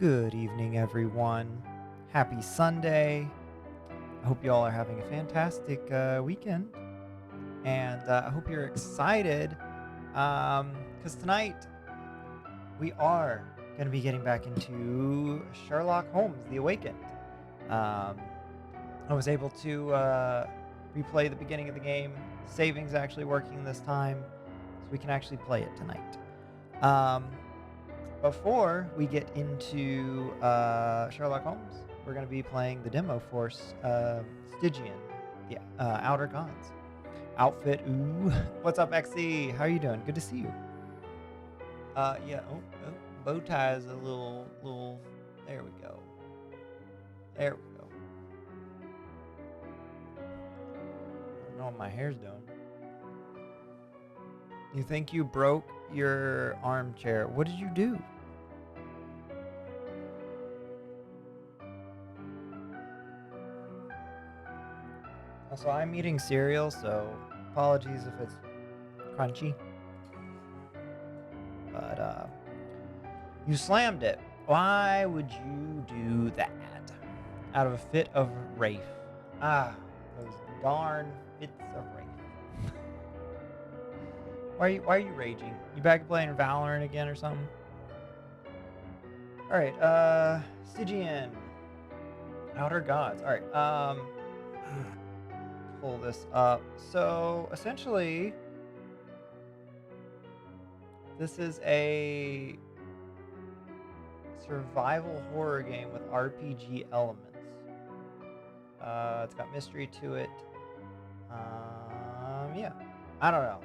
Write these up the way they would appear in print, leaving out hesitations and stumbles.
Good evening, everyone. Happy Sunday. I hope you all are having a fantastic weekend. And I hope you're excited because tonight we are going to be getting back into Sherlock Holmes, The Awakened. I was able to replay the beginning of the game. Saving's actually working this time, so we can actually play it tonight. Before we get into Sherlock Holmes, we're going to be playing the demo for Stygian, the Outer Gods. Outfit, ooh. What's up, XC? How are you doing? Good to see you. Yeah, bow tie is a little, there we go. There we go. I don't know what my hair's doing. You think you broke your armchair? What did you do? Also, I'm eating cereal, so apologies if it's crunchy. But, you slammed it. Why would you do that? Out of a fit of wrath. Ah, those darn fits of wrath. Why are you raging? You back playing Valorant again or something? Alright, Stygian. Outer Gods. Alright, pull this up. So essentially, this is a survival horror game with RPG elements. It's got mystery to it. Yeah, I don't know.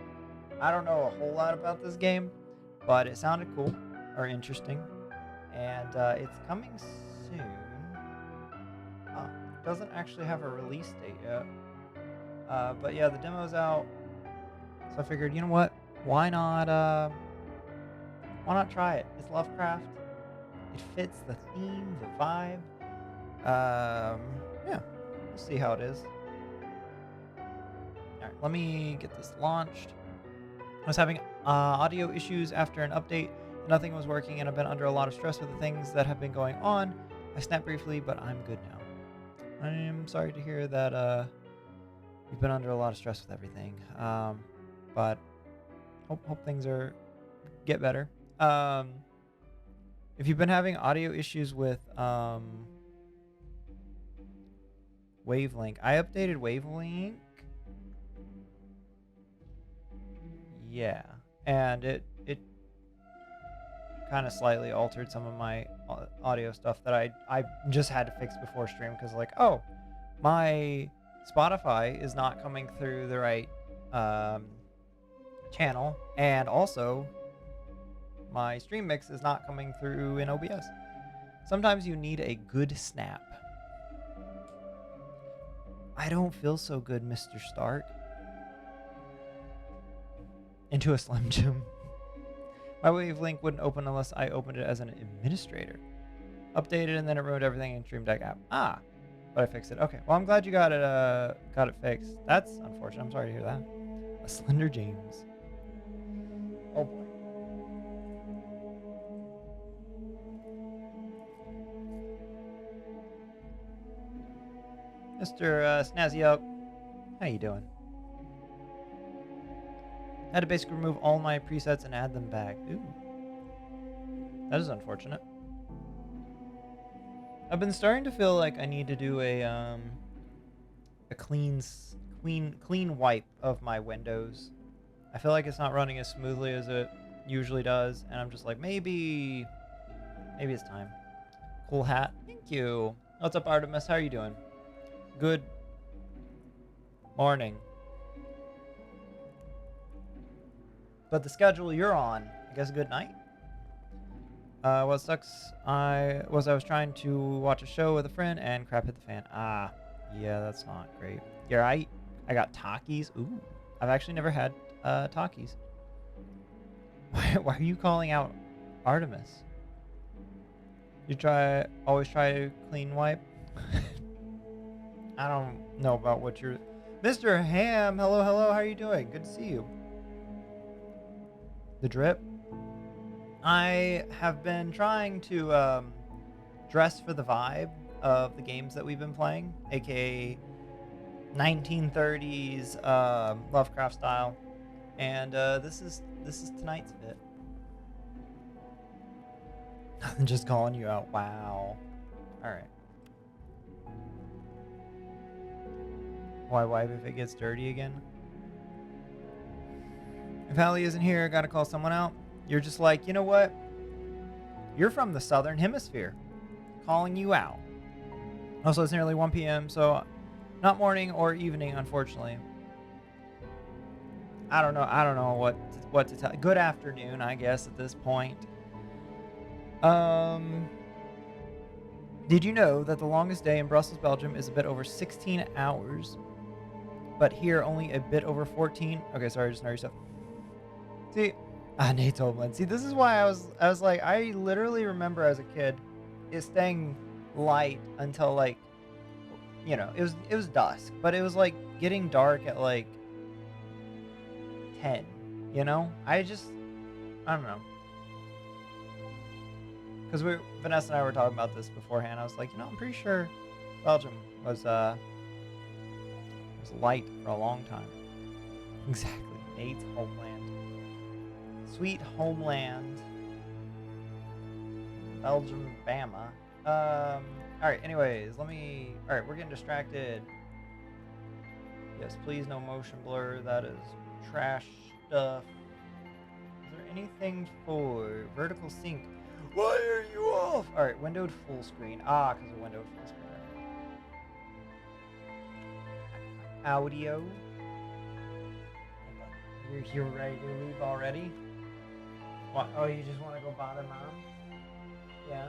I don't know a whole lot about this game, but it sounded cool or interesting, and it's coming soon. It doesn't actually have a release date yet. But yeah, the demo's out, so I figured, you know what? Why not try it? It's Lovecraft. It fits the theme, the vibe. Yeah, we'll see how it is. All right, let me get this launched. I was having audio issues after an update. Nothing was working, and I've been under a lot of stress with the things that have been going on. I snapped briefly, but I'm good now. I am sorry to hear that you've been under a lot of stress with everything, but hope things get better. If you've been having audio issues with Wavelink, I updated Wavelink. Yeah, and it kind of slightly altered some of my audio stuff that I just had to fix before stream, because like, oh, my Spotify is not coming through the right channel, and also my stream mix is not coming through in OBS. Sometimes you need a good snap. I don't feel so good, Mr. Stark. Into a Slim Jim. My Wavelink wouldn't open unless I opened it as an administrator. Updated, and then it ruined everything in Stream Deck app. Ah, but I fixed it. Okay, well, I'm glad you got it fixed. That's unfortunate. I'm sorry to hear that. A Slender James. Oh boy. Mr. Snazzy Up, how you doing? I had to basically remove all my presets and add them back. Ooh, that is unfortunate. I've been starting to feel like I need to do a clean wipe of my Windows. I feel like it's not running as smoothly as it usually does, and I'm just like, maybe it's time. Cool hat. Thank you. What's up, Artemis? How are you doing? Good morning. But the schedule you're on, I guess good night. What sucks, I was trying to watch a show with a friend and crap hit the fan. Ah, yeah, that's not great. You're right. I got Takis. Ooh, I've actually never had Takis. Why are you calling out Artemis? You always try to clean wipe? I don't know about what you're... Mr. Ham, hello, how are you doing? Good to see you. The drip. I have been trying to dress for the vibe of the games that we've been playing, aka 1930s Lovecraft style, and this is tonight's bit. I'm just calling you out. Wow. All right. Why wipe if it gets dirty again? If Hallie isn't here, I gotta call someone out. You're just like, you know what? You're from the southern hemisphere. Calling you out. Also, it's nearly 1 p.m., so not morning or evening, unfortunately. I don't know what to tell. Good afternoon, I guess, at this point. Did you know that the longest day in Brussels, Belgium is a bit over 16 hours, but here only a bit over 14? Okay, sorry, just know yourself. See, Nate's Homeland. See, this is why I was like, I literally remember as a kid, it staying light until like, you know, it was dusk, but it was like getting dark at like 10. You know, I don't know. Because Vanessa and I were talking about this beforehand. I was like, you know, I'm pretty sure Belgium was light for a long time. Exactly, Nate's homeland, sweet homeland, Belgium, Bama. All right. Anyways, all right, we're getting distracted. Yes, please, no motion blur. That is trash stuff. Is there anything for vertical sync? Why are you off? All right, windowed full screen. Ah, because of windowed full screen. Audio. You're ready to leave already? What? Oh, you just want to go bother mom? Yeah.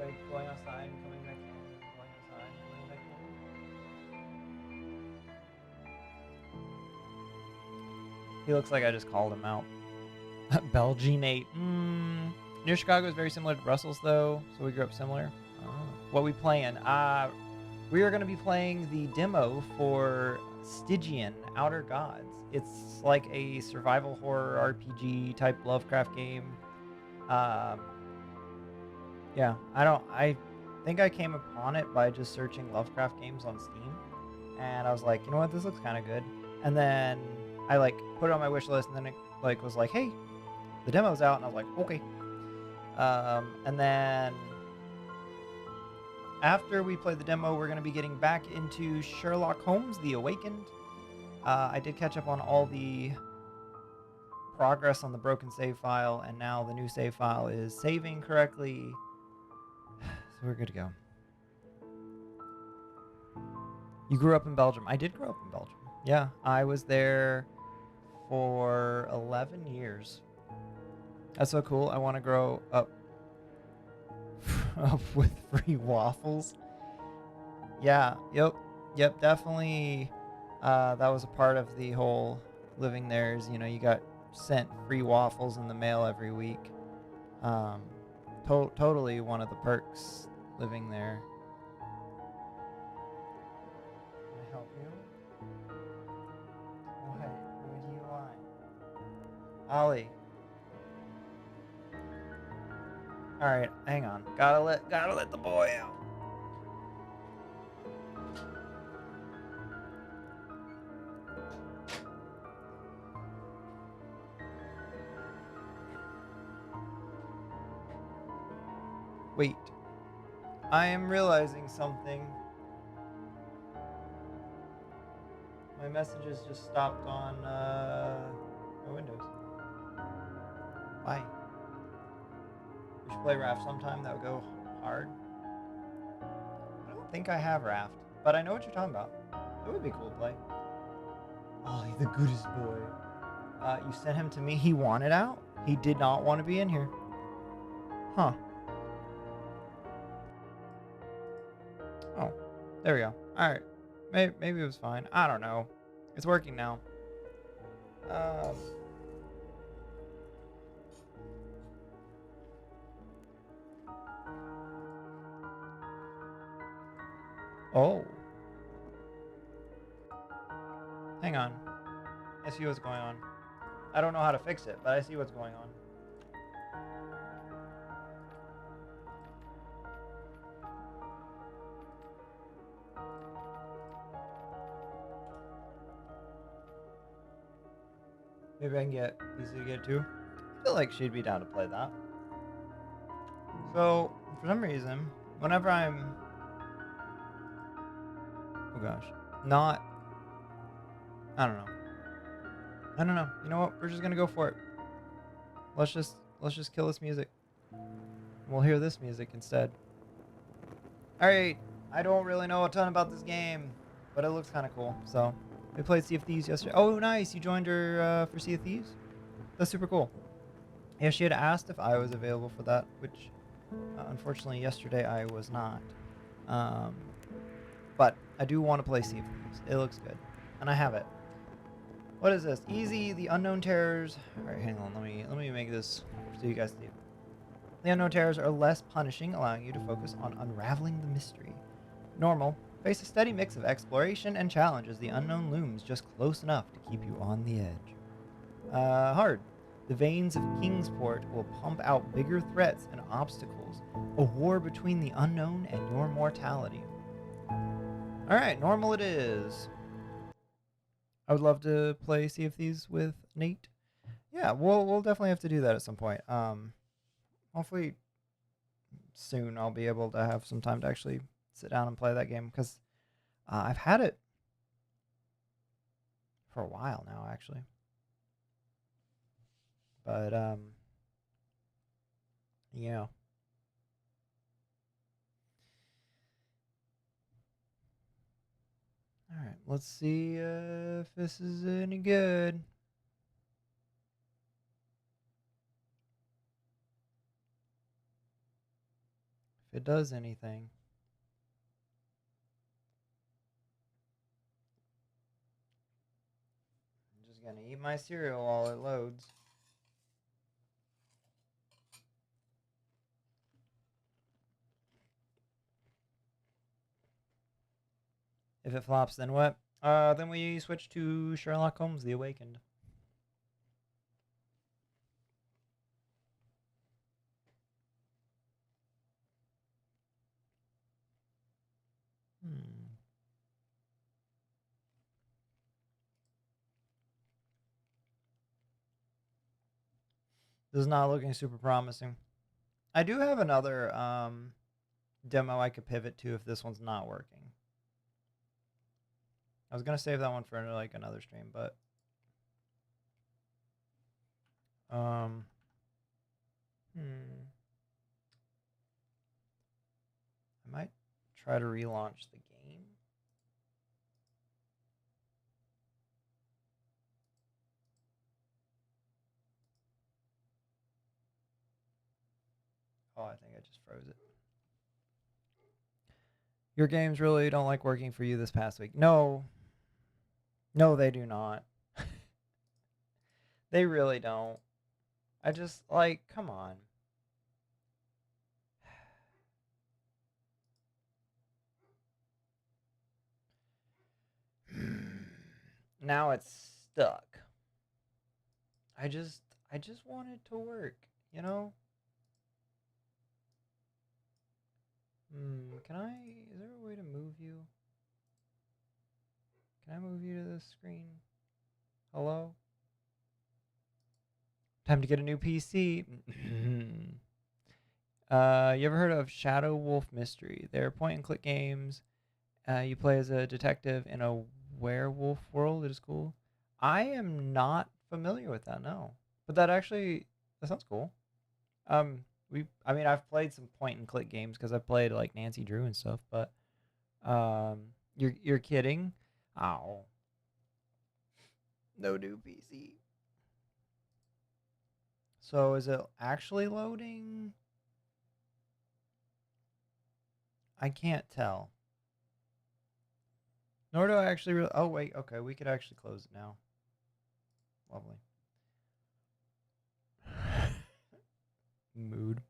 Like going outside and coming back in, and going outside and coming back in. He looks like I just called him out. Belginate. Near Chicago is very similar to Brussels, though, so we grew up similar. What we playing? We are going to be playing the demo for Stygian Outer Gods. It's like a survival horror RPG type Lovecraft game. Yeah, I think I came upon it by just searching Lovecraft games on Steam, and I was like, you know what, this looks kind of good. And then I like put it on my wish list, and then it like was like, hey, the demo's out, and I was like, okay. And then after we play the demo, we're going to be getting back into Sherlock Holmes, The Awakened. I did catch up on all the progress on the broken save file, and now the new save file is saving correctly. So we're good to go. You grew up in Belgium. I did grow up in Belgium. Yeah, I was there for 11 years. That's so cool. I want to grow up with free waffles. Yeah, yep, definitely. That was a part of the whole living there is, you know, you got sent free waffles in the mail every week. Totally one of the perks living there. Can I help you? What do you want? Ollie. All right, hang on. Gotta let the boy out. Wait. I am realizing something. My messages just stopped on my Windows. Why? We should play Raft sometime. That would go hard. I don't think I have Raft, but I know what you're talking about. It would be cool to play. Ollie, the goodest boy. You sent him to me. He wanted out? He did not want to be in here. Huh. Oh, there we go. All right. Maybe it was fine. I don't know. It's working now. Oh. Hang on. I see what's going on. I don't know how to fix it, but I see what's going on. Maybe I can get PC to get too. I feel like she'd be down to play that. So, for some reason, whenever I'm... Oh gosh. Not... I don't know. I don't know. You know what? We're just gonna go for it. Let's just kill this music. We'll hear this music instead. Alright. I don't really know a ton about this game, but it looks kind of cool. So, we played Sea of Thieves yesterday. Oh, nice. You joined her for Sea of Thieves? That's super cool. Yeah, she had asked if I was available for that, which unfortunately yesterday I was not. But I do want to play Sea of Thieves. It looks good. And I have it. What is this? Easy, the unknown terrors. Alright, hang on, let me make this so you guys see. The unknown terrors are less punishing, allowing you to focus on unraveling the mystery. Normal. Face a steady mix of exploration and challenge as the unknown looms just close enough to keep you on the edge. Hard. The veins of Kingsport will pump out bigger threats and obstacles. A war between the unknown and your mortality. Alright, normal it is. I would love to play Sea of Thieves with Nate. Yeah, we'll definitely have to do that at some point. Hopefully soon I'll be able to have some time to actually sit down and play that game, because I've had it for a while now, actually. But yeah. All right, let's see if this is any good. If it does anything. I'm just gonna eat my cereal while it loads. If it flops, then what? Then we switch to Sherlock Holmes: The Awakened. This is not looking super promising. I do have another demo I could pivot to if this one's not working. I was gonna save that one for like another stream, but I might try to relaunch the game. Oh, I think I just froze it. Your games really don't like working for you this past week. No. No, they do not. They really don't. I just, like, come on. Now it's stuck. I just want it to work, you know? Is there a way to move you? Can I move you to this screen? Hello? Time to get a new PC. You ever heard of Shadow Wolf Mystery? They're point-and-click games. You play as a detective in a werewolf world. It is cool. I am not familiar with that, no. But that sounds cool. I've played some point-and-click games because I've played like Nancy Drew and stuff, but you're kidding? Oh. No new PC. So is it actually loading? I can't tell. Nor do I actually oh, wait. Okay, we could actually close it now. Lovely. Mood.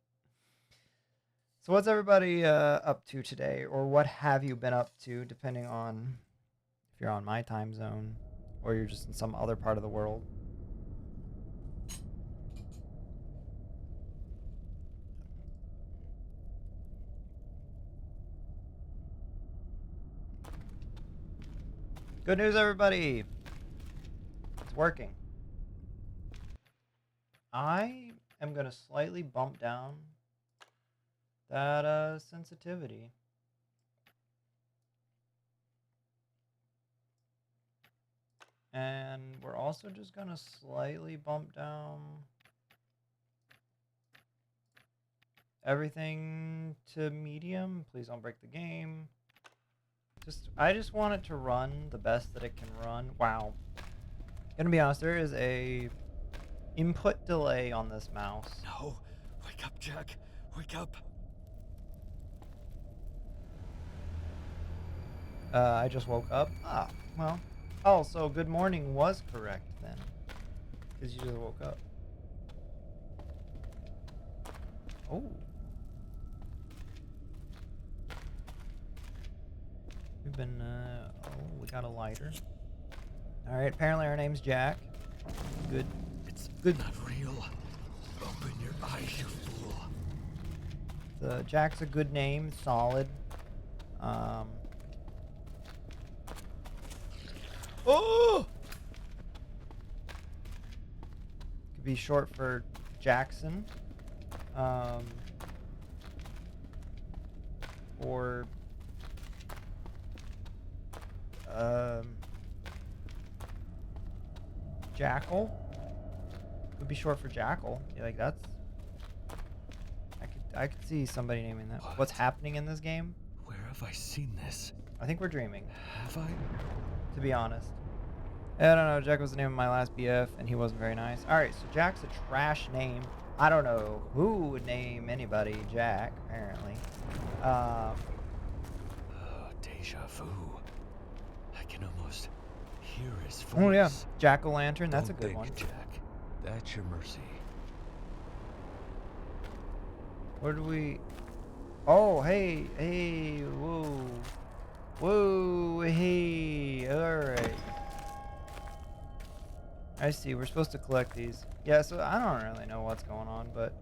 So what's everybody up to today? Or what have you been up to, depending on if you're on my time zone or you're just in some other part of the world? Good news, everybody. It's working. I am going to slightly bump down that sensitivity. And we're also just going to slightly bump down everything to medium. Please don't break the game. I just want it to run the best that it can run. Wow. Gonna be honest, there is a input delay on this mouse. No. Wake up, Jack. Wake up. I just woke up. Ah, well. Oh, so good morning was correct then. Because you just woke up. Oh. We've been, we got a lighter. Alright, apparently our name's Jack. Good. It's good. Not real. Open your eyes, you fool. Jack's a good name, solid. Oh! Could be short for Jackson. Or Jackal. Could be short for Jackal. Yeah, like that's. I could see somebody naming that. What? What's happening in this game? Where have I seen this? I think we're dreaming. Have I? To be honest. I don't know. Jack was the name of my last BF, and he wasn't very nice. All right, so Jack's a trash name. I don't know who would name anybody Jack. Apparently. Oh, deja vu. I can almost hear his voice. Oh yeah, Jack-o'-lantern. That's a Don't good think, one. Jack. That's your mercy. Where do we? Oh, hey, whoa, hey. All right. I see. We're supposed to collect these. Yeah. So I don't really know what's going on, but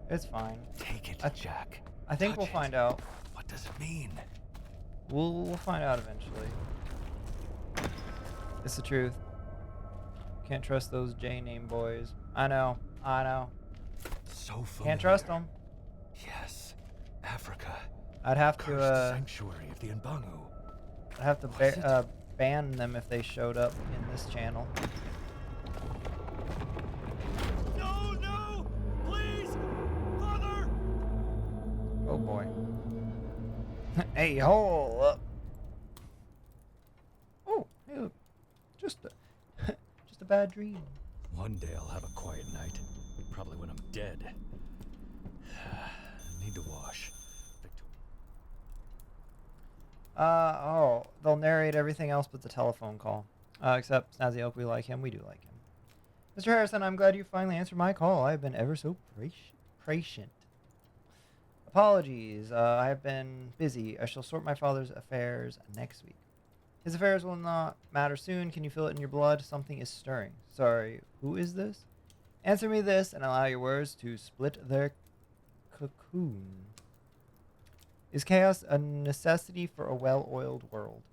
it's fine. Take it, Jack. I think Touch we'll it. find out. What does it mean? We'll find out eventually. It's the truth. Can't trust those J-name boys. I know. So familiar. Can't trust them. Yes, Africa. I'd have Cursed to. sanctuary of the Mbangu. I'd have to Was it? ban them if they showed up in this channel. No, please, Father. Oh boy. Hey, hold up. Oh, hey, just a bad dream. One day I'll have a quiet night. Probably when I'm dead. Need to wash. They'll narrate everything else but the telephone call. Except Snazzy Oak, we like him. We do like him. Mr. Harrison, I'm glad you finally answered my call. I've been ever so patient. Apologies. I have been busy. I shall sort my father's affairs next week. His affairs will not matter soon. Can you feel it in your blood? Something is stirring. Sorry, who is this? Answer me this and allow your words to split their cocoon. Is chaos a necessity for a well-oiled world?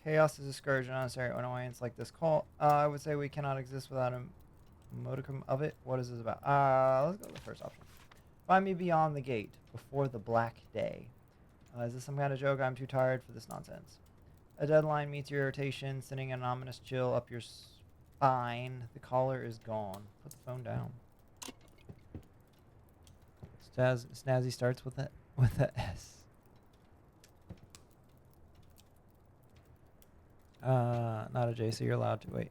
Chaos is a scourge and unnecessary annoyance like this call. I would say we cannot exist without a modicum of it. What is this about? Let's go with the first option. Find me beyond the gate, before the black day. Is this some kind of joke? I'm too tired for this nonsense. A deadline meets your irritation, sending an ominous chill up your spine. The caller is gone. Put the phone down. Snazzy starts with a S. Not a J, so you're allowed to wait.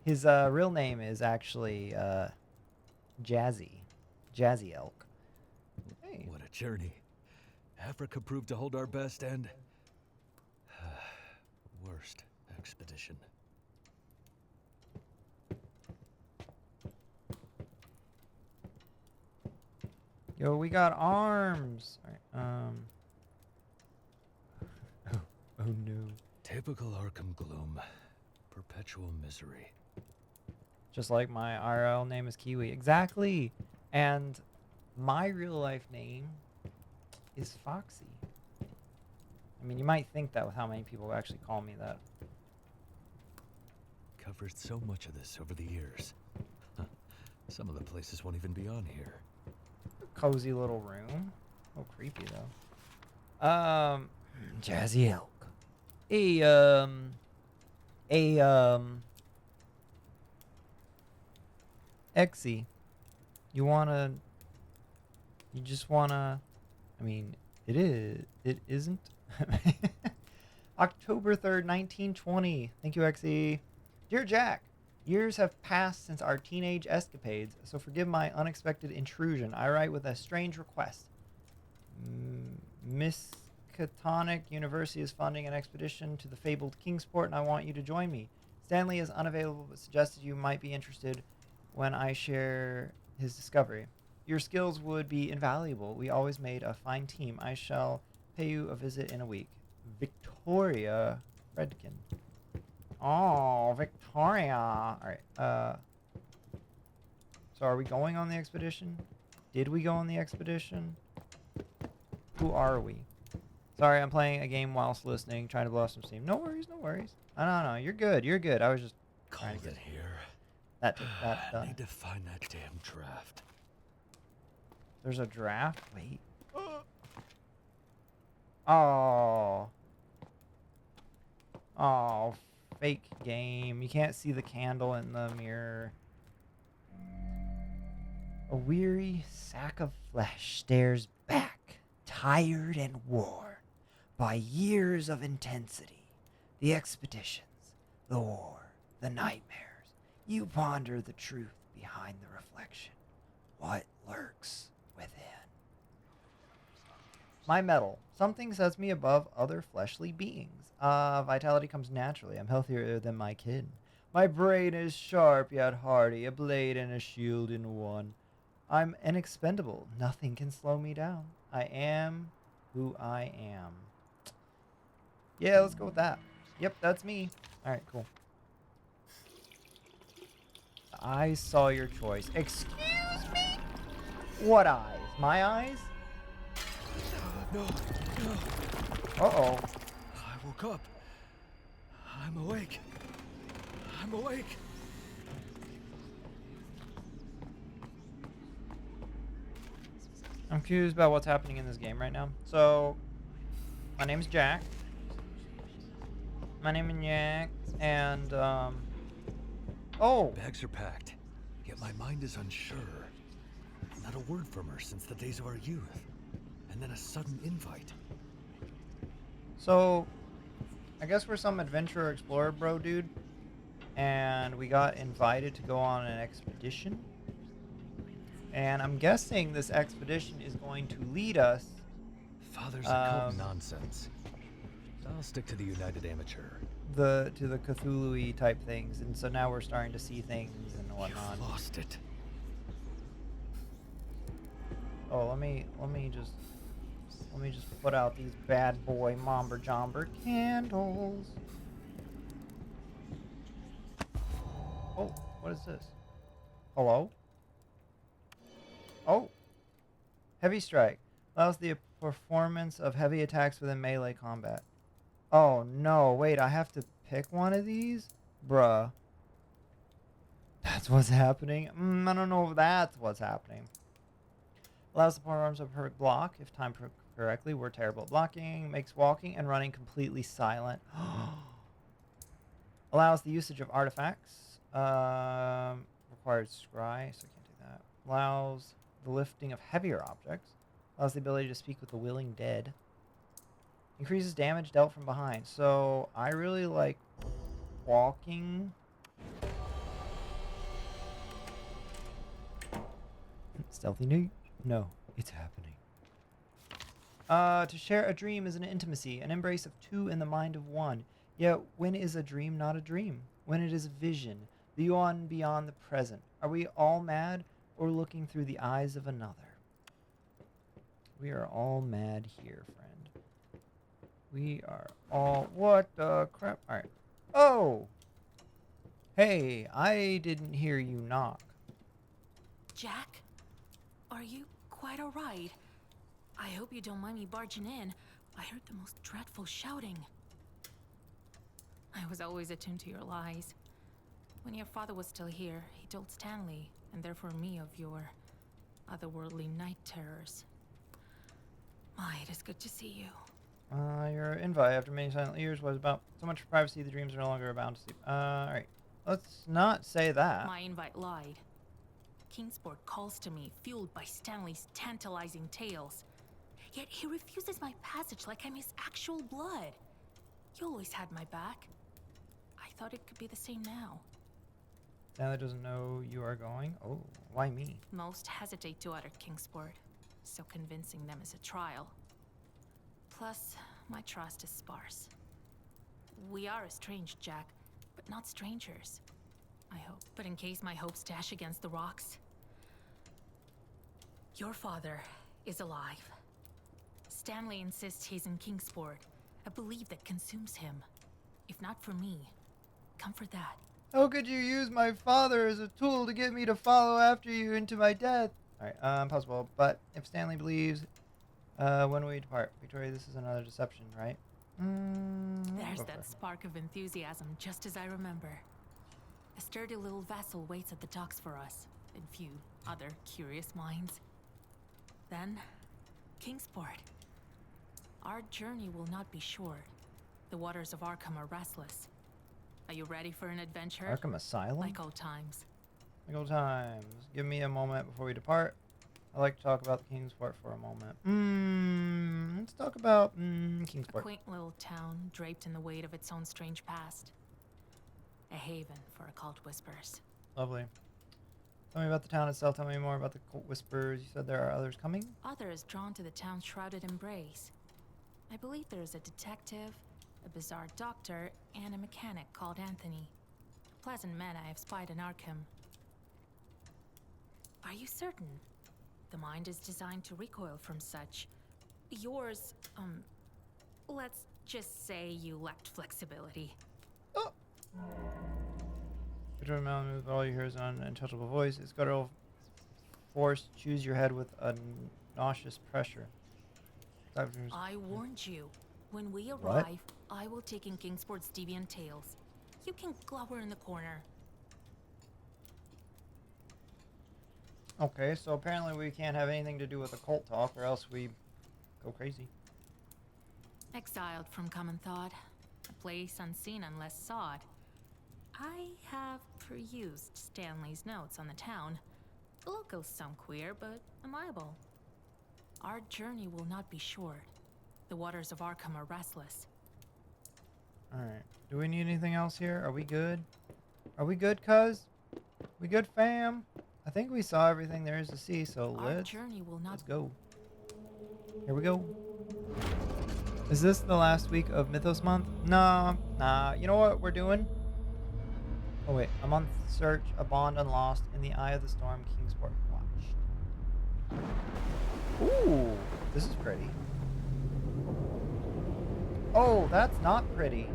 His real name is actually Jazzy Elk. Hey. What a journey. Africa proved to hold our best and worst expedition. Yo, we got arms. All right, oh no. Typical Arkham gloom. Perpetual misery. Just like my IRL name is Kiwi. Exactly. And my real life name is Foxy. I mean, you might think that with how many people actually call me that. covered so much of this over the years. Huh. Some of the places won't even be on here. Cozy little room. Oh, creepy though. Jazzy Elk. A Exy. You just wanna, I mean, it isn't. October 3rd, 1920. Thank you, Exy. Dear Jack, years have passed since our teenage escapades, so forgive my unexpected intrusion. I write with a strange request. Miskatonic University is funding an expedition to the fabled Kingsport, and I want you to join me. Stanley is unavailable, but suggested you might be interested when I share his discovery. Your skills would be invaluable. We always made a fine team. I shall pay you a visit in a week. Victoria Fredkin. Oh, Victoria. All right. So are we going on the expedition? Did we go on the expedition? Who are we? Sorry, I'm playing a game whilst listening, trying to blow off some steam. No worries, no worries. No. You're good. You're good. I was just trying to Cold get in here. that I done. need to find that damn draft. There's a draft. Wait. Oh. Oh, fake game. You can't see the candle in the mirror. A weary sack of flesh stares back, tired and worn by years of intensity. The expeditions, the war, the nightmares. You ponder the truth behind the reflection. What lurks within? My metal. Something sets me above other fleshly beings. Vitality comes naturally. I'm healthier than my kin. My brain is sharp yet hardy, a blade and a shield in one. I'm inexpendable. Nothing can slow me down. I am who I am. Yeah, let's go with that. Yep, that's me. All right, cool. The eyes saw your choice. Excuse me? What eyes? My eyes? No. Uh-oh. I woke up. I'm awake. I'm confused about what's happening in this game right now. So, my name's Jack. And, oh! Bags are packed, yet my mind is unsure. Not a word from her since the days of our youth. And then a sudden invite. So, I guess we're some adventurer explorer bro dude. And we got invited to go on an expedition. And I'm guessing this expedition is going to lead us... Father's occult nonsense. I'll stick to the United Amateur. to the Cthulhu-y type things. And so now we're starting to see things and whatnot. You've lost it. Oh, let me just put out these bad boy Momber Jomber candles. Oh, what is this? Hello? Oh. Heavy strike. Allows the performance of heavy attacks within melee combat. Oh no, wait, I have to pick one of these? Bruh. That's what's happening? I don't know if that's what's happening. Allows the performance of a perfect block if timed correctly. We're terrible at blocking. Makes walking and running completely silent. Allows the usage of artifacts. Required scry, so I can't do that. Allows the lifting of heavier objects. Allows the ability to speak with the willing dead. Increases damage dealt from behind. So I really like walking. Stealthy nude? No, it's happening. To share a dream is an intimacy, an embrace of two in the mind of one. Yet when is a dream not a dream? When it is a vision, the one beyond the present. Are we all mad or looking through the eyes of another? We are all mad here, friend. We are all... What the crap? Alright. Oh! Hey, I didn't hear you knock. Jack? Are you quite alright? I hope you don't mind me barging in. I heard the most dreadful shouting. I was always attuned to your lies. When your father was still here, he told Stanley, and therefore me, of your otherworldly night terrors. My, it is good to see you. Your invite after many silent years was about so much for privacy, the dreams are no longer bound to sleep. Alright. Let's not say that. My invite lied. Kingsport calls to me, fueled by Stanley's tantalizing tales. Yet he refuses my passage like I'm his actual blood. You always had my back. I thought it could be the same now. Stanley doesn't know you are going. Oh, why me? Most hesitate to utter Kingsport, so convincing them is a trial. Plus, my trust is sparse. We are estranged, Jack, but not strangers. I hope. But in case my hopes dash against the rocks, your father is alive. Stanley insists he's in Kingsport, a belief that consumes him. If not for me, come for that. How could you use my father as a tool to get me to follow after you into my death? Alright, impossible. But if Stanley believes, when we depart, Victoria, this is another deception, right? There's that spark of enthusiasm, just as I remember. A sturdy little vessel waits at the docks for us, and few other curious minds. Then, Kingsport. Our journey will not be short. The waters of Arkham are restless. Are you ready for an adventure? Arkham Asylum? Like old times. Like old times. Give me a moment before we depart. I'd like to talk about the Kingsport for a moment. Let's talk about A Kingsport. quaint little town draped in the weight of its own strange past. A haven for occult whispers. Lovely. Tell me about the town itself. Tell me more about the cult whispers. You said there are others coming? Others drawn to the town's shrouded embrace. I believe there is a detective, a bizarre doctor, and a mechanic called Anthony. Pleasant men I have spied in Arkham. Are you certain? The mind is designed to recoil from such. Yours, let's just say you lacked flexibility. Oh! Between mountain with all you hear is an untouchable voice. Its guttural force chews your head with a nauseous pressure. I warned you. When we What? arrive, I will take in Kingsport's deviant tales. You can glower in the corner. Okay, so apparently we can't have anything to do with occult talk or else we go crazy. Exiled from common thought. A place unseen unless sought. I have perused Stanley's notes on the town. The locals sound queer, but amiable. Our journey will not be short. The waters of Arkham are restless. Alright. Do we need anything else here? Are we good? Are we good, cuz? We good, fam? I think we saw everything there is to see, so Our journey will not let's go. Here we go. Is this the last week of Mythos Month? Nah. You know what we're doing? Oh wait, a month search, a bond unlost, in the eye of the storm, Kingsport watch. Ooh, this is pretty. Oh, that's not pretty.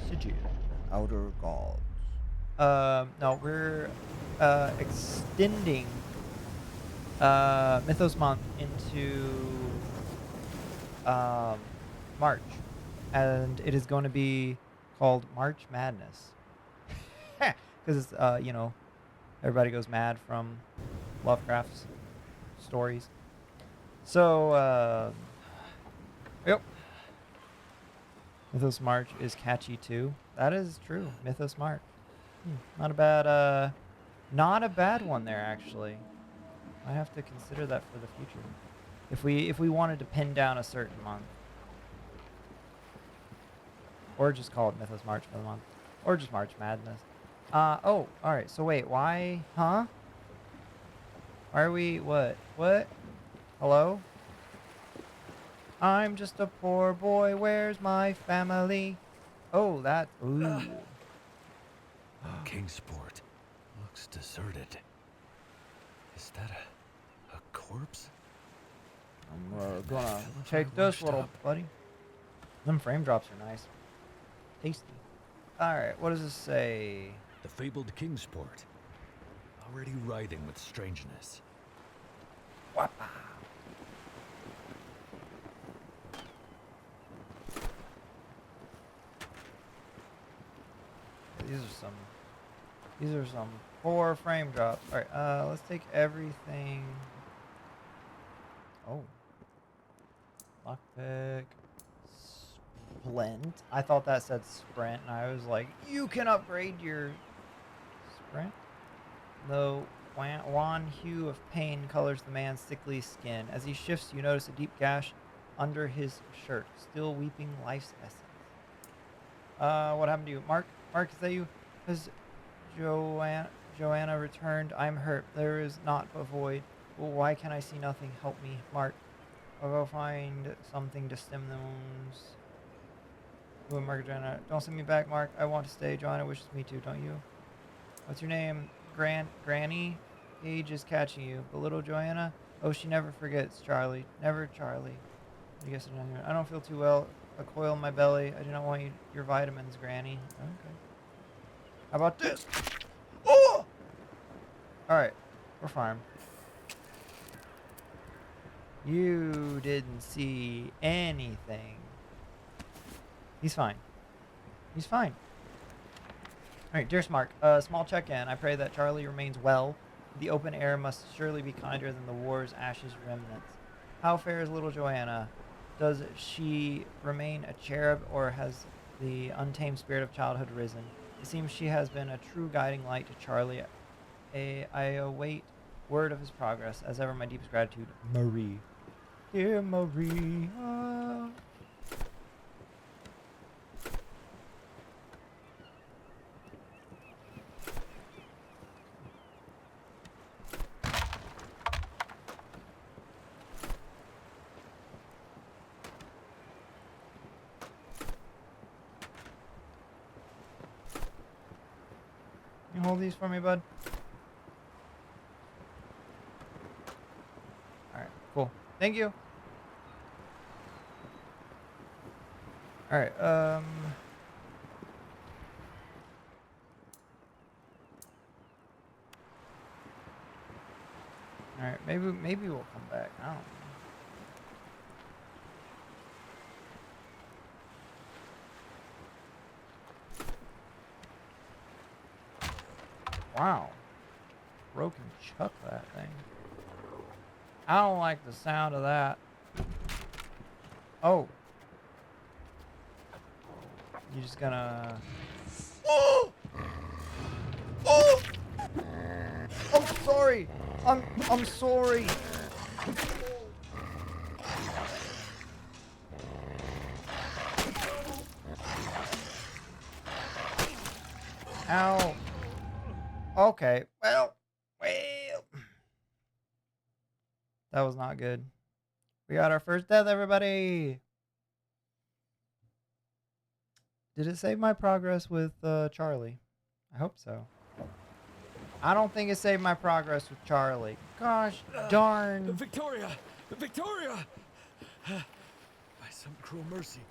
Stygian Outer Gods. No, we're extending Mythos Month into March, and it is going to be called March Madness, because it's you know, everybody goes mad from Lovecraft's stories. So yep, Mythos March is catchy too. That is true. Mythos March, not a bad one there actually. I have to consider that for the future. If we wanted to pin down a certain month. Or just call it Mythos March for the month. Or just March Madness. Oh, alright, so wait, why? Huh? Why are we, what? What? Hello? I'm just a poor boy, where's my family? Oh, that, ooh. Kingsport looks deserted. Is that a corpse? I'm gonna take this little buddy. Them frame drops are nice. Tasty. Alright, what does this say? The fabled Kingsport. Already writhing with strangeness. Wappa. some poor frame drops. All right, let's take everything. Oh, lockpick, splint. I thought that said sprint, and I was like, you can upgrade your sprint. The wan hue of pain colors the man's sickly skin. As he shifts, you notice a deep gash under his shirt, still weeping life's essence. What happened to you? Mark, is that you? Has Joanna returned? I'm hurt. There is naught but void. Well, why can I see nothing? Help me, Mark. I'll go find something to stem the wounds. Ooh, Mark, Joanna. Don't send me back, Mark. I want to stay. Joanna wishes me to, don't you? What's your name? Granny? Age is catching you. But little Joanna? Oh, she never forgets, Charlie. Never, Charlie. I guess I don't feel too well. A coil in my belly. I do not want your vitamins, Granny. Okay. How about this? Oh! Alright. We're fine. You didn't see anything. He's fine. He's fine. Alright, dear Mark, small check-in. I pray that Charlie remains well. The open air must surely be kinder than the war's ashes remnants. How fares little Joanna? Does she remain a cherub, or has the untamed spirit of childhood risen? It seems she has been a true guiding light to Charlie. I await word of his progress. As ever, my deepest gratitude, Marie. Dear Marie. Can you hold these for me, bud? Alright, cool. Thank you. Alright, Alright, maybe we'll come back. I don't know. Wow. Broken chuck that thing. I don't like the sound of that. Oh. You just gonna... Oh! Oh! I'm sorry. I'm sorry. Ow. Okay. Well. That was not good. We got our first death, everybody. Did it save my progress with Charlie? I hope so. I don't think it saved my progress with Charlie. Gosh darn. Victoria! Victoria! By some cruel mercy.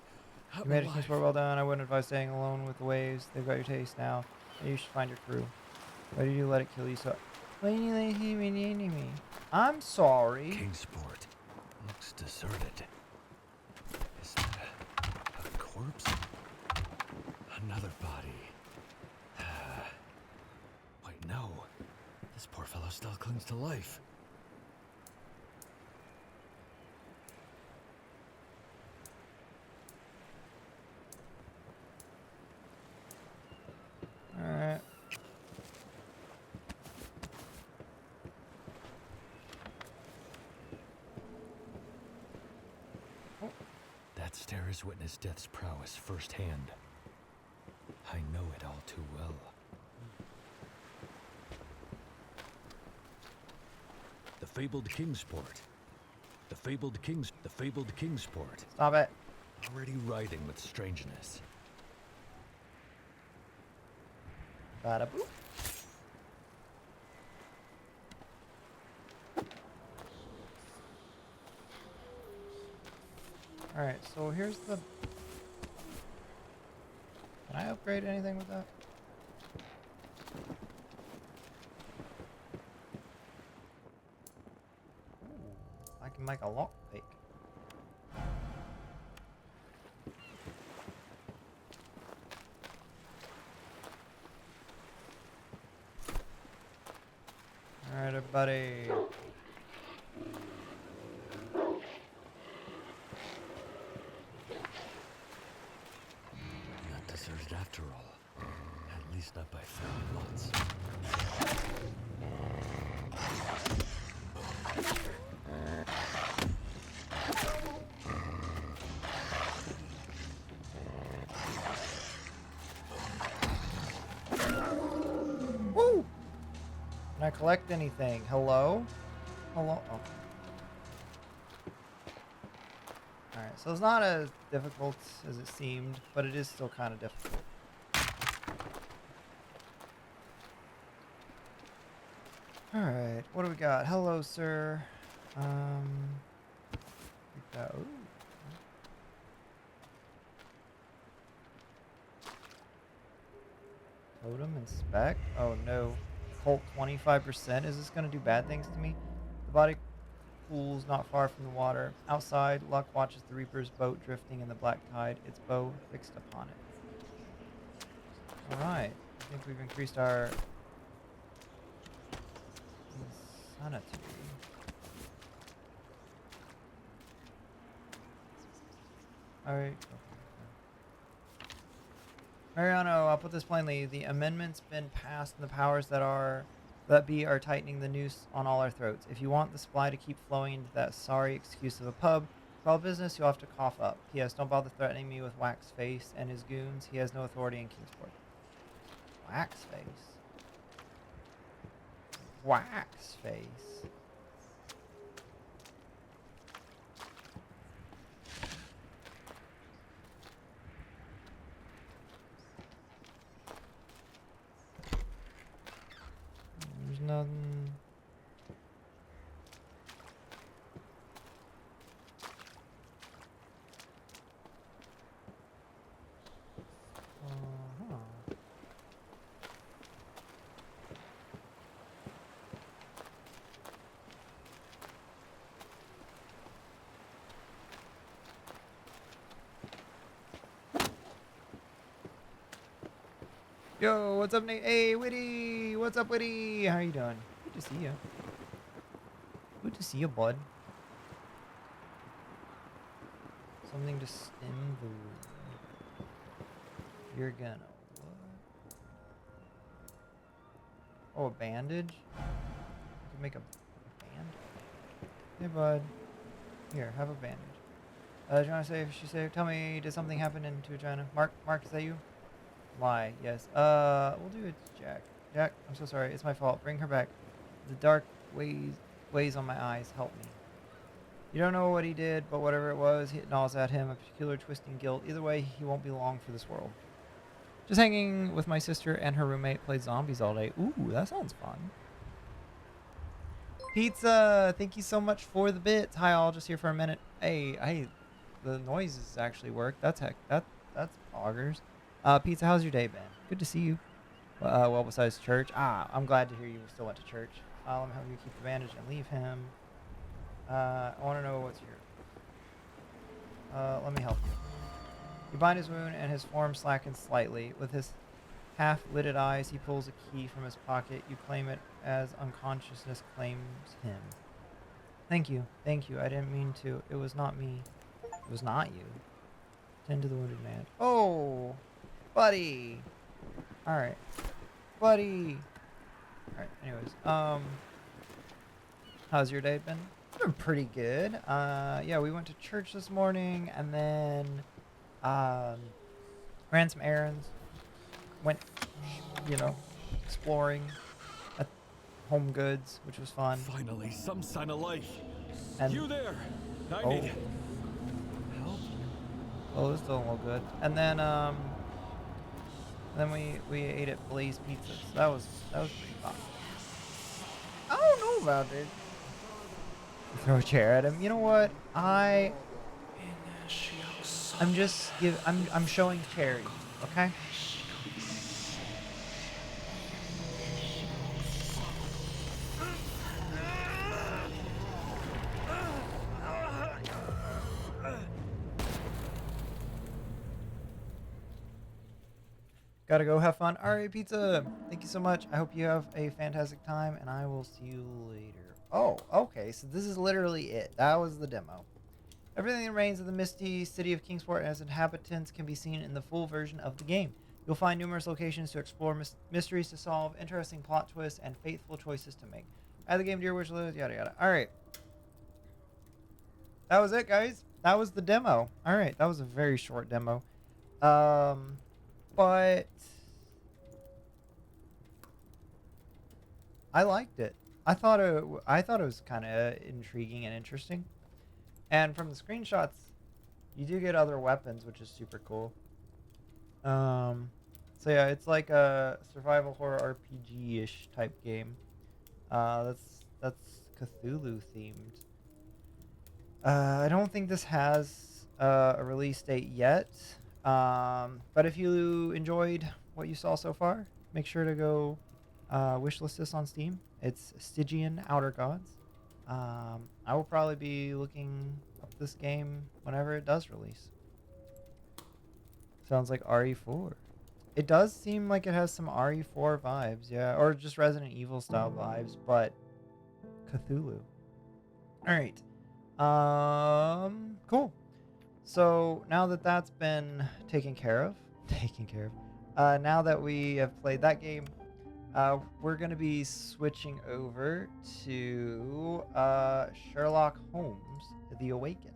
You made it, Kingsport. Well done. I wouldn't advise staying alone with the waves. They've got your taste now. You should find your crew. Why did you let it kill you so? Why did you let it me? I'm sorry. Kingsport looks deserted. Is that a corpse? Another body. Wait, no. This poor fellow still clings to life. Alright. That stare has witnessed death's prowess firsthand. I know it all too well. The fabled Kingsport. The fabled Kingsport. Stop it. Already writhing with strangeness. Bada boop. Alright, so here's the... Can I upgrade anything with that? Ooh, I can make a lockpick. everybody. Not deserted after all. At least not by fairy lots. Woo! Can I collect anything? Hello? Hello? Oh. Alright, so it's not as difficult as it seemed, but it is still kind of difficult. Alright, what do we got? Hello, sir. We got, ooh. Totem inspect? Oh no. Colt 25%? Is this going to do bad things to me? The body cools not far from the water. Outside, Luck watches the Reaper's boat drifting in the black tide, its bow fixed upon it. Alright. I think we've increased our insanity. Alright. Mariano, I'll put this plainly. The amendment's been passed and the powers that be are tightening the noose on all our throats. If you want the supply to keep flowing into that sorry excuse of a pub, for all business you'll have to cough up. P.S. Don't bother threatening me with Wax Face and his goons. He has no authority in Kingsport. Wax Face? Wax Face? There's nothing. Yo, what's up, Nate? Hey, Witty! What's up, Witty? How you doing? Good to see you. Good to see you, bud. Something to stem the wound. You're gonna what? Oh, a bandage? You can make a bandage. Hey, bud. Here, have a bandage. Do you want to say? She said, "Tell me, did something happen in Vagina?" Mark, is that you? Why? Yes. We'll do it, Jack. Jack, I'm so sorry. It's my fault. Bring her back. The dark weighs on my eyes. Help me. You don't know what he did, but whatever it was, it gnaws at him. A peculiar twisting guilt. Either way, he won't be long for this world. Just hanging with my sister and her roommate. Played zombies all day. Ooh, that sounds fun. Pizza, thank you so much for the bits. Hi, all. Just here for a minute. Hey, the noises actually work. That's augers. Pizza, how's your day been? Good to see you. Well, besides church. I'm glad to hear you still went to church. Let me help you keep the bandage and leave him. I want to know what's your... let me help you. You bind his wound and his form slackens slightly. With his half-lidded eyes, he pulls a key from his pocket. You claim it as unconsciousness claims him. Thank you. I didn't mean to. It was not me. It was not you. Tend to the wounded man. Oh! Buddy! Alright. Buddy! Alright, anyways. How's your day been? It's been pretty good. Yeah, we went to church this morning and then ran some errands. Went, exploring at Home Goods, which was fun. Finally, some sign of life. And You there? I need help. Oh, this doesn't look good. And then we ate at Blaze Pizza. So that was pretty fun. I don't know about it. Throw a chair at him. You know what? I'm showing charity. Okay. Gotta go have fun. All right, pizza. Thank you so much. I hope you have a fantastic time, and I will see you later. Oh, okay. So this is literally it. That was the demo. Everything that remains of the misty city of Kingsport and its inhabitants can be seen in the full version of the game. You'll find numerous locations to explore, mysteries to solve, interesting plot twists, and faithful choices to make. Add the game to your wish list, yada yada. All right. That was it, guys. That was the demo. All right. That was a very short demo. But I liked it. I thought it was kind of intriguing and interesting. And from the screenshots, you do get other weapons, which is super cool. So yeah, it's like a survival horror RPG-ish type game. That's Cthulhu themed. I don't think this has a release date yet. But if you enjoyed what you saw so far, make sure to go wishlist this on Steam. It's Stygian Outer Gods. I will probably be looking up this game whenever it does release. Sounds like RE4. It does seem like it has some RE4 vibes, yeah, or just Resident Evil style vibes, but Cthulhu. All right. Cool. So now that that's been taken care of, now that we have played that game, we're going to be switching over to Sherlock Holmes, The Awakened.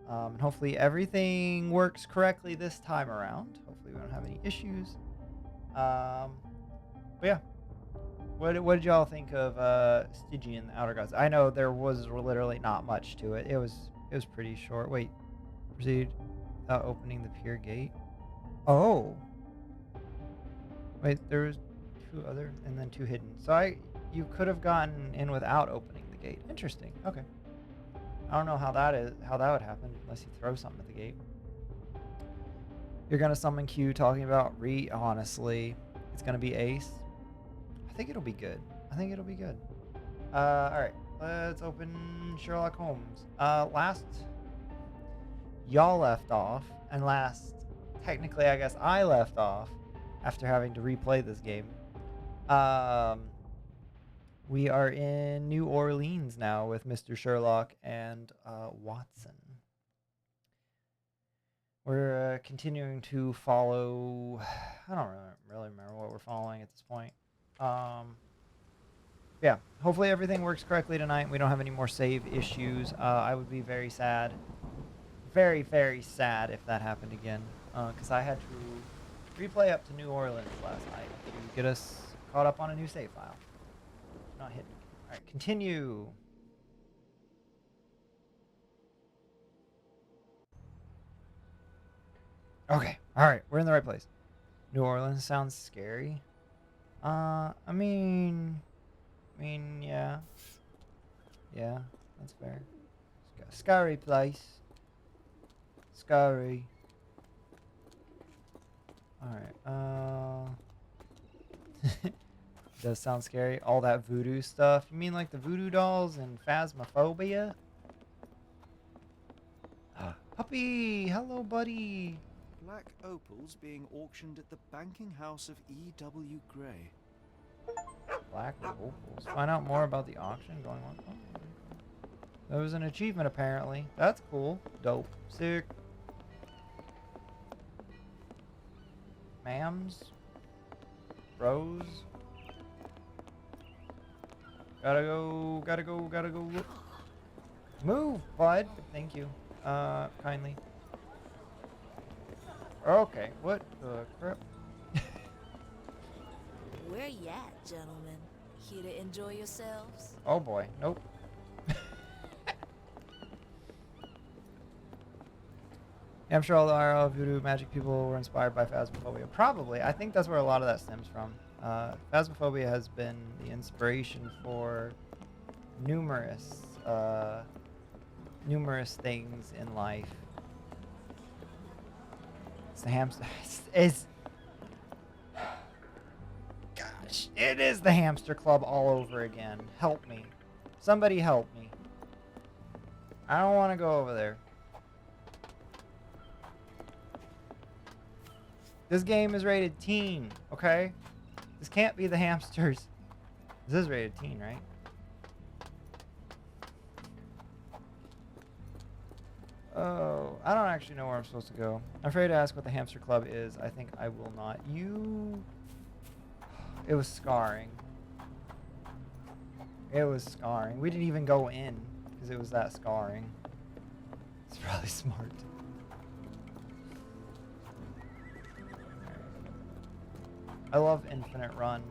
And hopefully everything works correctly this time around. Hopefully we don't have any issues. But yeah. What did y'all think of Stygian Outer Gods? I know there was literally not much to it. It was pretty short. Wait. Proceed without opening the pier gate. Oh. Wait, there was two other and then two hidden. So you could have gotten in without opening the gate. Interesting. Okay. I don't know how that would happen unless you throw something at the gate. You're gonna summon Q talking about honestly, it's gonna be Ace. I think it'll be good. Alright. Let's open Sherlock Holmes. Last y'all left off, and technically I guess I left off after having to replay this game. We are in New Orleans now with Mr. Sherlock and Watson. We're continuing to follow. I don't really remember what we're following at this point. Yeah, hopefully everything works correctly tonight and we don't have any more save issues. I would be very sad. Very, very sad if that happened again. Because I had to replay up to New Orleans last night to get us caught up on a new save file. Not hidden. Alright, continue. Okay, alright, we're in the right place. New Orleans sounds scary. I mean, yeah. Yeah, that's fair. Scary place. Scary. Alright, does sound scary. All that voodoo stuff. You mean like the voodoo dolls and Phasmophobia? Puppy! Hello, buddy! Black opals being auctioned at the banking house of E.W. Gray. Black opals. Find out more about the auction going on. Oh, there was an achievement apparently. That's cool. Dope. Sick. Ma'ams. Bros. Gotta go. Move, bud. Thank you. Kindly. Okay, what the crap? Where you at, gentlemen? Here to enjoy yourselves? Oh boy, nope. I'm sure all the IRL voodoo magic people were inspired by Phasmophobia. Probably. I think that's where a lot of that stems from. Phasmophobia has been the inspiration for numerous things in life. It's the hamster. Gosh, it is the hamster club all over again. Help me. Somebody help me. I don't want to go over there. This game is rated teen, okay? This can't be the hamsters. This is rated teen, right? Oh, I don't actually know where I'm supposed to go. I'm afraid to ask what the hamster club is. I think I will not. It was scarring. It was scarring. We didn't even go in because it was that scarring. It's probably smart. I love Infinite Run.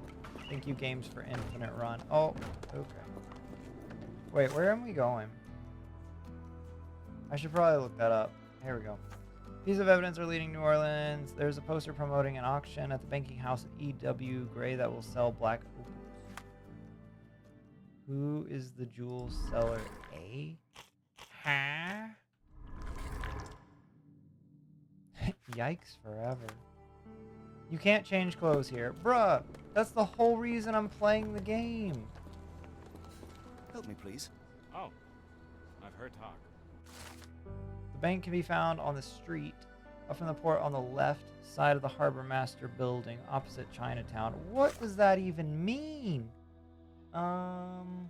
Thank you, games, for Infinite Run. Oh, okay. Wait, where am we going? I should probably look that up. Here we go. Pieces of evidence are leading New Orleans. There's a poster promoting an auction at the banking house at E.W. Gray that will sell black opals. Who is the jewel seller? A? Huh? Yikes forever. You can't change clothes here. Bruh, that's the whole reason I'm playing the game. Help me, please. Oh, I've heard talk. The bank can be found on the street up from the port on the left side of the Harbor Master building opposite Chinatown. What does that even mean? I'm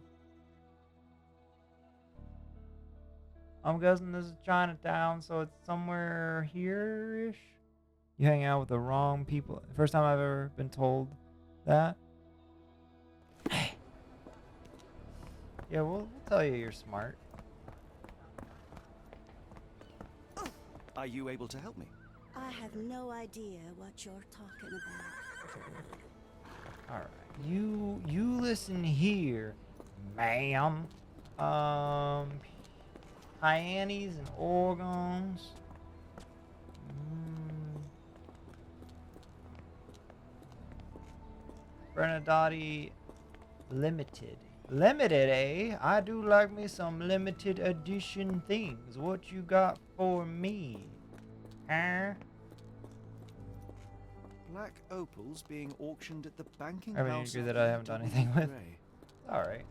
guessing this is Chinatown, so it's somewhere here-ish. You hang out with the wrong people. First time I've ever been told that. Yeah, we'll tell you you're smart. Are you able to help me? I have no idea what you're talking about. Alright. You listen here, ma'am. Hyannis and organs. Bernadette Limited. Limited, eh? I do like me some limited edition things. What you got for me? Huh? Black opals being auctioned at the banking I mean, house. you agree of that I haven't done anything with. Gray. Alright.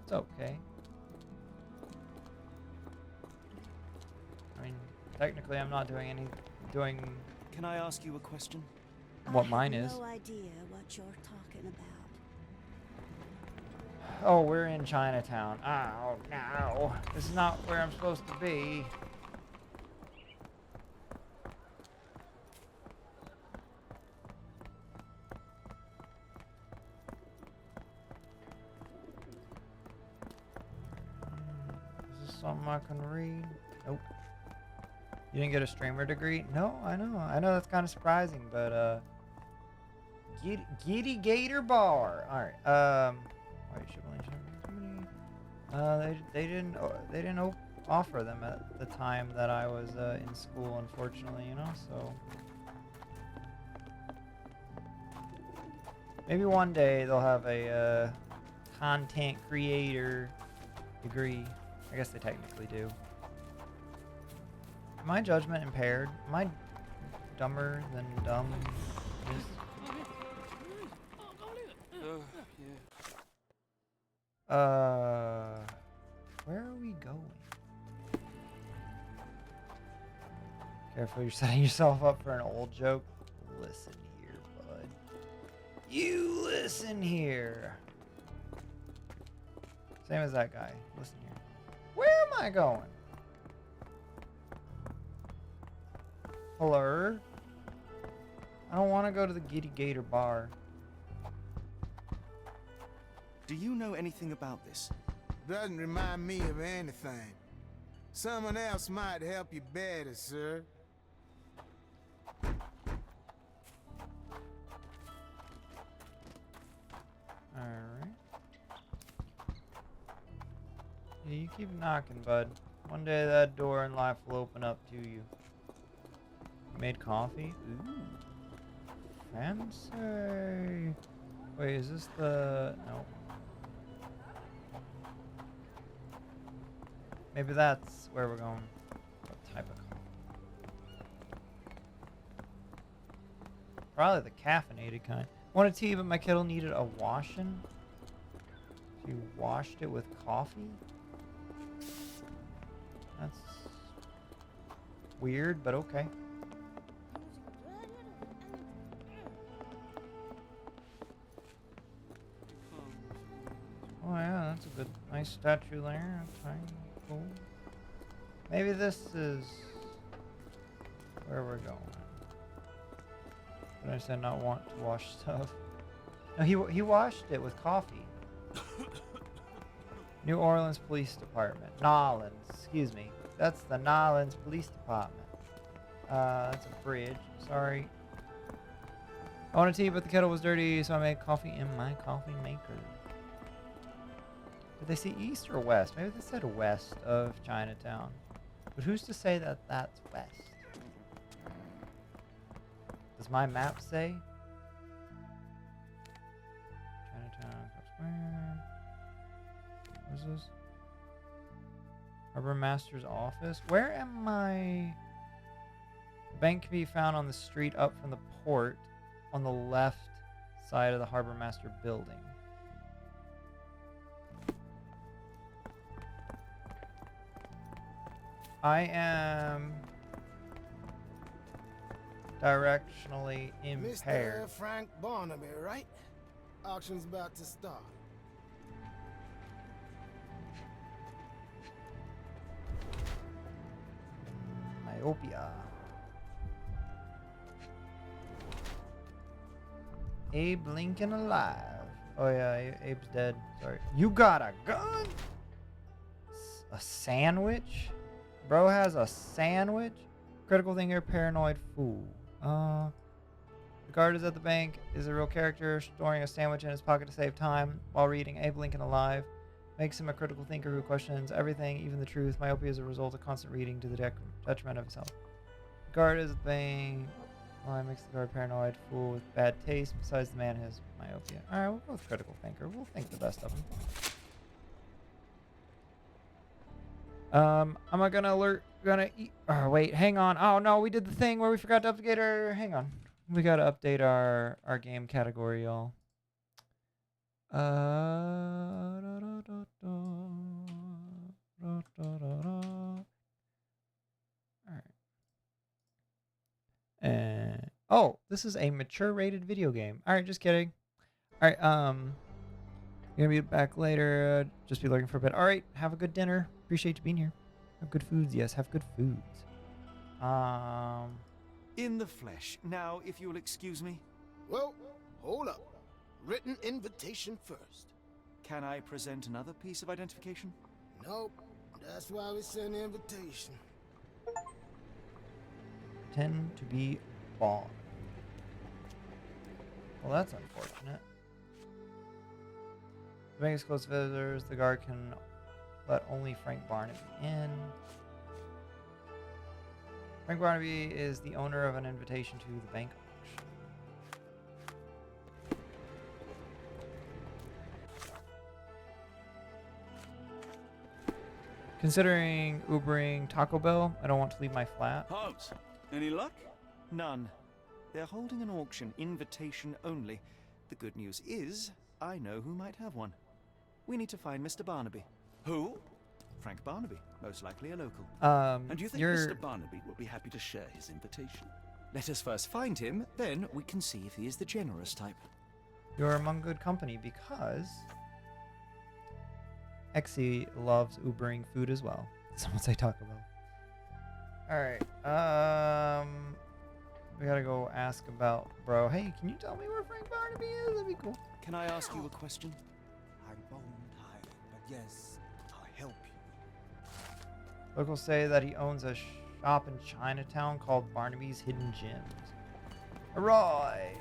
It's okay. I mean, technically I'm not doing Can I ask you a question? what mine is. I have no idea what you're talking about. Oh, we're in Chinatown. Oh, no. This is not where I'm supposed to be. Is this something I can read? Nope. You didn't get a streamer degree? No, I know. I know that's kind of surprising, but, Giddy Gator Bar. Alright, they didn't offer them at the time that I was in school, unfortunately, you know, so maybe one day they'll have a content creator degree. I guess they technically do. Am I judgment impaired? Am I dumber than dumb is? Where are we going? Careful, you're setting yourself up for an old joke. Listen here, bud. You listen here. Same as that guy. Listen here. Where am I going? Hello? I don't want to go to the Giddy Gator Bar. Do you know anything about this? Doesn't remind me of anything. Someone else might help you better, sir. Alright. Yeah, you keep knocking, bud. One day that door in life will open up to you. You made coffee? Ooh. Fancy. Wait, is this the... No. Maybe that's where we're going. What type of coffee? Probably the caffeinated kind. Wanted tea, but my kettle needed a washing. So you washed it with coffee? That's weird, but okay. nice statue there. Okay, cool. Maybe this is where we're going. But I said not want to wash stuff. No, he washed it with coffee. New Orleans Police Department. Nolans, excuse me. That's the Nolans Police Department. That's a bridge. Sorry. I wanted tea, but the kettle was dirty, so I made coffee in my coffee maker. Did they see east or west? Maybe they said west of Chinatown. But who's to say that that's west? Does my map say? Chinatown, Square. What is this? Harbor Master's office? Where am I? The bank can be found on the street up from the port on the left side of the Harbor Master building. I am directionally impaired. Mr. Frank Barnaby, right? Auction's about to start. Myopia. Abe Lincoln alive. Oh yeah, Abe's dead. Sorry. You got a gun? A sandwich? Bro has a sandwich? Critical thinker, paranoid fool. The guard is at the bank, is a real character, storing a sandwich in his pocket to save time while reading Abe Lincoln Alive. Makes him a critical thinker who questions everything, even the truth. Myopia is a result of constant reading to the detriment of his health. The guard is at the bank. Makes the guard paranoid, fool with bad taste. Besides, the man has myopia. Alright, we'll go with critical thinker. We'll think the best of him. I'm not gonna eat. Oh, wait, hang on. Oh no, we did the thing where we forgot to update our. Hang on. We gotta update our game category, y'all. Alright. And oh, this is a mature rated video game. Alright, just kidding. Alright, gonna be back later. Just be looking for a bit. Alright, have a good dinner. Appreciate you being here. Have good foods, yes, have good foods. In the flesh. Now, if you'll excuse me, Well, hold up. Written invitation first. can I present another piece of identification? Nope. That's why we send the invitation. Pretend to be Bond. Well, that's unfortunate. The bank is closed to visitors. The guard can let only Frank Barnaby in. Frank Barnaby is the owner of an invitation to the bank auction. Considering Ubering Taco Bell, I don't want to leave my flat. Holmes, any luck? None. They're holding an auction, invitation only. The good news is, I know who might have one. We need to find Mr. Barnaby. Who? Frank Barnaby, most likely a local. And do you think you're Mr. Barnaby will be happy to share his invitation? Let us first find him, then we can see if he is the generous type. you're among good company because Exy loves Ubering food as well. Someone say Taco Bell. All right. We gotta go ask about bro. Hey, can you tell me where Frank Barnaby is? That'd be cool. Can I ask you a question? I'm bone tired, but yes, I'll help you. Locals say that he owns a shop in Chinatown called Barnaby's Hidden Gems. Hooray!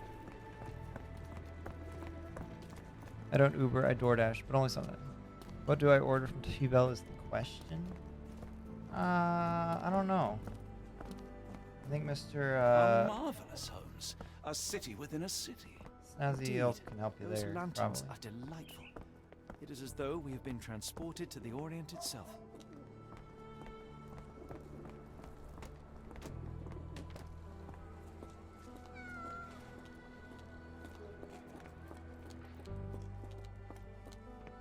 I don't Uber, I DoorDash, but only something. What do I order from T-Bell is the question. I don't know. I think Mr. Marvelous, Holmes. A city within a city. Snazzy Indeed, Elf can help you Those there, lanterns probably. are delightful. It is as though we have been transported to the Orient itself.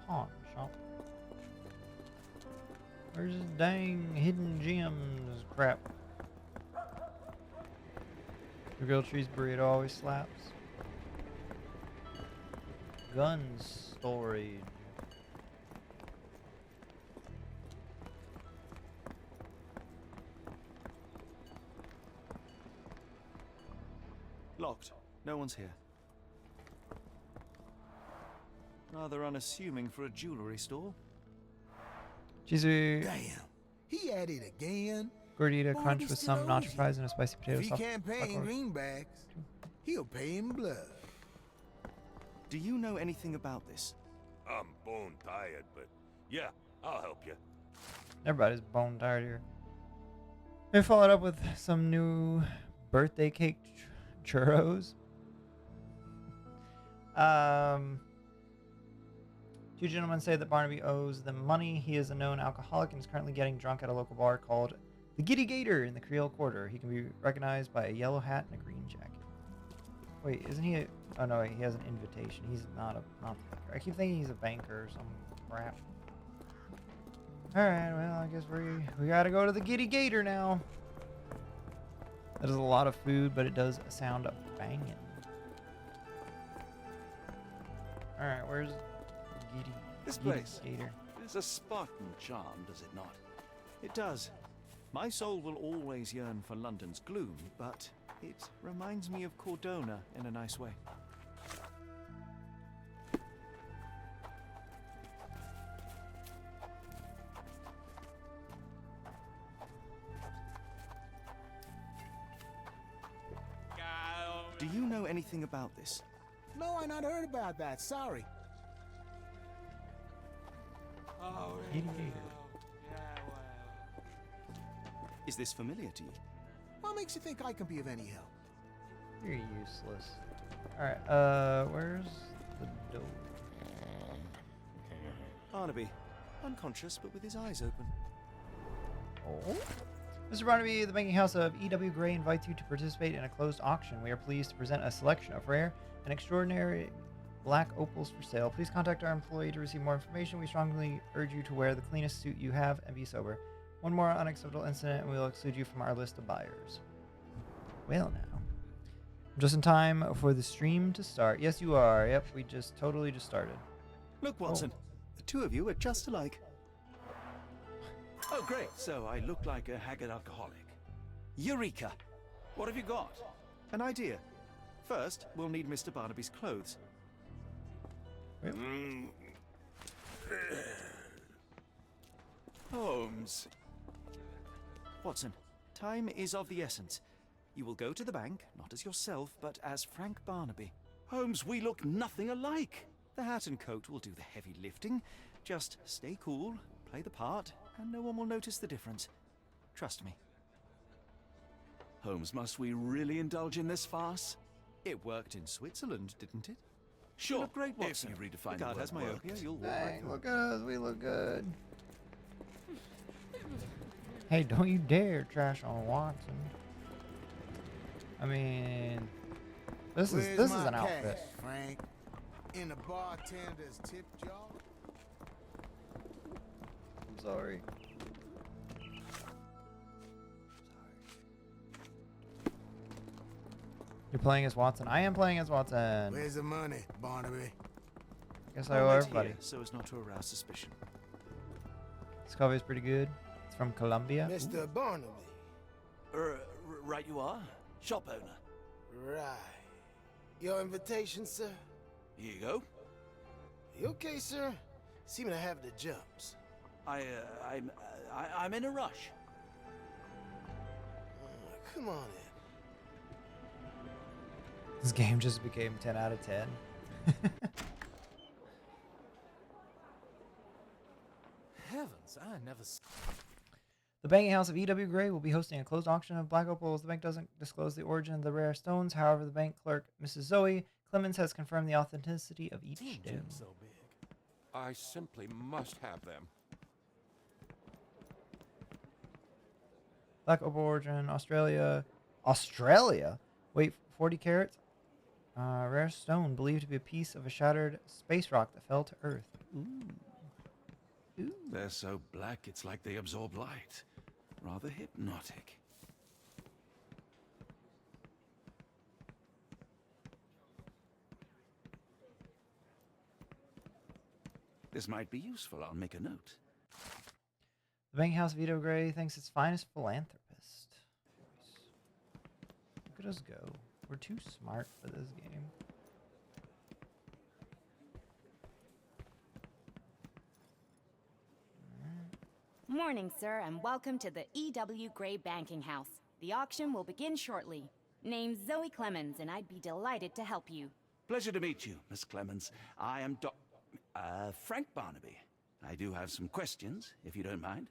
Pawn shop. Where's this dang hidden gems crap? The grilled cheese burrito always slaps. Gun storage. Locked. No one's here. Rather unassuming for a jewelry store. Cheesy Damn. He at it again. gordita Boy, crunch he with still some owes nacho you. fries and a spicy potato If he sauce. can't pay in greenbacks, he'll pay in blood. Do you know anything about this? I'm bone tired, but yeah, I'll help you. Everybody's bone tired here. They followed up with some new birthday cake churros. Two gentlemen say that Barnaby owes them money. He is a known alcoholic and is currently getting drunk at a local bar called the Giddy Gator in the Creole Quarter. He can be recognized by a yellow hat and a green jacket. Wait, isn't he? Oh no, wait, he has an invitation. He's not the banker. I keep thinking he's a banker or some crap. All right, well, I guess we gotta go to the Giddy Gator now. That is a lot of food, but it does sound banging. All right, where's This Giddy place Gator? is a Spartan charm, does it not? It does. My soul will always yearn for London's gloom, but it reminds me of Cordona in a nice way. Do you know anything about this? No, I not heard about that. Sorry. Giddy Gator. Is this familiar to you? What makes you think I can be of any help? You're useless. All right, where's the door? Barnaby, unconscious but with his eyes open. Oh. Mr. Barnaby, the banking house of E.W. Gray invites you to participate in a closed auction. We are pleased to present a selection of rare and extraordinary black opals for sale. Please contact our employee to receive more information. We strongly urge you to wear the cleanest suit you have and be sober. One more unacceptable incident and we will exclude you from our list of buyers. Well now. Just in time for the stream to start. Yes, you are. Yep, we totally just started. Look, Watson, the two of you are just alike. Oh, great. So I look like a haggard alcoholic. Eureka! What have you got? An idea. First, we'll need Mr. Barnaby's clothes. Holmes. Watson, time is of the essence. You will go to the bank, not as yourself, but as Frank Barnaby. Holmes, we look nothing alike. The hat and coat will do the heavy lifting. Just stay cool, play the part, and no one will notice the difference. Trust me. Holmes, must we really indulge in this farce? It worked in Switzerland, didn't it? Sure, You look great, Watson. if you redefine the the guard word has myopia, worked. you'll walk right Dang, through. look at us. We look good. Hey, don't you dare trash on Watson. I mean, this Where's is my an cash, outfit. Frank? In the bartender's tip jar? I'm sorry. You're playing as Watson. I am playing as Watson. Where's the money, Barnaby? Guess I I'll owe wait everybody. here, so as not to arouse suspicion. This coffee is pretty good. It's from Colombia. Ooh. Mr. Barnaby. Right you are. Shop owner. Right. Your invitation, sir? Here you go. You okay, sir? Seem to have the jumps. I'm in a rush. Come on in. This game just became 10 out of 10. Heavens, I never. The banking house of E.W. Gray will be hosting a closed auction of black opals. The bank doesn't disclose the origin of the rare stones. However, the bank clerk, Mrs. Zoe Clemens, has confirmed the authenticity of each stone. So big. I simply must have them. Black opal origin, Australia. Australia? Wait, 40 carats? Rare stone believed to be a piece of a shattered space rock that fell to Earth. Ooh. Ooh. They're so black, it's like they absorb light. Rather hypnotic. This might be useful. I'll make a note. The banking house of E.W. Gray thinks its finest philanthropist. Look at us go. We're too smart for this game. Morning, sir, and welcome to the E.W. Gray Banking House. The auction will begin shortly. Name's Zoe Clemens, and I'd be delighted to help you. Pleasure to meet you, Miss Clemens. I am Frank Barnaby. I do have some questions, if you don't mind.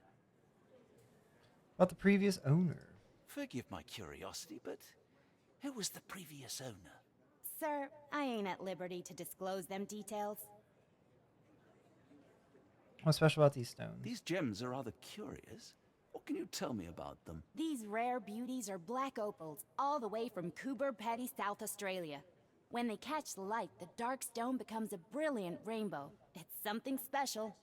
About the previous owner. Forgive my curiosity, but who was the previous owner? Sir, I ain't at liberty to disclose them details. What's special about these stones? These gems are rather curious. What can you tell me about them? These rare beauties are black opals, all the way from Coober Pedy, South Australia. When they catch the light, the dark stone becomes a brilliant rainbow. It's something special.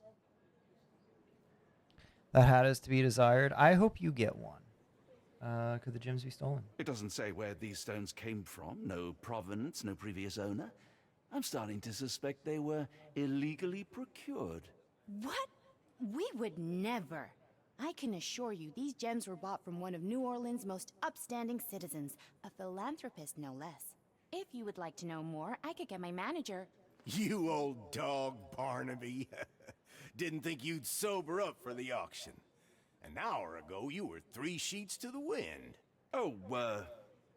That hat is to be desired. I hope you get one. Could the gems be stolen? It doesn't say where these stones came from. No provenance, no previous owner. I'm starting to suspect they were illegally procured. What? We would never. I can assure you these gems were bought from one of New Orleans' most upstanding citizens, a philanthropist no less. If you would like to know more, I could get my manager. You old dog, Barnaby. Didn't think you'd sober up for the auction. An hour ago, you were 3 sheets to the wind. Oh,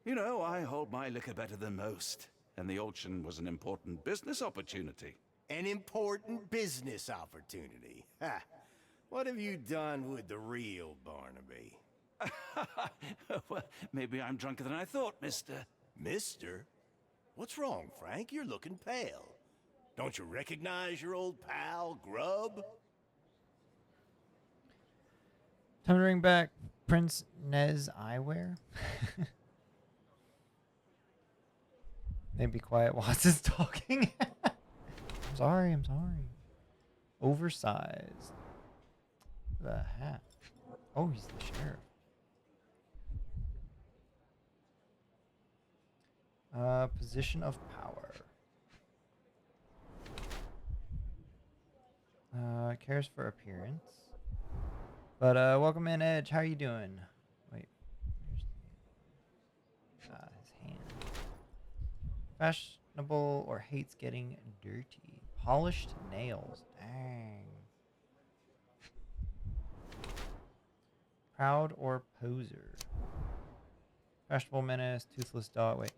you know, I hold my liquor better than most. And the auction was an important business opportunity. An important business opportunity. Ha! What have you done with the real Barnaby? Well, maybe I'm drunker than I thought, mister. Mister? What's wrong, Frank? You're looking pale. Don't you recognize your old pal, Grub? Time to bring back Prince Nez Eyewear. Maybe be quiet while it's talking. I'm sorry. Oversized. The hat. Oh, he's the sheriff. Position of power. Cares for appearance. But welcome in, Edge. How are you doing? Wait. His hand. Fashionable or hates getting dirty. Polished nails. Dang. Proud or poser. Fashionable menace. Toothless dog. Wait.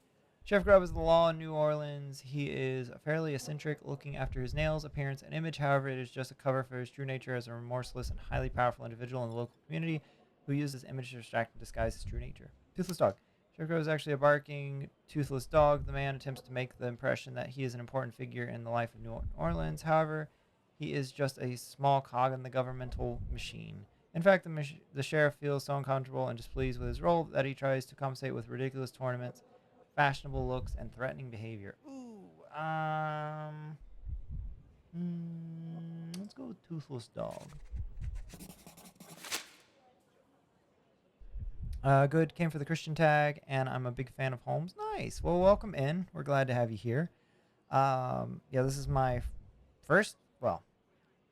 Chef Grub is the law in New Orleans. He is fairly eccentric, looking after his nails, appearance, and image. However, it is just a cover for his true nature as a remorseless and highly powerful individual in the local community who uses this image to distract and disguise his true nature. Toothless dog. Chef Grub is actually a barking, toothless dog. The man attempts to make the impression that he is an important figure in the life of New Orleans. However, he is just a small cog in the governmental machine. In fact, the sheriff feels so uncomfortable and displeased with his role that he tries to compensate with ridiculous tournaments, fashionable looks, and threatening behavior. Ooh, let's go with Toothless Dog. Good. Came for the Christian tag, and I'm a big fan of Holmes. Nice. Well, welcome in. We're glad to have you here. Yeah, this is my first. Well,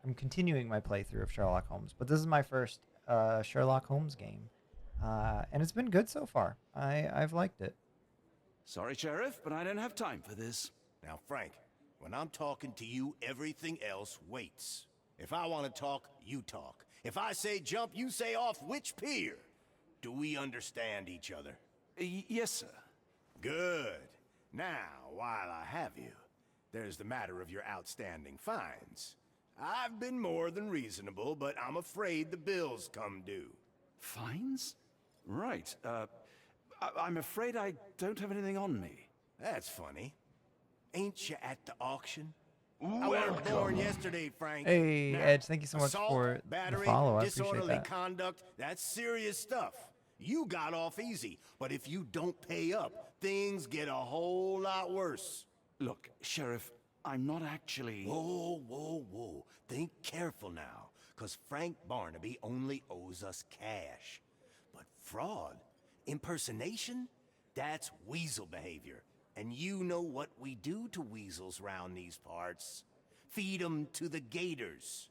I'm continuing my playthrough of Sherlock Holmes, but this is my first Sherlock Holmes game, and it's been good so far. I've liked it. Sorry, Sheriff, but I don't have time for this. Now, Frank, when I'm talking to you, everything else waits. If I want to talk, you talk. If I say jump, you say off which pier. Do we understand each other? Yes, sir. Good. Now, while I have you, there's the matter of your outstanding fines. I've been more than reasonable, but I'm afraid the bills come due. Fines? Right. I'm afraid I don't have anything on me. That's funny. Ain't you at the auction? I wasn't born yesterday, Frank. Hey, now, Edge, thank you so much assault, for battery, the follow. I appreciate disorderly that. conduct, that's serious stuff. You got off easy, but if you don't pay up, things get a whole lot worse. Look, Sheriff, I'm not actually... Whoa. Think careful now, because Frank Barnaby only owes us cash. But fraud, impersonation, that's weasel behavior. And you know what we do to weasels round these parts. Feed 'em to the gators.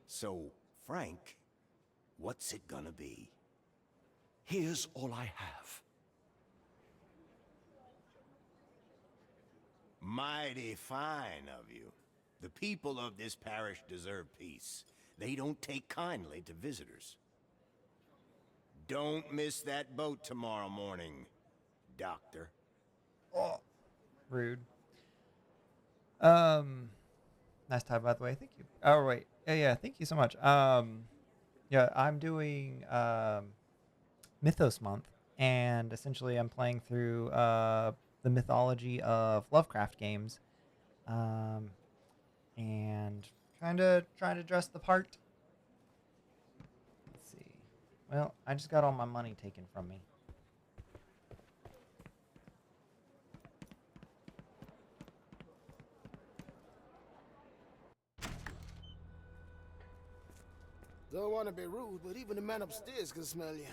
So, Frank, what's it gonna be? Here's all I have. Mighty fine of you. The people of this parish deserve peace. They don't take kindly to visitors. Don't miss that boat tomorrow morning, Doctor. Oh, rude. Nice tie, by the way. Thank you. Oh, wait. Yeah, thank you so much. Yeah, I'm doing Mythos Month, and essentially I'm playing through the mythology of Lovecraft games, and trying to dress the part. Let's see. Well, I just got all my money taken from me. Don't want to be rude, but even the man upstairs can smell you.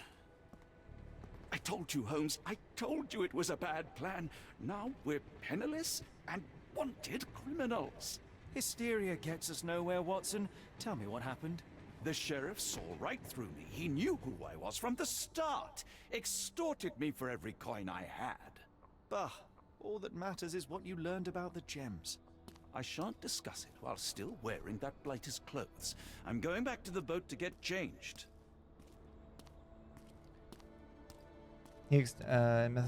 I told you, Holmes. I told you it was a bad plan. Now we're penniless and wanted criminals. Hysteria gets us nowhere, Watson. Tell me what happened. The sheriff saw right through me. He knew who I was from the start. Extorted me for every coin I had. Bah, all that matters is what you learned about the gems. I shan't discuss it while still wearing that blighter's clothes. I'm going back to the boat to get changed. Mythos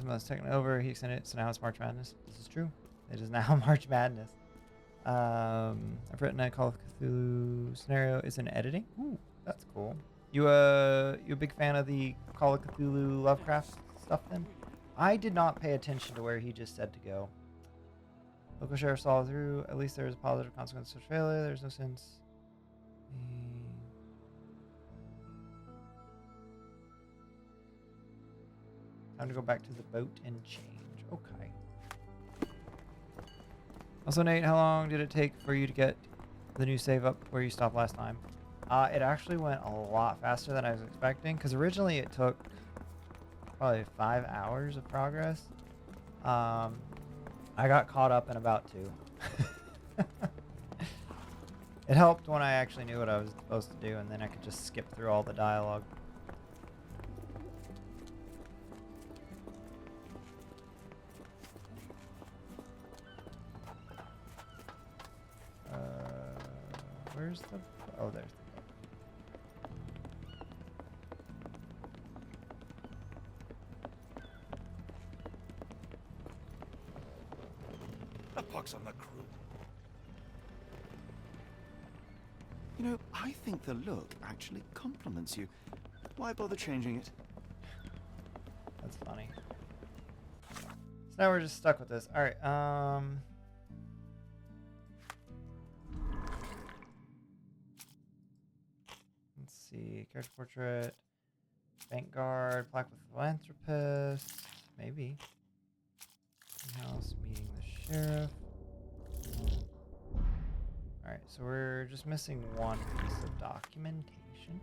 Month is taken over. He extended it, so now it's March Madness. This is true. It is now March Madness. I've written a Call of Cthulhu scenario. It's in editing. Ooh, that's cool. You a big fan of the Call of Cthulhu Lovecraft stuff then? I did not pay attention to where he just said to go. Local sheriff saw through. At least there is a positive consequence to failure. There's no sense. Time to go back to the boat and change. Okay. Also, Nate, how long did it take for you to get the new save up where you stopped last time? It actually went a lot faster than I was expecting, because originally it took probably 5 hours of progress. I got caught up in about 2. It helped when I actually knew what I was supposed to do, and then I could just skip through all the dialogue. Where's the... Oh, there's A pox on the crew. You know, I think the look actually compliments you. Why bother changing it? That's funny. So now we're just stuck with this. Alright, let's see. Character portrait. Bank guard. Plaque with philanthropist. Maybe. House meeting the sheriff. Alright, so we're just missing one piece of documentation.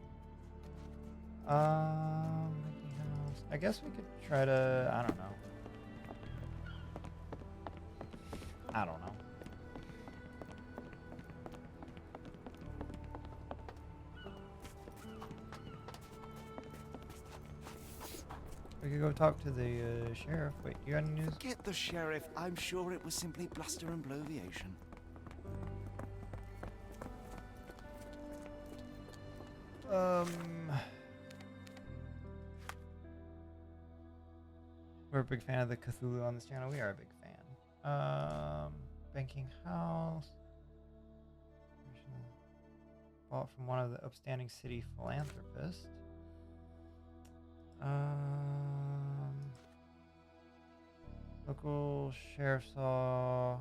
House. I guess we could try to, I don't know. We could go talk to the sheriff. Wait, you got any news? Forget the sheriff. I'm sure it was simply bluster and bloviation. We're a big fan of the Cthulhu on this channel. We are a big fan. Banking house. Bought from one of the upstanding city philanthropists. Local sheriff saw.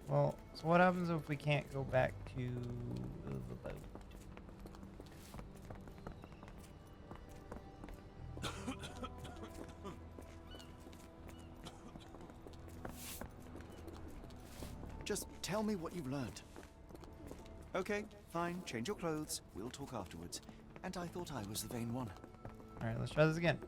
Well, so what happens if we can't go back to the boat? Just tell me what you've learned. Okay, fine. Change your clothes. We'll talk afterwards. And I thought I was the vain one. Alright, let's try this again.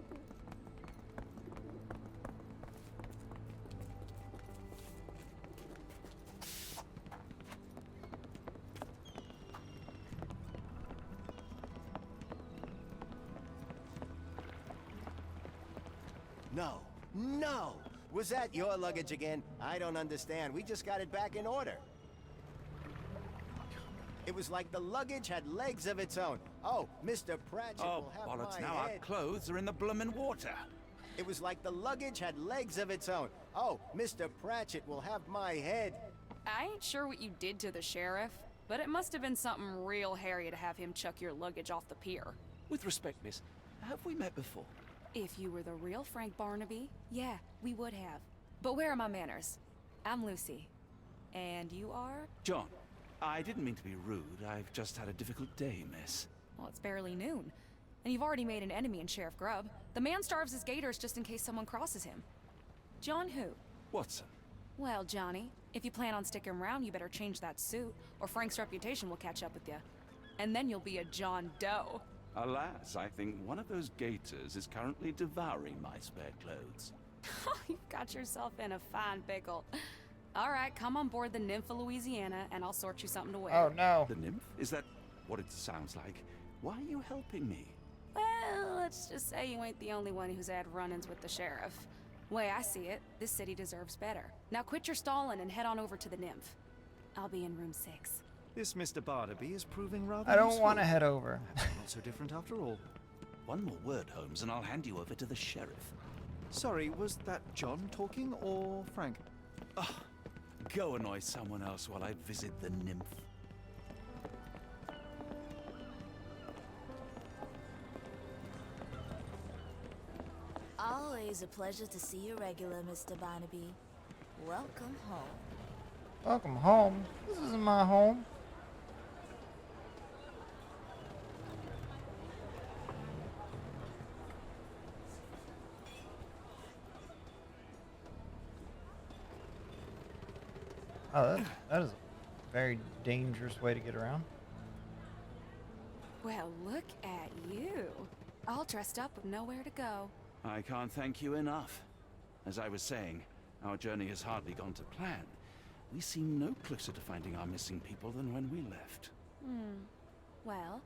No, no! Was that your luggage again? I don't understand. We just got it back in order. It was like the luggage had legs of its own. Oh, Mr. Pratchett will have bollocks, my now our head. clothes are in the bloomin' water. It was like the luggage had legs of its own. Oh, Mr. Pratchett will have my head. I ain't sure what you did to the sheriff, but it must have been something real hairy to have him chuck your luggage off the pier. With respect, miss, have we met before? If you were the real Frank Barnaby, yeah, we would have. But where are my manners? I'm Lucy. And you are? John, I didn't mean to be rude. I've just had a difficult day, miss. Well, it's barely noon. And you've already made an enemy in Sheriff Grubb. The man starves his gators just in case someone crosses him. John who? Watson. Well, Johnny, if you plan on sticking around, you better change that suit, or Frank's reputation will catch up with you. And then you'll be a John Doe. Alas, I think one of those gators is currently devouring my spare clothes. You've got yourself in a fine pickle. All right, come on board the Nymph of Louisiana, and I'll sort you something to wear. Oh, no. The nymph? Is that what it sounds like? Why are you helping me? Well, let's just say you ain't the only one who's had run-ins with the sheriff. Way I see it, this city deserves better. Now quit your stalling and head on over to the Nymph. I'll be in room 6. This Mr. Barnaby is proving rather I don't useful. want to head over. Not so different after all. One more word, Holmes, and I'll hand you over to the sheriff. Sorry, was that John talking or Frank? Go annoy someone else while I visit the nymph. Always a pleasure to see you regular, Mr. Barnaby. Welcome home. Welcome home. This isn't my home. Oh, that is a very dangerous way to get around. Well, look at you. All dressed up with nowhere to go. I can't thank you enough. As I was saying, our journey has hardly gone to plan. We seem no closer to finding our missing people than when we left. Well,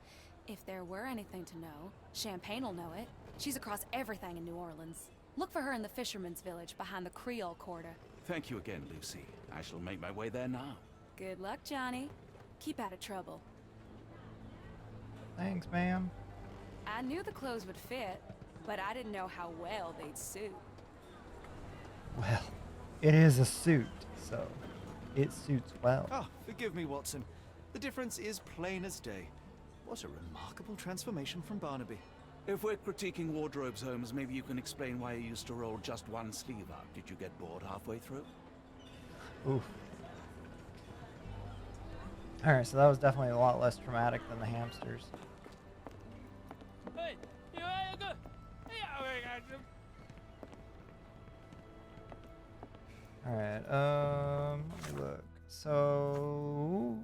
if there were anything to know, Champagne will know it. She's across everything in New Orleans. Look for her in the fisherman's village behind the Creole Quarter. Thank you again, Lucy. I shall make my way there now. Good luck, Johnny. Keep out of trouble. Thanks, ma'am. I knew the clothes would fit, but I didn't know how well they'd suit. Well, it is a suit, so it suits well. Ah, forgive me, Watson. The difference is plain as day. What a remarkable transformation from Barnaby. If we're critiquing wardrobes, Holmes, maybe you can explain why you used to roll just one sleeve up. Did you get bored halfway through? Oof. Alright, so that was definitely a lot less traumatic than the hamsters. Alright, let me look. So,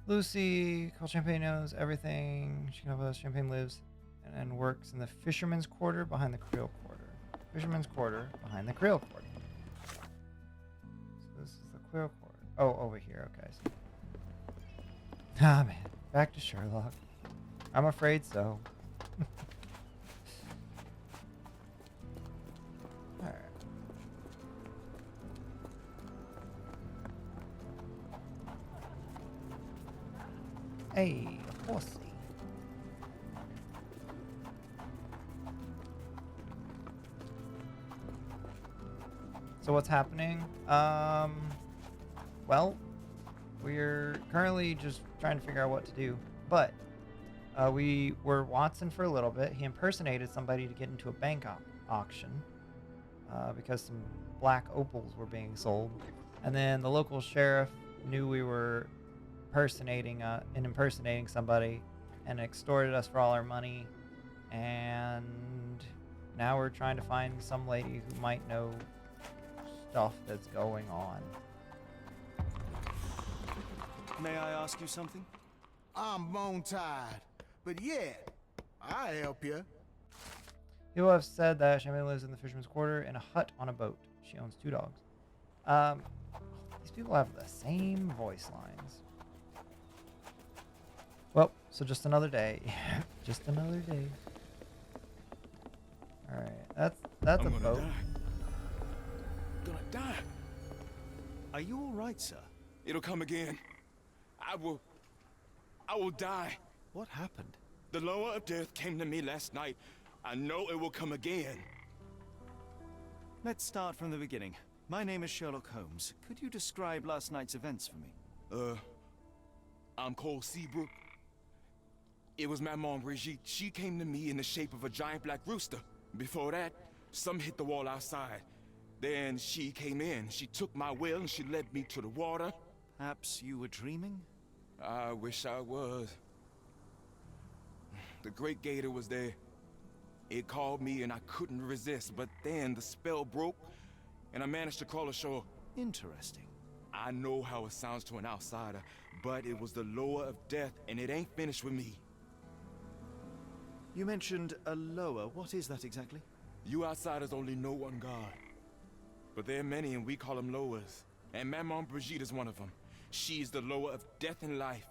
Lucy, called Champagne, knows everything. She can help us. Champagne lives and works in the Fisherman's Quarter behind the Creole Quarter. Fisherman's Quarter behind the Creole Quarter. So this is the Creole Quarter. Oh, over here. Okay. So. Ah, man. Back to Sherlock. I'm afraid so. Alright. Hey, horsey. So what's happening? Well, we're currently just trying to figure out what to do. But we were Watson for a little bit. He impersonated somebody to get into a bank auction because some black opals were being sold. And then the local sheriff knew we were impersonating somebody and extorted us for all our money. And now we're trying to find some lady who might know stuff that's going on. May I ask you something? I'm bone-tied, but yeah, I'll help you. People have said that Champagne lives in the Fisherman's Quarter in a hut on a boat. She owns 2 dogs. These people have the same voice lines. Well, so just another day. Just another day. Alright, That's I'm a gonna boat. die. Gonna die. Are you all right, sir? It'll come again. I will die. What happened? The lower of death came to me last night. I know it will come again. Let's start from the beginning. My name is Sherlock Holmes. Could you describe last night's events for me? I'm Cole Seabrook. It was Maman Brigitte. She came to me in the shape of a giant black rooster. Before that, some hit the wall outside. Then she came in. She took my will and she led me to the water. Perhaps you were dreaming? I wish I was. The Great Gator was there. It called me and I couldn't resist, but then the spell broke and I managed to crawl ashore. Interesting. I know how it sounds to an outsider, but it was the lower of death and it ain't finished with me. You mentioned a lower. What is that exactly? You outsiders only know one God. But there are many and we call them lowers. And Maman Brigitte is one of them. She's the lower of death and life.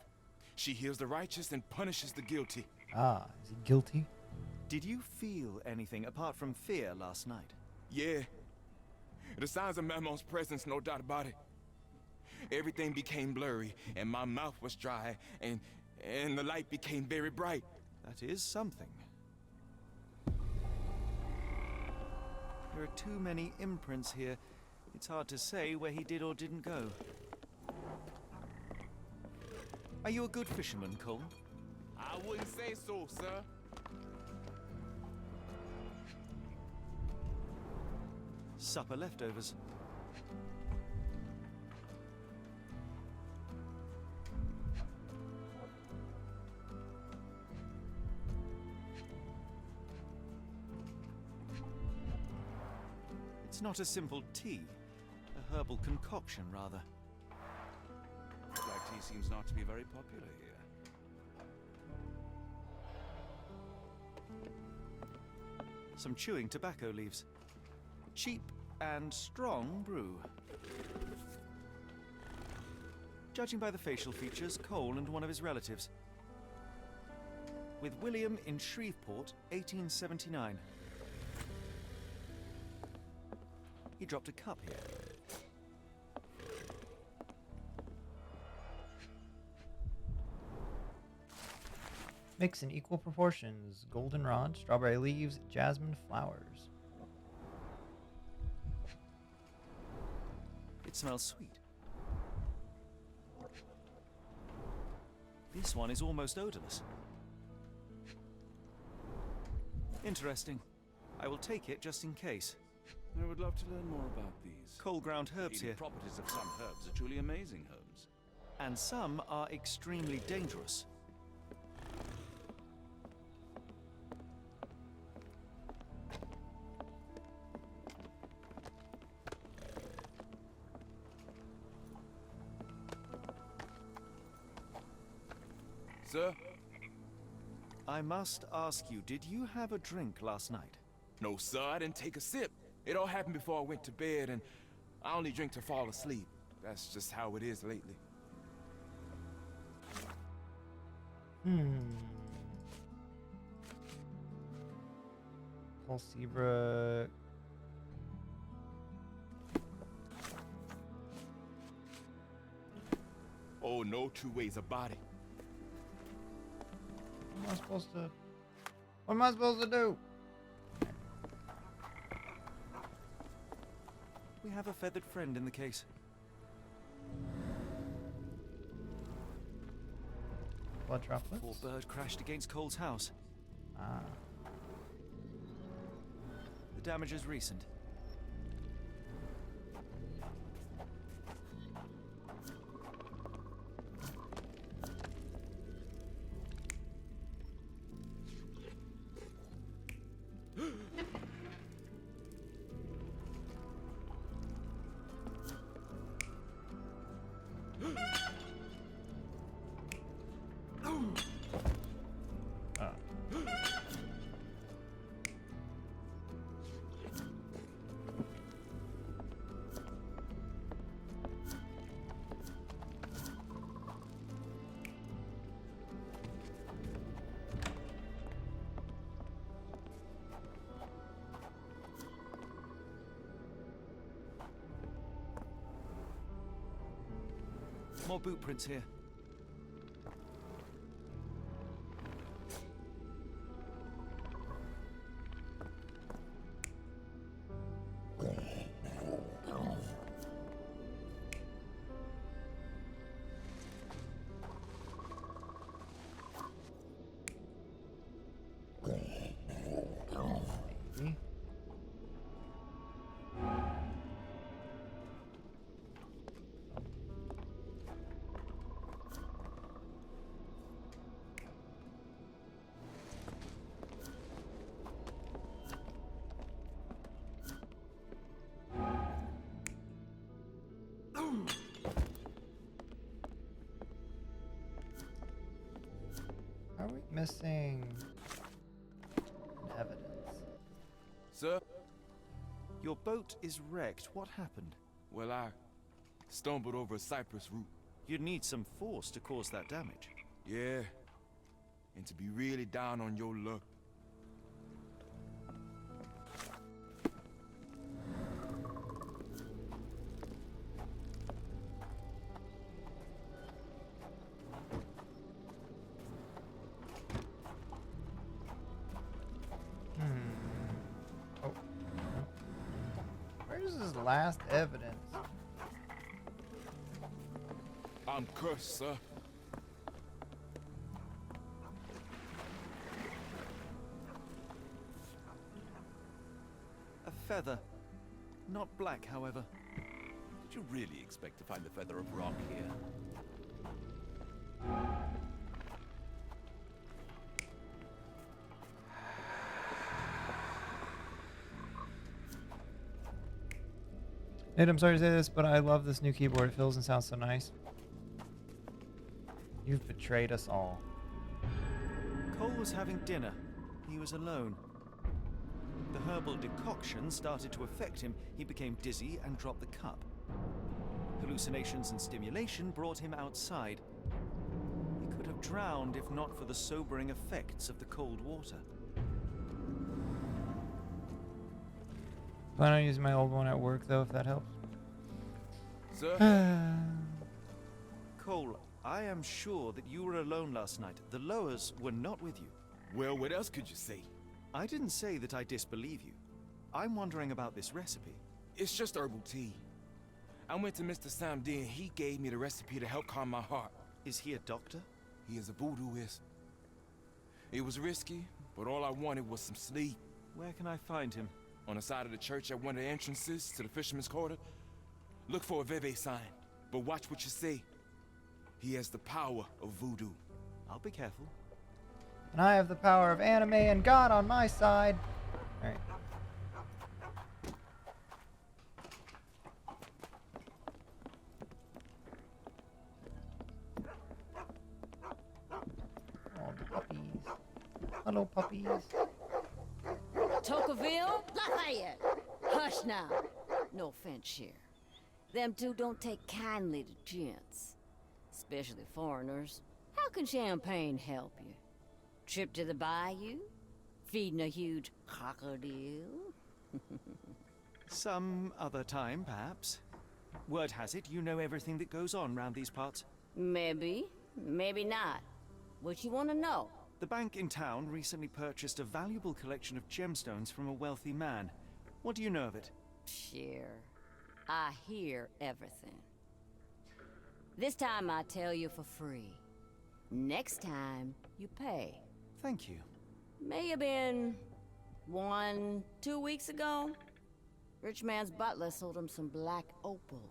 She heals the righteous and punishes the guilty. Ah, is he guilty? Did you feel anything apart from fear last night? Yeah. The signs of Maman's presence, no doubt about it. Everything became blurry and my mouth was dry and the light became very bright. That is something. There are too many imprints here. It's hard to say where he did or didn't go. Are you a good fisherman, Cole? I wouldn't say so, sir. Supper leftovers. It's not a simple tea. A herbal concoction, rather. Black tea seems not to be very popular here. Some chewing tobacco leaves. Cheap and strong brew. Judging by the facial features, Cole and one of his relatives. With William in Shreveport, 1879. He dropped a cup here. Mix in equal proportions. Goldenrod, strawberry leaves, jasmine flowers. It smells sweet. This one is almost odorless. Interesting. I will take it just in case. I would love to learn more about these. Cold ground herbs The here. properties of some herbs are truly amazing, Holmes. And some are extremely dangerous. Sir? I must ask you, did you have a drink last night? No, sir, I didn't take a sip. It all happened before I went to bed, and I only drink to fall asleep. That's just how it is lately. Cole Seabrook. Oh, no two ways about it. What am I supposed to... What am I supposed to do? We have a feathered friend in the case. Blood droplets? Poor bird crashed against Cole's house. Ah. The damage is recent. More boot prints here. Maybe. Are we missing evidence? Sir? Your boat is wrecked. What happened? Well, I stumbled over a cypress root. You'd need some force to cause that damage. Yeah. And to be really down on your luck. Oh. Where's his last evidence? I'm cursed, sir. A feather. Not black, however. Did you really expect to find the feather of rock here? Nate, I'm sorry to say this, but I love this new keyboard. It feels and sounds so nice. You've betrayed us all. Cole was having dinner. He was alone. The herbal decoction started to affect him. He became dizzy and dropped the cup. Hallucinations and stimulation brought him outside. He could have drowned if not for the sobering effects of the cold water. Plan on using my old one at work, though, if that helps. Sir? Cole, I am sure that you were alone last night. The Lowers were not with you. Well, what else could you say? I didn't say that I disbelieve you. I'm wondering about this recipe. It's just herbal tea. I went to Mr. Samdi and he gave me the recipe to help calm my heart. Is he a doctor? He is a voodooist. It was risky, but all I wanted was some sleep. Where can I find him? On the side of the church at one of the entrances to the Fisherman's Quarter. Look for a Veve sign, but watch what you say. He has the power of voodoo. I'll be careful. And I have the power of anime and God on my side. Alright. Oh, the puppies. Hello, puppies. Tocqueville? Lafayette! Hush now. No offense here. Them two don't take kindly to gents. Especially foreigners. How can champagne help you? Trip to the bayou? Feeding a huge crocodile? Some other time, perhaps. Word has it, you know everything that goes on round these parts. Maybe. Maybe not. What you want to know? The bank in town recently purchased a valuable collection of gemstones from a wealthy man. What do you know of it? Sure. I hear everything. This time I tell you for free. Next time, you pay. Thank you. May have been 1, 2 weeks ago. Rich man's butler sold him some black opals.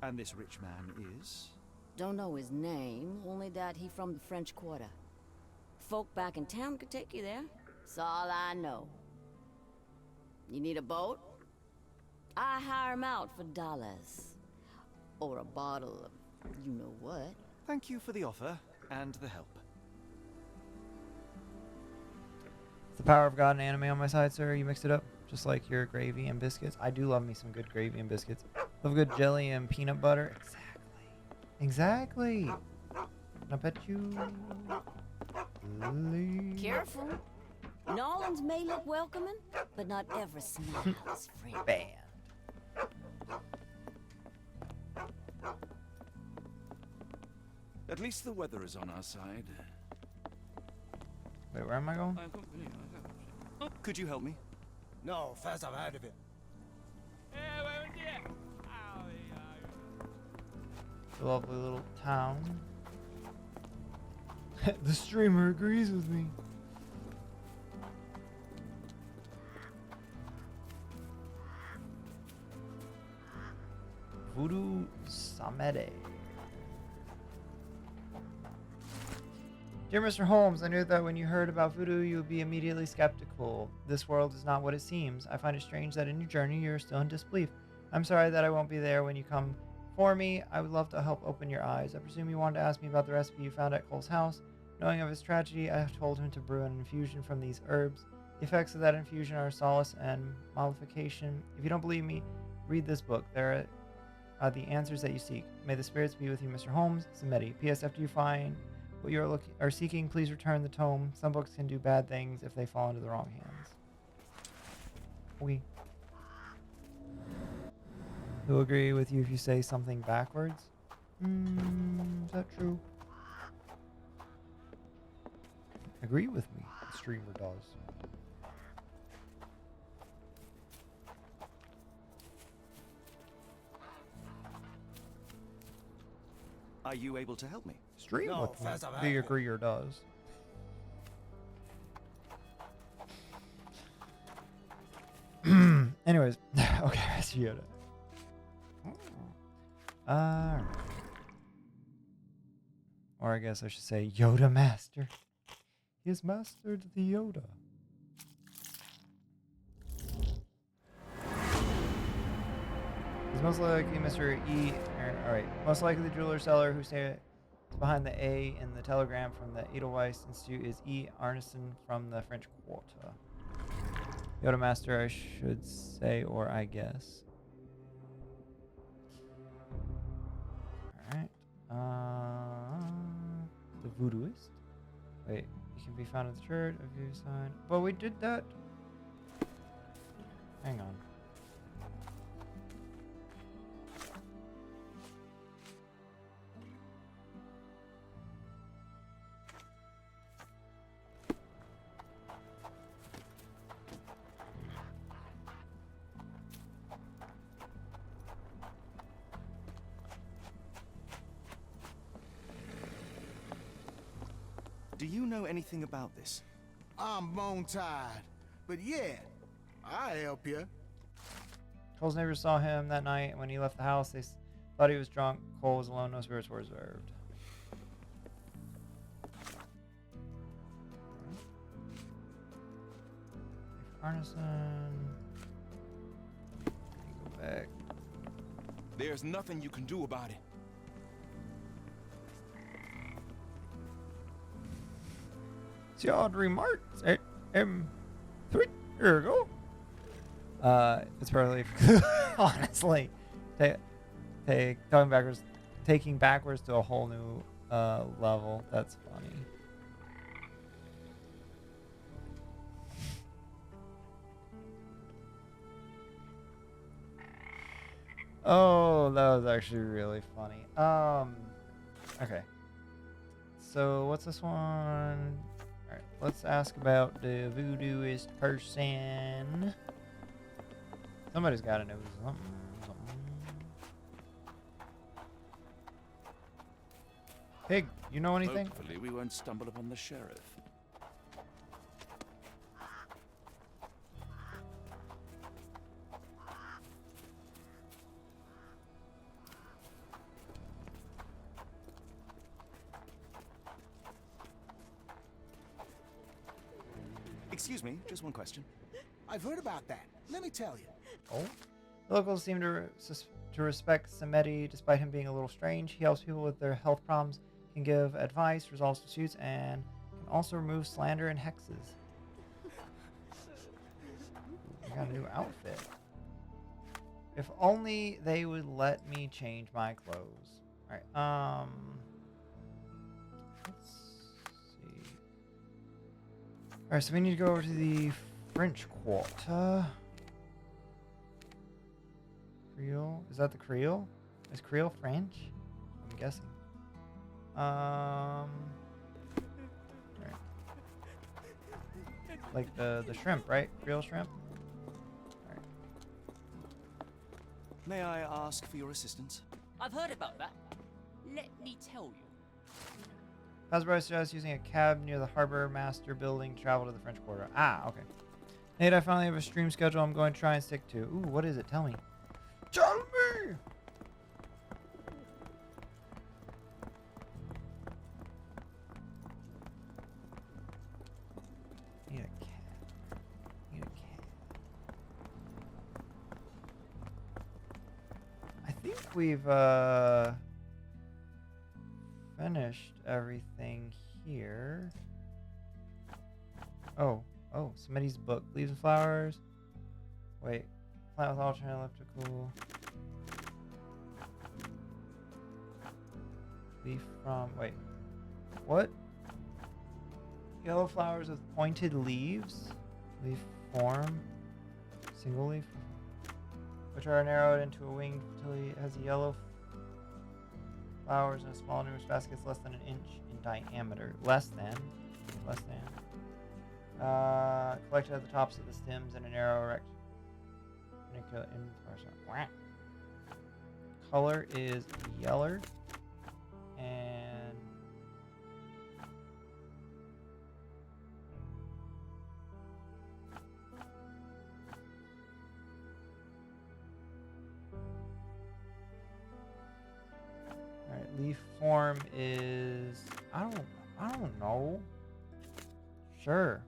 And this rich man is? Don't know his name, only that he from the French Quarter. Folk back in town could take you there. That's all I know. You need a boat? I hire 'em out for dollars. Or a bottle of you-know-what. Thank you for the offer and the help. It's the power of God and anime on my side, sir. You mixed it up, just like your gravy and biscuits. I do love me some good gravy and biscuits. Love good jelly and peanut butter. Exactly. I bet you... Careful. Nolans may look welcoming, but not every smile is free. Band. At least the weather is on our side. Wait, where am I going? Could you help me? No, fast I've heard of it. A lovely little town. The streamer agrees with me. Voodoo Samede. Dear Mr. Holmes, I knew that when you heard about voodoo, you would be immediately skeptical. This world is not what it seems. I find it strange that in your journey, you're still in disbelief. I'm sorry that I won't be there when you come for me. I would love to help open your eyes. I presume you wanted to ask me about the recipe you found at Cole's house. Knowing of his tragedy, I have told him to brew an infusion from these herbs. The effects of that infusion are solace and mollification. If you don't believe me, read this book. There are the answers that you seek. May the spirits be with you, Mr. Holmes. Samedi. P.S. After you find what you are seeking, please return the tome. Some books can do bad things if they fall into the wrong hands. We. He'll agree with you if you say something backwards. Is that true? Agree with me, the streamer does. Are you able to help me? Stream No, with me, fast I've the heard of it. agreeer does. Anyways, okay, that's Yoda. Alright. Or I guess I should say Yoda Master. He has mastered the Yoda. He's most likely Mr. E. Alright. Most likely the jeweler seller who stands behind the A in the telegram from the Edelweiss Institute is E. Arneson from the French Quarter. Yoda Master, I should say, or I guess. Alright. The Voodooist. Wait, you can be found at the church if you sign. Well, we did that. Hang on. Do you know anything about this? I'm bone tired, but yeah, I'll help you. Cole's neighbors saw him that night. When he left the house, they thought he was drunk. Cole was alone. No spirits were observed. Arneson. Go back. There's nothing you can do about it. See Audrey Marks at M3 years ago. It's probably honestly taking backwards to a whole new level. That's funny. Oh, that was actually really funny. Okay. So what's this one? Alright, let's ask about the voodooist person. Somebody's gotta know something. Pig, you know anything? Hopefully we won't stumble upon the sheriff. Excuse me, just one question. I've heard about that. Let me tell you. Oh. Locals seem to respect Samedi despite him being a little strange. He helps people with their health problems, can give advice, resolves disputes, and can also remove slander and hexes. I got a new outfit. If only they would let me change my clothes. Alright, let's see. Alright, so we need to go over to the French Quarter. Creole? Is that the Creole? Is Creole French? I'm guessing. Right. Like the shrimp, right? Real shrimp? Alright. May I ask for your assistance? I've heard about that. Let me tell you. Hasbro suggests using a cab near the Harbor Master building to travel to the French Quarter. Ah, okay. Nate, I finally have a stream schedule I'm going to try and stick to. Ooh, what is it? Tell me. Tell me! Need a cab. Need a cab. I think we've finished everything here. Oh, Smitty's book. Leaves and flowers. Wait. Plant with alternate elliptical. Leaf from. Wait. What? Yellow flowers with pointed leaves. Leaf form. Single leaf. Which are narrowed into a winged fertility. It has a yellow flowers in a small numerous baskets less than an inch in diameter. Less than. Collected at the tops of the stems in a narrow rectangular color is yeller, and alright, leaf form is I don't know. Sure.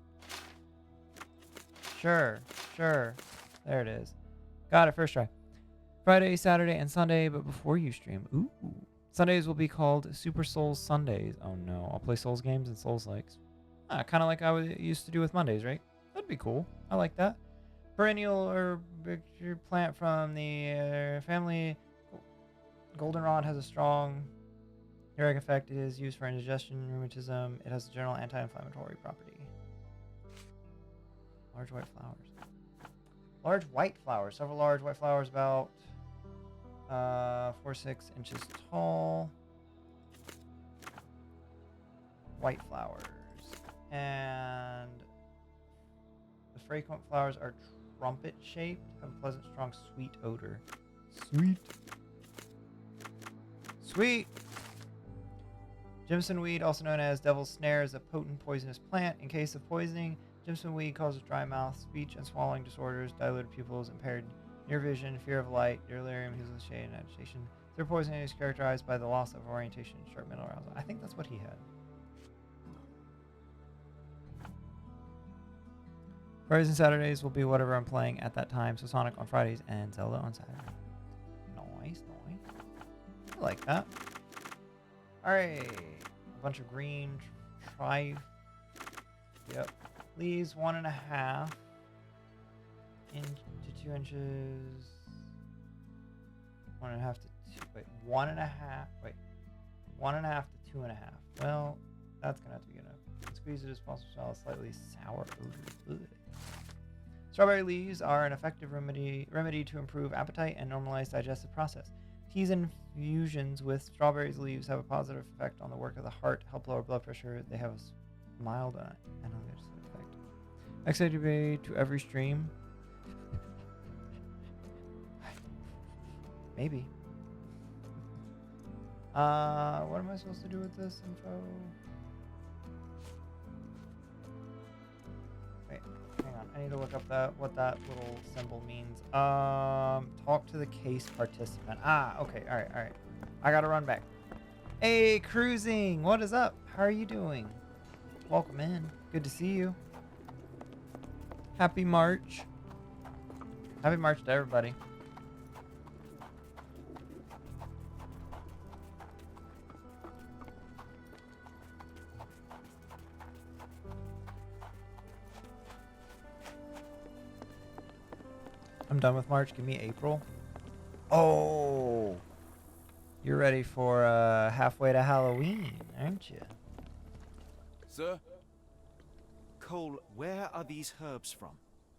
There it is. Got it first try. Friday, Saturday, and Sunday, but before you stream. Ooh. Sundays will be called Super Souls Sundays. Oh no, I'll play Souls games and Souls likes. Kind of like I used to do with Mondays, right? That'd be cool. I like that. Perennial herbacea plant from the family. Goldenrod has a strong heroic effect. It is used for indigestion, rheumatism. It has a general anti-inflammatory property. Large white flowers. Several large white flowers about 4-6 inches tall. White flowers. And the fragrant flowers are trumpet shaped, have a pleasant, strong, sweet odor. Sweet! Jimson weed, also known as devil's snare, is a potent poisonous plant. In case of poisoning, Jimson weed causes dry mouth, speech and swallowing disorders, dilated pupils, impaired near vision, fear of light, delirium, hallucination, and agitation. Their poisoning is characterized by the loss of orientation and sharp mental arousal. I think that's what he had. Fridays and Saturdays will be whatever I'm playing at that time. So Sonic on Fridays and Zelda on Saturday. Nice. I like that. Alright. A bunch of green Yep. Leaves 1.5 inch to 2 inches. 1.5 to 2. Wait, 1.5. Wait, 1.5 to 2.5. Well, that's gonna have to be good enough. Squeeze it as possible. Smell a slightly sour odor. Ugh. Strawberry leaves are an effective remedy to improve appetite and normalize digestive process. Teas and infusions with strawberries leaves have a positive effect on the work of the heart, help lower blood pressure. They have a mild analgesic effect. XADB to every stream. Maybe. What am I supposed to do with this info? Wait, hang on. I need to look up what that little symbol means. Talk to the case participant. Okay. All right. I gotta run back. Hey, Cruising. What is up? How are you doing? Welcome in. Good to see you. Happy March. Happy March to everybody. I'm done with March. Give me April. Oh, you're ready for halfway to Halloween, aren't you? Sir? Cole, where are these herbs from?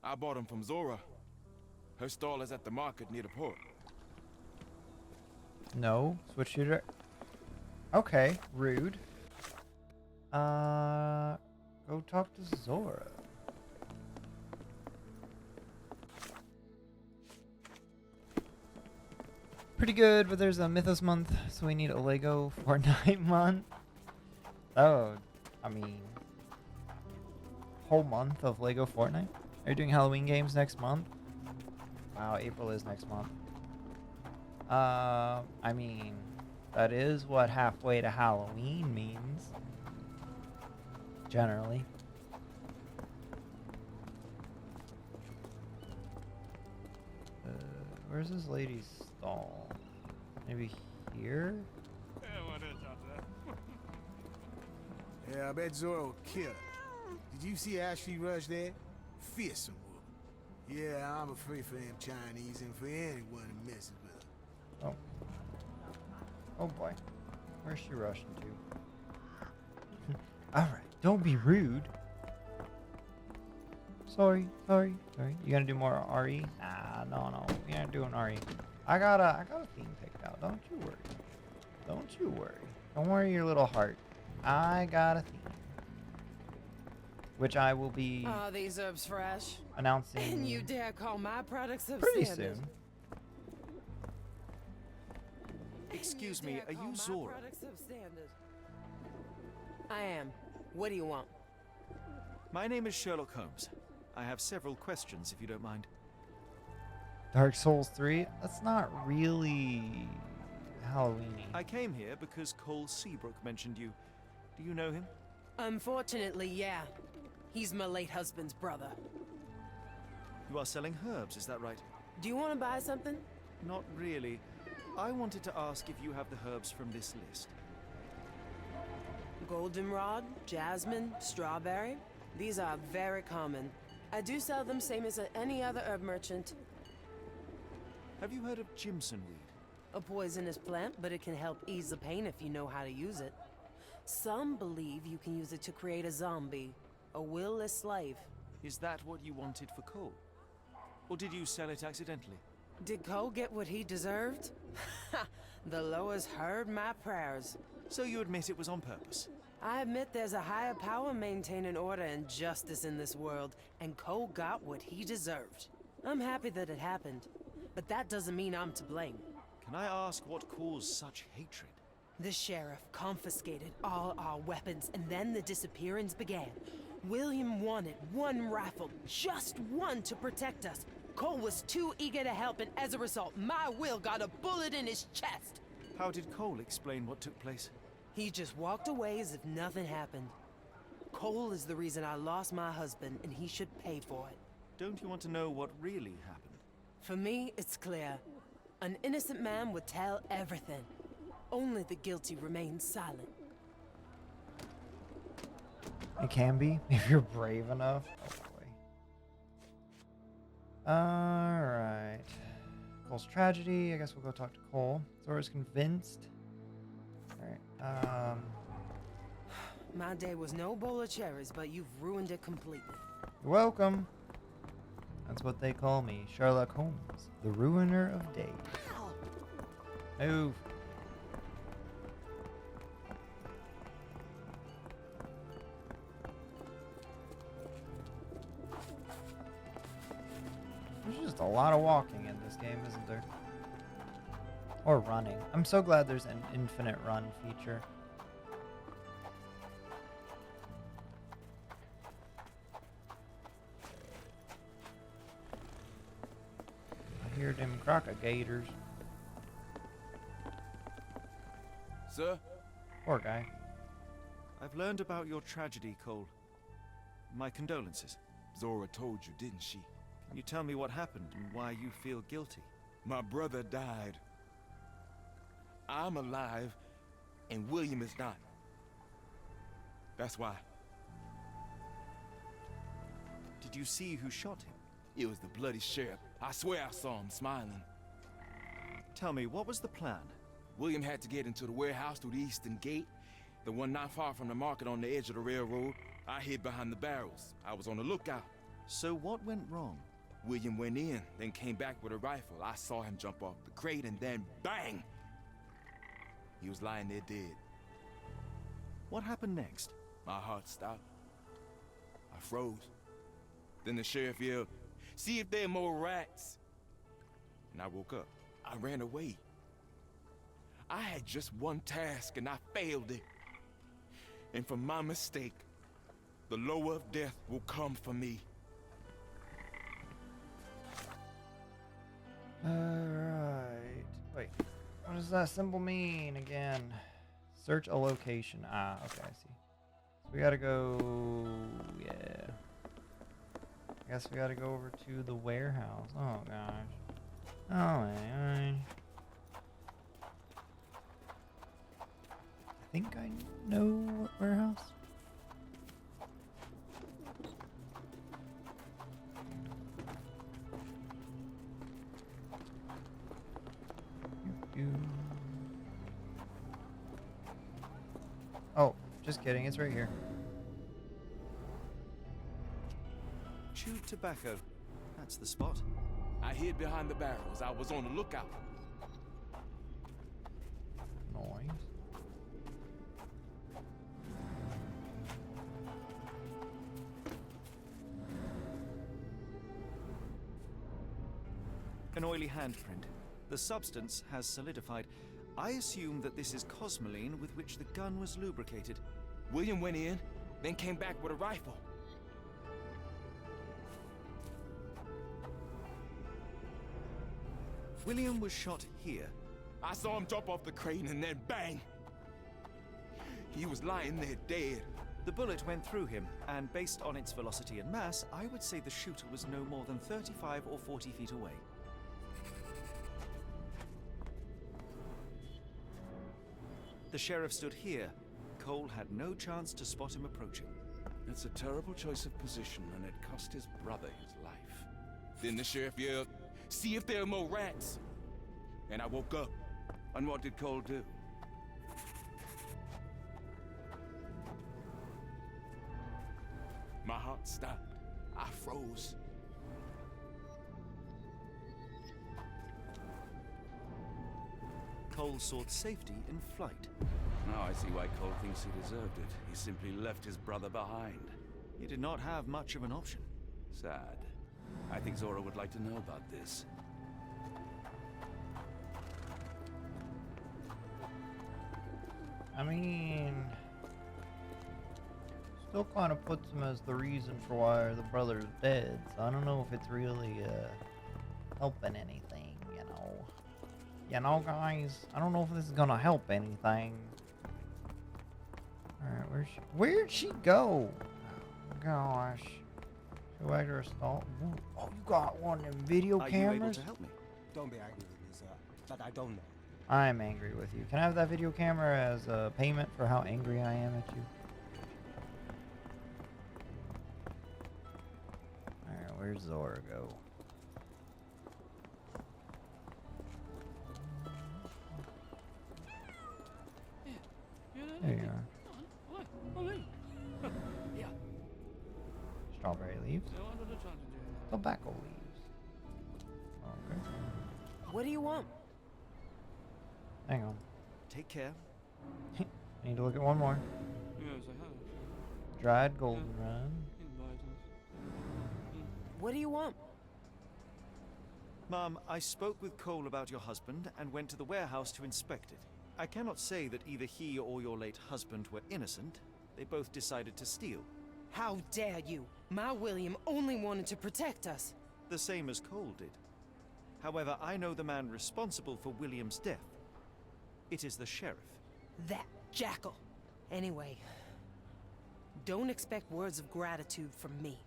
I bought them from Zora. Her stall is at the market near the port. No, switch shooter. Okay, rude. Go talk to Zora. Pretty good, but there's a Mythos month, so we need a Lego Fortnite month. Oh, I mean, whole month of Lego Fortnite? Are you doing Halloween games next month? Wow, April is next month. I mean, that is what halfway to Halloween means. Generally. Where's this lady's stall? Maybe here? Yeah, I bet Zora will kill her. Did you see how she rushed there? Fearsome woman. Yeah, I'm afraid for them Chinese and for anyone who messes with her. Oh. Oh boy. Where's she rushing to? Alright, don't be rude. Sorry. You gonna do more RE? Nah, no. You're not doing RE. I got a theme picked out. Don't you worry. Don't worry your little heart. I got a theme. Which I will be Are these herbs fresh? announcing And you dare call my products substandard? pretty soon. Excuse me, are you Zora? I am. What do you want? My name is Sherlock Holmes. I have several questions, if you don't mind. Dark Souls 3? That's not really Halloween-y. I came here because Cole Seabrook mentioned you. Do you know him? Unfortunately, yeah. He's my late husband's brother. You are selling herbs, is that right? Do you want to buy something? Not really. I wanted to ask if you have the herbs from this list. Goldenrod, jasmine, strawberry. These are very common. I do sell them same as any other herb merchant. Have you heard of Jimson weed? A poisonous plant, but it can help ease the pain if you know how to use it. Some believe you can use it to create a zombie, a will-less slave. Is that what you wanted for Cole? Or did you sell it accidentally? Did Cole get what he deserved? The lowest heard my prayers. So you admit it was on purpose? I admit there's a higher power maintaining order and justice in this world, and Cole got what he deserved. I'm happy that it happened, but that doesn't mean I'm to blame. Can I ask what caused such hatred? The sheriff confiscated all our weapons, and then the disappearance began. William wanted one rifle, just one, to protect us. Cole was too eager to help, and as a result, my Will got a bullet in his chest. How did Cole explain what took place? He just walked away as if nothing happened. Cole is the reason I lost my husband, and he should pay for it. Don't you want to know what really happened? For me, it's clear. An innocent man would tell everything. Only the guilty remain silent. It can be, if you're brave enough. Oh boy. Alright. Cole's tragedy. I guess we'll go talk to Cole. Zora's convinced. Alright. My day was no bowl of cherries, but you've ruined it completely. You're welcome. That's what they call me, Sherlock Holmes, the ruiner of days. Move. There's just a lot of walking in this game, isn't there? Or running. I'm so glad there's an infinite run feature. I hear them crocodilators. Sir? Poor guy. I've learned about your tragedy, Cole. My condolences. Zora told you, didn't she? Can you tell me what happened and why you feel guilty? My brother died. I'm alive, and William is not. That's why. Did you see who shot him? It was the bloody sheriff. I swear I saw him smiling. Tell me, what was the plan? William had to get into the warehouse through the eastern gate, the one not far from the market on the edge of the railroad. I hid behind the barrels. I was on the lookout. So what went wrong? William went in, then came back with a rifle. I saw him jump off the crate, and then bang! He was lying there dead. What happened next? My heart stopped. I froze. Then the sheriff yelled, "See if there are more rats." And I woke up. I ran away. I had just one task and I failed it. And for my mistake, the lower of death will come for me. Alright. Wait. What does that symbol mean again? Search a location. Ah, okay, I see. So we gotta go... Yeah. I guess we gotta go over to the warehouse. Oh, gosh. Oh, my gosh. I think I know what warehouse. Oh, just kidding. It's right here. Chewed tobacco. That's the spot. I hid behind the barrels. I was on the lookout. Noise. An oily handprint. The substance has solidified. I assume that this is cosmoline with which the gun was lubricated. William went in, then came back with a rifle. William was shot here. I saw him jump off the crane and then bang! He was lying there dead. The bullet went through him, and based on its velocity and mass, I would say the shooter was no more than 35 or 40 feet away. The sheriff stood here. Cole had no chance to spot him approaching. It's a terrible choice of position, and it cost his brother his life. Then the sheriff yelled, "See if there are more rats!" And I woke up. And what did Cole do? My heart stopped. I froze. Cole sought safety in flight. Now I see why Cole thinks he deserved it. He simply left his brother behind. He did not have much of an option. Sad. I think Zora would like to know about this. I mean... Still kind of puts him as the reason for why the brother's dead, so I don't know if it's really, helping anything, you know. You know, guys? I don't know if this is gonna help anything. Alright, where'd she go? Oh, gosh. Go back to her stall. Oh, you got one of them video cameras? Are you able to help me? Don't be angry with me, sir, but I don't know. I'm angry with you. Can I have that video camera as a payment for how angry I am at you? Alright, where's Zora go? There you are. Strawberry leaves? Tobacco leaves. Okay. What do you want? Hang on. Take care. I need to look at one more. Yes, I have. Dried goldenrod. What do you want? Mom, I spoke with Cole about your husband and went to the warehouse to inspect it. I cannot say that either he or your late husband were innocent. They both decided to steal. How dare you? My William only wanted to protect us. The same as Cole did. However, I know the man responsible for William's death. It is the sheriff. That jackal. Anyway, don't expect words of gratitude from me,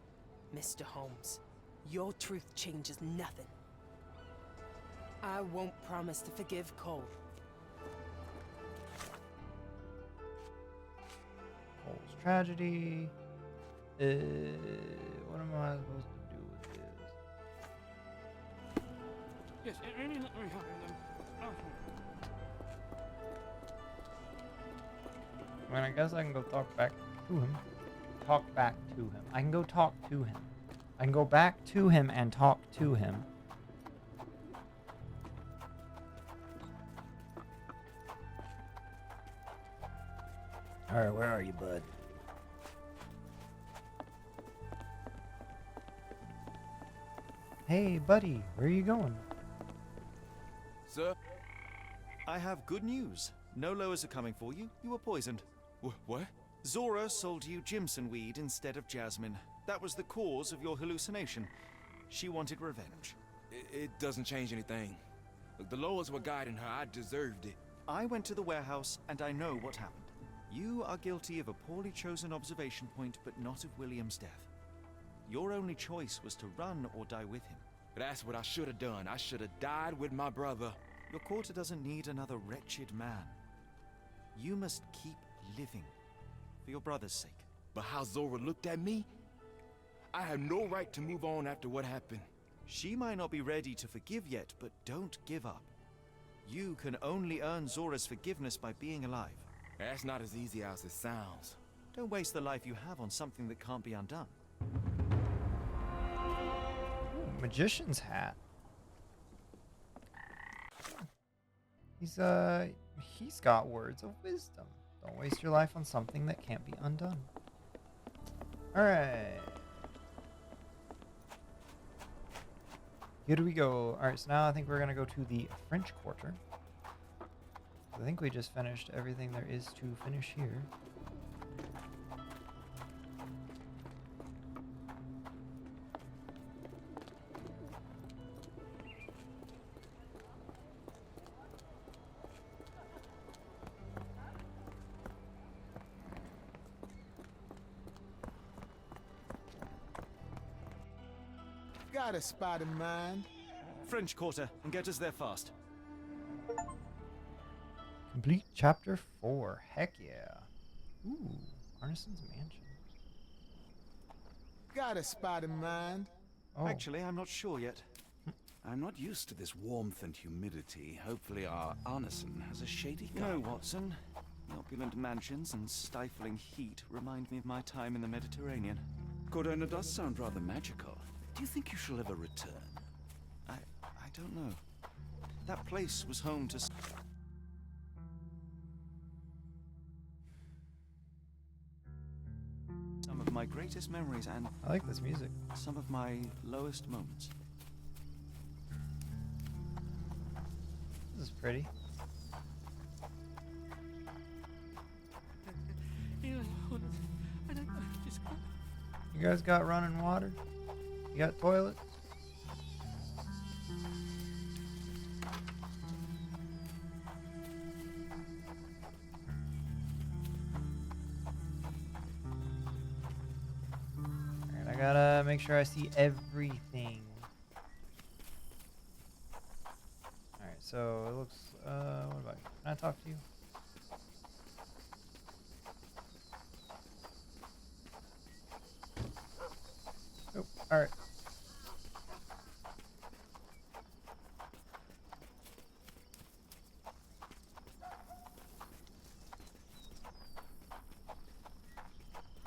Mr. Holmes. Your truth changes nothing. I won't promise to forgive Cole. Cole's tragedy. What am I supposed to do with this? Yes, any let me help them. I mean, I guess I can go talk back to him. Talk back to him. I can go talk to him. I can go back to him and talk to him. Alright, where are you, bud? Hey, buddy, where are you going? Sir? I have good news. No lowers are coming for you. You were poisoned. What? Zora sold you Jimson weed instead of jasmine. That was the cause of your hallucination. She wanted revenge. It doesn't change anything. Look, the lowers were guiding her. I deserved it. I went to the warehouse, and I know what happened. You are guilty of a poorly chosen observation point, but not of William's death. Your only choice was to run or die with him. That's what I should have done. I should have died with my brother. Your quarter doesn't need another wretched man. You must keep living, for your brother's sake. But how Zora looked at me? I have no right to move on after what happened. She might not be ready to forgive yet, but don't give up. You can only earn Zora's forgiveness by being alive. That's not as easy as it sounds. Don't waste the life you have on something that can't be undone. Ooh, magician's hat. He's got words of wisdom. Don't waste your life on something that can't be undone. Alright. Here we go. Alright, so now I think we're gonna go to the French Quarter. I think we just finished everything there is to finish here. Got a spot in mind. French Quarter, and get us there fast. Complete chapter 4. Heck yeah. Ooh, Arneson's mansion. Got a spot in mind. Oh. Actually, I'm not sure yet. I'm not used to this warmth and humidity. Hopefully our Arneson has a shady You garden. know, Watson, the opulent mansions and stifling heat remind me of my time in the Mediterranean. Corona does sound rather magical. Do you think you shall ever return? I don't know. That place was home to some of my greatest memories and I like this music. some of my lowest moments. This is pretty. You guys got running water? You got toilets? Alright, I gotta make sure I see everything. Alright, so it looks, what about you? Can I talk to you? Oh, alright.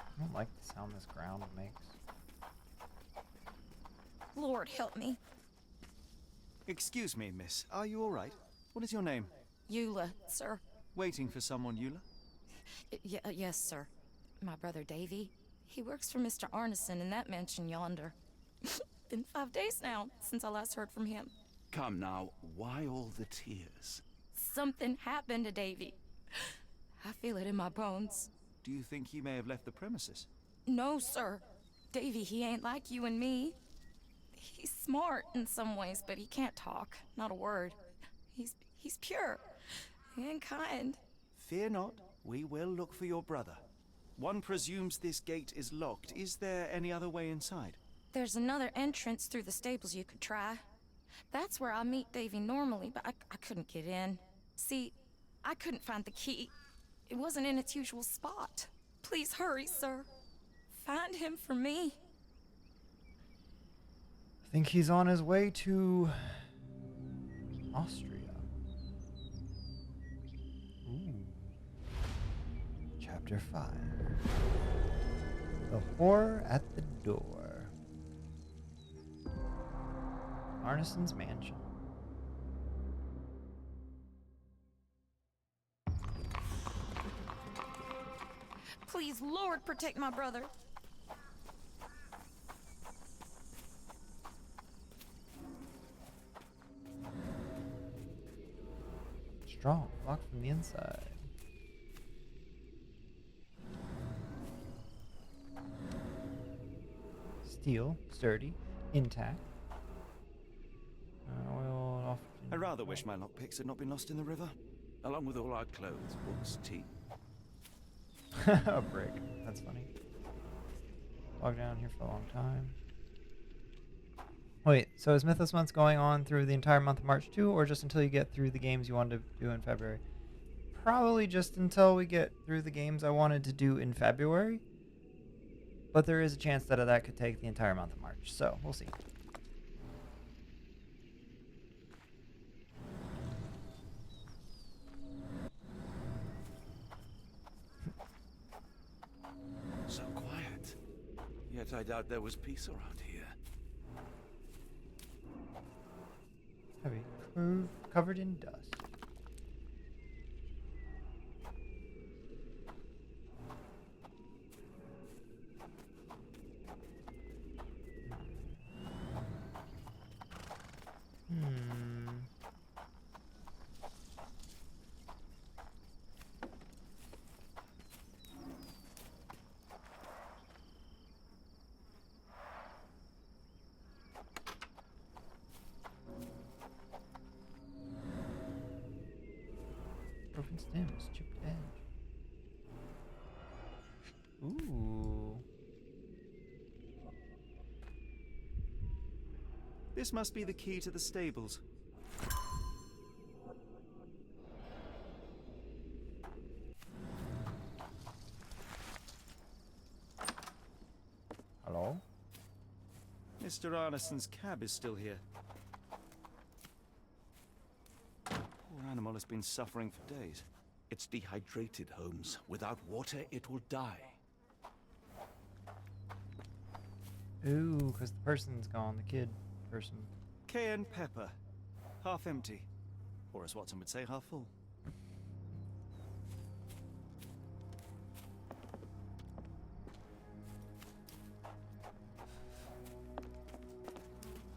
I don't like the sound this ground makes. Lord help me. Excuse me, miss. Are you all right? What is your name? Eula, sir. Waiting for someone, Eula? Yes, sir. My brother Davy. He works for Mr. Arneson in that mansion yonder. Been 5 days now since I last heard from him. Come now, why all the tears? Something happened to Davy. I feel it in my bones. Do you think he may have left the premises? No, sir. Davy, he ain't like you and me. He's smart in some ways, but he can't talk. Not a word. He's pure and kind. Fear not. We will look for your brother. One presumes this gate is locked. Is there any other way inside? There's another entrance through the stables you could try. That's where I meet Davy normally, but I couldn't get in. See, I couldn't find the key. It wasn't in its usual spot. Please hurry, sir. Find him for me. I think he's on his way to Austria. Ooh. Chapter 5. The Horror at the Door. Arneson's mansion. Please, Lord, protect my brother. Strong, locked from the inside. Steel, sturdy, intact. Oil off. I rather wish my lockpicks had not been lost in the river. Along with all our clothes, books, tea. A brick. That's funny. Logged down here for a long time. Wait, so is Mythos Month going on through the entire month of March too, or just until you get through the games you wanted to do in February? Probably just until we get through the games I wanted to do in February. But there is a chance that that could take the entire month of March, so we'll see. So quiet. Yet I doubt there was peace around here. Heavy curve covered in dust. Broken stems, chipped edge. Ooh. This must be the key to the stables. Hello? Mr. Arneson's cab is still here. Poor animal has been suffering for days. It's dehydrated, Holmes. Without water, it will die. Ooh, because the person's gone, the kid person. Cayenne pepper. Half empty. Or as Watson would say, half full.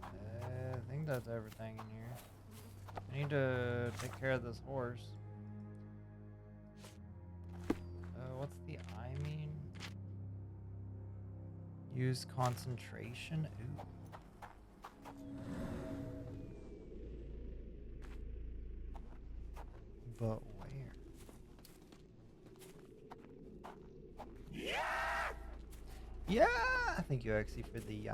I think that's everything in here. I need to take care of this horse. What's the I mean? Use concentration? Ooh. But where? Yeah! Thank you, Exy, for the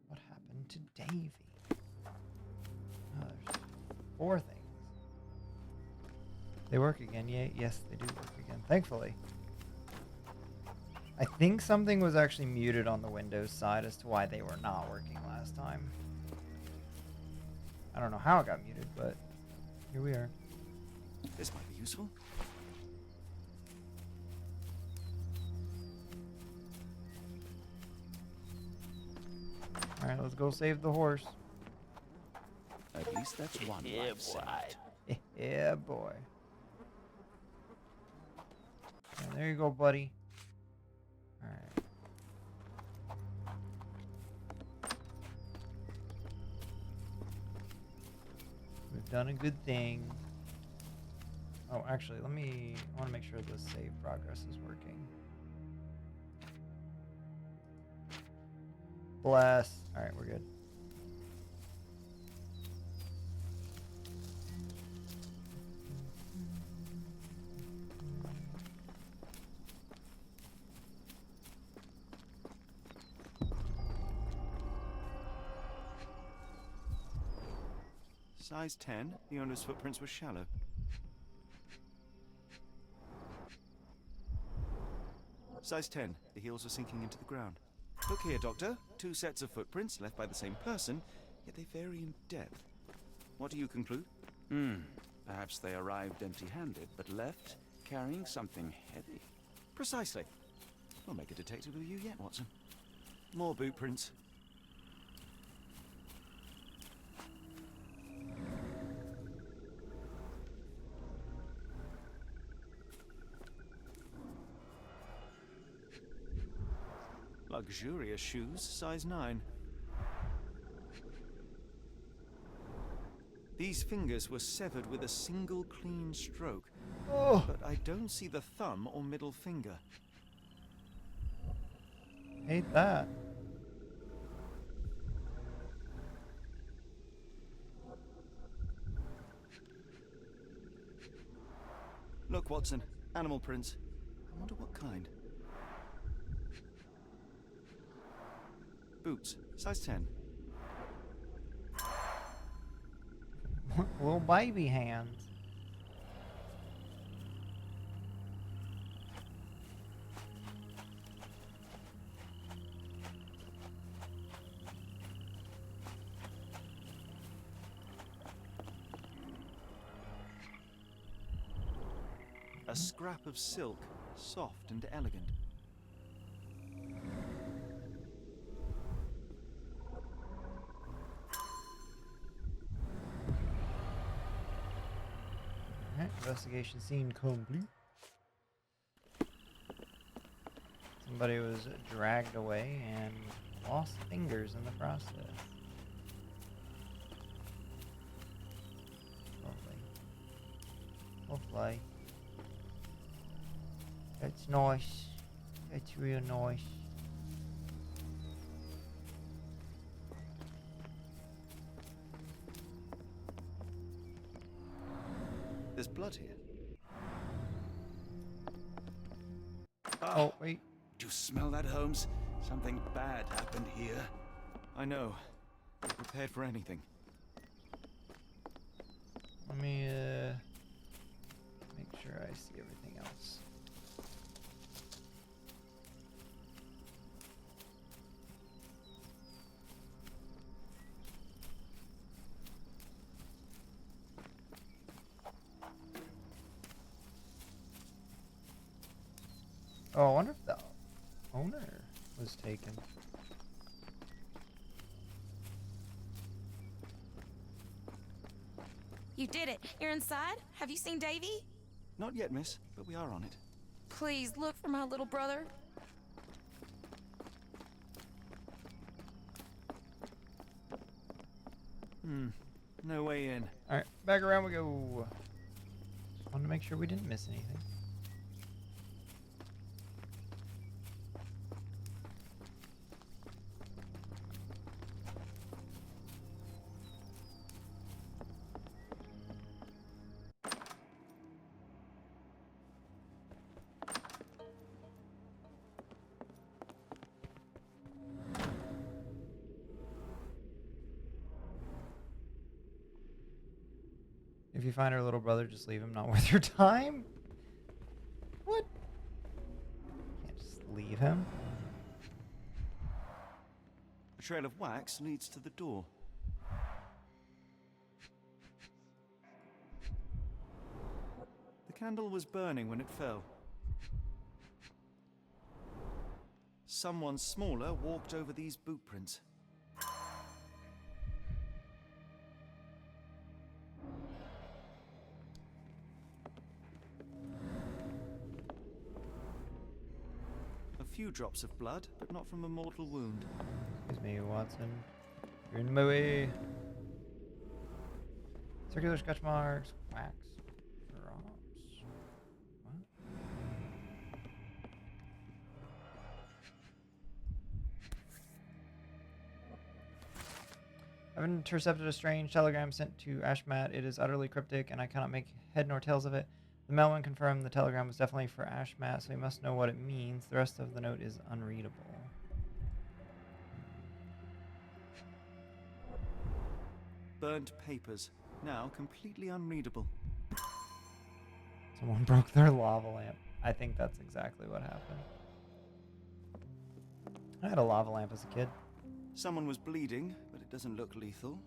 What happened to Davy? Oh, there's 4 things. They work again, yay? Yes, they do work again. Thankfully. I think something was actually muted on the Windows side as to why they were not working last time. I don't know how it got muted, but here we are. This might be useful. Alright, let's go save the horse. At least that's one life saved. Yeah, boy. And there you go, buddy. Alright. We've done a good thing. Oh, actually, I want to make sure the save progress is working. Bless. Alright, we're good. Size 10, the owner's footprints were shallow. Size 10, the heels were sinking into the ground. Look here, Doctor. 2 sets of footprints left by the same person, yet they vary in depth. What do you conclude? Perhaps they arrived empty-handed, but left carrying something heavy. Precisely. We'll make a detective of you yet, Watson. More boot prints. Luxurious shoes, size 9. These fingers were severed with a single clean stroke, but I don't see the thumb or middle finger. Hate that. Look, Watson, animal prints. I wonder what kind. Boots, size 10. Little baby hands. A scrap of silk, soft and elegant. Alright, investigation scene complete. Somebody was dragged away and lost fingers in the process. Lovely. Lovely. That's nice. That's real nice. There's blood here. Oh, wait. Do you smell that, Holmes? Something bad happened here. I know. Be prepared for anything. Let me, make sure I see everything else. Oh, I wonder if the owner was taken. You did it. You're inside? Have you seen Davy? Not yet, miss, but we are on it. Please look for my little brother. No way in. Alright, back around we go. Wanted to make sure we didn't miss anything. If you find her little brother, just leave him. Not worth your time. What? Can't just leave him. A trail of wax leads to the door. The candle was burning when it fell. Someone smaller walked over these boot prints. Few drops of blood, but not from a mortal wound. Excuse me, Watson. You're in my way. Circular sketch marks, wax, drops. What? I've intercepted a strange telegram sent to Ashmat. It is utterly cryptic, and I cannot make head nor tails of it. The mailman confirmed the telegram was definitely for Ashmat, so he must know what it means. The rest of the note is unreadable. Burnt papers, now completely unreadable. Someone broke their lava lamp. I think that's exactly what happened. I had a lava lamp as a kid. Someone was bleeding, but it doesn't look lethal.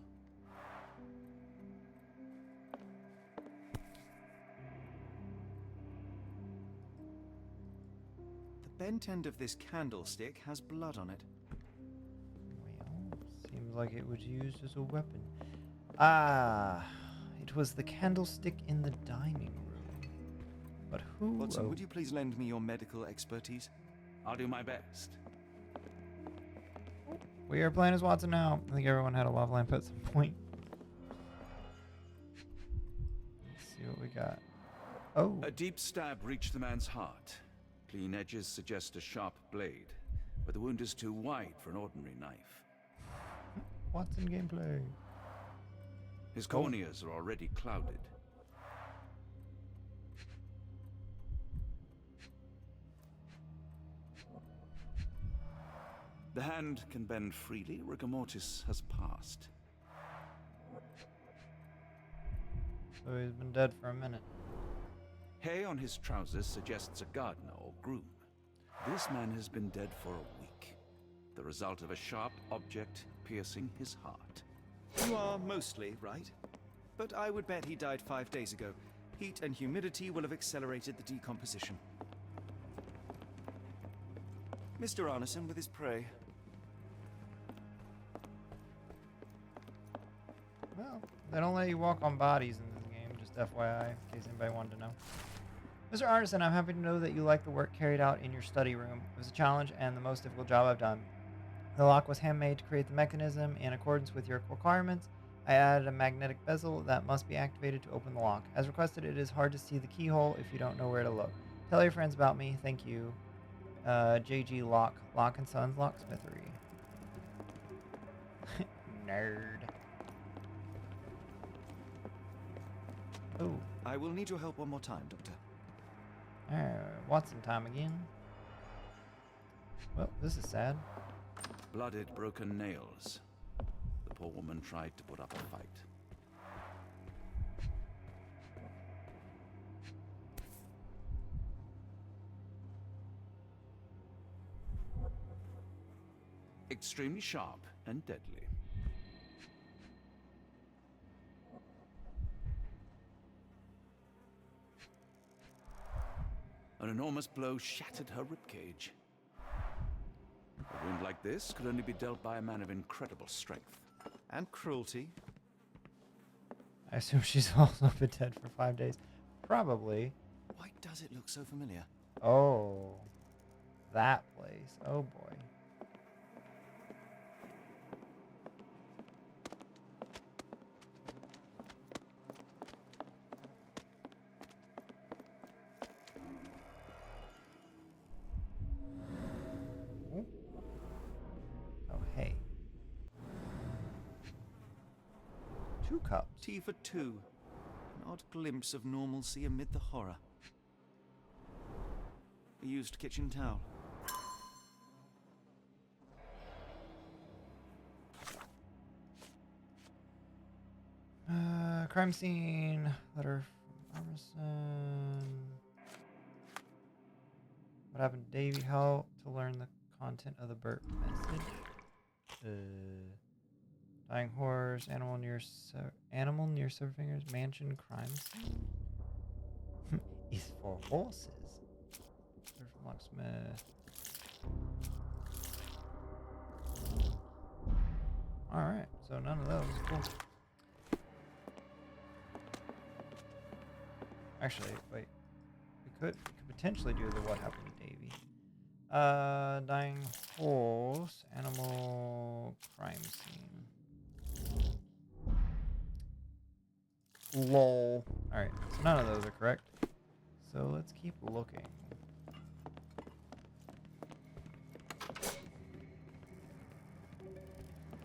The bent end of this candlestick has blood on it. Well, seems like it was used as a weapon. Ah, it was the candlestick in the dining room. But who... Watson, would you please lend me your medical expertise? I'll do my best. We are playing as Watson now. I think everyone had a lava lamp at some point. Let's see what we got. Oh. A deep stab reached the man's heart. Clean edges suggest a sharp blade, but the wound is too wide for an ordinary knife. Watson gameplay. His corneas are already clouded. The hand can bend freely. Rigor mortis has passed. So he's been dead for a minute. Hay on his trousers suggests a gardener or groom. This man has been dead for a week. The result of a sharp object piercing his heart. You are mostly right, but I would bet he died 5 days ago. Heat and humidity will have accelerated the decomposition. Mr. Arneson with his prey. Well, they don't let you walk on bodies in this game, just FYI, in case anybody wanted to know. Mr. Arneson, I'm happy to know that you like the work carried out in your study room. It was a challenge and the most difficult job I've done. The lock was handmade to create the mechanism in accordance with your requirements. I added a magnetic bezel that must be activated to open the lock. As requested, it is hard to see the keyhole if you don't know where to look. Tell your friends about me. Thank you. JG Lock. Lock & Sons Locksmithery. Nerd. Oh. I will need your help one more time, Doctor. Watson time again. Well, this is sad. Blooded, broken nails. The poor woman tried to put up a fight. Extremely sharp and deadly. An enormous blow shattered her ribcage. A wound like this could only be dealt by a man of incredible strength. And cruelty. I assume she's also been dead for 5 days. Probably. Why does it look so familiar? Oh. That place. Oh boy. Hey. 2 cups. Tea for 2. An odd glimpse of normalcy amid the horror. A used kitchen towel. Crime scene. Letter from Emerson. What happened to Davy? How to learn the content of the burp message. Dying horse, animal near Silverfinger's mansion crime scene. Is for horses. Locksmith. Alright, so none of those. Cool. Actually, wait. We could potentially do the what happened to Davy. Dying horse, animal crime scene. Lol. Alright, so none of those are correct. So let's keep looking.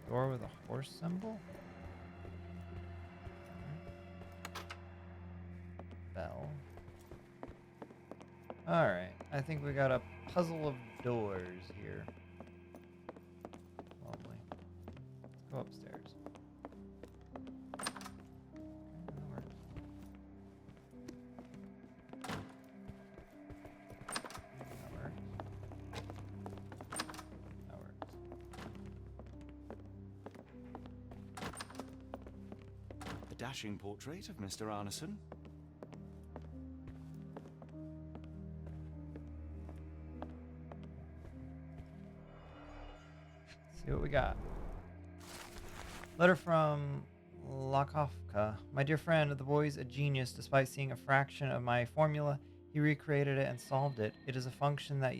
Door with a horse symbol? Bell. Alright, I think we got a puzzle of doors here. Lovely. Let's go upstairs. The dashing portrait of Mr. Arneson. See what we got. Letter from Lakovka. My dear friend, the boy's a genius. Despite seeing a fraction of my formula, he recreated it and solved it. It is a function that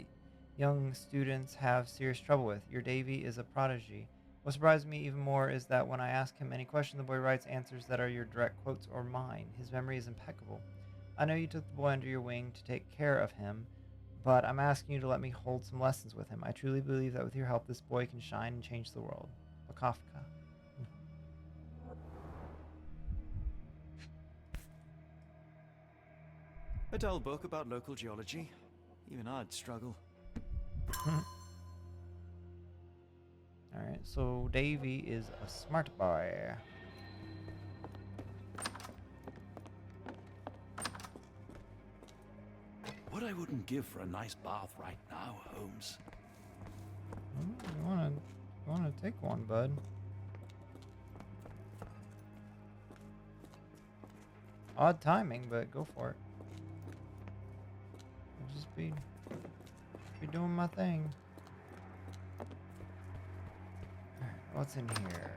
young students have serious trouble with. Your Davy is a prodigy. What surprised me even more is that when I ask him any question, the boy writes answers that are your direct quotes or mine. His memory is impeccable. I know you took the boy under your wing to take care of him, but I'm asking you to let me hold some lessons with him. I truly believe that with your help, this boy can shine and change the world. Kafka. A dull book about local geology. Even I'd struggle. Alright, so Davy is a smart boy. What I wouldn't give for a nice bath right now, Holmes. You wanna take one, bud? Odd timing, but go for it. I'll just be doing my thing. Alright, what's in here?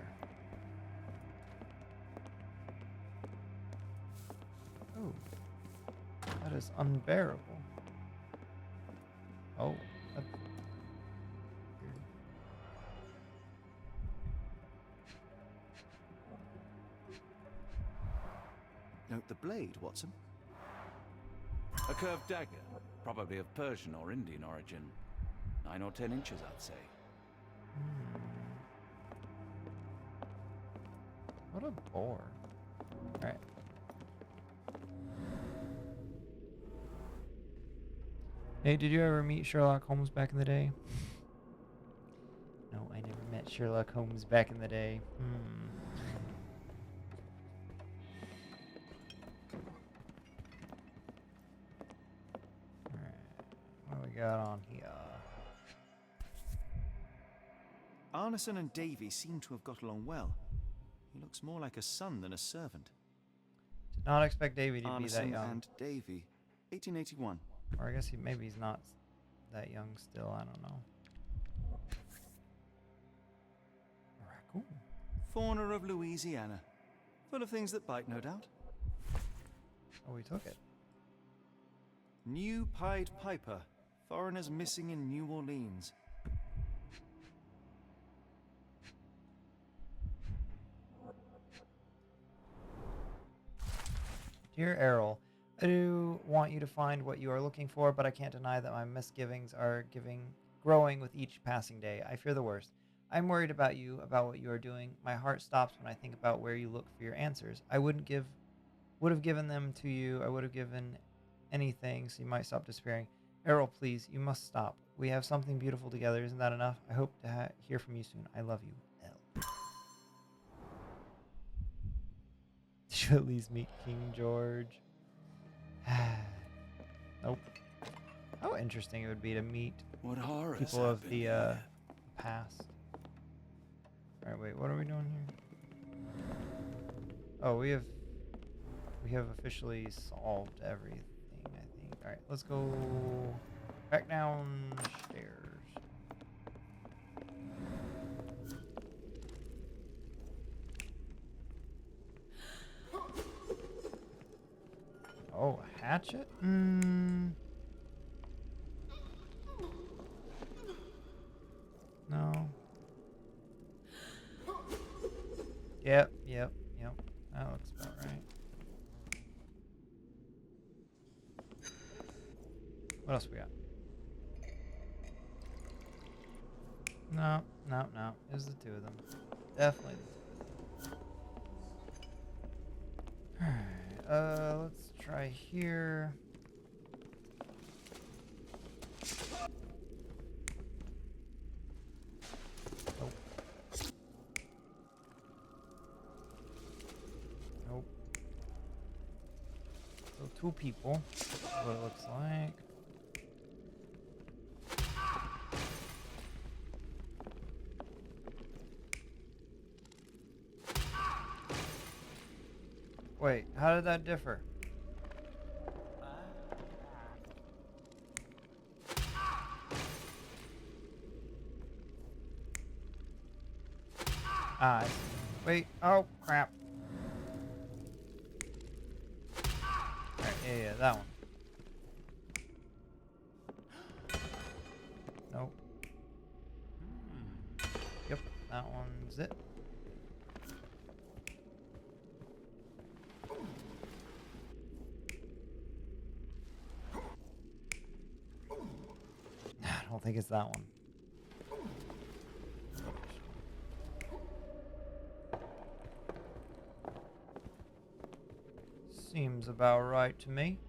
Oh, that is unbearable. Oh, that's weird. Note the blade, Watson. A curved dagger, probably of Persian or Indian origin. 9 or 10 inches, I'd say. What a bore. Alright. Hey, did you ever meet Sherlock Holmes back in the day? No, I never met Sherlock Holmes back in the day. Alright, what do we got on here? Arneson and Davy seem to have got along well. He looks more like a son than a servant. Did not expect Davy to be that Arneson young. and Davy, 1881. Or I guess maybe he's not that young still, I don't know. A raccoon. Fauna of Louisiana. Full of things that bite, no doubt. Oh, we took it. New Pied Piper. Foreigners missing in New Orleans. Dear Errol, I do want you to find what you are looking for, but I can't deny that my misgivings are growing with each passing day. I fear the worst. I'm worried about you, about what you are doing. My heart stops when I think about where you look for your answers. I would have given them to you. I would have given anything so you might stop despairing. Errol, please, you must stop. We have something beautiful together. Isn't that enough? I hope to hear from you soon. I love you, L. Should at least meet King George. Nope. How interesting it would be to meet people of the past. Alright, wait, what are we doing here? Oh, we have officially solved everything, I think. Alright, let's go back downstairs. Oh, a hatchet? No. Yep. That looks about right. What else we got? No. There's the two of them. Definitely the two of them. Alright, let's try here. Nope. So 2 people. That's what it looks like. Wait, how did that differ? I see. Wait, oh crap. Alright, yeah, that one. Nope. Yep. that one's it. I don't think it's that one. Seems about right to me.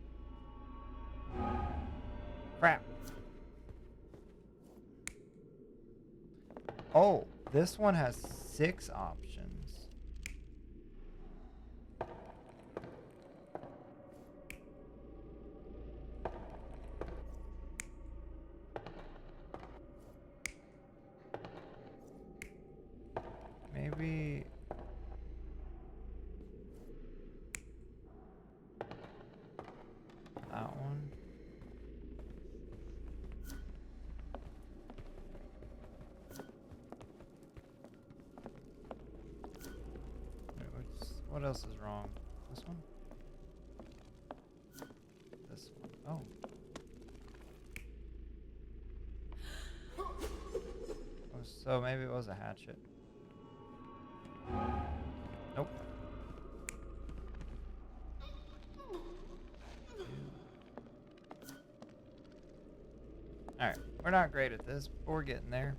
Crap. Oh, this one has 6 options. Maybe... that one. What else is wrong? This one? This one. Oh. Oh, so maybe it was a hatchet. Nope. Alright, we're not great at this, but we're getting there.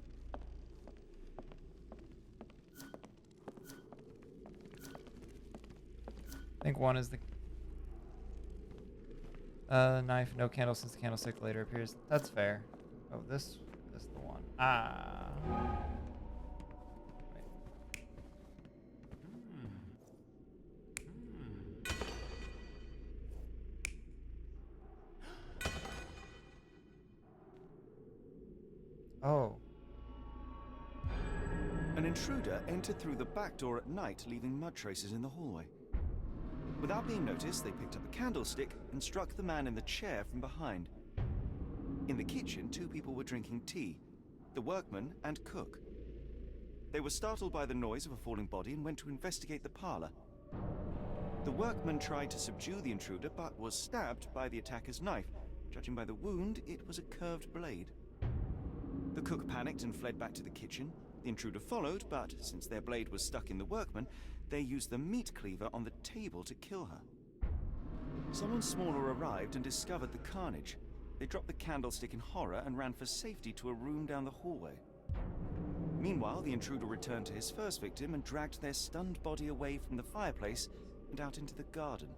I think one is the knife, no candle since the candlestick later appears. That's fair. Oh, this is the one. Ah. Wait. Oh. An intruder entered through the back door at night, leaving mud traces in the hallway. Without being noticed, they picked up a candlestick and struck the man in the chair from behind. In the kitchen, 2 people were drinking tea, the workman and cook. They were startled by the noise of a falling body and went to investigate the parlor. The workman tried to subdue the intruder but was stabbed by the attacker's knife. Judging by the wound, it was a curved blade. The cook panicked and fled back to the kitchen. The intruder followed, but since their blade was stuck in the workman, they used the meat cleaver on the table to kill her. Someone smaller arrived and discovered the carnage. They dropped the candlestick in horror and ran for safety to a room down the hallway. Meanwhile, the intruder returned to his first victim and dragged their stunned body away from the fireplace and out into the garden.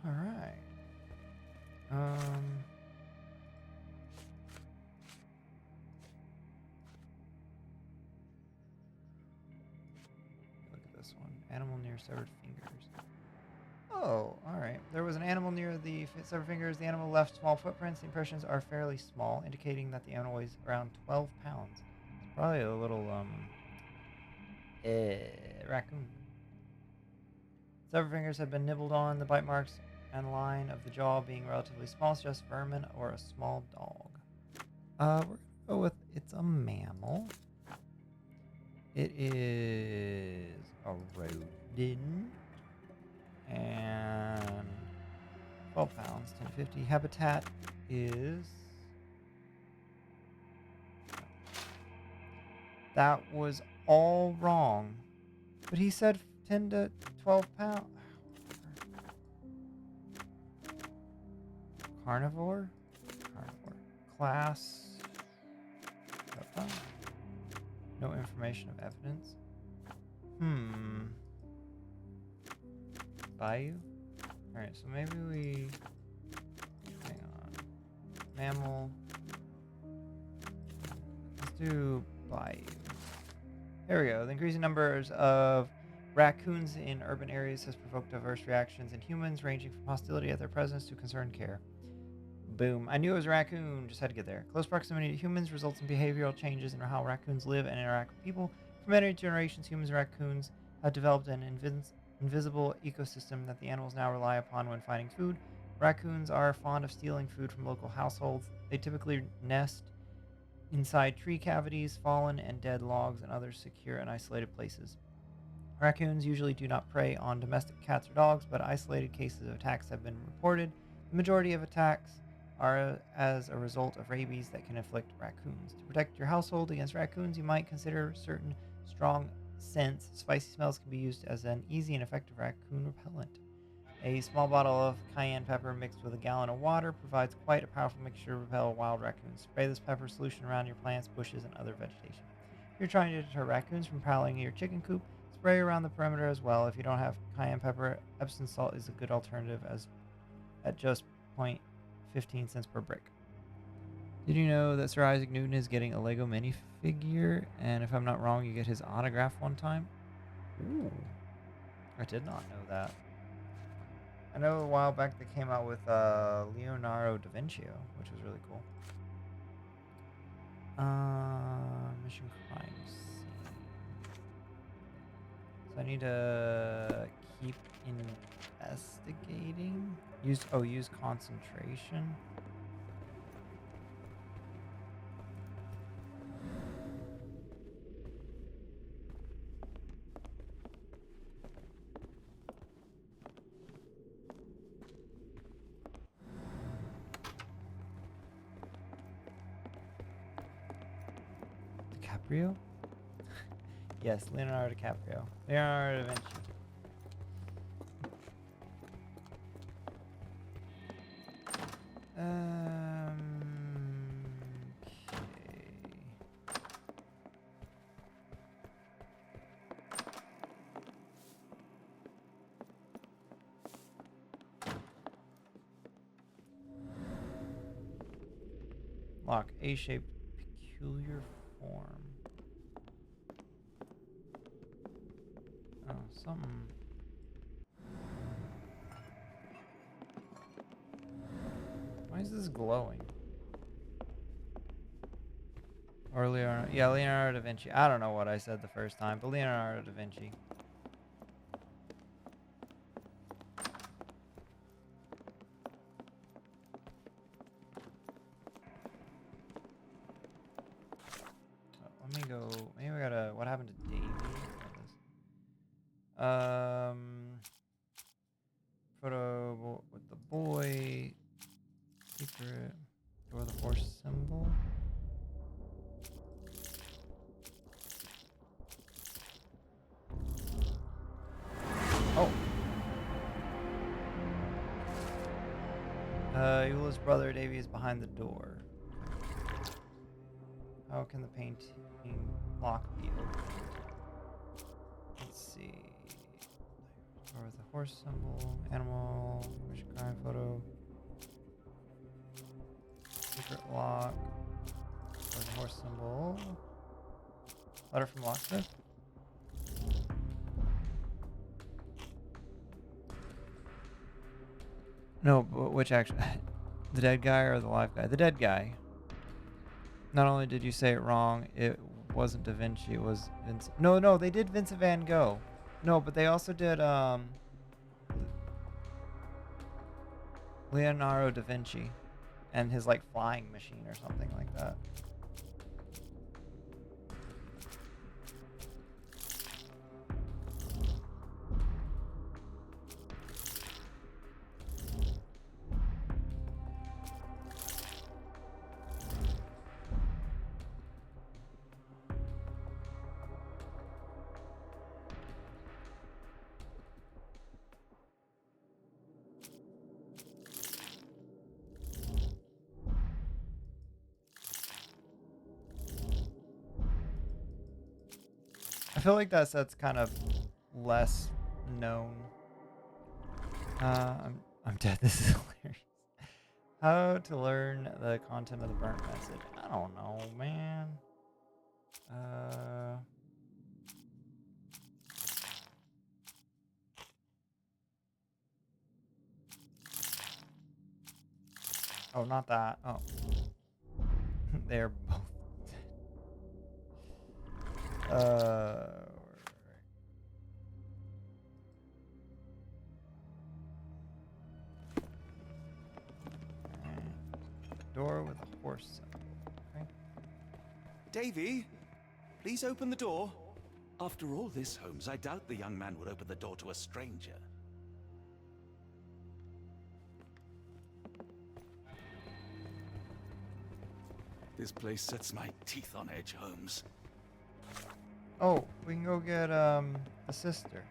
All right. Look at this one. Animal near severed fingers. Oh, all right. There was an animal near the severed fingers. The animal left small footprints. The impressions are fairly small, indicating that the animal weighs around 12 pounds. It's probably a little, raccoon. Severed fingers have been nibbled on. The bite marks and line of the jaw being relatively small, suggest vermin or a small dog. We're gonna go with it's a mammal. It is a rodent. And 12 pounds, 1050. Habitat is... That was all wrong. But he said 10 to 12 pounds. Carnivore? Carnivore. Class. No information of evidence. Bayou? Alright, so maybe we... Hang on. Mammal. Let's do bayou. There we go. The increasing numbers of raccoons in urban areas has provoked diverse reactions in humans, ranging from hostility at their presence to concerned care. Boom. I knew it was a raccoon. Just had to get there. Close proximity to humans results in behavioral changes in how raccoons live and interact with people. For many generations, humans and raccoons have developed an invisible ecosystem that the animals now rely upon when finding food. Raccoons are fond of stealing food from local households. They typically nest inside tree cavities, fallen and dead logs, and other secure and isolated places. Raccoons usually do not prey on domestic cats or dogs, but isolated cases of attacks have been reported. The majority of attacks are as a result of rabies that can afflict raccoons. To protect your household against raccoons, you might consider certain strong scents. Spicy smells can be used as an easy and effective raccoon repellent. A small bottle of cayenne pepper mixed with a gallon of water provides quite a powerful mixture to repel wild raccoons. Spray this pepper solution around your plants, bushes, and other vegetation. If you're trying to deter raccoons from prowling your chicken coop, spray around the perimeter as well. If you don't have cayenne pepper, Epsom salt is a good alternative at just 0.15 cents per brick. Did you know that Sir Isaac Newton is getting a Lego minifigure? And if I'm not wrong, you get his autograph one time? Ooh. I did not know that. I know a while back they came out with Leonardo da Vinci, which was really cool. Mission crime scene. So I need to keep investigating. Use concentration. DiCaprio? Yes, Leonardo DiCaprio. Leonardo da Vinci. Okay. Lock A-shaped peculiar form. Oh, something. Why is this glowing? Or Leonardo? Yeah, Leonardo da Vinci. I don't know what I said the first time, but Leonardo da Vinci. Let me go. Maybe I gotta. What happened to Davy? Photo with the boy. Secret. Or the horse symbol. Oh. Eula's brother Davy is behind the door. How can the painting lock be opened? Let's see. Or the horse symbol, animal, mission crime photo, secret lock, or the horse symbol. Letter from locksmith. No, but which actually? The dead guy or the live guy? The dead guy. Not only did you say it wrong, it wasn't Da Vinci, it was Vincent. No, they did Vincent van Gogh. No, but they also did Leonardo da Vinci and his like flying machine or something like that. I feel like that set's kind of less known. I'm dead. This is hilarious. How to learn the content of the burnt message? I don't know, man. Oh, not that. Oh. They're both door with a horse symbol. Okay. Davy, please open the door. After all this, Holmes, I doubt the young man would open the door to a stranger. This place sets my teeth on edge, Holmes. Oh, we can go get the sister.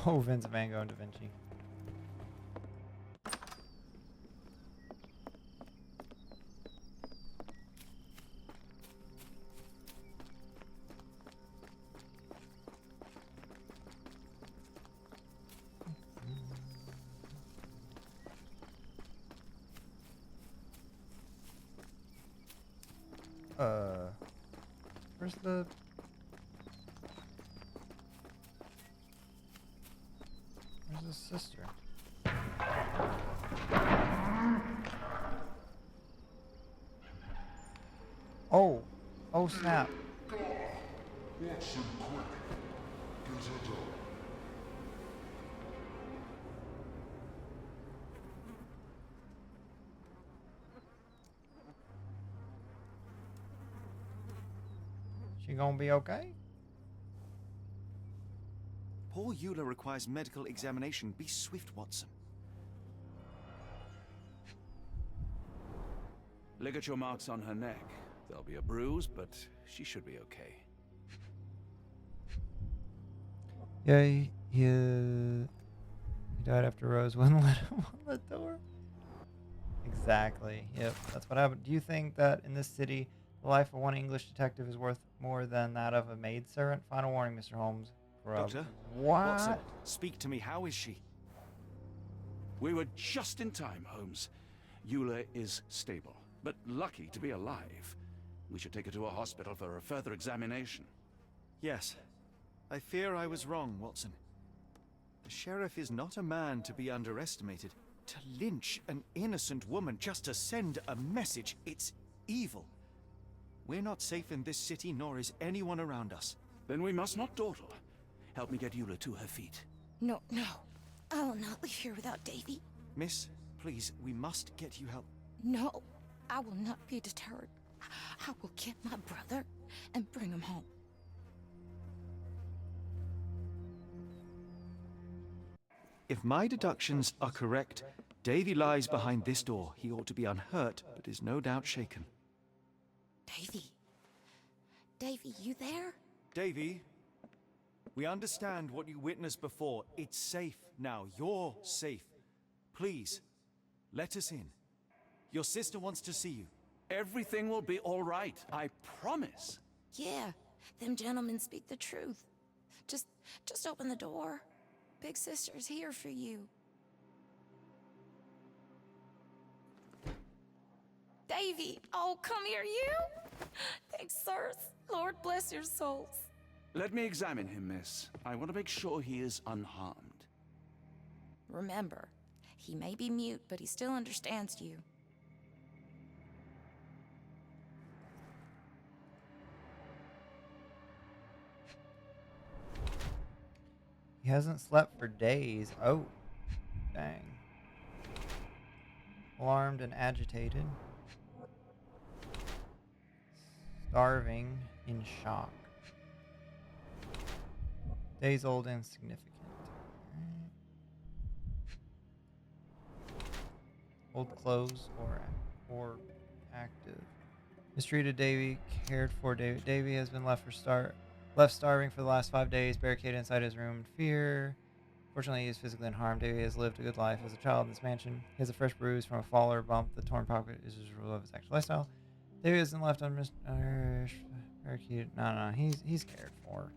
Oh, Vincent Van Gogh and Da Vinci. Where's the... Where's his sister? Oh! Oh snap. Watson, quick. Get her dog. She gonna be okay? Poor Eula requires medical examination. Be swift, Watson. Ligature marks on her neck. There'll be a bruise, but she should be okay. Yeah, he died after Rose wouldn't let him on the door. Exactly. Yep, that's what happened. Do you think that in this city, the life of one English detective is worth more than that of a maidservant? Final warning, Mr. Holmes. Doctor? What? Watson, speak to me. How is she? We were just in time, Holmes. Eula is stable, but lucky to be alive. We should take her to a hospital for a further examination. Yes. I fear I was wrong, Watson. The sheriff is not a man to be underestimated. To lynch an innocent woman just to send a message, it's evil. We're not safe in this city, nor is anyone around us. Then we must not dawdle. Help me get Eula to her feet. No, no. I will not leave here without Davy. Miss, please, we must get you help. No, I will not be deterred. I will get my brother and bring him home. If my deductions are correct, Davy lies behind this door. He ought to be unhurt, but is no doubt shaken. Davy. Davy, you there? Davy, we understand what you witnessed before. It's safe now. You're safe. Please, let us in. Your sister wants to see you. Everything will be all right, I promise. Yeah, them gentlemen speak the truth. Just open the door. Big sister's here for you. Davy, oh, come here, you. Thanks, sirs. Lord bless your souls. Let me examine him, miss. I want to make sure he is unharmed. Remember, he may be mute, but he still understands you. He hasn't slept for days. Oh, dang. Alarmed and agitated. Starving, in shock. Days old and significant. Old clothes or active. Mistreated Davy, cared for Davy. Davy has been left starving for the last 5 days, barricaded inside his room in fear. Fortunately, he is physically unharmed. Davy has lived a good life as a child in this mansion. He has a fresh bruise from a fall or bump. The torn pocket is a result of his actual lifestyle. Davy isn't left barricaded. No, he's cared for.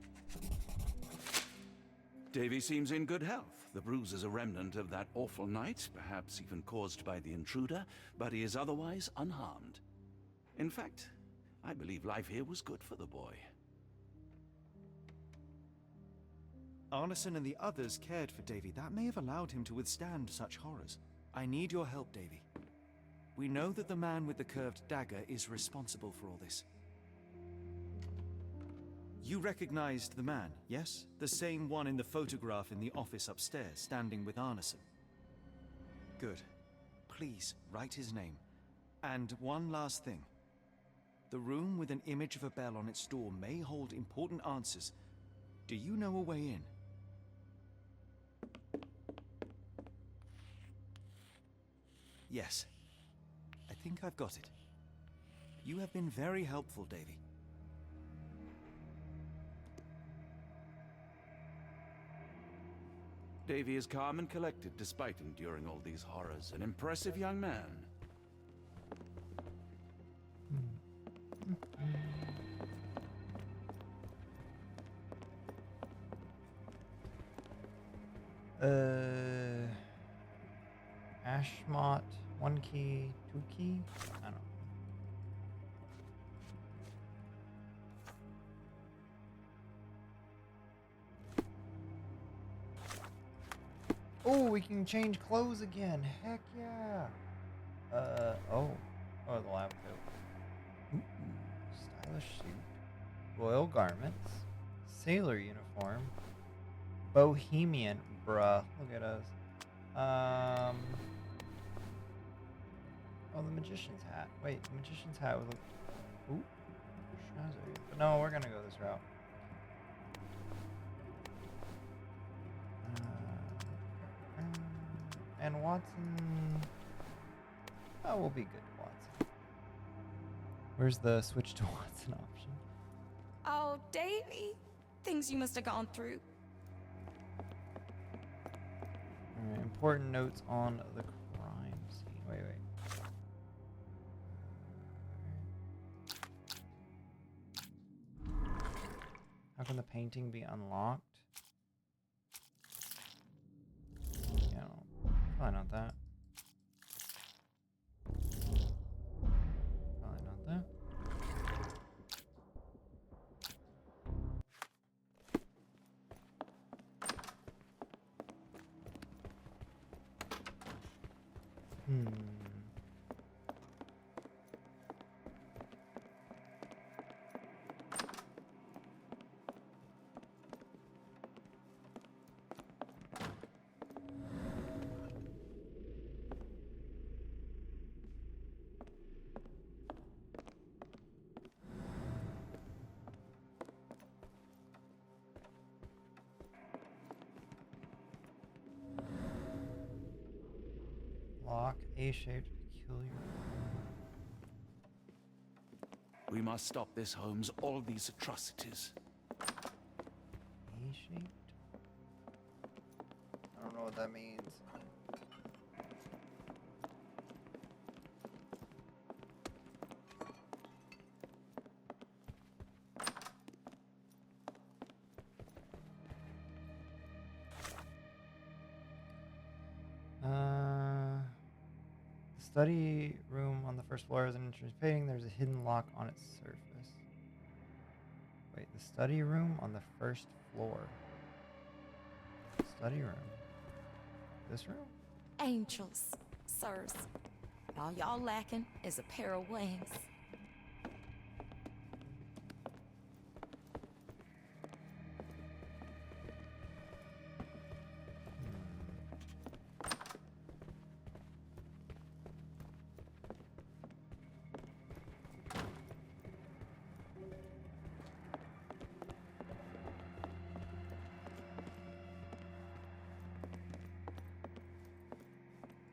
Davy seems in good health. The bruise is a remnant of that awful night, perhaps even caused by the intruder, but he is otherwise unharmed. In fact, I believe life here was good for the boy. Arneson and the others cared for Davy. That may have allowed him to withstand such horrors. I need your help, Davy. We know that the man with the curved dagger is responsible for all this. You recognized the man, yes? The same one in the photograph in the office upstairs, standing with Arneson. Good. Please, write his name. And one last thing. The room with an image of a bell on its door may hold important answers. Do you know a way in? Yes. I think I've got it. You have been very helpful, Davy. Davy is calm and collected despite enduring all these horrors. An impressive young man. Ashmot, 1 key, 2 key? I don't know. Oh, we can change clothes again. Heck yeah. Oh, the lab coat. Ooh, stylish suit. Royal garments. Sailor uniform. Bohemian. Bruh, look at us. Oh, the magician's hat. Wait, the magician's hat would look... Ooh. Schnozzy. But no, we're gonna go this route. And Watson... Oh, we'll be good, Watson. Where's the switch to Watson option? Oh, Davy. Things you must have gone through. Alright, important notes on the crime scene. Wait. How can the painting be unlocked? Yeah, probably not that. Probably not that. Lock, A-shaped, peculiar. We must stop this, Holmes. All these atrocities. A-shaped? I don't know what that means. Study room on the first floor is an interesting painting. There's a hidden lock on its surface. Wait, the study room on the first floor. Study room. This room? Angels, sirs. All y'all lacking is a pair of wings.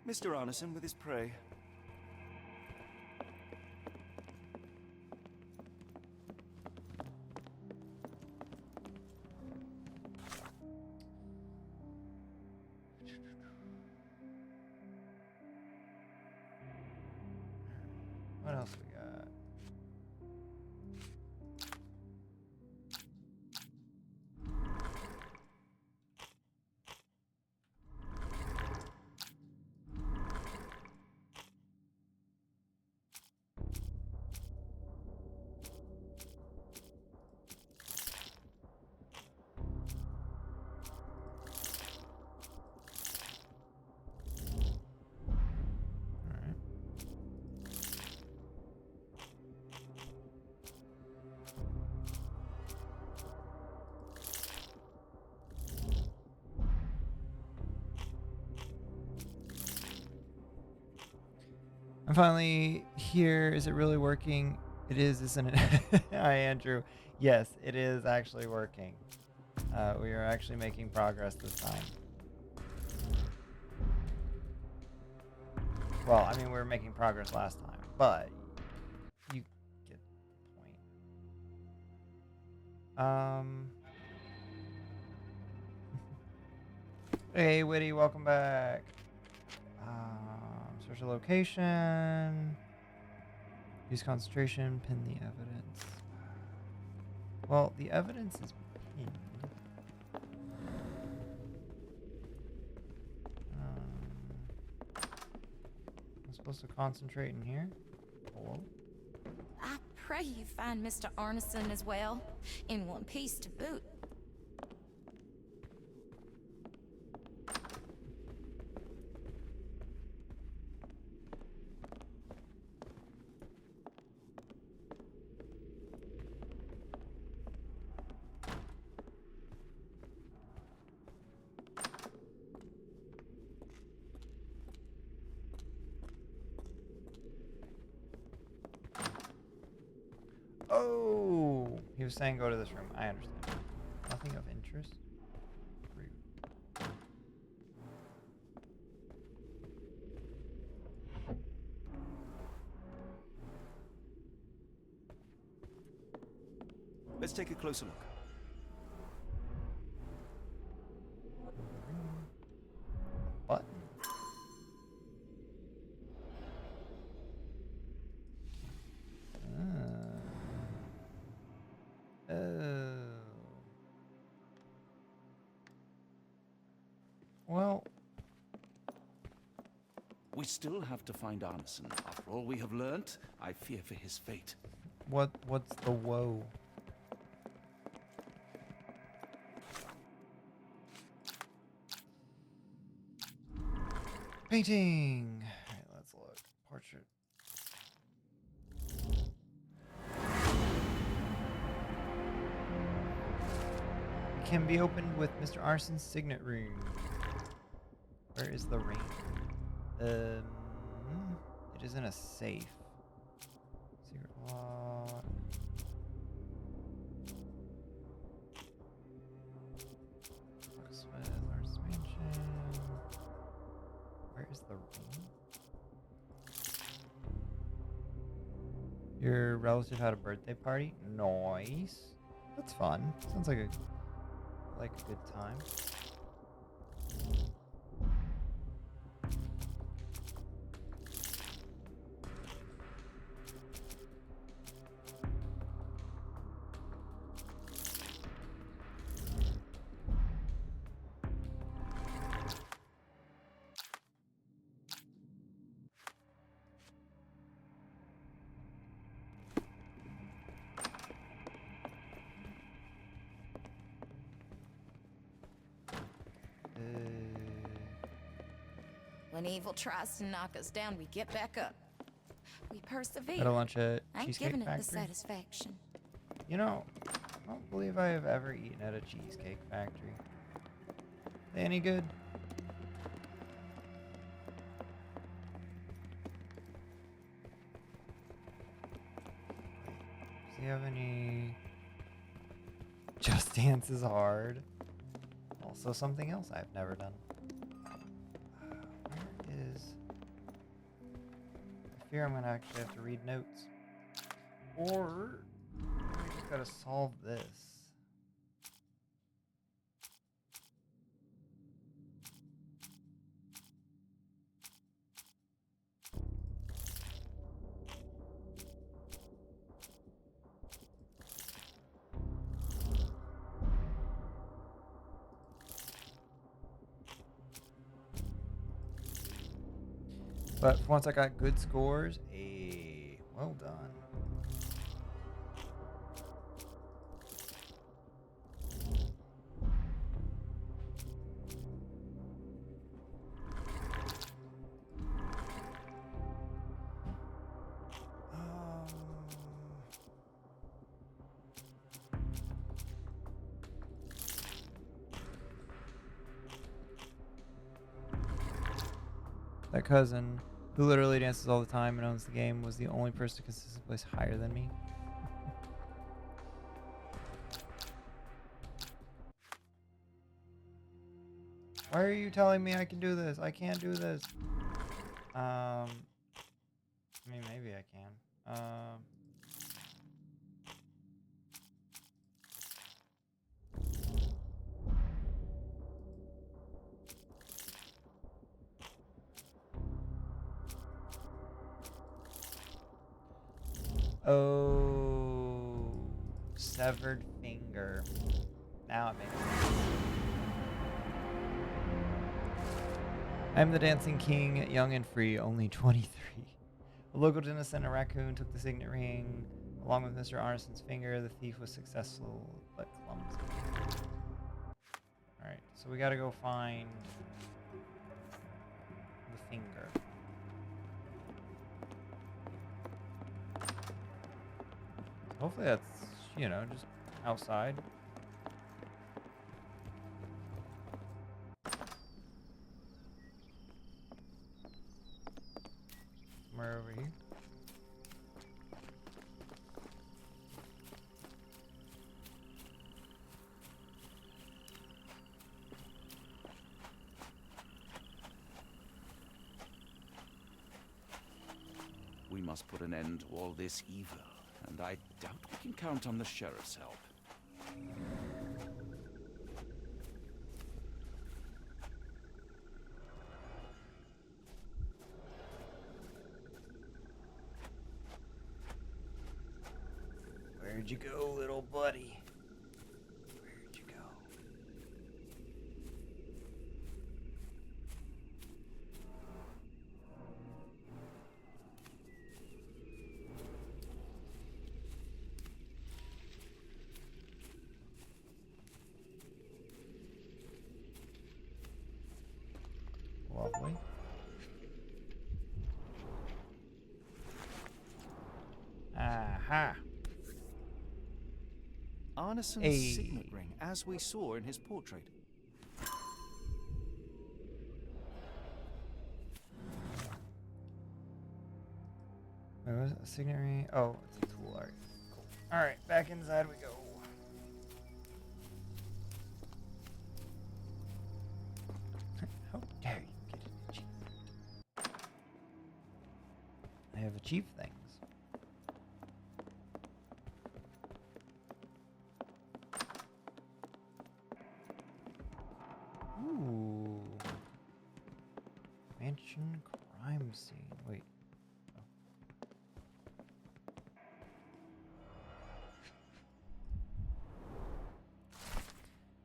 Mr. Arneson with his prey. What else we got? I'm finally here. Is it really working? It is, isn't it? Hi, Andrew. Yes, it is actually working. We are actually making progress this time. Well, I mean, we were making progress last time, but you get the point. Hey, Witty, welcome back. Search a location. Use concentration. Pin the evidence. Well, the evidence is pinned. I'm supposed to concentrate in here? Hello? I pray you find Mr. Arneson as well, in one piece to boot. Oh, he was saying go to this room. I understand. Nothing of interest. Rude. Let's take a closer look. Button. Well, We still have to find Arneson. After all we have learnt, I fear for his fate. what's the woe? Painting. All right, let's look. Portrait. It can be opened with Mr. Arneson's signet ring. Where is the ring? It is in a safe. Secret lock. Locksmith, Arneson's mansion. Where is the ring? Your relative had a birthday party? Nice. That's fun. Sounds like a good time. When evil tries to knock us down, we get back up. We persevere. Got a lunch at I ain't Cheesecake giving it the Factory. satisfaction. You know, I don't believe I have ever eaten at a Cheesecake Factory. They any good? Does he have any... Just Dance is hard. Also something else I've never done. Where is... I fear I'm gonna actually have to read notes. Or... we just gotta solve this. But once I got good scores, well done. That cousin, who literally dances all the time and owns the game, was the only person to consistently place higher than me. Why are you telling me I can do this? I can't do this. I mean, maybe I can. Oh, severed finger. Now it makes sense. I'm the Dancing King, young and free, only 23. A local dentist and a raccoon took the signet ring. Along with Mr. Arneson's finger, the thief was successful but clumsy. Alright, so we gotta go find the finger. Hopefully that's, you know, just outside. Somewhere over here. We must put an end to all this evil, and I doubt we can count on the sheriff's help. Where'd you go, little buddy? Where'd you go? Lovely. Aha. Arneson's signet ring, as we saw in his portrait. Wait, was it a signet ring? Oh, it's a tool. Alright, cool. Alright, back inside we go. How dare you get an achievement? I have achieved things. Ooh. Mansion crime scene. Wait.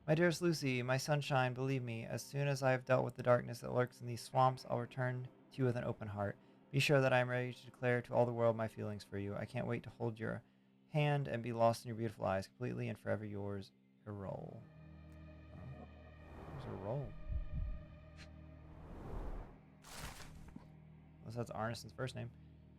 My dearest Lucy, my sunshine, believe me, as soon as I have dealt with the darkness that lurks in these swamps, I'll return to you with an open heart. Be sure that I am ready to declare to all the world my feelings for you. I can't wait to hold your hand and be lost in your beautiful eyes, completely and forever yours, Errol. Where's Errol? Unless that's Arneson's first name.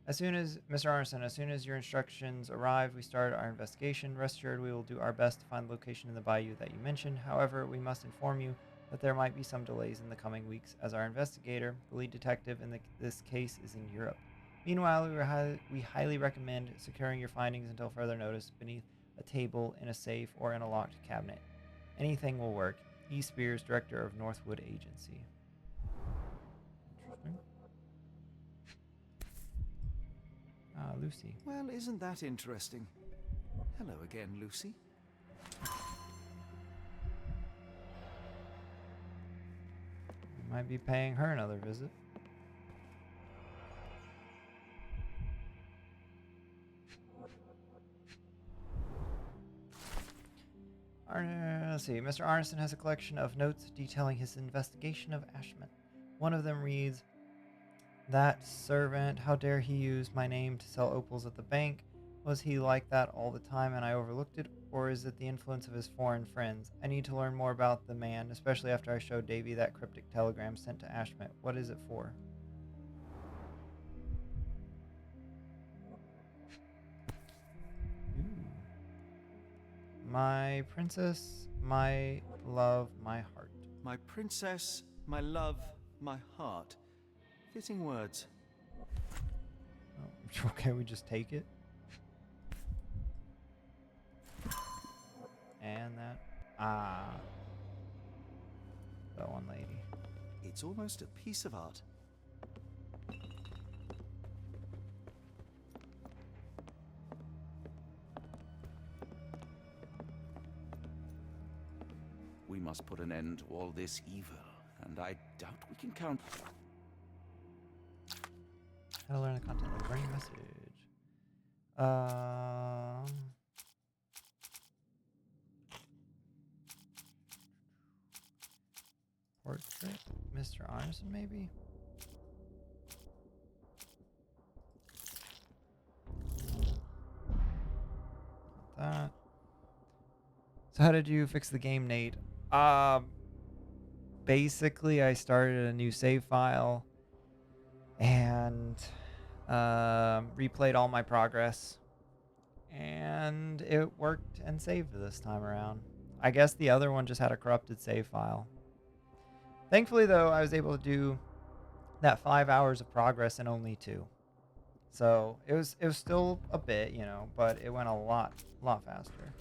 As soon as, Mr. Arneson, as soon as your instructions arrive, we start our investigation. Rest assured, we will do our best to find the location in the bayou that you mentioned. However, we must inform you that there might be some delays in the coming weeks, as our investigator, the lead detective in this case, is in Europe. Meanwhile, we highly recommend securing your findings until further notice beneath a table, in a safe, or in a locked cabinet. Anything will work. E. Spears, Director of Northwood Agency. Interesting. Ah, Lucy. Well, isn't that interesting? Hello again, Lucy. We might be paying her another visit. Let's see. Mr. Arneson has a collection of notes detailing his investigation of Ashman. One of them reads, "That servant, how dare he use my name to sell opals at the bank? Was he like that all the time and I overlooked it? Or is it the influence of his foreign friends? I need to learn more about the man, especially after I showed Davy that cryptic telegram sent to Ashmet. What is it for?" Ooh. My princess, my love, my heart. My princess, my love, my heart. Fitting words. Oh, okay, we just take it. And that. Ah. That one lady. It's almost a piece of art. must put an end to all this evil, and I doubt we can count. How to learn the content of the burning message. Portrait? Mr. Arneson, maybe? That. So how did you fix the game, Nate? Basically, I started a new save file and replayed all my progress, and it worked and saved this time around. I guess the other one just had a corrupted save file. Thankfully, though, I was able to do that 5 hours of progress in only 2. So it was still a bit, you know, but it went a lot faster.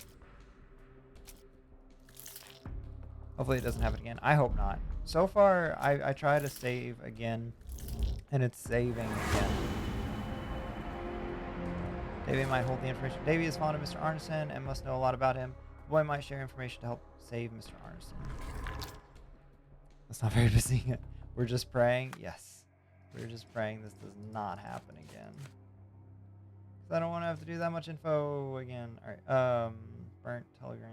Hopefully it doesn't happen again. I hope not. So far, I try to save again, and it's saving again. Davey might hold the information. Davey is fond of Mr. Arneson and must know a lot about him. The boy might share information to help save Mr. Arneson. That's not very busy. We're just praying. Yes. We're just praying this does not happen again. Because I don't want to have to do that much info again. Alright. Burnt telegram.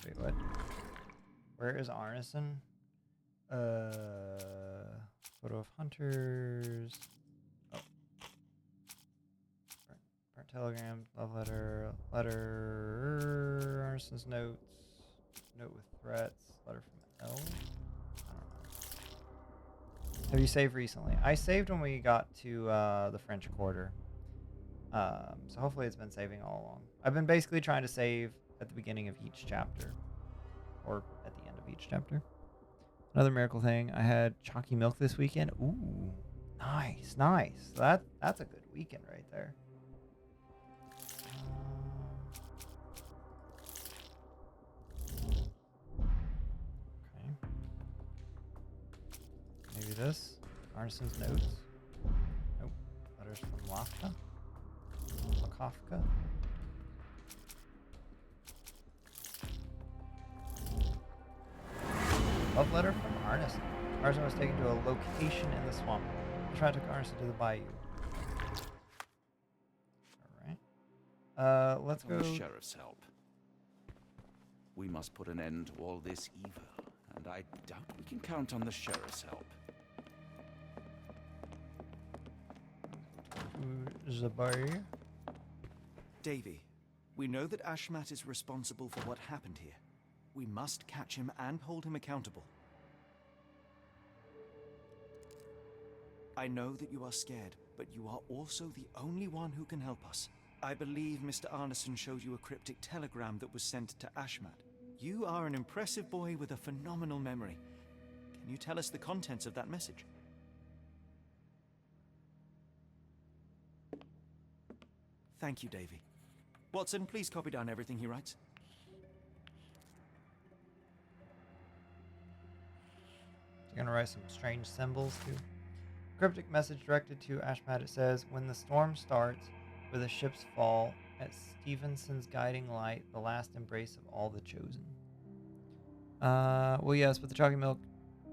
Wait, what? Where is Arneson? Photo of hunters. Oh. Burnt telegram. Love letter. Letter. Arneson's notes. Note with threats. Letter from L. I don't know. Have you saved recently? I saved when we got to the French Quarter. So hopefully it's been saving all along. I've been basically trying to save at the beginning of each chapter. Or at the end of each chapter. Another miracle thing. I had chalky milk this weekend. Ooh. Nice, nice. That's a good weekend right there. Okay. Maybe this. Arneson's notes. Nope. Letters from Lafka. Kafka. Love letter from Arneson. Arneson was taken to a location in the swamp. The tribe took Arneson to the bayou. Alright. Let's go. With the sheriff's help. We must put an end to all this evil, and I doubt we can count on the sheriff's help. The bayou. Davy, we know that Ashmat is responsible for what happened here. We must catch him and hold him accountable. I know that you are scared, but you are also the only one who can help us. I believe Mr. Arneson showed you a cryptic telegram that was sent to Ashmat. You are an impressive boy with a phenomenal memory. Can you tell us the contents of that message? Thank you, Davy. Watson, please copy down everything he writes. You're gonna write some strange symbols too. Cryptic message directed to Ashmat. It says, "When the storm starts, where the ships fall, at Stevenson's guiding light, the last embrace of all the chosen." Well, yes, but the chalky milk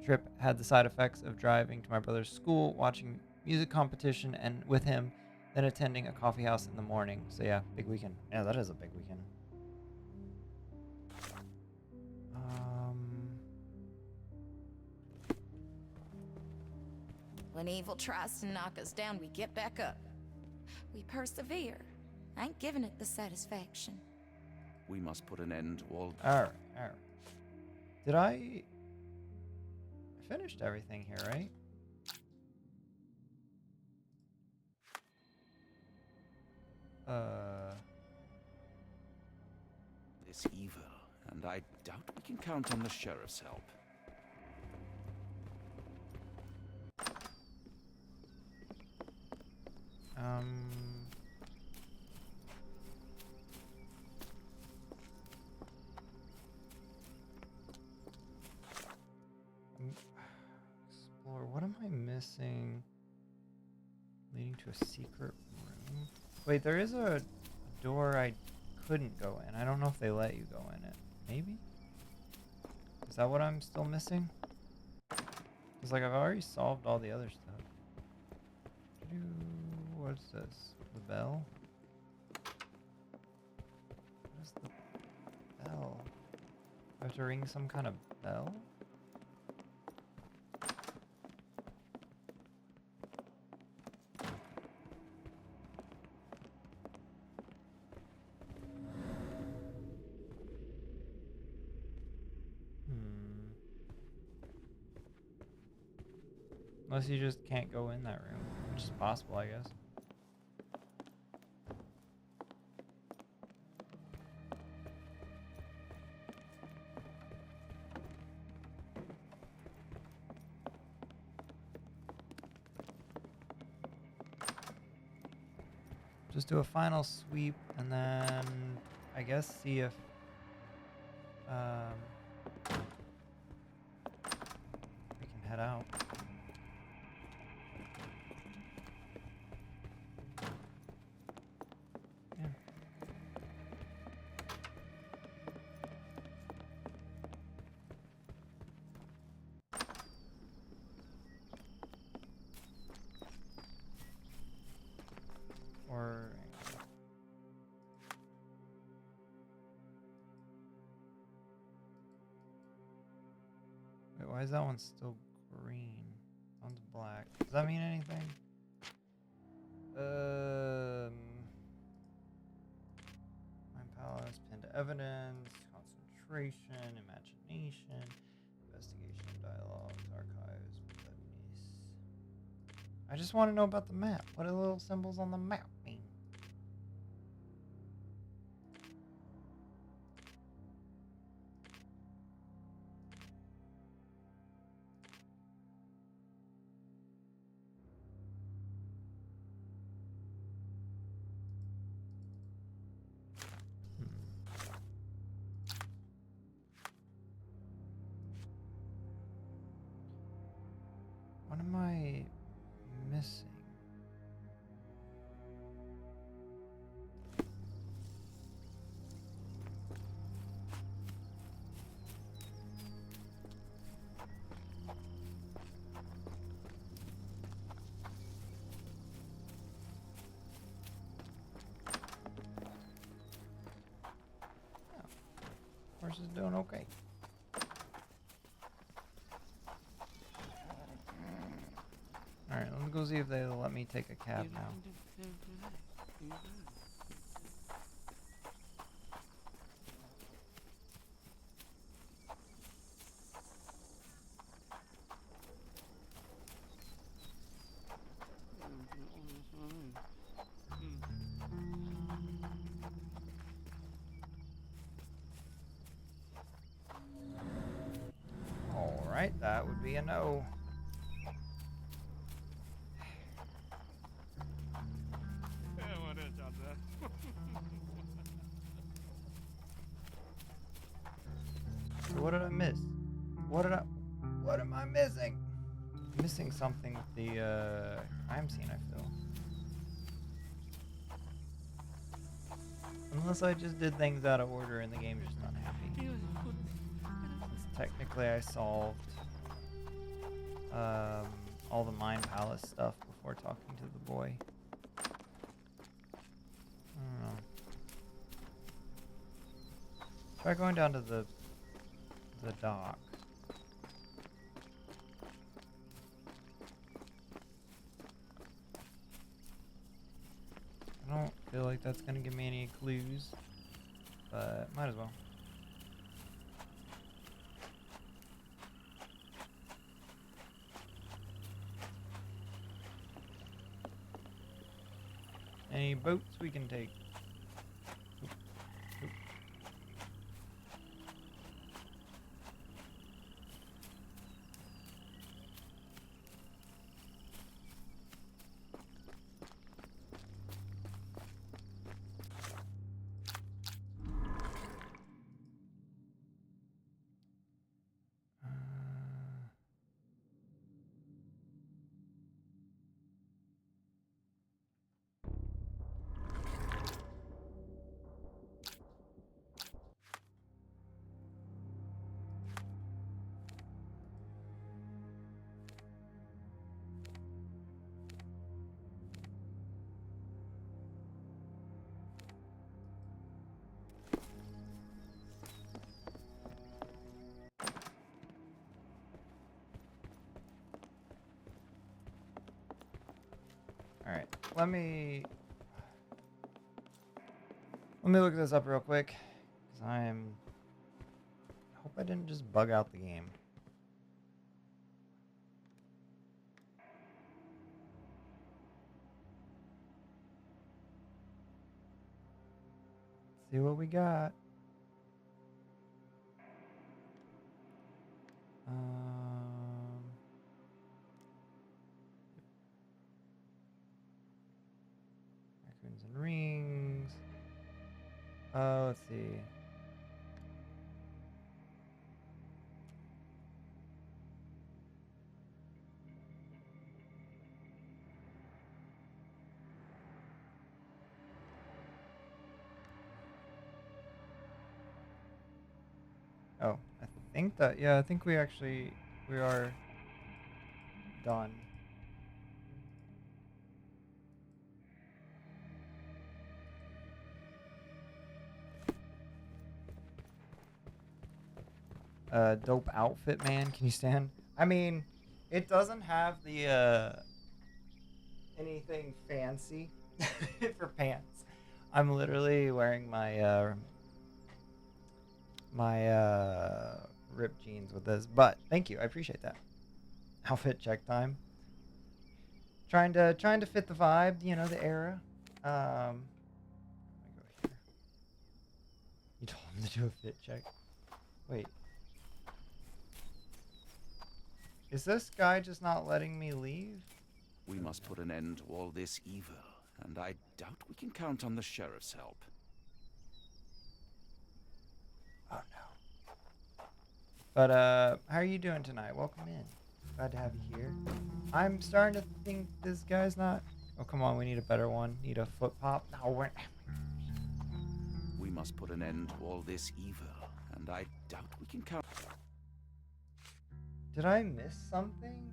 trip had the side effects of driving to my brother's school, watching music competition, and with him, then attending a coffee house in the morning. So yeah, big weekend. Yeah, that is a big weekend. When evil tries to knock us down, we get back up. We persevere. I ain't giving it the satisfaction. We must put an end to all... Alright. Did I finished everything here, right? This evil, and I doubt we can count on the sheriff's help. Explore. What am I missing? Leading to a secret room. Wait, there is a door I couldn't go in. I don't know if they let you go in it. Maybe? that what I'm still missing? Because, like, I've already solved all the other stuff. What's this? The bell? What is the bell? I have to ring some kind of bell? Unless you just can't go in that room, which is possible, I guess. Just do a final sweep and then I guess see if we can head out. Yeah. Or wait, why is that one still green? That one's black. Does that mean anything? Mind palace, pinned evidence, concentration, imagination, investigation, dialogues, archives, niece. I just want to know about the map. What do the little symbols on the map mean? What am I missing? Horse is doing okay. Alright, let's go see if they'll let me take a cab now. Alright, that would be a no. So what did I miss? What am I missing? I'm missing something with the crime scene, I feel. Unless I just did things out of order and the game's just not happy. Since technically I solved all the Mind Palace stuff before talking to the boy. I don't know. Try going down to the dock. I don't feel like that's gonna give me any clues, but might as well. Any boats we can take? Oop, oop. All right, let me look this up real quick, because I hope I didn't just bug out the game. Let's see what we got. Raccoons and rings. Let's see. Oh, I think that, yeah, I think we are done. Dope outfit, man. Can you stand? I mean, it doesn't have the anything fancy for pants. I'm literally wearing my ripped jeans with this, but thank you, I appreciate that. Outfit check time. Trying to fit the vibe, you know, the era. Let me go here. You told him to do a fit check. Wait. Is this guy just not letting me leave? We must put an end to all this evil, and I doubt we can count on the sheriff's help. Oh no. But how are you doing tonight? Welcome in. Glad to have you here. I'm starting to think this guy's not. Oh come on, we need a better one. Need a foot pop. No, we're. We must put an end to all this evil, and I doubt we can count. Did I miss something?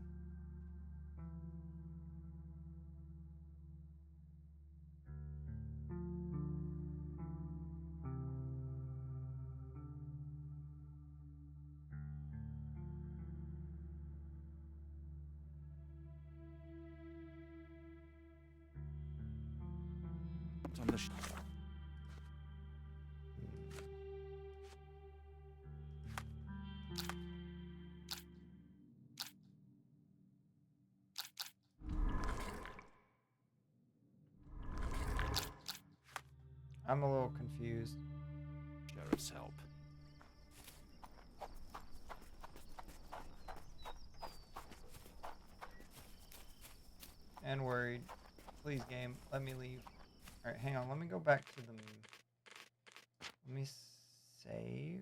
On the I'm a little confused. sheriff's help. And worried. Please, game, let me leave. Alright, hang on. Let me go back to the... Let me save.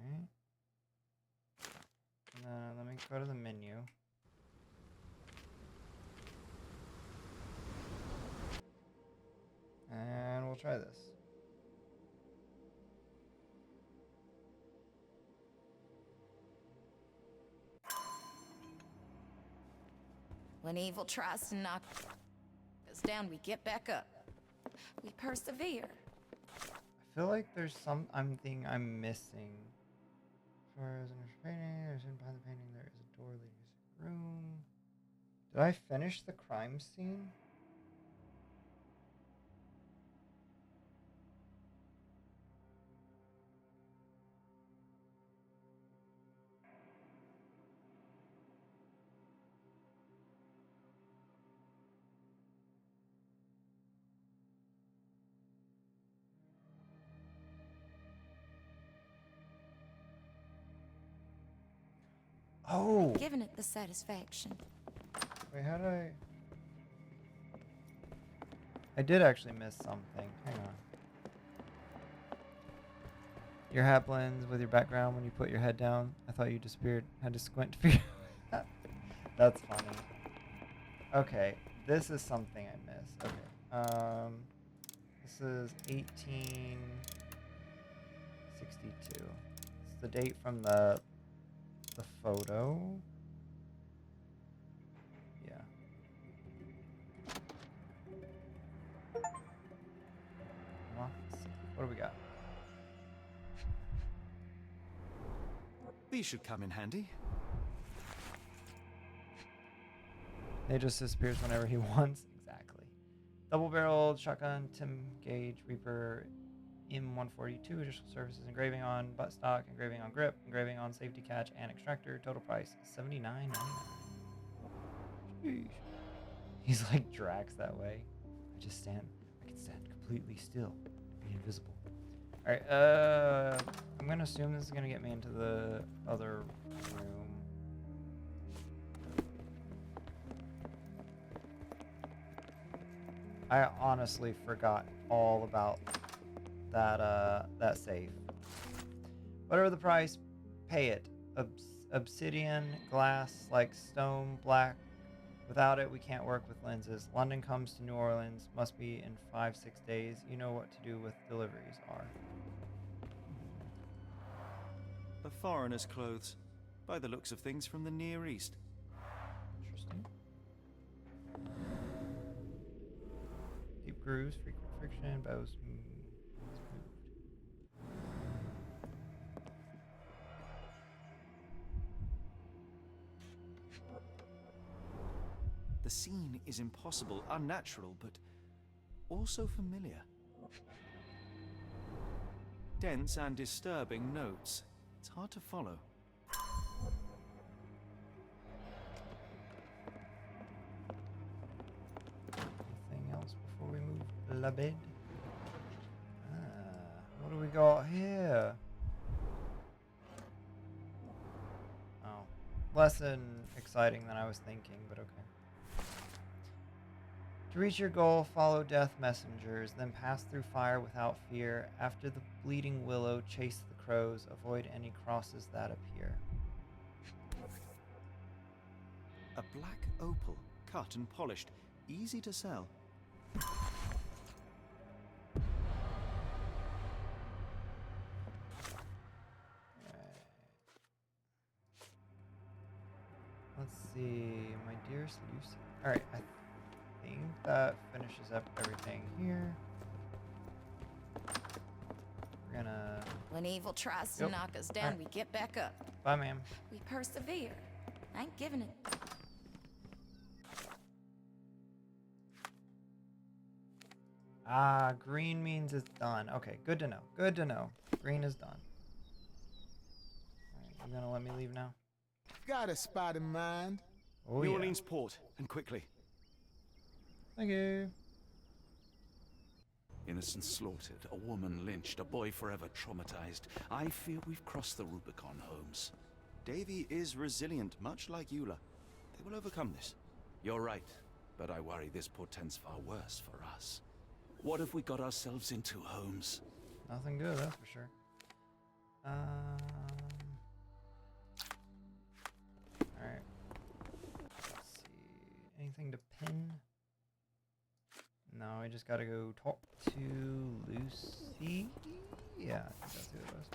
Alright. And then let me go to the menu. And we'll try this. When evil tries to knock us down, we get back up. We persevere. I feel like there's something I'm missing. As far as an painting, there's behind the painting there is a door leading to a room. Did I finish the crime scene? Oh! Giving it the satisfaction. Wait, how did I did actually miss something. Hang on. Your hat blends with your background when you put your head down. I thought you disappeared. Had to squint to figure out. That's funny. Okay, this is something I missed. Okay. This is 1862. It's the date from the photo. Yeah. Well, let's see. What do we got? These should come in handy. They just disappears whenever he wants. Exactly. Double-barreled shotgun, Tim Gauge, Reaper, M142, additional services, engraving on buttstock, engraving on grip, engraving on safety catch, and extractor. Total price $79.99. Sheesh. He's like Drax that way. I can stand completely still, be invisible. All right, I'm gonna assume this is gonna get me into the other room. I honestly forgot all about that safe. Whatever the price, pay it. Obsidian, glass, like stone, black. Without it, we can't work with lenses. London comes to New Orleans. Must be in 5-6 days. You know what to do with deliveries are. A foreigner's clothes, by the looks of things from the Near East. Interesting. Deep grooves, frequent friction, bows smooth. The scene is impossible, unnatural, but also familiar. Dense and disturbing notes. It's hard to follow. Anything else before we move la bed? What do we got here? Oh, less than exciting than I was thinking, but okay. To reach your goal, follow death messengers, then pass through fire without fear. After the bleeding willow, chase the crows. Avoid any crosses that appear. A black opal, cut and polished, easy to sell. Let's see, my dearest Lucy. All right, I think that finishes up everything here. We're gonna... When evil tries to knock us down, we get back up. Bye, ma'am. We persevere. I ain't giving it. Ah, green means it's done. Okay, good to know. Good to know. Green is done. Alright, you gonna let me leave now? Got a spot in mind. Oh, New yeah. Orleans port, and quickly. Thank you. Innocents slaughtered, a woman lynched, a boy forever traumatized. I fear we've crossed the Rubicon, Holmes. Davy is resilient, much like Eula. They will overcome this. You're right, but I worry this portends far worse for us. What have we got ourselves into, Holmes? Nothing good, that's for sure. Alright. Let's see. Anything to pin? No, I just gotta go talk to Lucy. Yeah, I think that's who it was.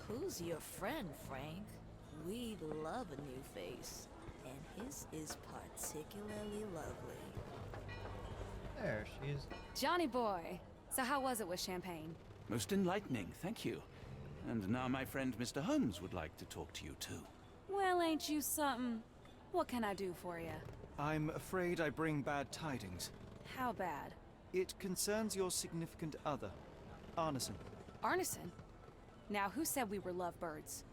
Who's your friend, Frank? We love a new face, and his is particularly lovely. There she is. Johnny boy. So how was it with Champagne? Most enlightening, thank you. And now my friend Mr. Holmes would like to talk to you too. Well, ain't you something? What can I do for you? I'm afraid I bring bad tidings. How bad? It concerns your significant other, Arneson. Arneson? Now, who said we were lovebirds?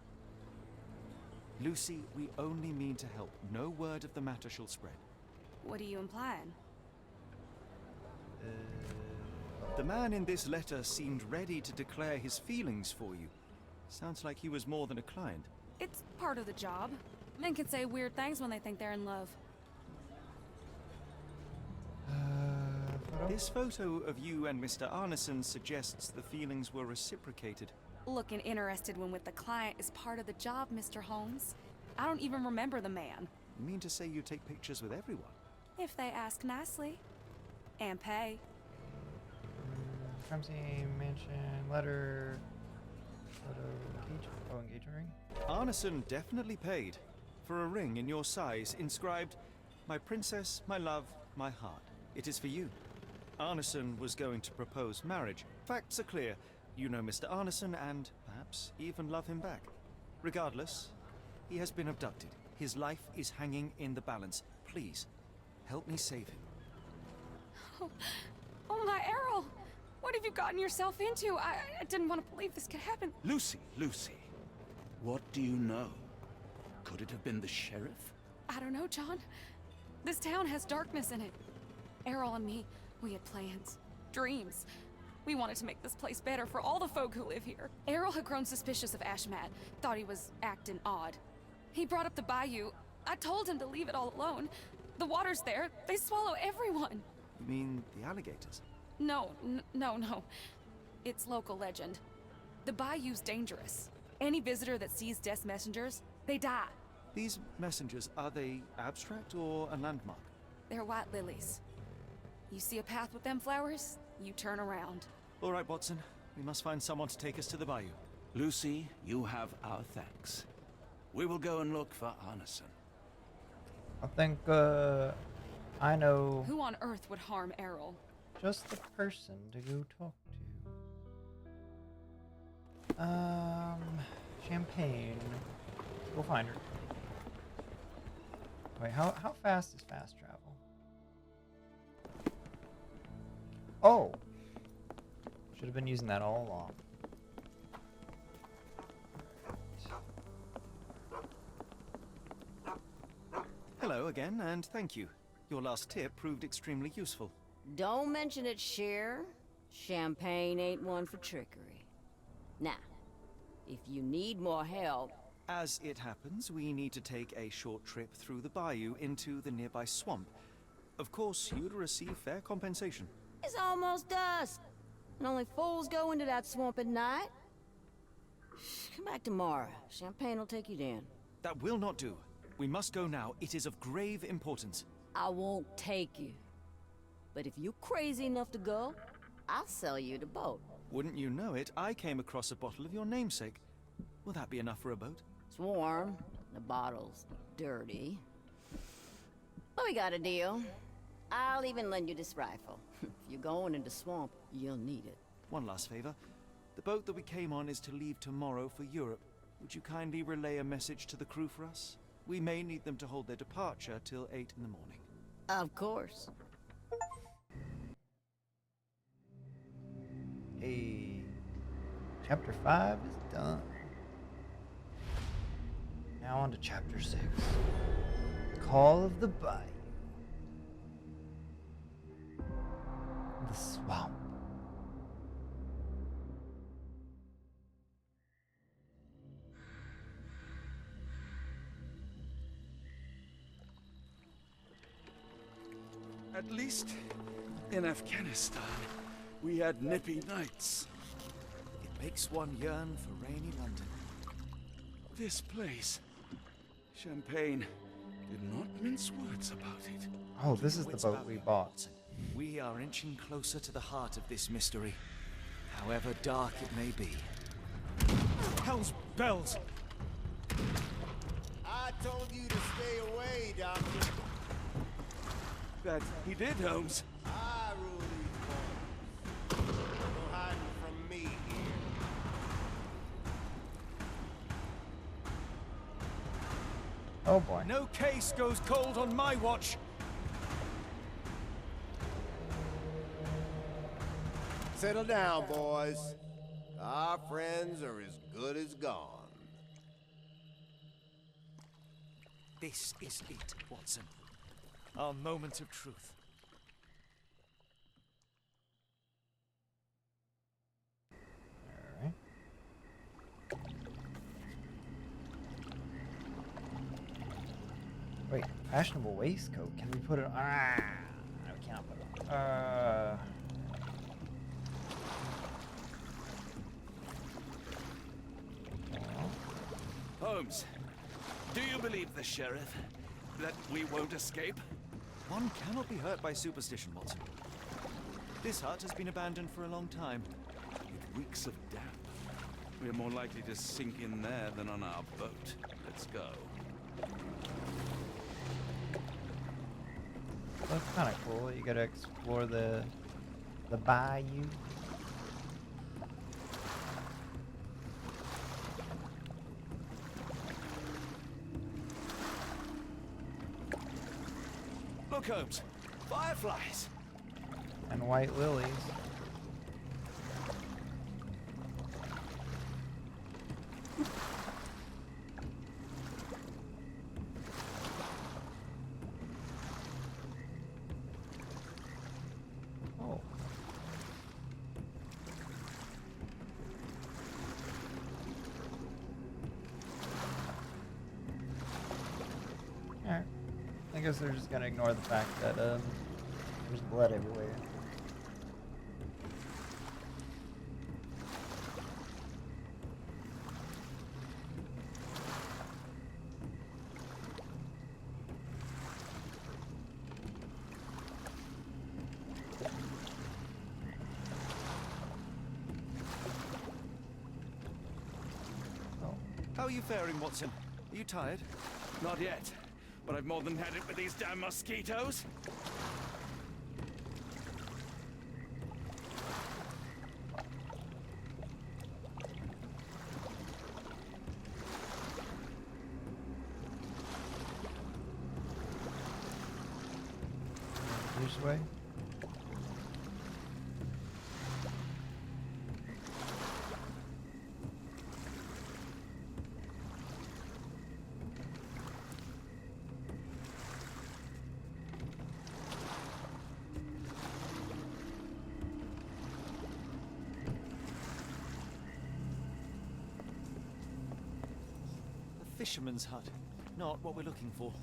Lucy, we only mean to help. No word of the matter shall spread. What are you implying? The man in this letter seemed ready to declare his feelings for you. Sounds like he was more than a client. It's part of the job. Men can say weird things when they think they're in love. This photo of you and Mr. Arneson suggests the feelings were reciprocated. Looking interested when with the client is part of the job, Mr. Holmes. I don't even remember the man. You mean to say you take pictures with everyone? If they ask nicely. And pay. Crime scene, mansion, letter, photo, engagement ring. Arneson definitely paid for a ring in your size inscribed, "My princess, my love, my heart." It is for you. Arneson was going to propose marriage. Facts are clear. You know Mr. Arneson and, perhaps, even love him back. Regardless, he has been abducted. His life is hanging in the balance. Please, help me save him. Oh my Errol! What have you gotten yourself into? I didn't want to believe this could happen. Lucy, what do you know? Could it have been the sheriff? I don't know, John. This town has darkness in it. Errol and me, we had plans, dreams. We wanted to make this place better for all the folk who live here. Errol had grown suspicious of Ashmat, thought he was acting odd. He brought up the bayou. I told him to leave it all alone. The water's there. They swallow everyone. You mean the alligators? No. It's local legend. The bayou's dangerous. Any visitor that sees Death's messengers, they die. These messengers, are they abstract or a landmark? They're white lilies. You see a path with them flowers, you turn around. All right, Watson. We must find someone to take us to the bayou. Lucy, you have our thanks. We will go and look for Arneson. I think, I know... Who on earth would harm Errol? Just the person to go talk to. Champagne. Let's go find her. Wait, how fast is fast travel? Oh! Should have been using that all along. Hello again, and thank you. Your last tip proved extremely useful. Don't mention it, Cher. Champagne ain't one for trickery. Now, if you need more help... As it happens, we need to take a short trip through the bayou into the nearby swamp. Of course, you'd receive fair compensation. It's almost dusk, and only fools go into that swamp at night. Come back tomorrow. Champagne will take you down. That will not do. We must go now. It is of grave importance. I won't take you. But if you're crazy enough to go, I'll sell you the boat. Wouldn't you know it, I came across a bottle of your namesake. Will that be enough for a boat? It's warm. The bottle's dirty. But we got a deal. I'll even lend you this rifle. If you're going into swamp, you'll need it. One last favor. The boat that we came on is to leave tomorrow for Europe. Would you kindly relay a message to the crew for us? We may need them to hold their departure till 8 in the morning. Of course. Hey, chapter 5 is done. Now on to chapter 6. Call of the Bayou. The swamp. At least in Afghanistan, we had nippy nights. It makes one yearn for rainy London. This place, Champagne, did not mince words about it. Oh, this is the boat we bought. We are inching closer to the heart of this mystery, however dark it may be. Hell's bells! I told you to stay away, Doctor. That he did, Holmes. I rule these parts. No hiding from me here. Oh boy. No case goes cold on my watch! Settle down, boys. Our friends are as good as gone. This is it, Watson. Our moment of truth. Alright. Wait, fashionable waistcoat. Can we put it on? Ah, no, we cannot put it on. Holmes, do you believe the sheriff? That we won't escape? One cannot be hurt by superstition, Watson. This hut has been abandoned for a long time. It reeks of damp. We're more likely to sink in there than on our boat. Let's go. That's kind of cool. You gotta explore the bayou. Look, Holmes. Fireflies. And white lilies. Oh. Alright. I guess they're just gonna ignore the fact that there's blood everywhere. How are you faring, Watson? Are you tired? Not yet, but I've more than had it with these damn mosquitoes. This way. A fisherman's hut. Not what we're looking for.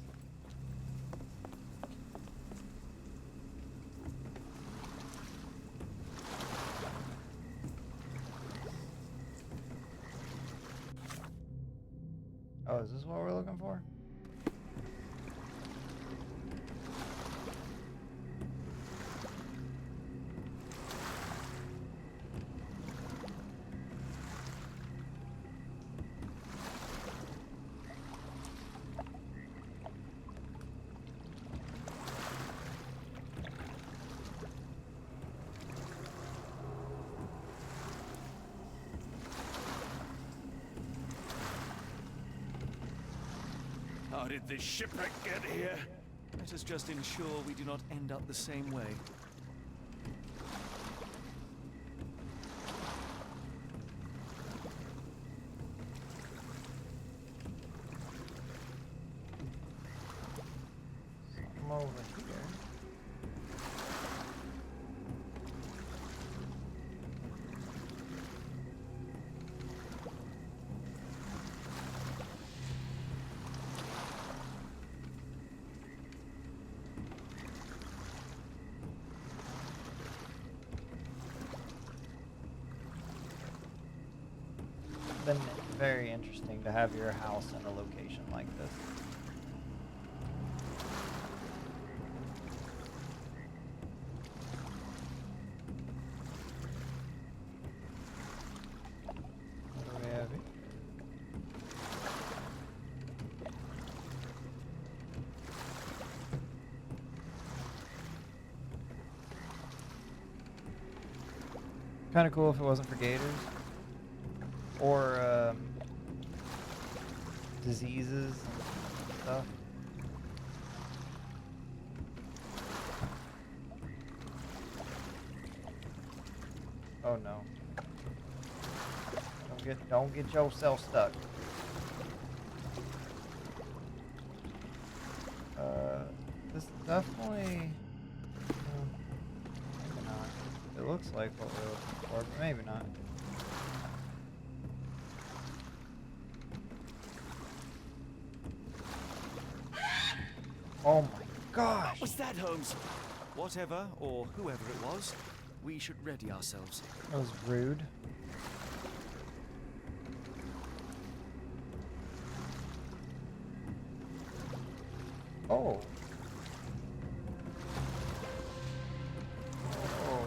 Oh, is this what we're looking for? How did this shipwreck get here? Let us just ensure we do not end up the same way. Something over here. Been very interesting to have your house in a location like this. What do we have here? Kind of cool if it wasn't for gators. Or diseases and stuff. Oh no. Don't get yourself stuck. This definitely maybe not. It looks like what we're looking for, but maybe not. Oh my gosh! What was that, Holmes? Whatever, or whoever it was, we should ready ourselves. That was rude. Oh. Oh.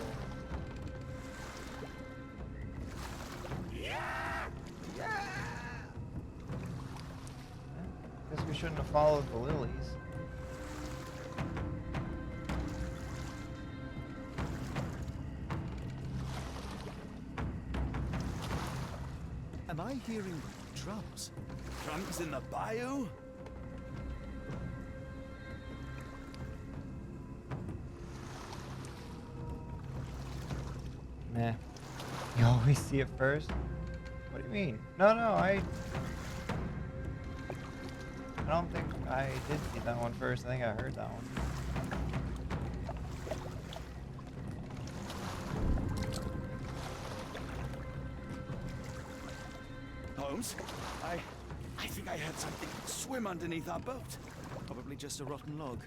Guess we shouldn't have followed the lilies. I hearing drums? Drums in the bayou? Meh. You always see it first? What do you mean? No, I don't think I did see that one first. I think I heard that one. Holmes, I think I had something swim underneath our boat. Probably just a rotten log.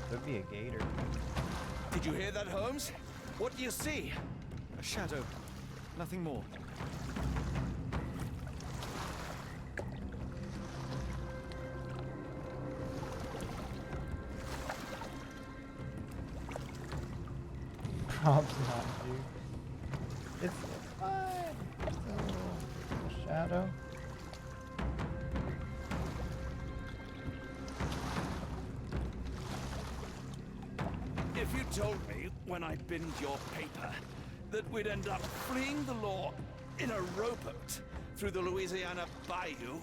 Could be a gator. Did you hear that, Holmes? What do you see? A shadow. Nothing more. Probably not, dude. It's fine. Just a little shadow. If you told me when I binned your paper that we'd end up fleeing the law in a rowboat through the Louisiana Bayou...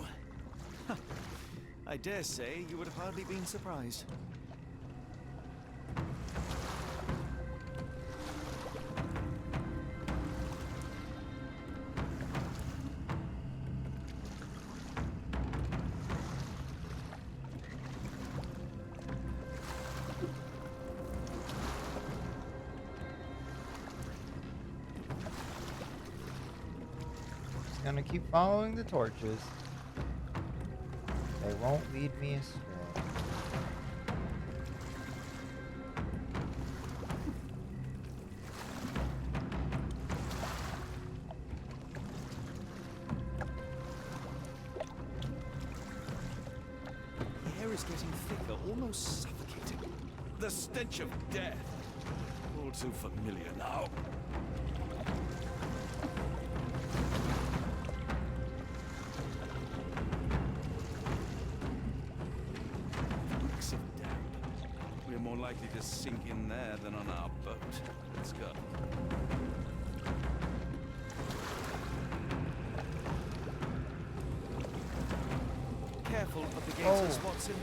I dare say you would have hardly been surprised. Just gonna keep following the torches. They won't lead me astray. The air is getting thicker, almost suffocating. The stench of death. All too familiar now. Reeks of damp. We're more likely to sink in there than on our boat. Let's go. Careful of the gators, Watson.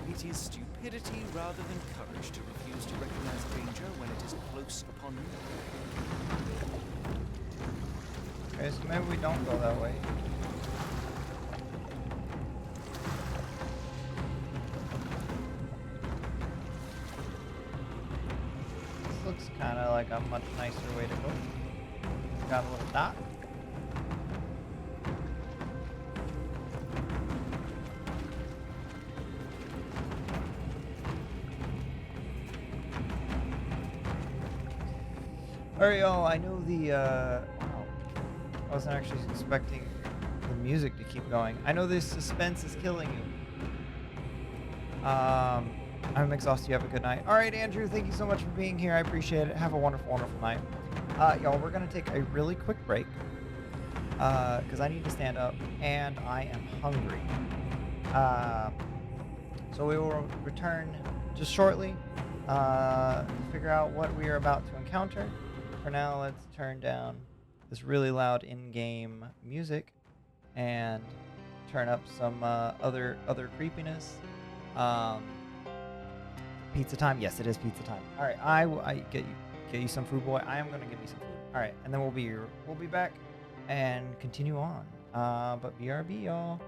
It is stupidity rather than courage to refuse to recognize danger when it is close upon you. Okay, so maybe we don't go that way. This looks kind of like a much nicer way to go. Got a little dock. Alright, y'all, I know the, wow. I wasn't actually expecting the music to keep going. I know this suspense is killing you. I'm exhausted. You have a good night. Alright, Andrew, thank you so much for being here. I appreciate it. Have a wonderful, wonderful night. Y'all, we're going to take a really quick break. Because I need to stand up, and I am hungry. So we will return just shortly to figure out what we are about to encounter. For now, let's turn down this really loud in-game music and turn up some other creepiness. Pizza time? Yes, it is pizza time. All right, I get you some food, boy. I am gonna get me some food. All right, and then we'll be back and continue on. But BRB, y'all.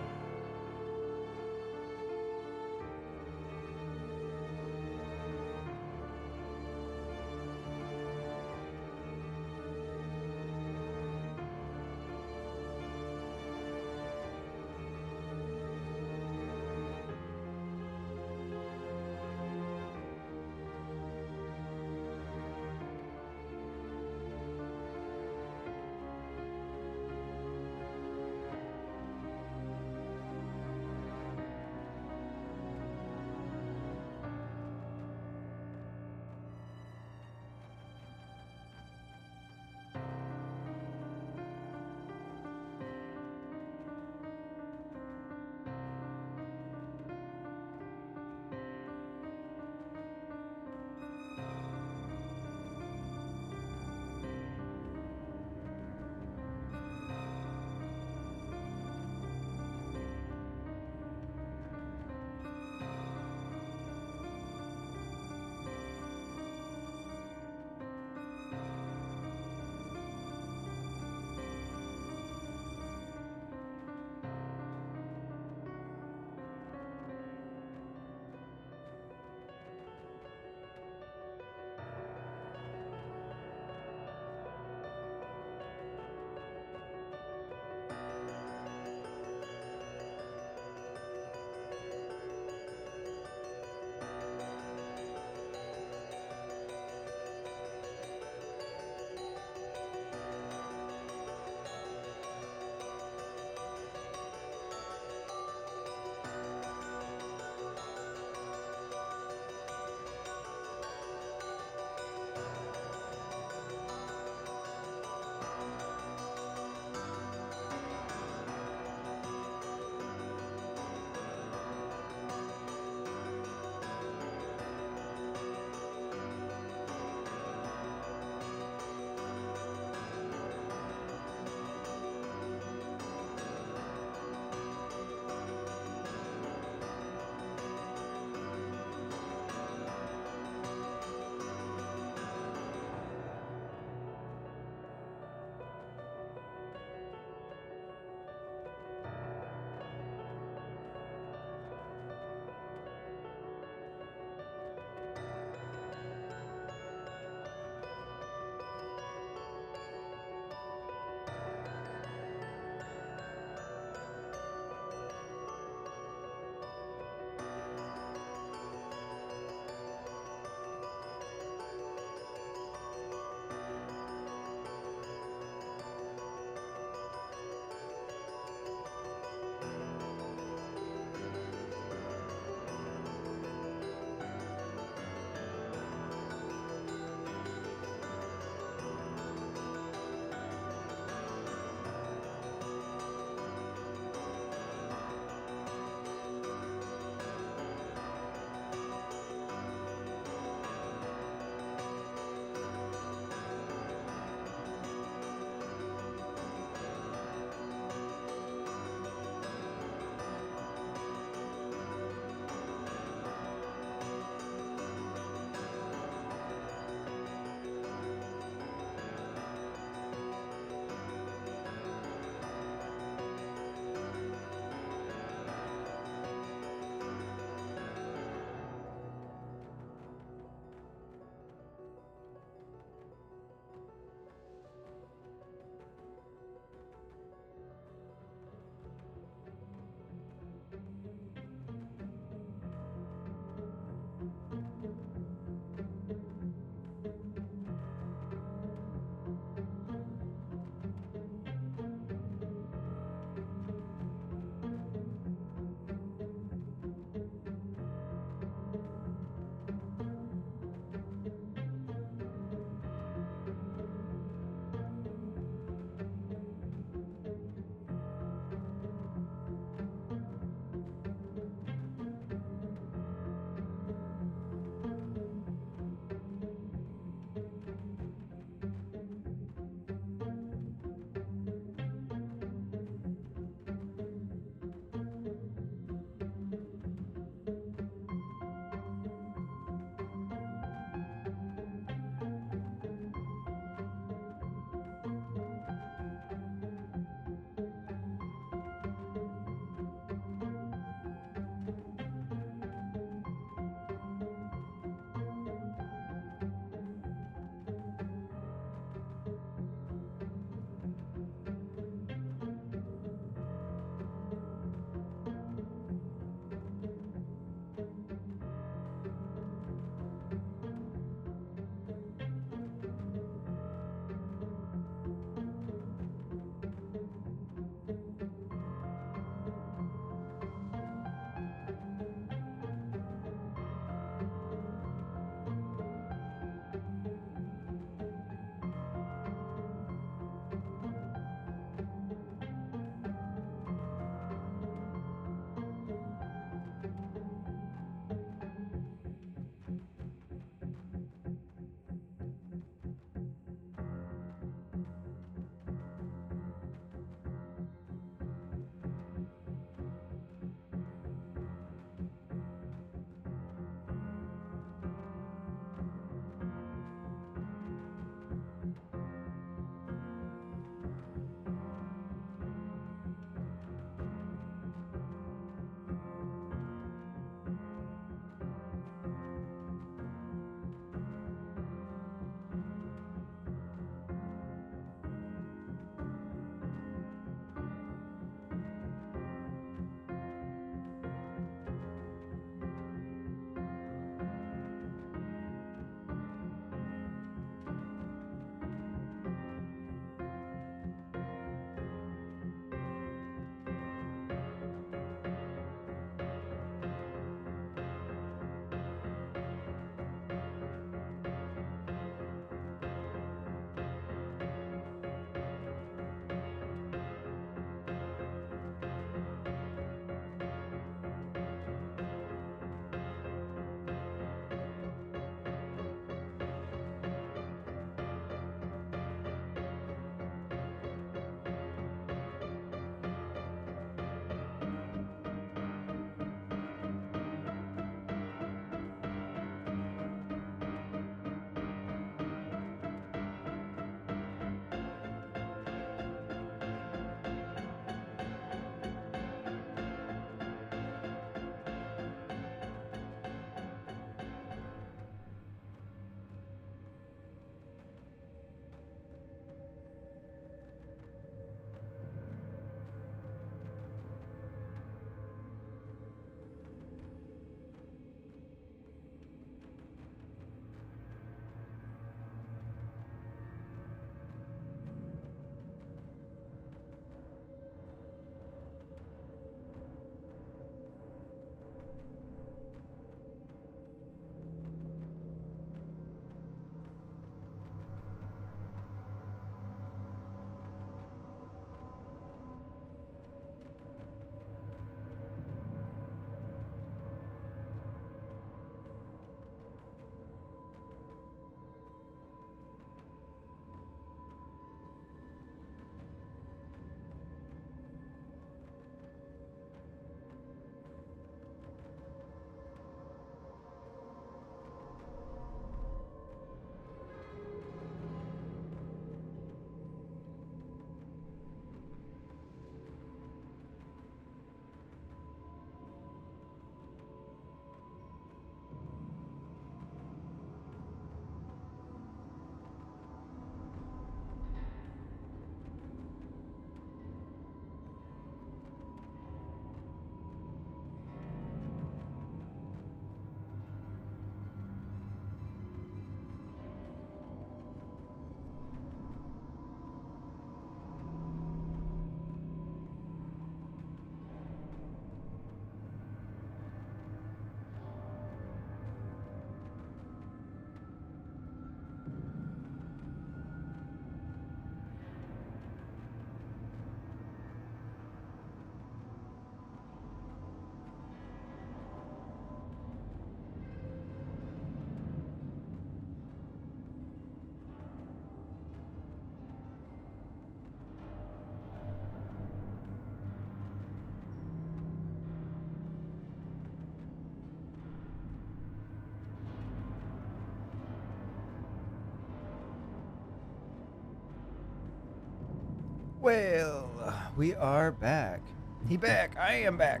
Well, we are back. He back. I am back.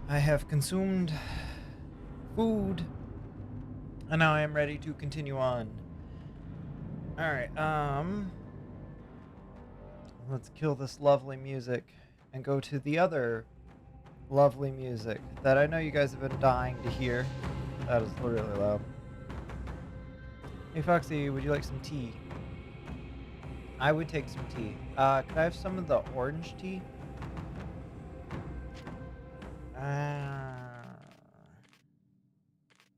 I have consumed food, and now I am ready to continue on. All right. Let's kill this lovely music and go to the other lovely music that I know you guys have been dying to hear. That is really loud. Hey Foxy, would you like some tea? I would take some tea. Could I have some of the orange tea?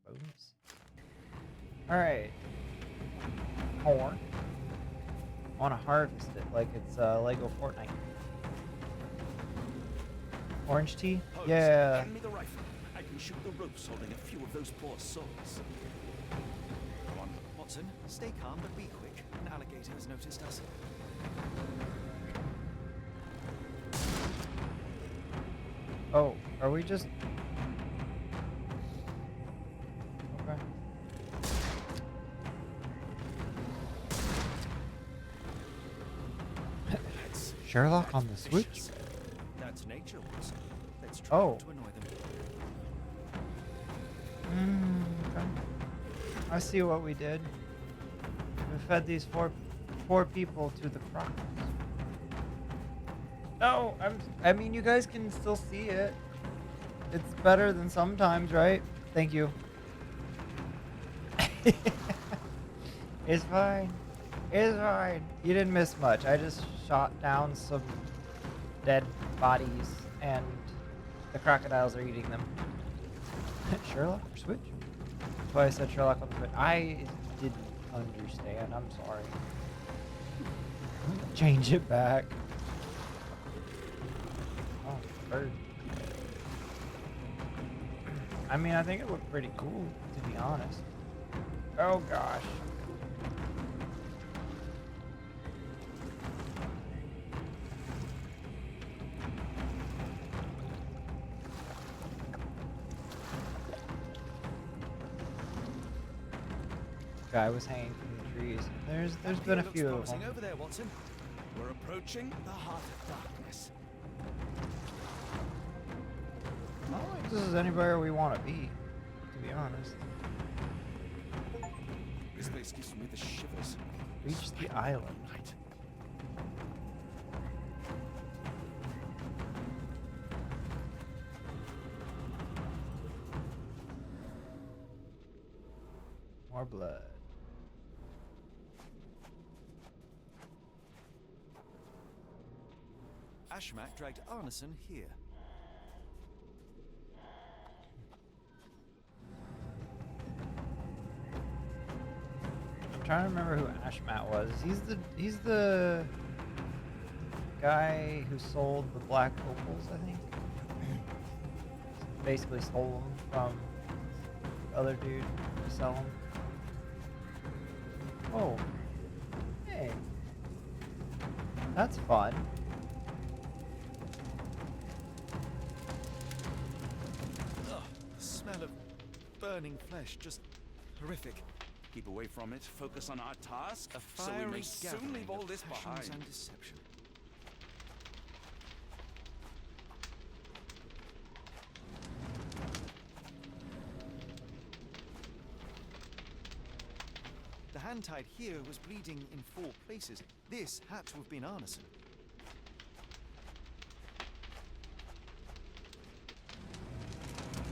Bonus. Alright. Corn. I want to harvest it like it's Lego Fortnite. Orange tea? Holmes, Yeah. hand me the rifle. I can shoot the ropes holding a few of those poor souls. Come on, Watson. Stay calm, but be quick. An alligator has noticed us. Oh, are we just... Okay. Sherlock on the Switch? That's nature, Watson. Let's try not to annoy them. Okay. I see what we did. We fed these poor people to the crocodiles. No, I mean, you guys can still see it. It's better than sometimes, right? Thank you. It's fine. It's fine. You didn't miss much. I just shot down some dead bodies, and the crocodiles are eating them. Sherlock or Switch? That's why I said Sherlock on the Switch. I didn't understand. I'm sorry. Change it back. Oh, bird. I mean, I think it looked pretty cool, to be honest. Oh gosh. Guy was hanging from the trees. There's been a few of them. Over there, Watson. We're approaching the heart of darkness. I don't think this is anywhere we want to be, to be honest. This place gives me the shivers. Reach the island. More blood. Ashmak dragged Arneson here. I'm trying to remember who Ashmat was. He's the guy who sold the black opals, I think. Basically stole them from the other dude to sell them. Oh. Hey. That's fun. Ugh, the smell of burning flesh, just horrific. Keep away from it. Focus on our task, A so we fiery may soon leave all this passions behind. and deception. The hand tied here was bleeding in 4 places. This had to have been Arneson.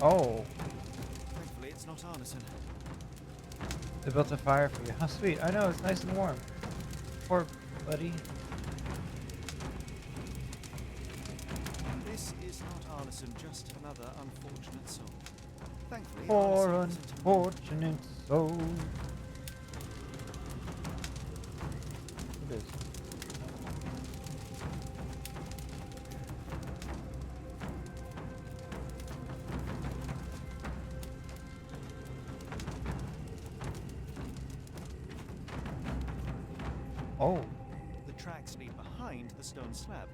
Oh. Thankfully, it's not Arneson. They built a fire for you. How sweet. I know, it's nice and warm. Poor buddy. This is not Arneson, just another unfortunate soul. Thankfully, Poor Arneson isn't a- unfortunate soul. It is. Oh. The tracks lead behind the stone slab.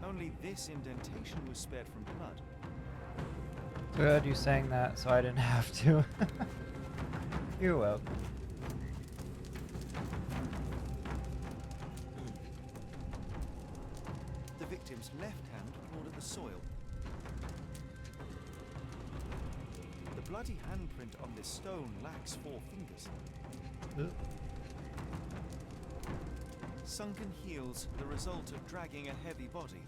Only this indentation was spared from blood. Good, you sang that so I didn't have to. You're welcome. The victim's left hand clawed at the soil. The bloody handprint on this stone lacks 4 fingers. Ugh. Sunken heels, the result of dragging a heavy body.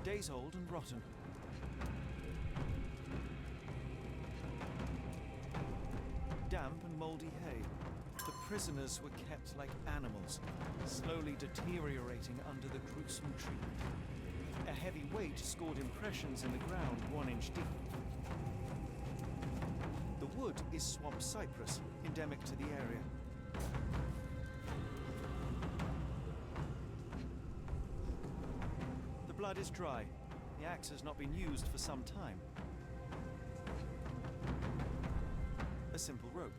Days old and rotten. Damp and mouldy hay. The prisoners were kept like animals, slowly deteriorating under the gruesome treatment. A heavy weight scored impressions in the ground 1 inch deep. The wood is swamp cypress, endemic to the area. The blood is dry. The axe has not been used for some time. A simple rope.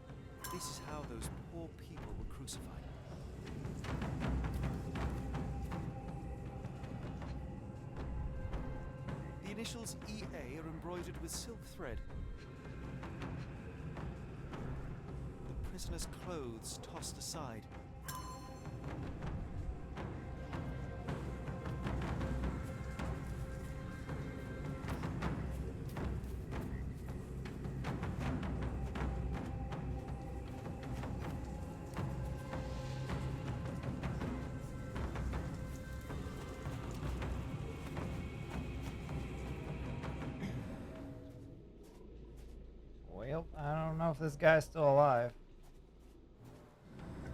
This is how those poor people were crucified. The initials EA are embroidered with silk thread. The prisoner's clothes tossed aside. Well, I don't know if this guy's still alive.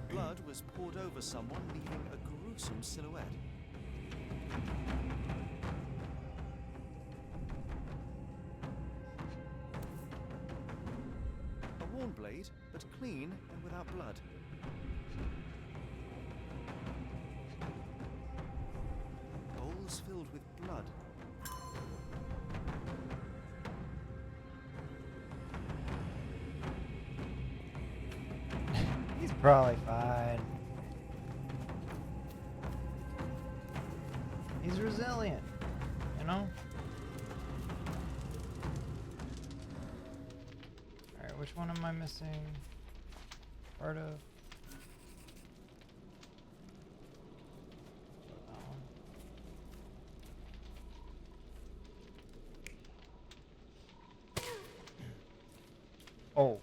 Blood was poured over someone, leaving a gruesome silhouette. A worn blade, but clean and without blood. Bowls filled with blood. He's probably fine. He's resilient, you know? Alright, which one am I missing? Part of? That one. Oh.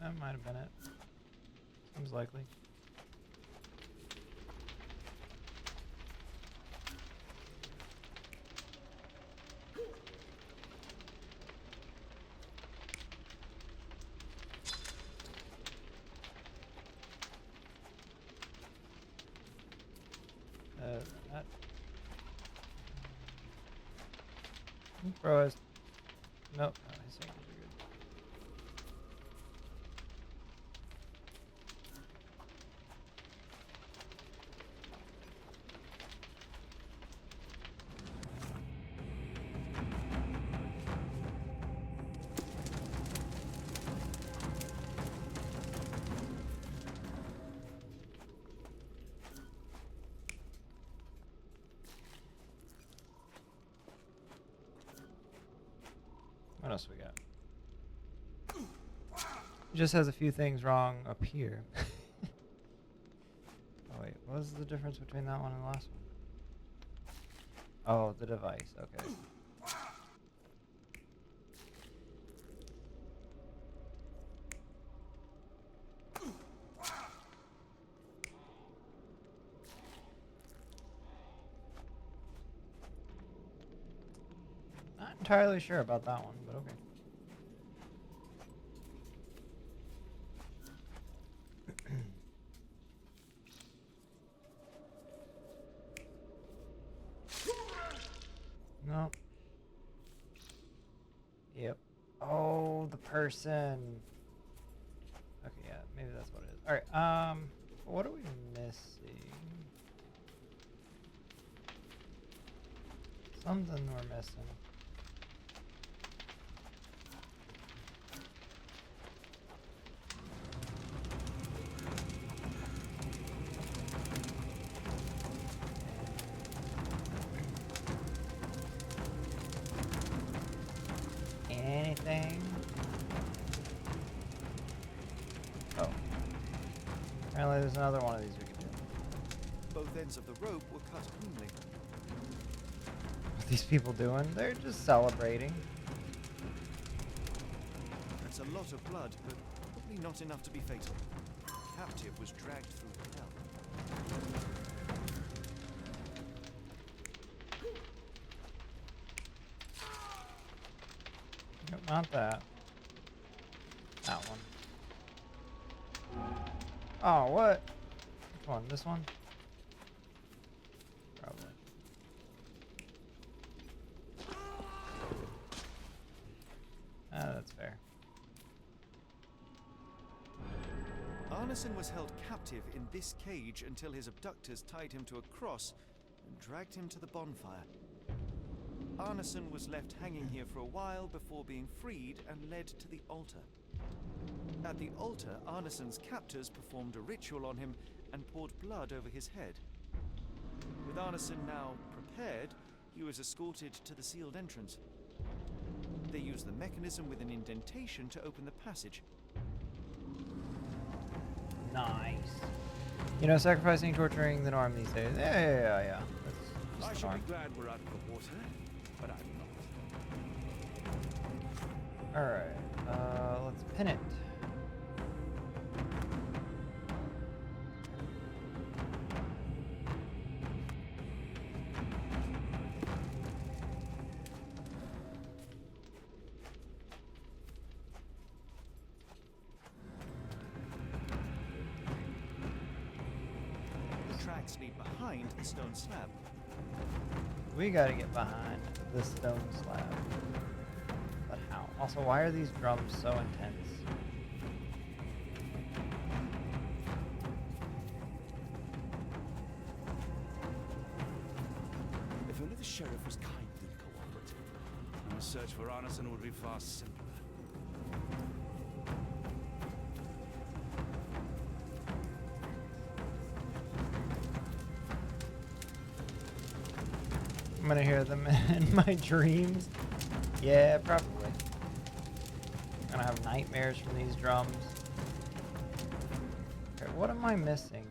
That might have been it. Seems likely. That. Bro is. Nope. No, his fingers are good. What else we got? It just has a few things wrong up here. Oh wait, what was the difference between that one and the last one? Oh, the device, okay. Not entirely sure about that one, but okay. No. Yep. Oh, the person. Okay, yeah, maybe that's what it is. Alright, what are we missing? Something we're missing. Apparently there's another one of these we can do. Both ends of the rope were cut cleanly. What are these people doing? They're just celebrating. That's a lot of blood, but probably not enough to be fatal. The captive was dragged through hell. Nope, not that. That one. Oh, what? Which one? This one? Probably. That's fair. Arneson was held captive in this cage until his abductors tied him to a cross and dragged him to the bonfire. Arneson was left hanging here for a while before being freed and led to the altar. At the altar, Arneson's captors performed a ritual on him and poured blood over his head. With Arneson now prepared, he was escorted to the sealed entrance. They used the mechanism with an indentation to open the passage. Nice. You know, sacrificing, torturing the norm these days. Yeah. That's I just should norm. be glad we're out of the water, but I'm not. Alright, let's pin it. The tracks lead behind the stone slab. We gotta get behind the stone slab. But how? Also, why are these drums so intense? If only the sheriff was kind and cooperative, our search for Arneson would be far simpler. I'm gonna hear them in my dreams. Yeah, probably. I'm gonna have nightmares from these drums. Okay, what am I missing?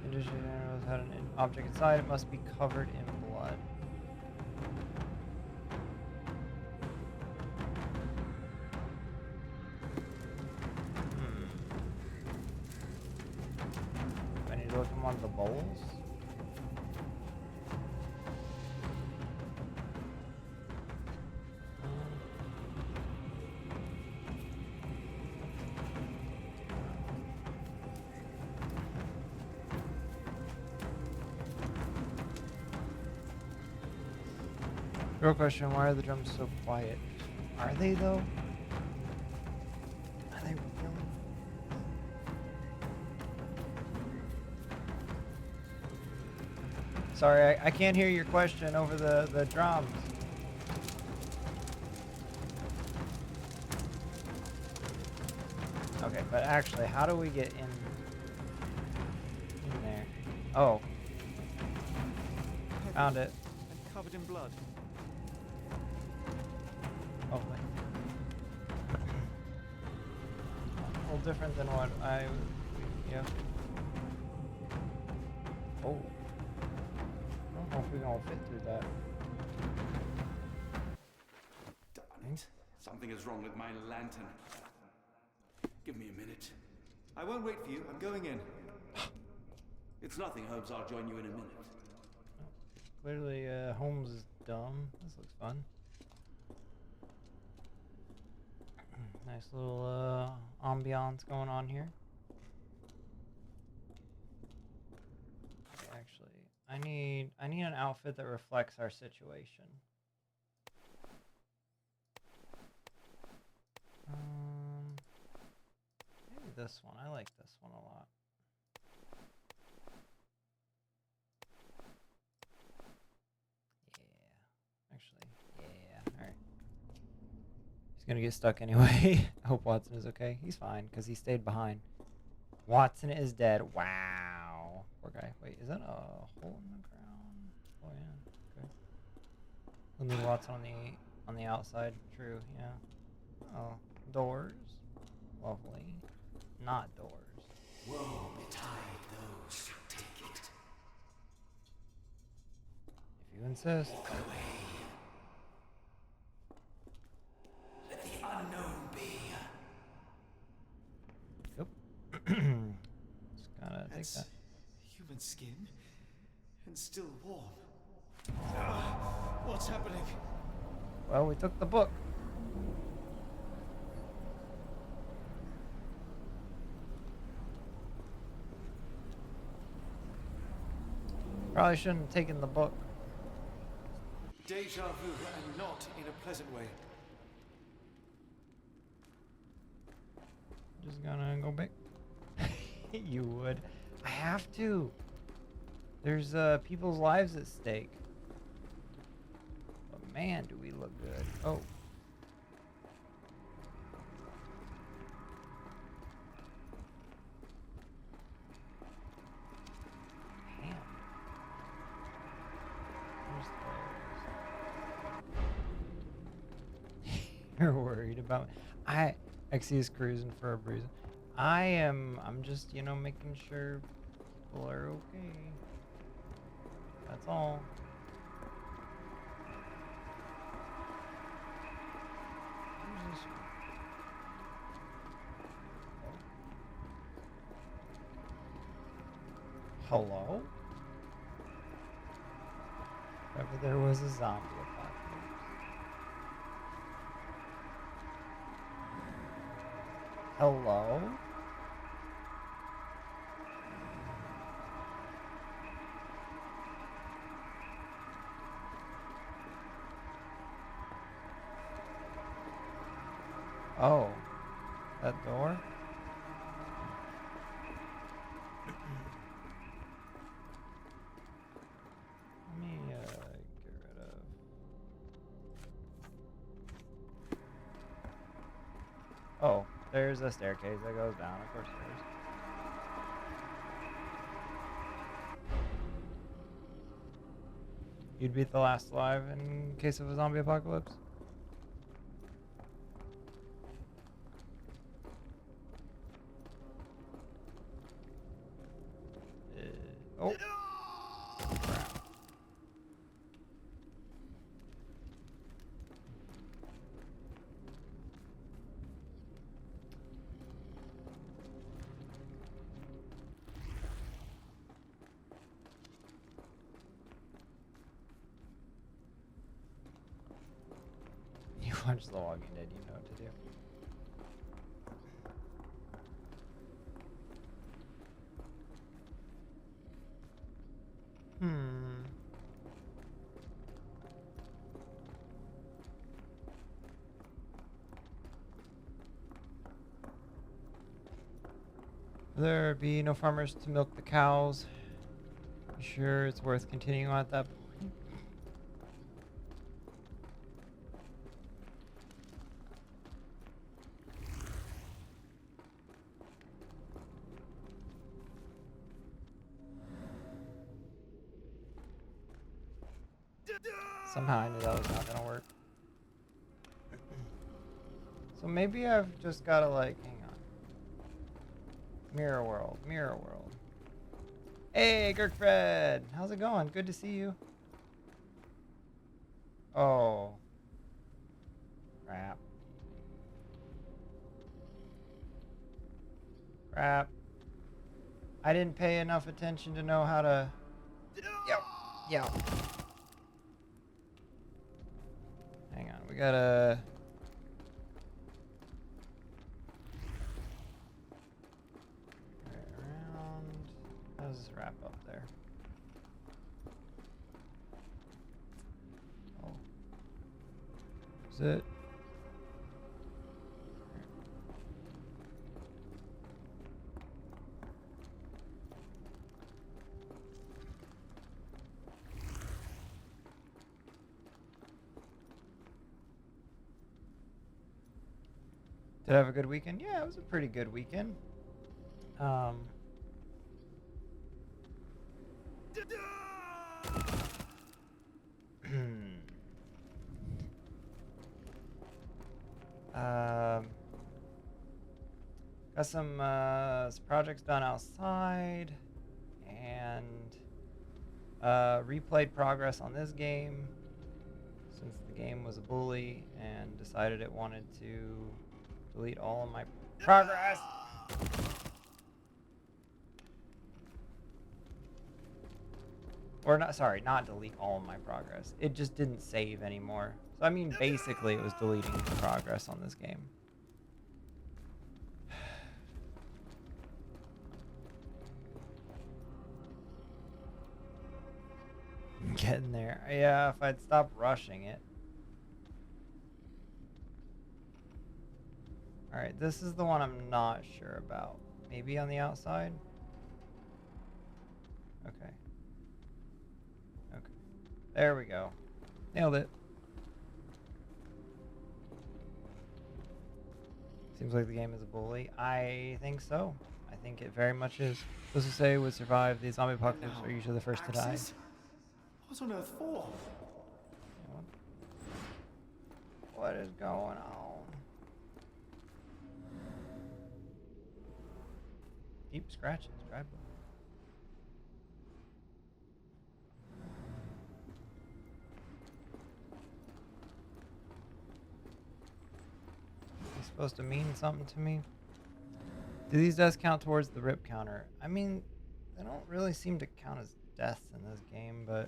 Indigenous animals had an object inside. It must be covered in blood. Do I need to look in one of the bowls? Real question, why are the drums so quiet? Are they though? Are they really? Sorry, I can't hear your question over the drums. Okay, but actually, how do we get in there? Oh. Found it. And covered in blood. Lovely. A little different than what I... Yeah. Oh. I don't know if we're gonna fit through that. Darn it. Something is wrong with my lantern. Give me a minute. I won't wait for you. I'm going in. It's nothing, Holmes. I'll join you in a minute. Clearly, Holmes is dumb. This looks fun. Nice little ambiance going on here. Okay, actually, I need an outfit that reflects our situation. Maybe this one. I like this one a lot. Actually, yeah, alright. He's gonna get stuck anyway. I hope Watson is okay. He's fine, because he stayed behind. Watson is dead. Wow. Poor guy. Wait, is that a hole in the ground? Oh, yeah. Okay. We'll need Watson on the outside. True, yeah. Oh, doors. Lovely. not doors. Woe betide those who take it. If you insist. Walk away. Let the unknown be. Yep. Just gotta take that. Human skin and still warm. What's happening? Well, we took the book. Probably shouldn't have taken the book. Deja vu, and not in a pleasant way. Just gonna go back. You would. I have to. There's people's lives at stake. But man, do we look good. Oh. Damn. You're worried about Xe is cruising for a bruise. I'm just, making sure people are okay. That's all. Who's this? Hello? If ever there was a zombie apocalypse. Hello? Oh, that door? Let me get rid of. Oh, there's a staircase that goes down. Of course there is. You'd be the last alive in case of a zombie apocalypse? Oh. You watch The Walking Dead, you know what to do. There be no farmers to milk the cows. You sure it's worth continuing on at that point? Somehow I knew that was not gonna work. So maybe I've just gotta hang on. Mirror world, mirror world. Hey, Girkfred! How's it going? Good to see you. Oh. Crap. Crap. I didn't pay enough attention to know how to... Yep. Hang on, we gotta... around... How does this wrap up there? Oh. Is it? Did I have a good weekend? Yeah, it was a pretty good weekend. Got some projects done outside, and replayed progress on this game since the game was a bully and decided it wanted to delete all of my progress. Or not, sorry, not delete all of my progress. It just didn't save anymore. So I mean, basically it was deleting the progress on this game. Getting there. Yeah, if I'd stop rushing it. Alright, this is the one I'm not sure about. Maybe on the outside? Okay. Okay. There we go. Nailed it. Seems like the game is a bully. I think so. I think it very much is. Those who say would survive the zombie apocalypse are usually the first to die. What on earth for? What is going on? Deep scratches, dry blood. Is supposed to mean something to me? Do these deaths count towards the rip counter? I mean, they don't really seem to count as deaths in this game, but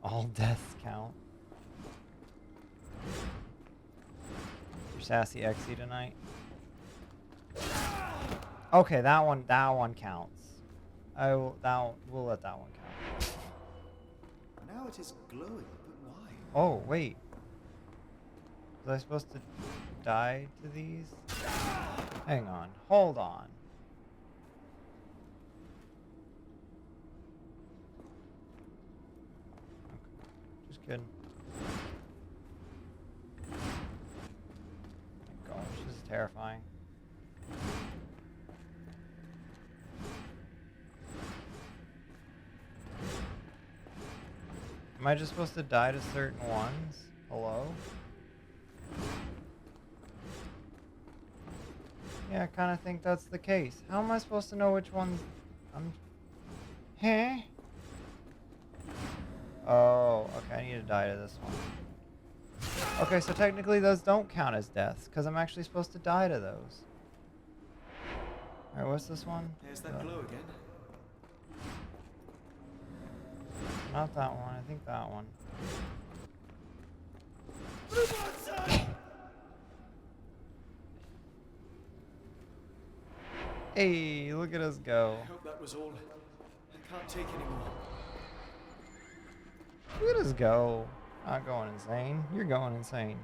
all deaths count. Your sassy Exy tonight. Okay, that one counts. We'll let that one count. Now it is glowing, but why? Oh, wait. Was I supposed to die to these? Hang on. Hold on. Okay. Just kidding. Oh my gosh, this is terrifying. Am I just supposed to die to certain ones? Hello? Yeah, I kind of think that's the case. How am I supposed to know which ones Huh? Oh, okay, I need to die to this one. Okay, so technically those don't count as deaths, because I'm actually supposed to die to those. Alright, what's this one? There's that glow again. Not that one, I think that one. Hey, look at us go. I hope that was all. I can't take any more. Look at us go. Not going insane. You're going insane.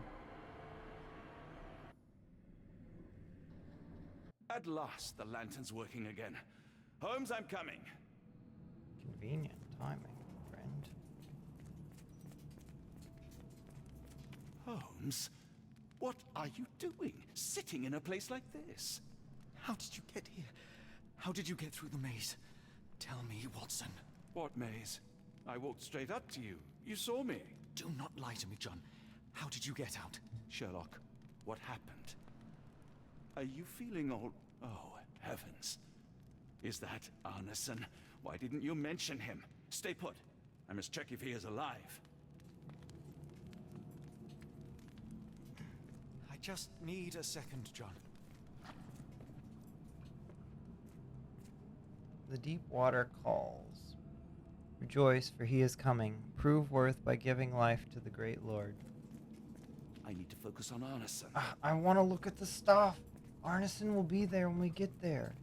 At last, the lantern's working again. Holmes, I'm coming. Convenient timing, friend. Holmes, what are you doing? Sitting in a place like this? How did you get here? How did you get through the maze? Tell me, Watson. What maze? I walked straight up to you. You saw me. Do not lie to me, John. How did you get out? Sherlock, what happened? Are you feeling all... Oh, heavens. Is that Arneson? Why didn't you mention him? Stay put. I must check if he is alive. I just need a second, John. The deep water calls. Rejoice, for he is coming. Prove worth by giving life to the great Lord. I need to focus on Arneson. I want to look at the stuff. Arneson will be there when we get there.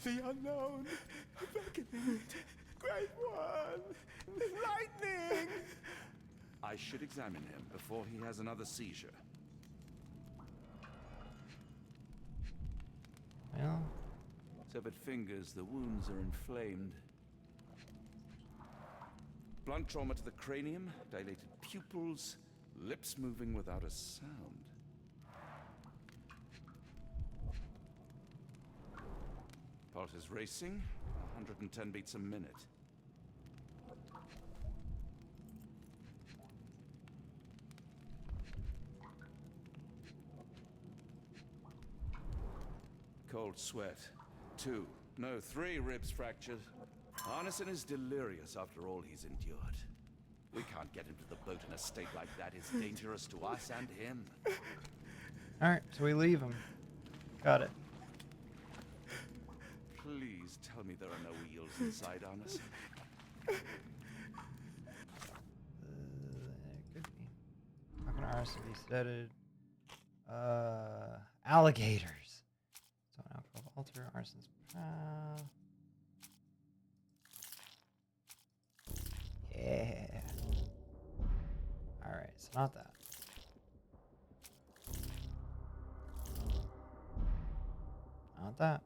The unknown, beckoning, great one, lightning. I should examine him before he has another seizure. Well, Severed fingers, the wounds are inflamed. Blunt trauma to the cranium, dilated pupils, lips moving without a sound. Pulse is racing, 110 beats a minute. cold sweat. 2, no, 3 ribs fractured. Arneson is delirious after all he's endured. We can't get him to the boat in a state like that. It's dangerous to us and him. Alright, so we leave him. Got it. Please tell me there are no eels inside, Arneson. Could be. How can Arneson be sedated? Alligators. So an alcohol alter Arneson's path. Yeah. Alright, so not that. Not that.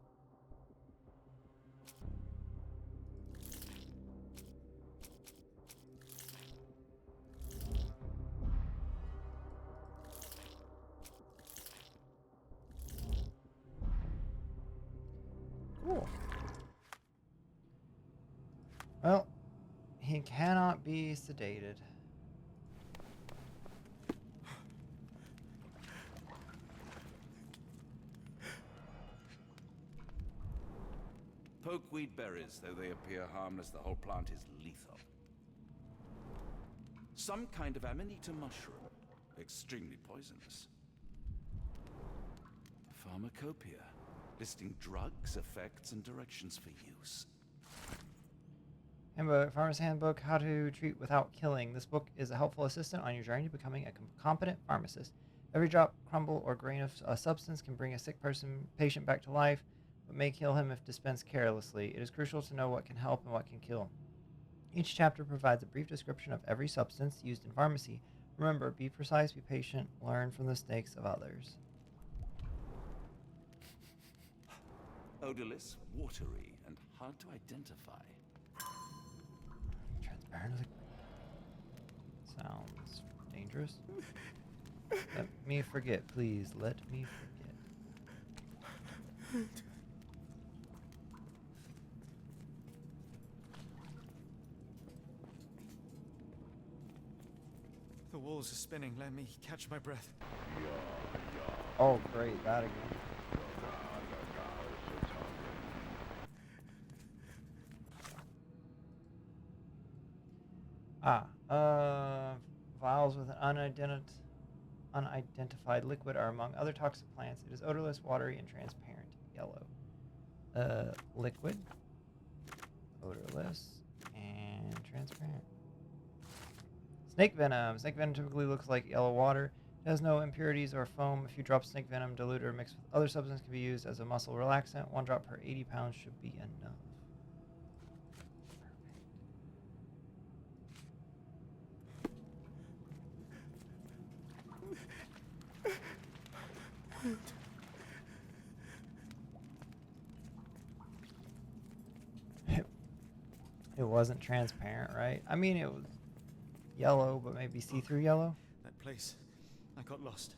Cool. Well, he cannot be sedated. Pokeweed berries, though they appear harmless, the whole plant is lethal. Some kind of amanita mushroom, extremely poisonous. Pharmacopoeia, listing drugs, effects, and directions for use. Handbook, Farmer's Handbook, How to Treat Without Killing. This book is a helpful assistant on your journey to becoming a competent pharmacist. Every drop, crumble, or grain of a substance can bring a sick patient back to life, but may kill him if dispensed carelessly. It is crucial to know what can help and what can kill. Each chapter provides a brief description of every substance used in pharmacy. Remember, be precise, be patient, learn from the mistakes of others. Odorless, watery, and hard to identify. Transparent liquid. Sounds dangerous. Let me forget, please. Let me forget. The walls are spinning. Let me catch my breath. Oh, great. That again. Vials with an unidentified liquid are among other toxic plants. It is odorless, watery, and transparent. Yellow. Liquid. Odorless. And transparent. Snake venom. Snake venom typically looks like yellow water. It has no impurities or foam. A few drops of snake venom diluted or mixed with other substances can be used as a muscle relaxant. 1 drop per 80 pounds should be enough. It wasn't transparent, right? I mean, it was yellow, but maybe see-through yellow. That place. I got lost.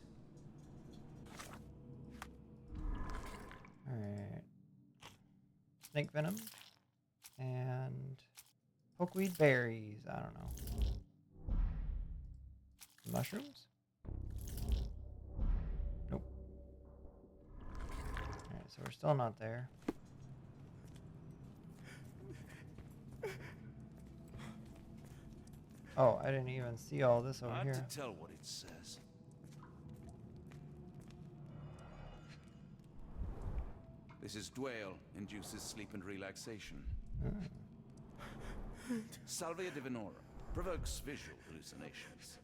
Alright. Snake venom. And pokeweed berries. I don't know. Mushrooms? Nope. Alright, so we're still not there. Oh, I didn't even see all this over here. Hard to tell what it says. This is Dwale, induces sleep and relaxation. Salvia divinorum, provokes visual hallucinations.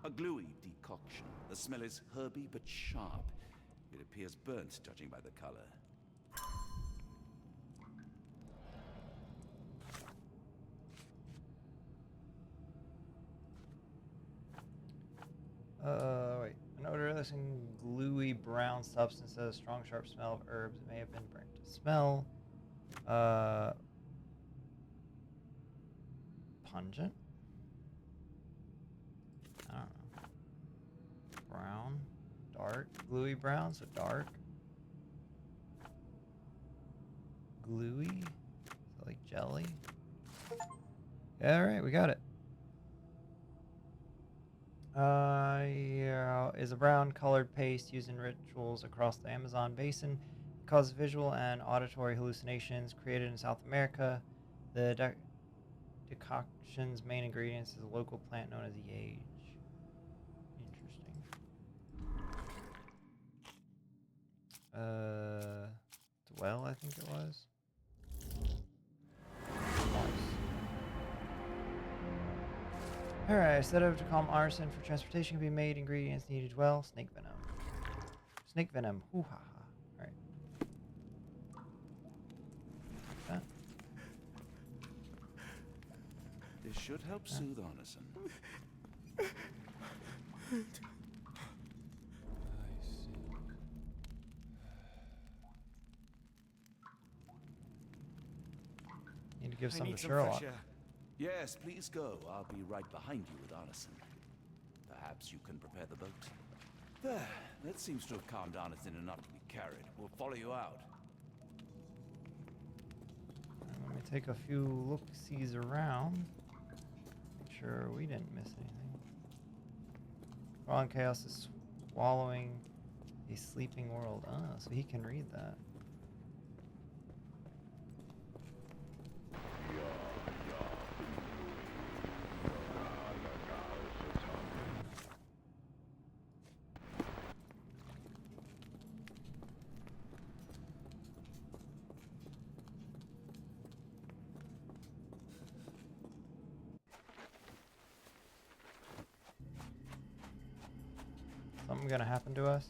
A gluey decoction. The smell is herby but sharp. It appears burnt, judging by the color. Wait. An odorless and gluey brown substance has a strong, sharp smell of herbs. It may have been burnt to smell. Pungent? I don't know. Brown? Dark? Gluey brown, so dark. Gluey? So like jelly? Yeah, alright, we got it. Yeah, is a brown-colored paste used in rituals across the Amazon basin. It causes visual and auditory hallucinations. Created in South America, the decoction's main ingredients is a local plant known as yage. Interesting. Dwell, I think it was. Alright, a setup to calm arson for transportation can be made. Ingredients needed well. Snake venom. Snake venom. Hoo ha ha. Alright. That. This should help soothe Arneson. Need to give I some need to some Sherlock. fresh air. Yes, please go. I'll be right behind you with Arneson. Perhaps you can prepare the boat. There. That seems to have calmed Arneson enough to be carried. We'll follow you out. Let me take a few look-sees around. Make sure we didn't miss anything. Fallen Chaos is swallowing a sleeping world. Ah, so he can read that. Something gonna happen to us?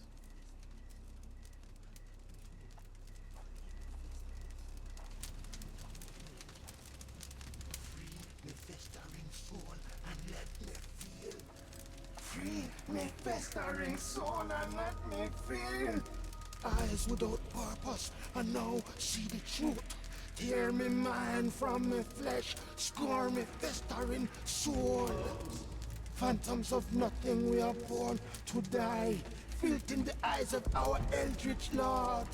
Free me festering soul and let me feel. Eyes without purpose and now see the truth. Tear me mind from me flesh, score me festering soul. Phantoms of nothing, we are born to die. Filth in the eyes of our eldritch lord.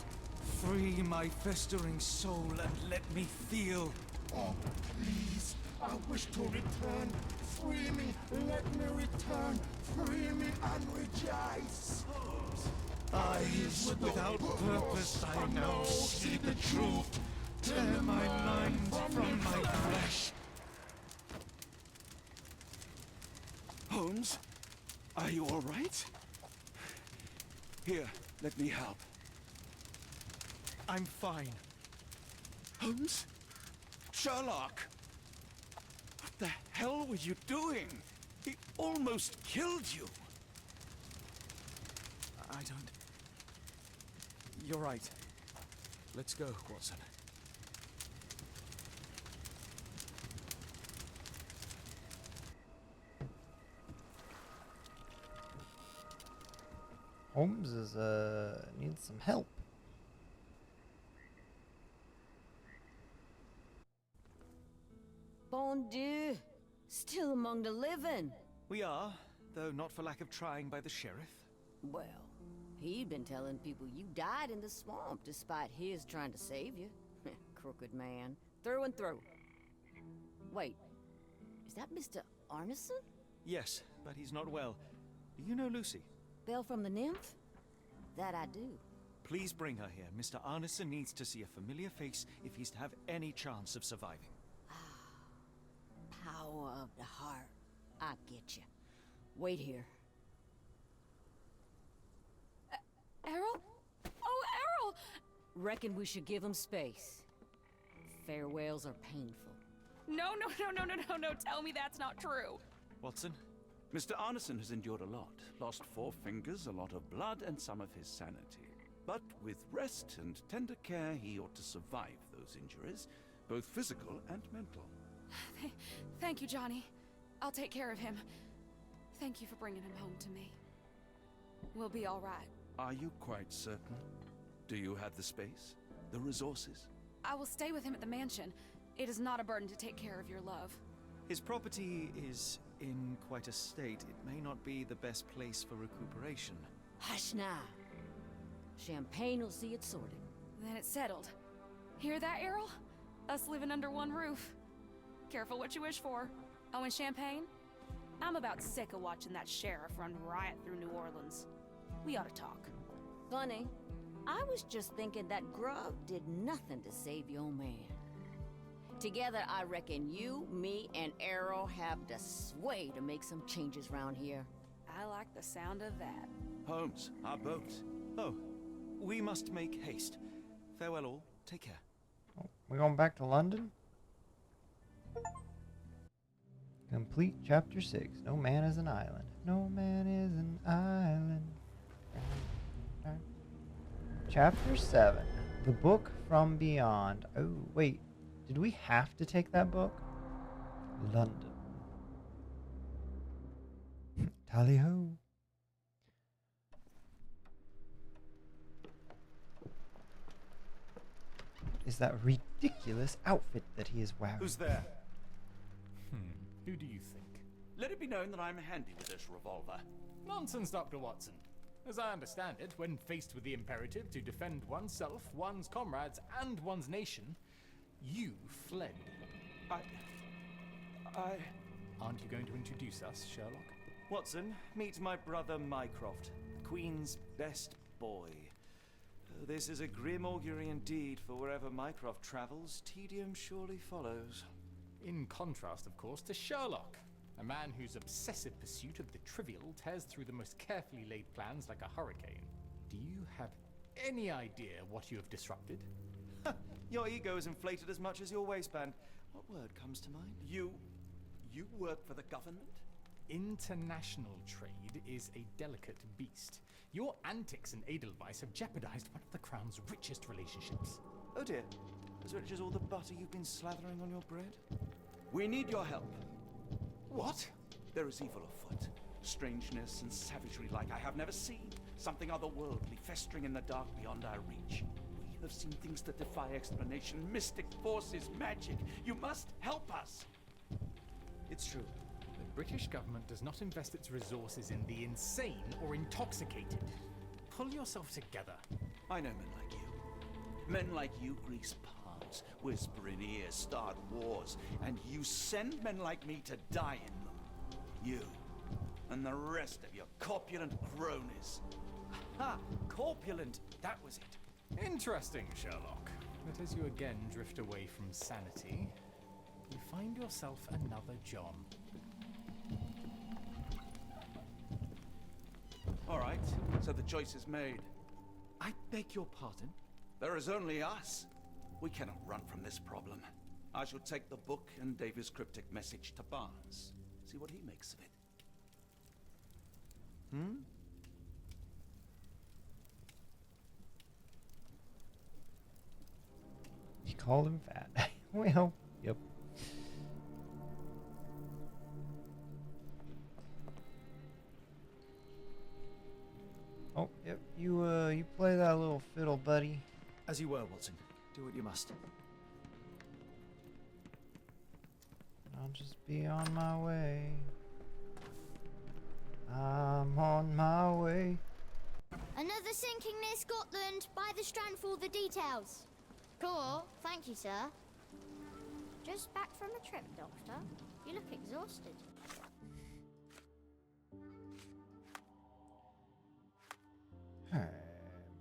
Free my festering soul and let me feel. Oh, please, I wish to return. Free me, let me return. Free me and rejoice. Eyes without purpose, I now see the truth. Tear my mind from my flesh. Holmes, are you all right? Here, let me help. I'm fine. Holmes? Sherlock! What the hell were you doing? He almost killed you. I don't... You're right. Let's go, Watson. Holmes is needs some help. Bon Dieu, still among the living. We are, though not for lack of trying by the sheriff. Well, he'd been telling people you died in the swamp despite his trying to save you. Crooked man, through and through. Wait, is that Mr. Arneson? Yes, but he's not well. Do you know Lucy? Belle from the nymph? That I do. Please bring her here. Mr. Arneson needs to see a familiar face if he's to have any chance of surviving. Power of the heart. I get you. Wait here. Errol? Oh, Errol! Reckon we should give him space. Farewells are painful. No. Tell me that's not true. Watson? Mr. Arneson has endured a lot. Lost 4 fingers, a lot of blood, and some of his sanity. But with rest and tender care, he ought to survive those injuries, both physical and mental. Thank you, Johnny. I'll take care of him. Thank you for bringing him home to me. We'll be all right. Are you quite certain? Do you have the space? The resources? I will stay with him at the mansion. It is not a burden to take care of your love. His property is in quite a state. It may not be the best place for recuperation. Hush now. Champagne will see it sorted. Then it's settled. Hear that, Errol? Us living under one roof. Careful what you wish for. Oh, and champagne? I'm about sick of watching that sheriff run riot through New Orleans. We ought to talk. Funny. I was just thinking that grub did nothing to save your man. Together, I reckon you, me, and Errol have the sway to make some changes around here. I like the sound of that. Holmes, our boat. Oh, we must make haste. Farewell all. Take care. We're going back to London? Complete chapter 6. No man is an island. No man is an island. Chapter 7. The Book from Beyond. Oh, wait. Did we have to take that book? London. Tally-ho. Is that ridiculous outfit that he is wearing? Who's there? Who do you think? Let it be known that I'm handy with this revolver. Nonsense, Dr. Watson. As I understand it, when faced with the imperative to defend oneself, one's comrades, and one's nation, you fled. Aren't you going to introduce us, Sherlock? Watson, meet my brother Mycroft, the Queen's best boy. This is a grim augury indeed, for wherever Mycroft travels, tedium surely follows. In contrast, of course, to Sherlock, a man whose obsessive pursuit of the trivial tears through the most carefully laid plans like a hurricane. Do you have any idea what you have disrupted? Your ego is inflated as much as your waistband. What word comes to mind? You work for the government? International trade is a delicate beast. Your antics and Edelweiss have jeopardized one of the Crown's richest relationships. Oh dear. As rich as all the butter you've been slathering on your bread? We need your help. What? There is evil afoot. Strangeness and savagery like I have never seen. Something otherworldly festering in the dark beyond our reach. We have seen things that defy explanation. Mystic forces, magic. You must help us. It's true. The British government does not invest its resources in the insane or intoxicated. Pull yourself together. I know men like you. Men like you grease palms, whisper in ears, start wars, and you send men like me to die in them. You and the rest of your corpulent cronies. Ha! Corpulent! That was it. Interesting, Sherlock. But as you again drift away from sanity, you find yourself another John. All right, so the choice is made. I beg your pardon? There is only us. We cannot run from this problem. I shall take the book and Davy's cryptic message to Barnes. See what he makes of it. He called him fat. Well, yep. Oh, yep. You play that little fiddle, buddy. As you were, Watson. Do what you must. I'll just be on my way. I'm on my way. Another sinking near Scotland. By the Strand for all the details. Cool. Thank you, sir. Just back from a trip, Doctor. You look exhausted. Alright.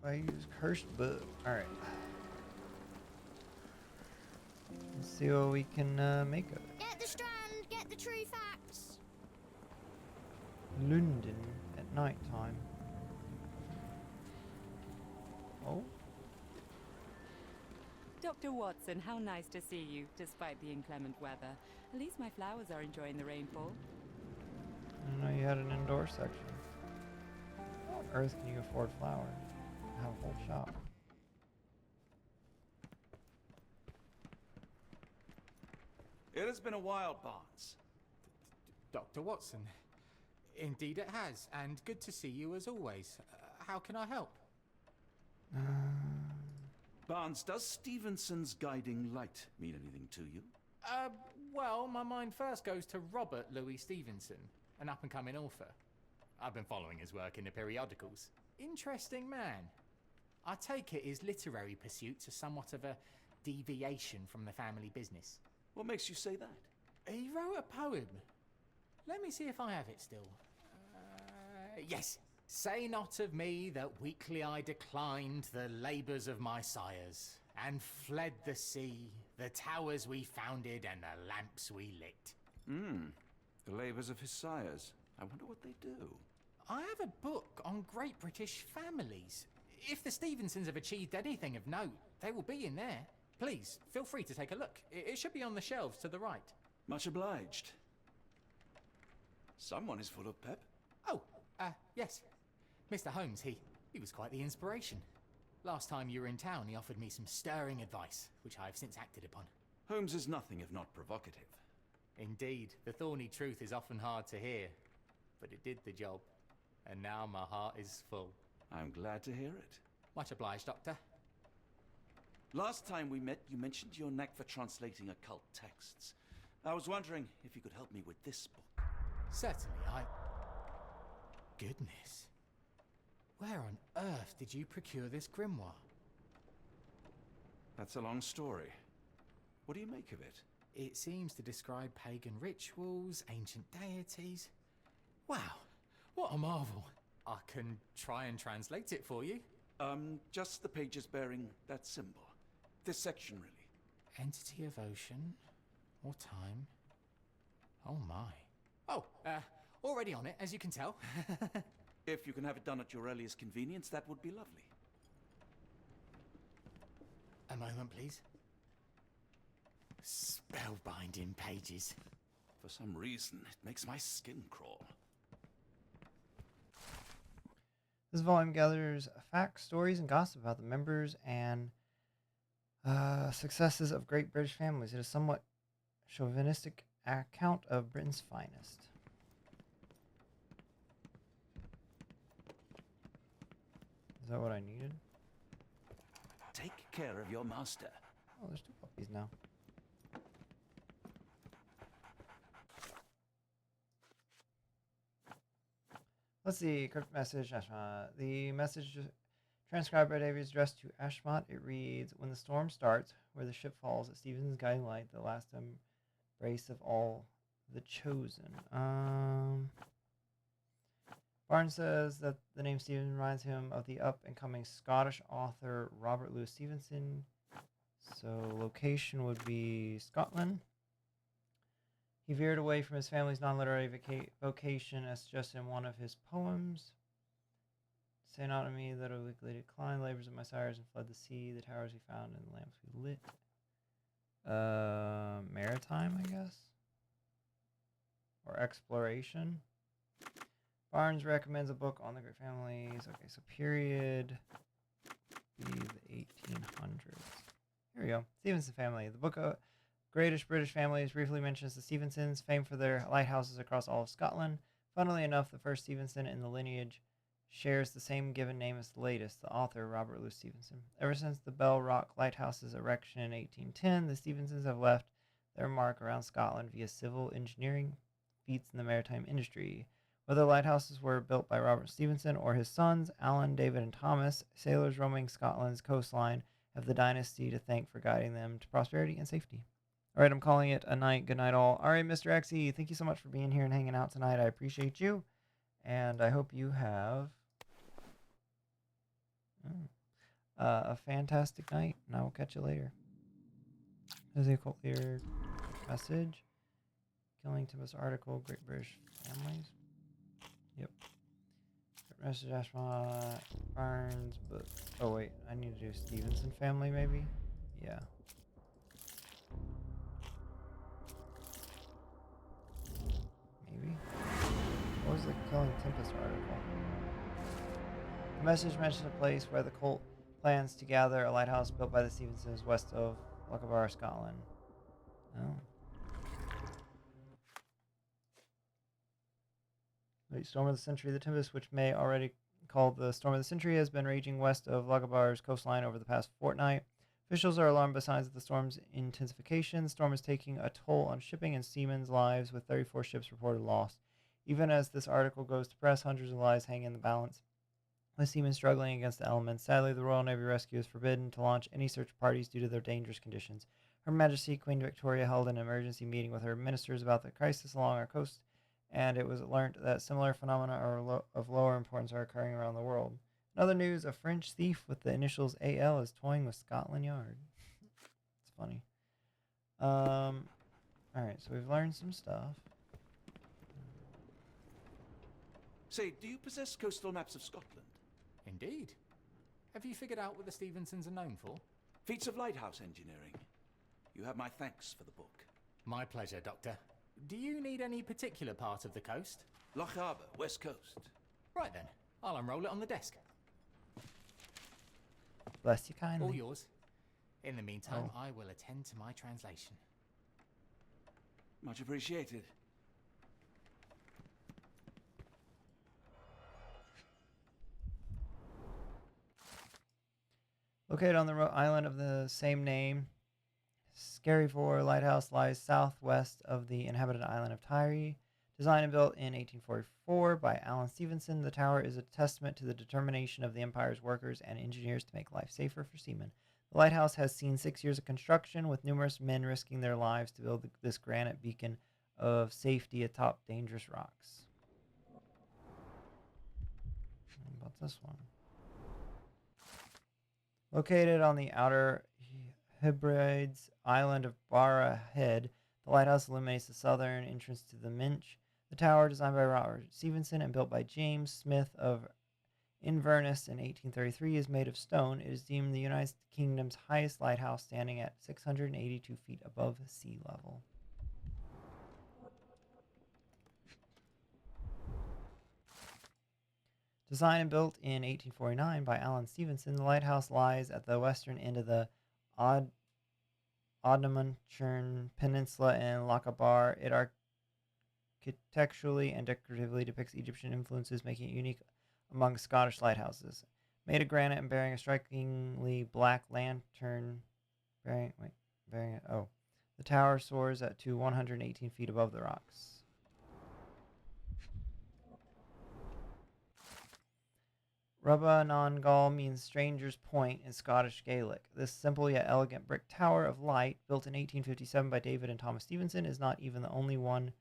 I use cursed book. Alright. Let's see what we can make of it. Get the Strand. Get the true facts. London at night time. Oh. Dr. Watson, how nice to see you, despite the inclement weather. At least my flowers are enjoying the rainfall. I didn't know you had an indoor section. How on earth can you afford flowers? Have a whole shop. It has been a while, Barnes. Dr. Watson. Indeed it has, and good to see you as always. How can I help? Barnes, does Stevenson's guiding light mean anything to you? Well, my mind first goes to Robert Louis Stevenson, an up-and-coming author. I've been following his work in the periodicals. Interesting man. I take it his literary pursuits are somewhat of a deviation from the family business. What makes you say that? He wrote a poem. Let me see if I have it still. Yes. Say not of me that weakly I declined the labours of my sires, and fled the sea, the towers we founded, and the lamps we lit. The labours of his sires. I wonder what they do. I have a book on great British families. If the Stevensons have achieved anything of note, they will be in there. Please, feel free to take a look. It should be on the shelves to the right. Much obliged. Someone is full of pep. Oh, yes. Mr. Holmes, he was quite the inspiration. Last time you were in town, he offered me some stirring advice, which I have since acted upon. Holmes is nothing if not provocative. Indeed, the thorny truth is often hard to hear, but it did the job, and now my heart is full. I'm glad to hear it. Much obliged, Doctor. Last time we met, you mentioned your knack for translating occult texts. I was wondering if you could help me with this book. Certainly, Goodness. Where on earth did you procure this grimoire? That's a long story. What do you make of it? It seems to describe pagan rituals, ancient deities. Wow, what a marvel. I can try and translate it for you. Just the pages bearing that symbol. This section, really. Entity of ocean or time. Oh my. Oh, already on it, as you can tell. If you can have it done at your earliest convenience, that would be lovely. A moment, please. Spellbinding pages. For some reason, it makes my skin crawl. This volume gathers facts, stories, and gossip about the members and successes of great British families. It is a somewhat chauvinistic account of Britain's finest. Is that what I needed? Take care of your master. Oh, there's 2 puppies now. Let's see. Crypt message. The message transcribed by Davy is addressed to Ashmont. It reads, when the storm starts, where the ship falls at Stevenson's guiding light, the last embrace of all the chosen. Barnes says that the name Stevenson reminds him of the up-and-coming Scottish author Robert Louis Stevenson. So location would be Scotland. He veered away from his family's non-literary vocation as suggested in one of his poems. Say not to me that I weakly declined labors of my sires and fled the sea, the towers we found and the lamps we lit. Maritime, I guess? Or exploration? Barnes recommends a book on the great families. Okay, so period be the 1800s. Here we go. Stevenson family. The book of Greatest British Families briefly mentions the Stevensons, famed for their lighthouses across all of Scotland. Funnily enough, the first Stevenson in the lineage shares the same given name as the latest, the author Robert Louis Stevenson. Ever since the Bell Rock Lighthouse's erection in 1810, the Stevensons have left their mark around Scotland via civil engineering feats in the maritime industry. Whether lighthouses were built by Robert Stevenson or his sons, Alan, David, and Thomas, sailors roaming Scotland's coastline have the dynasty to thank for guiding them to prosperity and safety. All right, I'm calling it a night. Good night, all. All right, Mr. XE, thank you so much for being here and hanging out tonight. I appreciate you, and I hope you have a fantastic night, and I will catch you later. There's a occult leader message. Killing Tempest article, Great British Families. Yep. Message Ashmont, Barnes, but oh wait, I need to do Stevenson family maybe? Yeah. Maybe? What was the Killing Tempest article? The message mentioned a place where the cult plans to gather a lighthouse built by the Stevensons west of Lochaber, Scotland. Oh. The Storm of the Century. The tempest, which may already called the Storm of the Century, has been raging west of Lochaber's coastline over the past fortnight. Officials are alarmed by signs of the storm's intensification. The storm is taking a toll on shipping and seamen's lives, with 34 ships reported lost. Even as this article goes to press, hundreds of lives hang in the balance, with seamen struggling against the elements. Sadly, the Royal Navy Rescue is forbidden to launch any search parties due to their dangerous conditions. Her Majesty Queen Victoria held an emergency meeting with her ministers about the crisis along our coast and it was learned that similar phenomena of lower importance are occurring around the world. In other news, a French thief with the initials AL is toying with Scotland Yard. It's funny. Alright, so we've learned some stuff. Say, do you possess coastal maps of Scotland? Indeed. Have you figured out what the Stevensons are known for? Feats of lighthouse engineering. You have my thanks for the book. My pleasure, Doctor. Do you need any particular part of the coast? Loch Harbour, west coast. Right then, I'll unroll it on the desk. Bless you kindly. All yours. In the meantime, I will attend to my translation. Much appreciated. Located on the island of the same name, Scarivore Lighthouse lies southwest of the inhabited island of Tyre. Designed and built in 1844 by Alan Stevenson, the tower is a testament to the determination of the Empire's workers and engineers to make life safer for seamen. The lighthouse has seen 6 years of construction, with numerous men risking their lives to build this granite beacon of safety atop dangerous rocks. What about this one? Located on the Outer Hebrides island of Barra Head, the lighthouse illuminates the southern entrance to the Minch. The tower, designed by Robert Stevenson and built by James Smith of Inverness in 1833, is made of stone. It is deemed the United Kingdom's highest lighthouse, standing at 682 feet above sea level. Designed and built in 1849 by Alan Stevenson, the lighthouse lies at the western end of the Odnamanchurn Peninsula in Lochaber. It architecturally and decoratively depicts Egyptian influences, making it unique among Scottish lighthouses. Made of granite and bearing a strikingly black lantern, the tower soars to 118 feet above the rocks. Rubbanongal means Stranger's Point in Scottish Gaelic. This simple yet elegant brick tower of light, built in 1857 by David and Thomas Stevenson, is not even the only one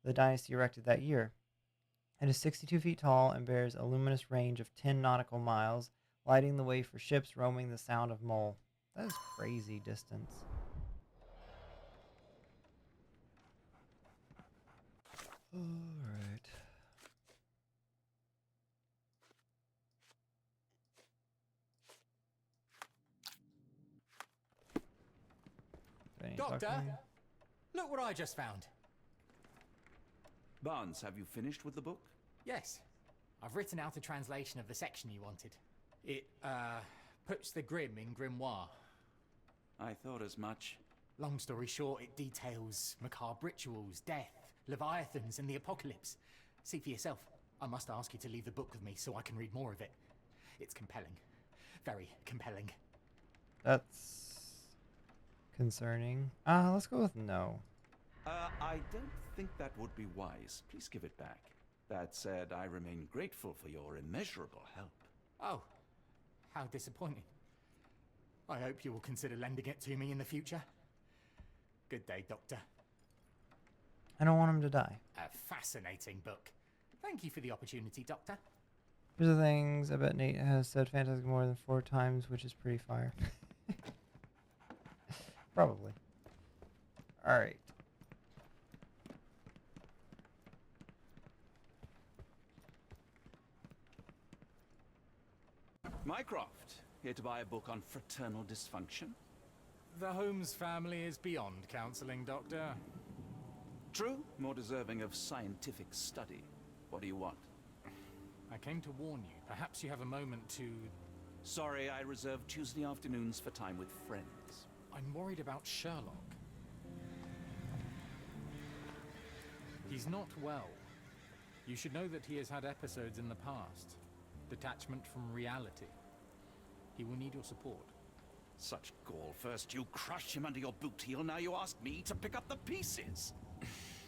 the dynasty erected that year. It is 62 feet tall and bears a luminous range of 10 nautical miles, lighting the way for ships roaming the Sound of Mull. That is crazy distance. Alright. Doctor, look what I just found. Barnes, have you finished with the book? Yes. I've written out a translation of the section you wanted. It, puts the grim in grimoire. I thought as much. Long story short, it details macabre rituals, death, leviathans, and the apocalypse. See for yourself. I must ask you to leave the book with me so I can read more of it. It's compelling. Very compelling. That's concerning. Let's go with no. I don't think that would be wise. Please give it back. That said, I remain grateful for your immeasurable help. Oh, how disappointing. I hope you will consider lending it to me in the future. Good day, Doctor. I don't want him to die. A fascinating book. Thank you for the opportunity, Doctor. Here's the things. I bet Nate has said Fantastic more than 4 times, which is pretty fire. Probably. Alright. Mycroft, here to buy a book on fraternal dysfunction? The Holmes family is beyond counseling, Doctor. True, more deserving of scientific study. What do you want? I came to warn you. Perhaps you have a moment to... Sorry, I reserve Tuesday afternoons for time with friends. I'm worried about Sherlock. He's not well. You should know that he has had episodes in the past. Detachment from reality. He will need your support. Such gall. First you crush him under your boot heel, now you ask me to pick up the pieces.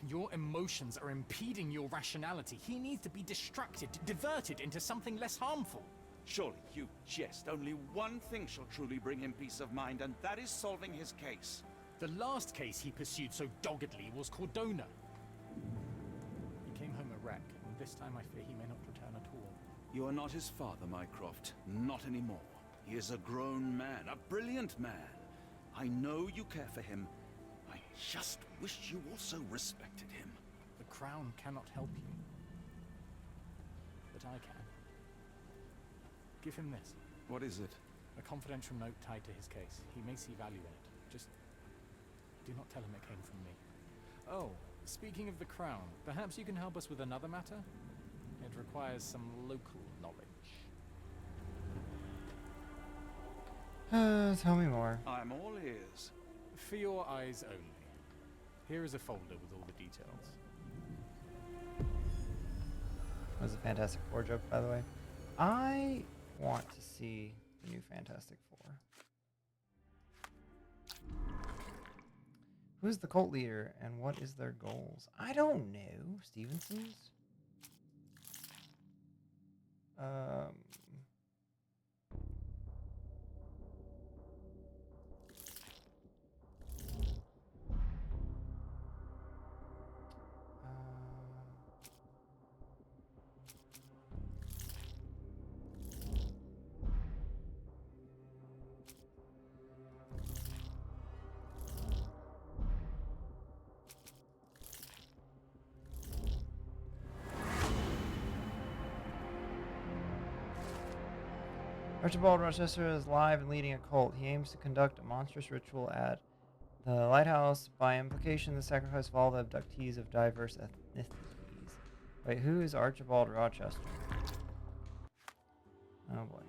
Your emotions are impeding your rationality. He needs to be distracted, diverted into something less harmful. Surely you jest. Only one thing shall truly bring him peace of mind, and that is solving his case. The last case he pursued so doggedly was Cordona. He came This time I fear he may not return at all. You are not his father, Mycroft. Not anymore. He is a grown man, a brilliant man. I know you care for him. I just wish you also respected him. The Crown cannot help you. But I can. Give him this. What is it? A confidential note tied to his case. He may see value in it. Just do not tell him it came from me. Oh, speaking of the Crown, perhaps you can help us with another matter? It requires some local knowledge. Tell me more. I'm all ears. For your eyes only. Here is a folder with all the details. That was a Fantastic Four joke, by the way. I want to see the new Fantastic Four. Who's the cult leader and what is their goals? I don't know. Stevenson's? Archibald Rochester is live and leading a cult. He aims to conduct a monstrous ritual at the lighthouse, by implication the sacrifice of all the abductees of diverse ethnicities. Wait, who is Archibald Rochester? Oh boy.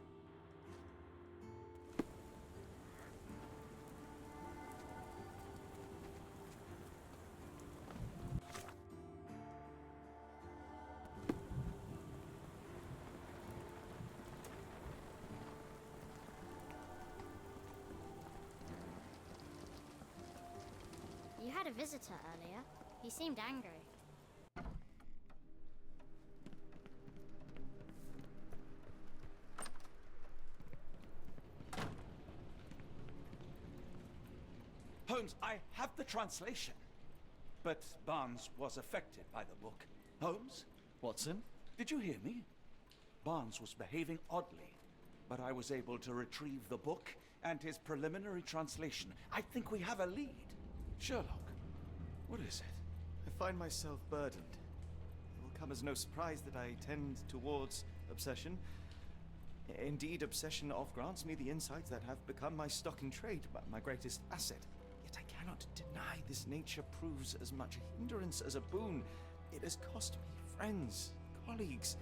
You had a visitor earlier. He seemed angry. Holmes, I have the translation. But Barnes was affected by the book. Holmes? Watson? Did you hear me? Barnes was behaving oddly, but I was able to retrieve the book and his preliminary translation. I think we have a lead. Sherlock, what is it? I find myself burdened. It will come as no surprise that I tend towards obsession. Indeed, obsession oft grants me the insights that have become my stock in trade, my greatest asset. Yet I cannot deny this nature proves as much a hindrance as a boon. It has cost me friends, colleagues,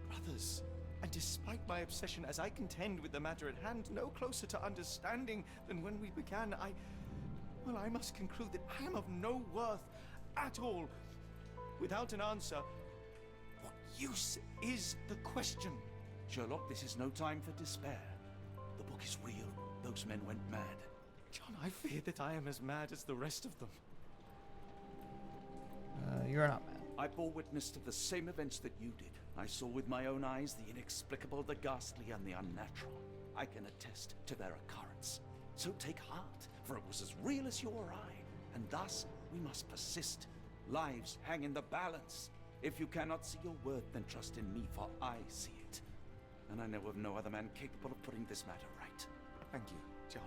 brothers. And despite my obsession, as I contend with the matter at hand, no closer to understanding than when we began, I must conclude that I am of no worth at all. Without an answer, what use is the question? Sherlock, this is no time for despair. The book is real. Those men went mad. John, I fear that I am as mad as the rest of them. You're not mad. I bore witness to the same events that you did. I saw with my own eyes the inexplicable, the ghastly, and the unnatural. I can attest to their occurrence. So take heart, for it was as real as you or I, and thus we must persist. Lives hang in the balance. If you cannot see your worth, then trust in me, for I see it. And I know of no other man capable of putting this matter right. Thank you, John.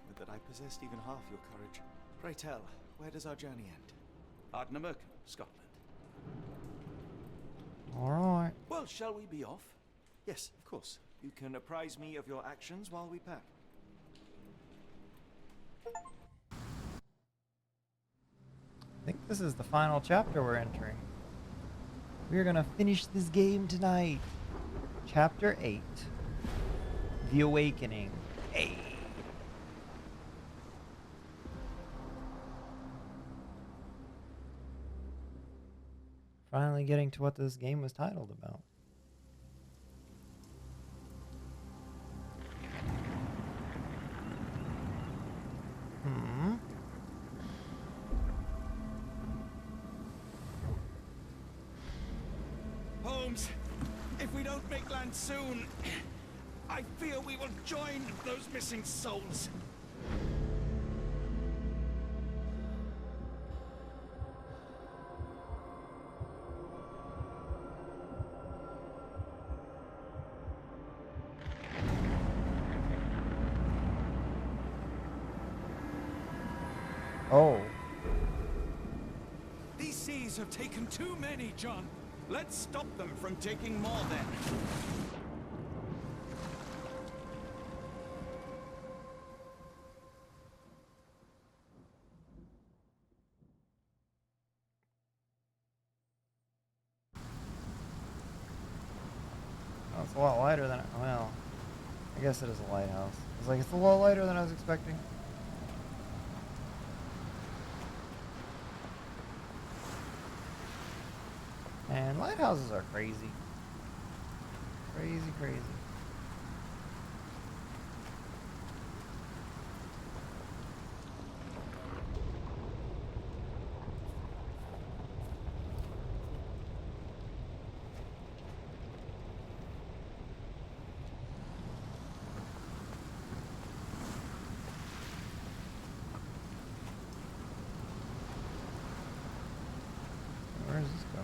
Would that I possessed even half your courage. Pray tell, where does our journey end? Ardnamurchan, Scotland. Alright. Well, shall we be off? Yes, of course. You can apprise me of your actions while we pack. I think this is the final chapter we're entering. We're gonna finish this game tonight. Chapter 8. The Awakening. Hey. Finally getting to what this game was titled about. Holmes, if we don't make land soon, I fear we will join those missing souls. have taken too many, John. Let's stop them from taking more then. Oh, it's a lot lighter than well, I guess it is a lighthouse. It's like it's a lot lighter than I was expecting. And lighthouses are crazy. Crazy, crazy. Where does this go?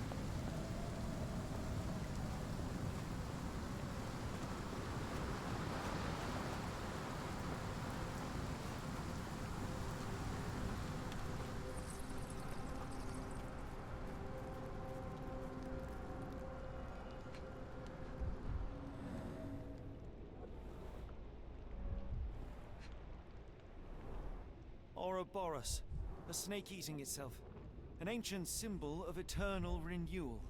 Ouroboros, a snake eating itself. An ancient symbol of eternal renewal.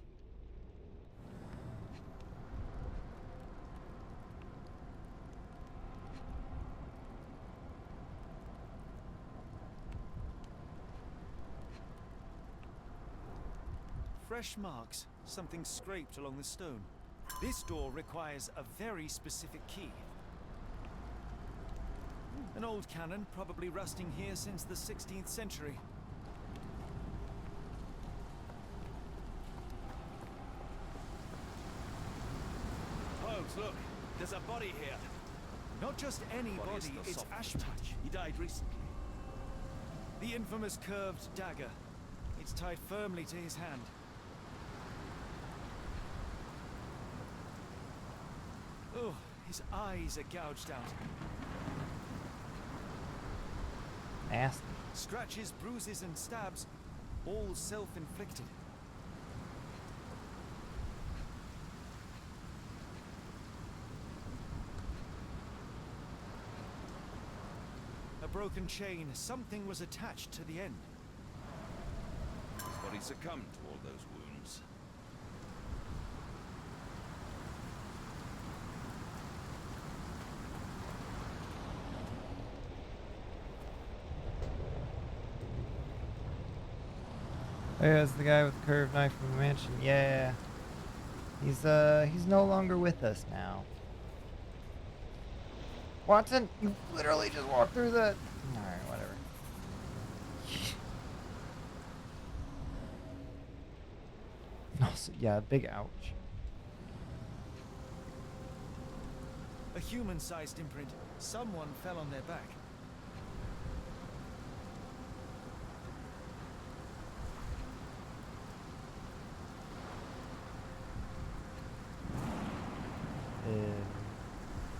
Fresh marks, something scraped along the stone. This door requires a very specific key. An old cannon, probably rusting here since the 16th century. Holmes, look, there's a body here. Not just any body, it's Ashmat. He died recently. The infamous curved dagger. It's tied firmly to his hand. Oh, his eyes are gouged out. Nasty. Scratches, bruises, and stabs, all self-inflicted. A broken chain, something was attached to the end. His body succumbed to all those wounds. Oh, yeah, it's the guy with the curved knife from the mansion. Yeah. He's no longer with us now. Watson, you literally just walked through the... Alright, whatever. Also, yeah, big ouch. A human-sized imprint. Someone fell on their back.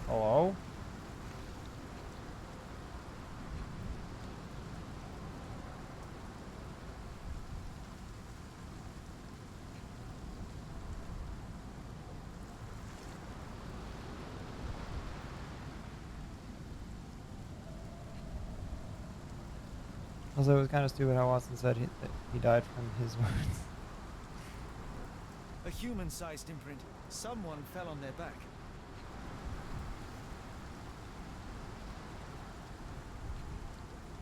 Hello? Also, it was kind of stupid how Watson said that he died from his words. A human-sized imprint. Someone fell on their back.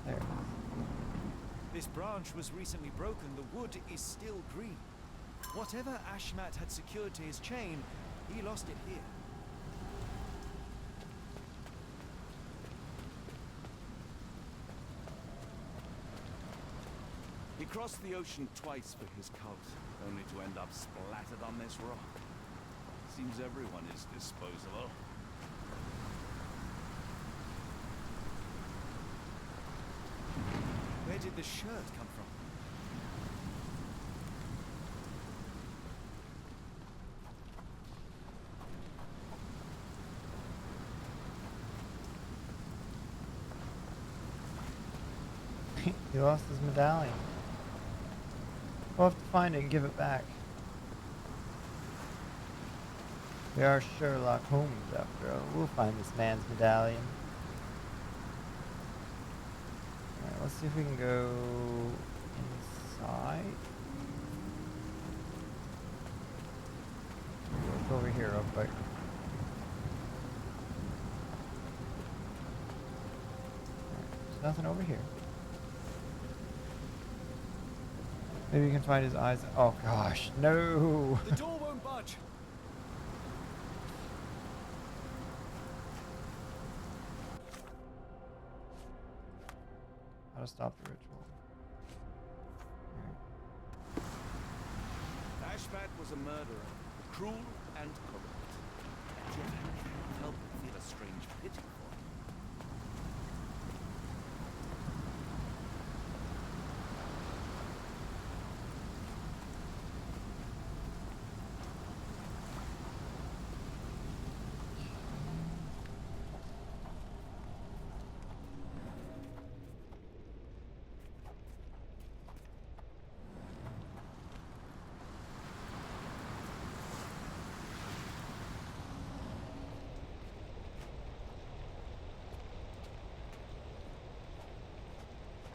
There it is. This branch was recently broken. The wood is still green. Whatever Ashmat had secured to his chain, he lost it here. He crossed the ocean twice for his cult, only to end up splattered on this rock. Seems everyone is disposable. Where did the shirt come from? He lost his medallion. We'll have to find it and give it back. We are Sherlock Holmes, after all. We'll find this man's medallion. Alright, let's see if we can go inside. Let's go over here real quick. There's nothing over here. Maybe you can find his eyes. Oh gosh, no! The door won't budge. How to stop the ritual. Ashmat was a murderer, cruel and corrupt. And yet I can't help but feel a strange pity for him.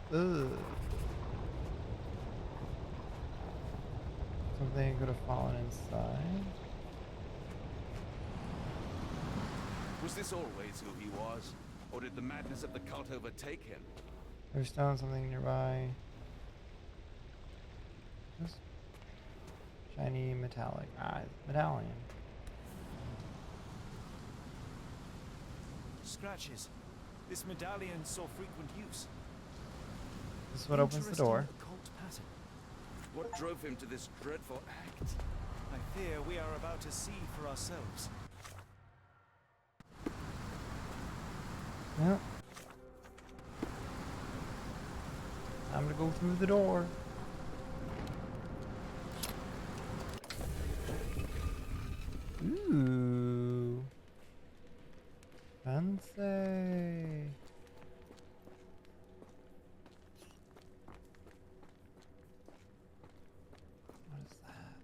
Ugh. Something could have fallen inside. Was this always who he was? Or did the madness of the cult overtake him? There's stone, something nearby. This shiny metallic medallion. Scratches. This medallion saw frequent use. This is what opens the door. Occult pattern. What drove him to this dreadful act? I fear we are about to see for ourselves. Yep. I'm gonna go through the door. Ooh. Fancy. What is that?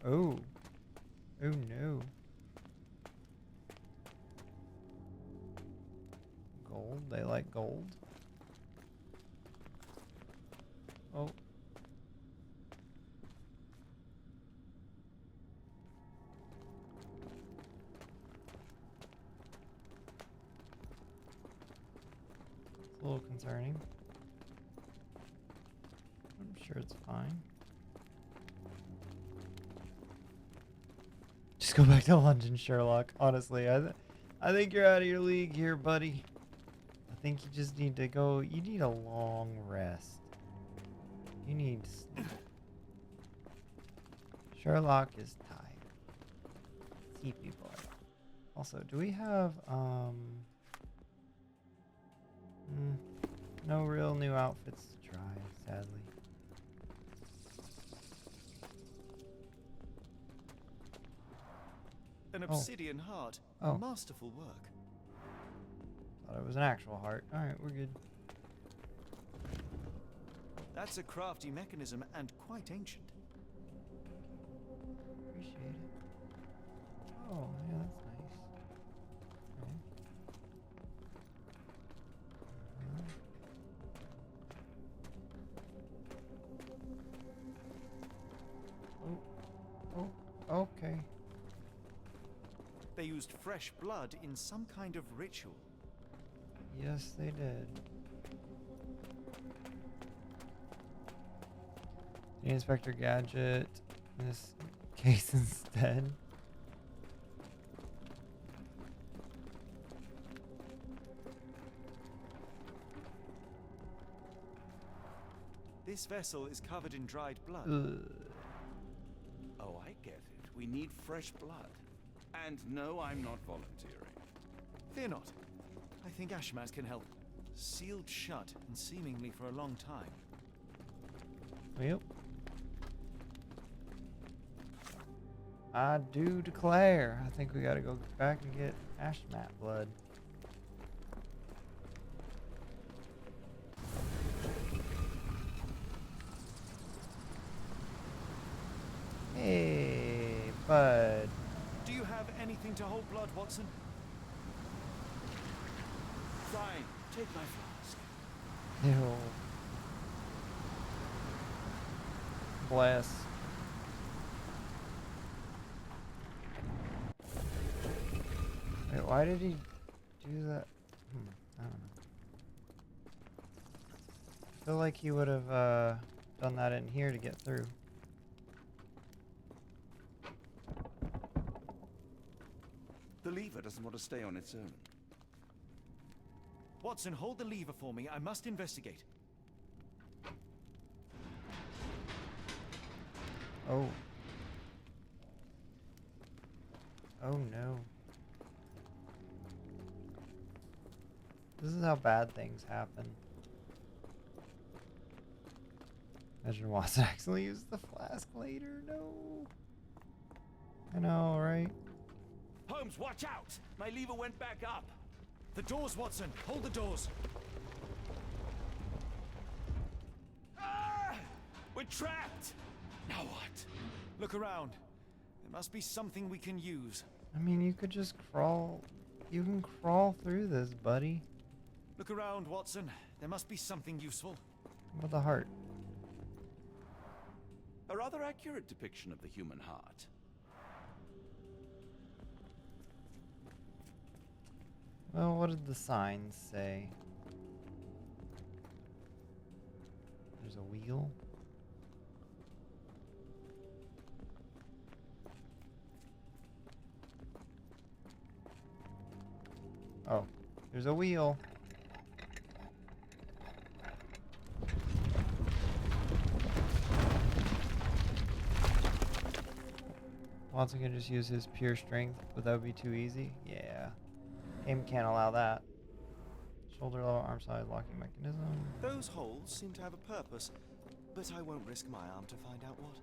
Oh. Oh no. Gold? They like gold? Oh. It's a little concerning. I'm sure it's fine. Just go back to London, Sherlock. Honestly, I think you're out of your league here, buddy. I think you just need to go. You need a long rest. You need sleep. Sherlock is tired. Sleepy boy. Also, do we have no real new outfits to try, sadly. An obsidian heart. Oh. Masterful work. Thought it was an actual heart. Alright, we're good. That's a crafty mechanism and quite ancient. Appreciate it. Oh, yeah, that's nice. Okay. Oh, okay. They used fresh blood in some kind of ritual. Yes, they did. The Inspector Gadget in this case instead. This vessel is covered in dried blood. Oh, I get it. We need fresh blood. And no, I'm not volunteering. Fear not. I think Ashmat can help. Sealed shut and seemingly for a long time. Yep. I do declare. I think we gotta go back and get Ashmat blood. Hey, bud. Do you have anything to hold blood, Watson? Fine, take my flask. Ew. Bless. Wait, why did he do that? I don't know. I feel like he would have done that in here to get through. The lever doesn't want to stay on its own. Watson, hold the lever for me. I must investigate. Oh. Oh no. This is how bad things happen. Imagine Watson accidentally used the flask later. No. I know, right? Holmes, watch out! My lever went back up. The doors, Watson. Hold the doors. Ah! We're trapped! Now what? Look around. There must be something we can use. I mean, you could just crawl. You can crawl through this, buddy. Look around, Watson. There must be something useful. What the heart? A rather accurate depiction of the human heart. Well, what did the signs say? There's a wheel. Oh, there's a wheel. Watson can just use his pure strength, but that would be too easy. Yeah. Game can't allow that. Shoulder level, arm size, locking mechanism. Those holes seem to have a purpose, but I won't risk my arm to find out what.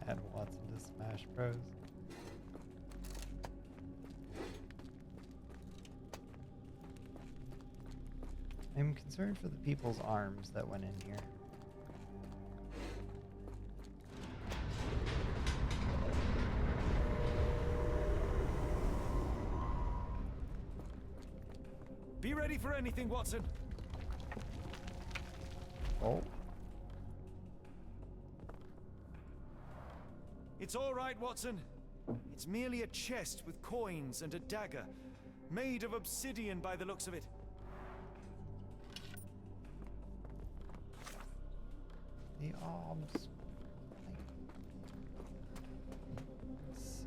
Add Watson to Smash Bros. I'm concerned for the people's arms that went in here. Be ready for anything, Watson. Oh. It's all right, Watson. It's merely a chest with coins and a dagger, made of obsidian by the looks of it. The obs. Let's see.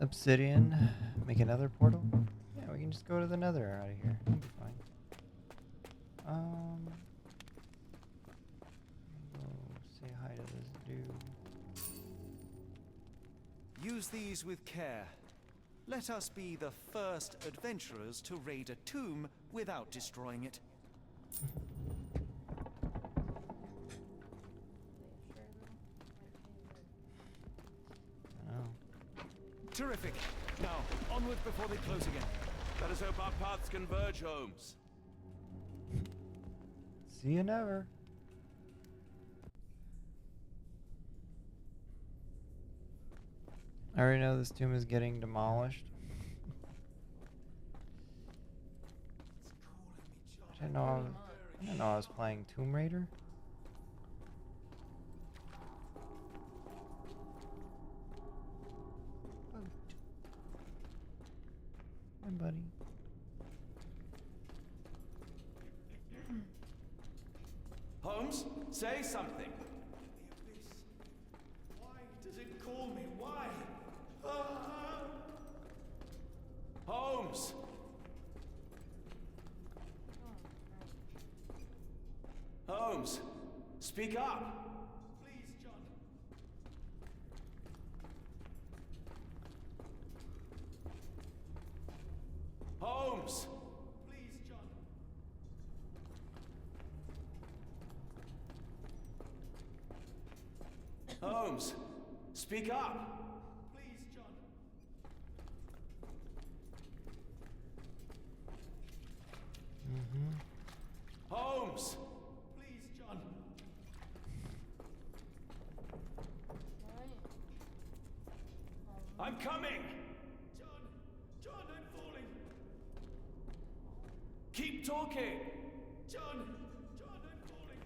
Obsidian. Make another portal. Yeah, we can just go to the nether out of here. It'll be fine. Go say hi to this dude. Use these with care. Let us be the first adventurers to raid a tomb without destroying it. Oh. Terrific. Now, onward before they close again. Let us hope our paths converge, Holmes. See you never. I already know this tomb is getting demolished. I didn't know I was playing Tomb Raider. Hi, buddy. Holmes, say something. Why does it call me? Why? Holmes! Holmes, speak up. Please, John. Holmes! Please, John. Holmes, speak up. Please, John. Holmes! Please, John. I'm coming! John, I'm falling. Keep talking! John, I'm falling.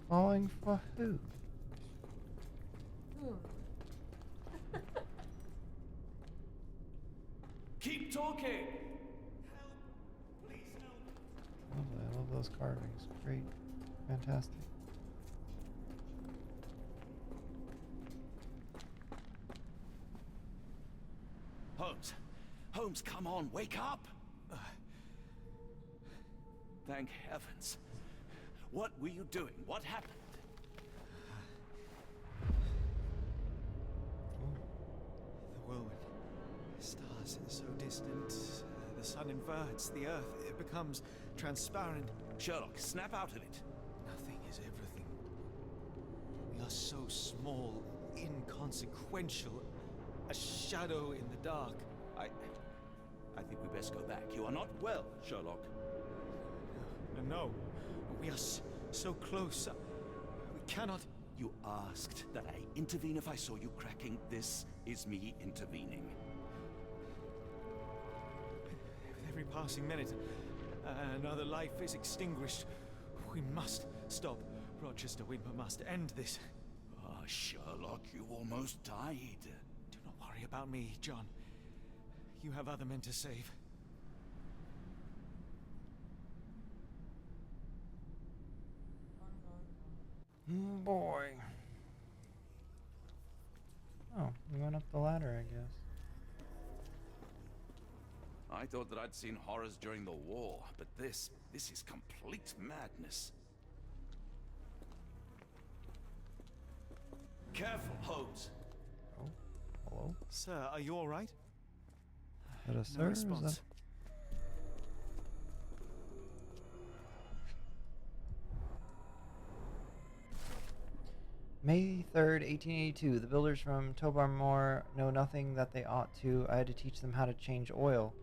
Falling for who? Keep talking! Lovely, I love those carvings. Great. Fantastic. Holmes! Holmes, come on, wake up! Thank heavens. What were you doing? What happened? The whirlwind. Stars so distant. The sun inverts. The earth, it becomes transparent. Sherlock, snap out of it. Nothing is everything. We are so small, inconsequential. A shadow in the dark. I think we best go back. You are not well, Sherlock. No. We are so close. We cannot... You asked that I intervene if I saw you cracking. This is me intervening. With every passing minute, another life is extinguished. We must stop. Rochester Wimper must end this. Ah, Sherlock, you almost died. Do not worry about me, John. You have other men to save. Boy. Oh, we went up the ladder, I guess. I thought that I'd seen horrors during the war, but this is complete madness. Careful, Holmes. Oh, hello? Sir, are you all right? Is that a sir? response. May 3rd, 1882. The builders from Tobar Moor know nothing that they ought to. I had to teach them how to change oil.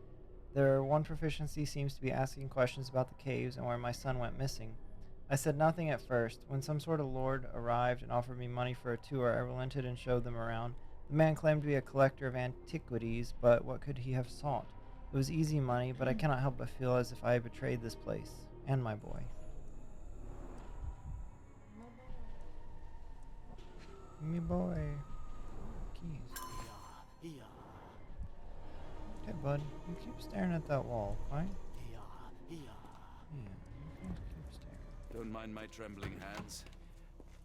Their one proficiency seems to be asking questions about the caves and where my son went missing. I said nothing at first. When some sort of lord arrived and offered me money for a tour, I relented and showed them around. The man claimed to be a collector of antiquities, but what could he have sought? It was easy money, but I cannot help but feel as if I had betrayed this place and my boy. Me boy. Keys. Okay, bud. You keep staring at that wall, fine? Yeah, you can keep staring. Don't mind my trembling hands.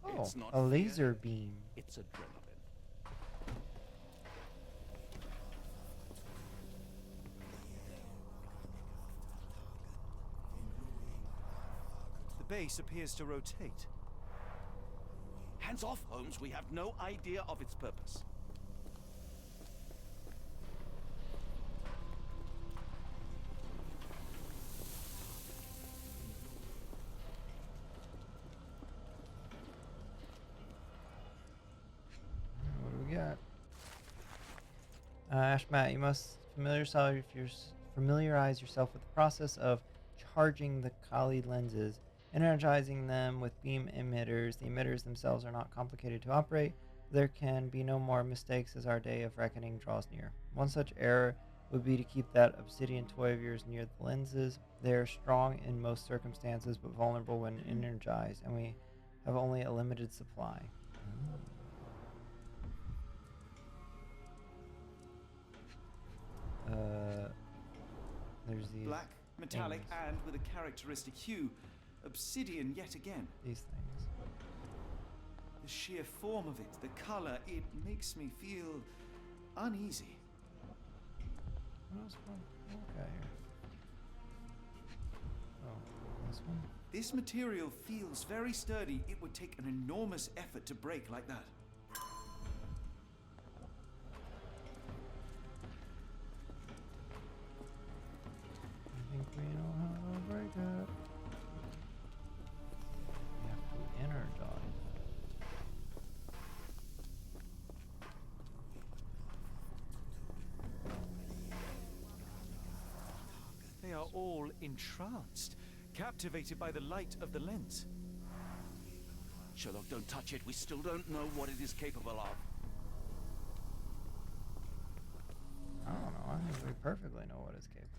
Oh, It's not a laser fear, beam. It's adrenaline. base appears to rotate. Hands off, Holmes. We have no idea of its purpose. What do we got? Ashmat, you must familiarize yourself with the process of charging the Kali lenses, energizing them with beam emitters. The emitters themselves are not complicated to operate. There can be no more mistakes as our day of reckoning draws near. One such error would be to keep that obsidian toy of yours near the lenses. They are strong in most circumstances, but vulnerable when energized, and we have only a limited supply. There's these black, metallic, things. and with a characteristic hue. Obsidian yet again. These things. The sheer form of it, the color, it makes me feel uneasy. What else? What we got here? Oh, this one? This material feels very sturdy. It would take an enormous effort to break like that. I think we know how to break it. We have to energize it. They are all entranced, captivated by the light of the lens. Sherlock, don't touch it. We still don't know what it is capable of. I don't know. I think we perfectly know what it's capable of.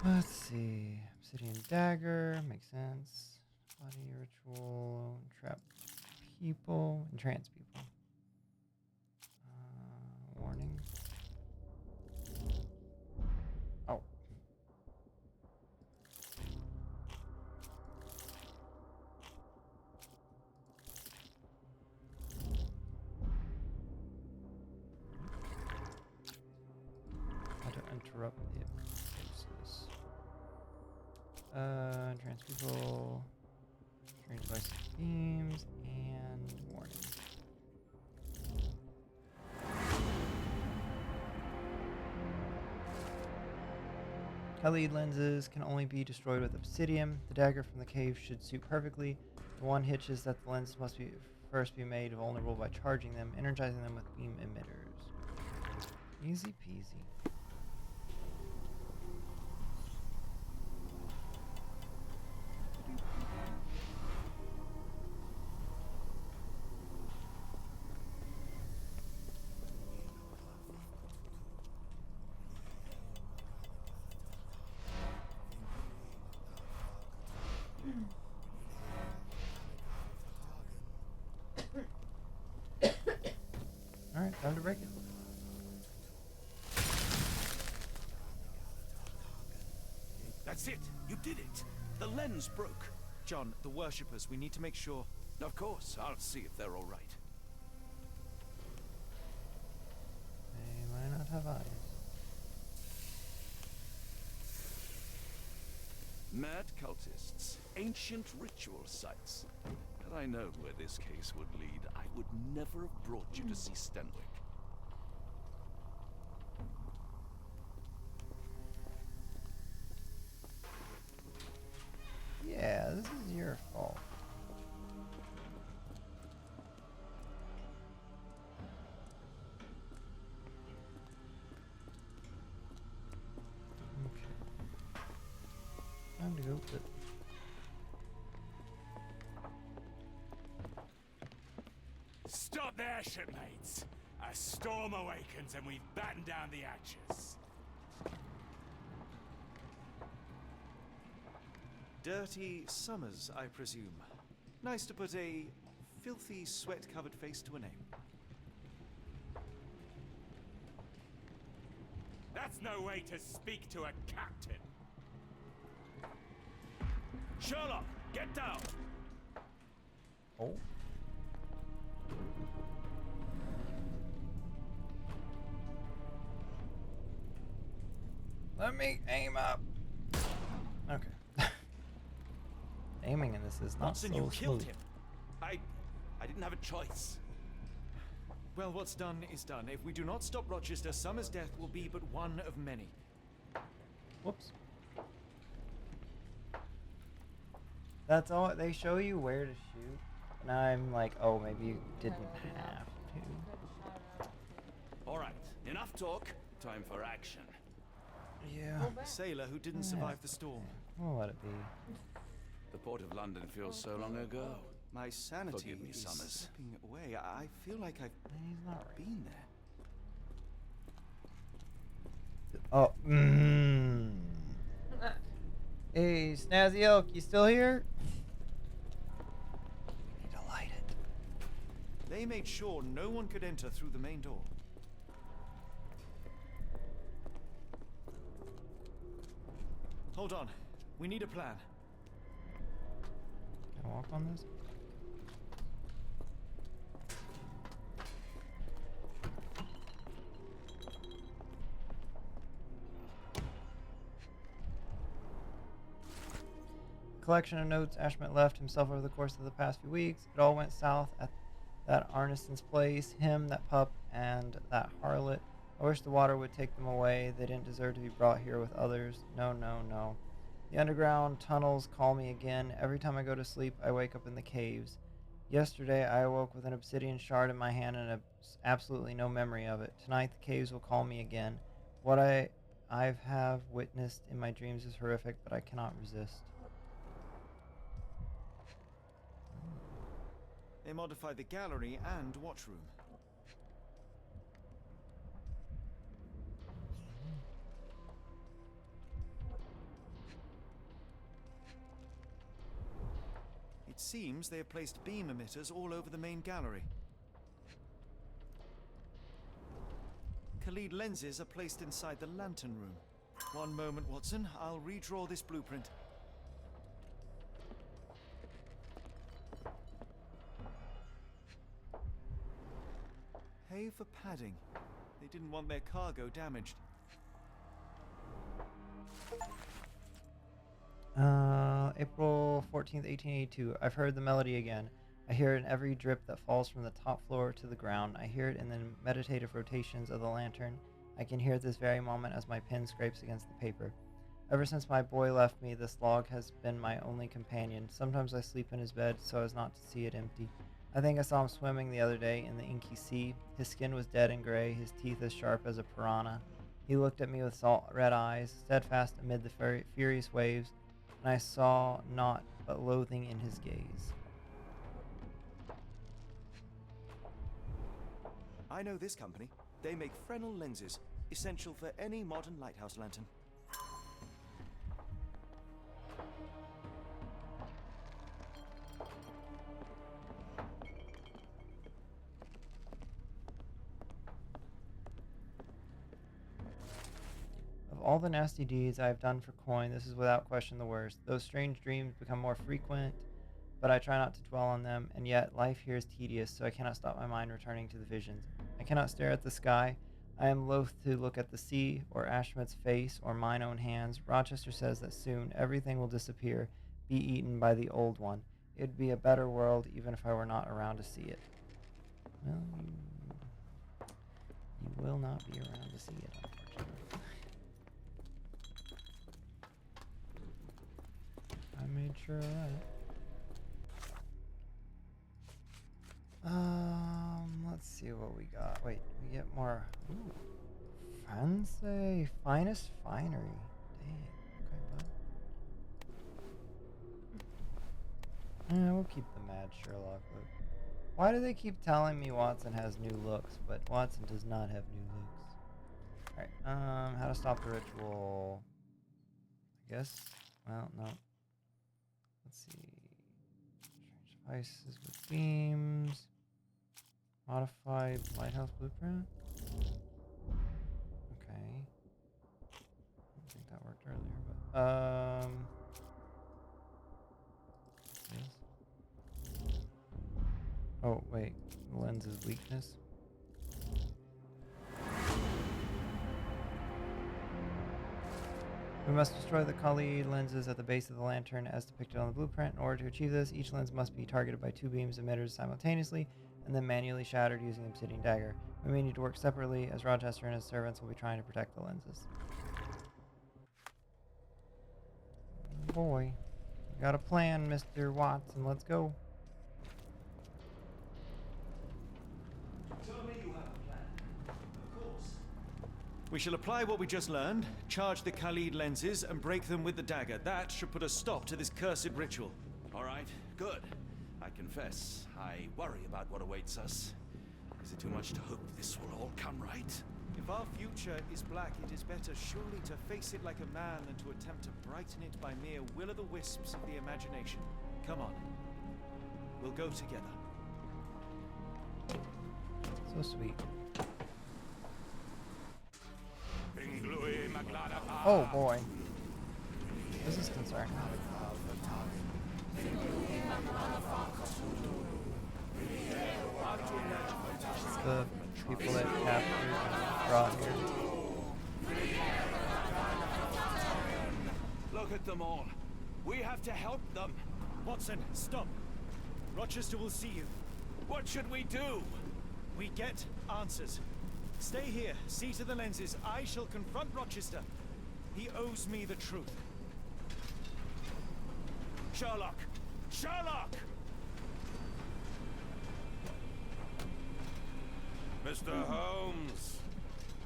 Let's see. Obsidian dagger. Makes sense. Body ritual. Trap people. Entrance people. Warning. Oh. How to interrupt the hypnosis. Trans people, strange devices, beams, and warning. Khalid lenses can only be destroyed with obsidian. The dagger from the cave should suit perfectly. The one hitch is that the lenses must first be made vulnerable by charging them, energizing them with beam emitters. Easy peasy. Alright, time to break it. That's it. You did it. The lens broke. John, the worshippers, we need to make sure. Of course. I'll see if they're all right. They might not have eyes. Mad cultists. Ancient ritual sites. Had I known where this case would lead, I would never have brought you to see Stenwick. Yeah, this is your fault. Okay. Time to go put. Stop there, shipmates. A storm awakens and we've battened down the hatches. Dirty Summers, I presume. Nice to put a filthy, sweat-covered face to a name. That's no way to speak to a captain. Sherlock, get down! Oh. Let me aim up. Okay. Aiming in this is not Watson, so you killed smooth. him. I didn't have a choice. Well, what's done is done. If we do not stop Rochester, Summer's death will be but one of many. Whoops. That's all. They show you where to shoot. And I'm like, oh, maybe you didn't have to. All right, enough talk. Time for action. Yeah. A sailor who didn't survive the storm. We'll let it be. The port of London feels so long ago. My sanity Forgive me, is Summers. slipping away. I feel like I've been there. Oh, Hey, Snazzy Elk, you still here? We need to light it. They made sure no one could enter through the main door. Hold on. We need a plan. Can I walk on this? Collection of notes Ashmet left himself over the course of the past few weeks. It all went south at that Arneson's place, him, that pup, and that harlot. I wish the water would take them away. They didn't deserve to be brought here with others. No, no, no. The underground tunnels call me again. Every time I go to sleep, I wake up in the caves. Yesterday, I awoke with an obsidian shard in my hand and absolutely no memory of it. Tonight, the caves will call me again. What I have witnessed in my dreams is horrific, but I cannot resist. They modified the gallery and watchroom. It seems they have placed beam emitters all over the main gallery. Khalid lenses are placed inside the lantern room. One moment, Watson. I'll redraw this blueprint. Hay for padding. They didn't want their cargo damaged. April 14th, 1882. I've heard the melody again. I hear it in every drip that falls from the top floor to the ground. I hear it in the meditative rotations of the lantern. I can hear it this very moment as my pen scrapes against the paper. Ever since my boy left me, this log has been my only companion. Sometimes I sleep in his bed so as not to see it empty. I think I saw him swimming the other day in the inky sea. His skin was dead and gray, his teeth as sharp as a piranha. He looked at me with salt red eyes, steadfast amid the furious waves, and I saw naught but loathing in his gaze. I know this company. They make Fresnel lenses, essential for any modern lighthouse lantern. Of all the nasty deeds I have done for coin, this is without question the worst. Those strange dreams become more frequent, but I try not to dwell on them, and yet life here is tedious, so I cannot stop my mind returning to the visions. I cannot stare at the sky. I am loath to look at the sea, or Ashmet's face, or mine own hands. Rochester says that soon everything will disappear, be eaten by the old one. It would be a better world, even if I were not around to see it. Well, you will not be around to see it, unfortunately. I made sure of that. Let's see what we got. Wait, we get more. Ooh, fancy, finest finery. Dang. Okay, bud. Yeah, we'll keep the mad Sherlock look. Why do they keep telling me Watson has new looks, but Watson does not have new looks? Alright, how to stop the ritual. I guess. Well, no. Let's see. Strange devices with beams. Modified lighthouse blueprint. Okay. I don't think that worked earlier, but yes. Oh wait, the lens's weakness. We must destroy the Kali lenses at the base of the lantern as depicted on the blueprint. In order to achieve this, each lens must be targeted by 2 beams emitters simultaneously and then manually shattered using Obsidian Dagger. We may need to work separately as Rochester and his servants will be trying to protect the lenses. Boy, you got a plan, Mr. Watson. Let's go. Tell me you have a plan. Of course. We shall apply what we just learned, charge the Khalid lenses, and break them with the dagger. That should put a stop to this cursed ritual. All right, good. I confess, I worry about what awaits us. Is it too much to hope this will all come right? If our future is black, it is better surely to face it like a man than to attempt to brighten it by mere will-o'-the-wisps of the imagination. Come on. We'll go together. So sweet. Oh boy. This is concerning. The people that captured and brought here. Look at them all. We have to help them. Watson, stop. Rochester will see you. What should we do? We get answers. Stay here, see to the lenses. I shall confront Rochester. He owes me the truth. Sherlock! Sherlock! Mr. Holmes,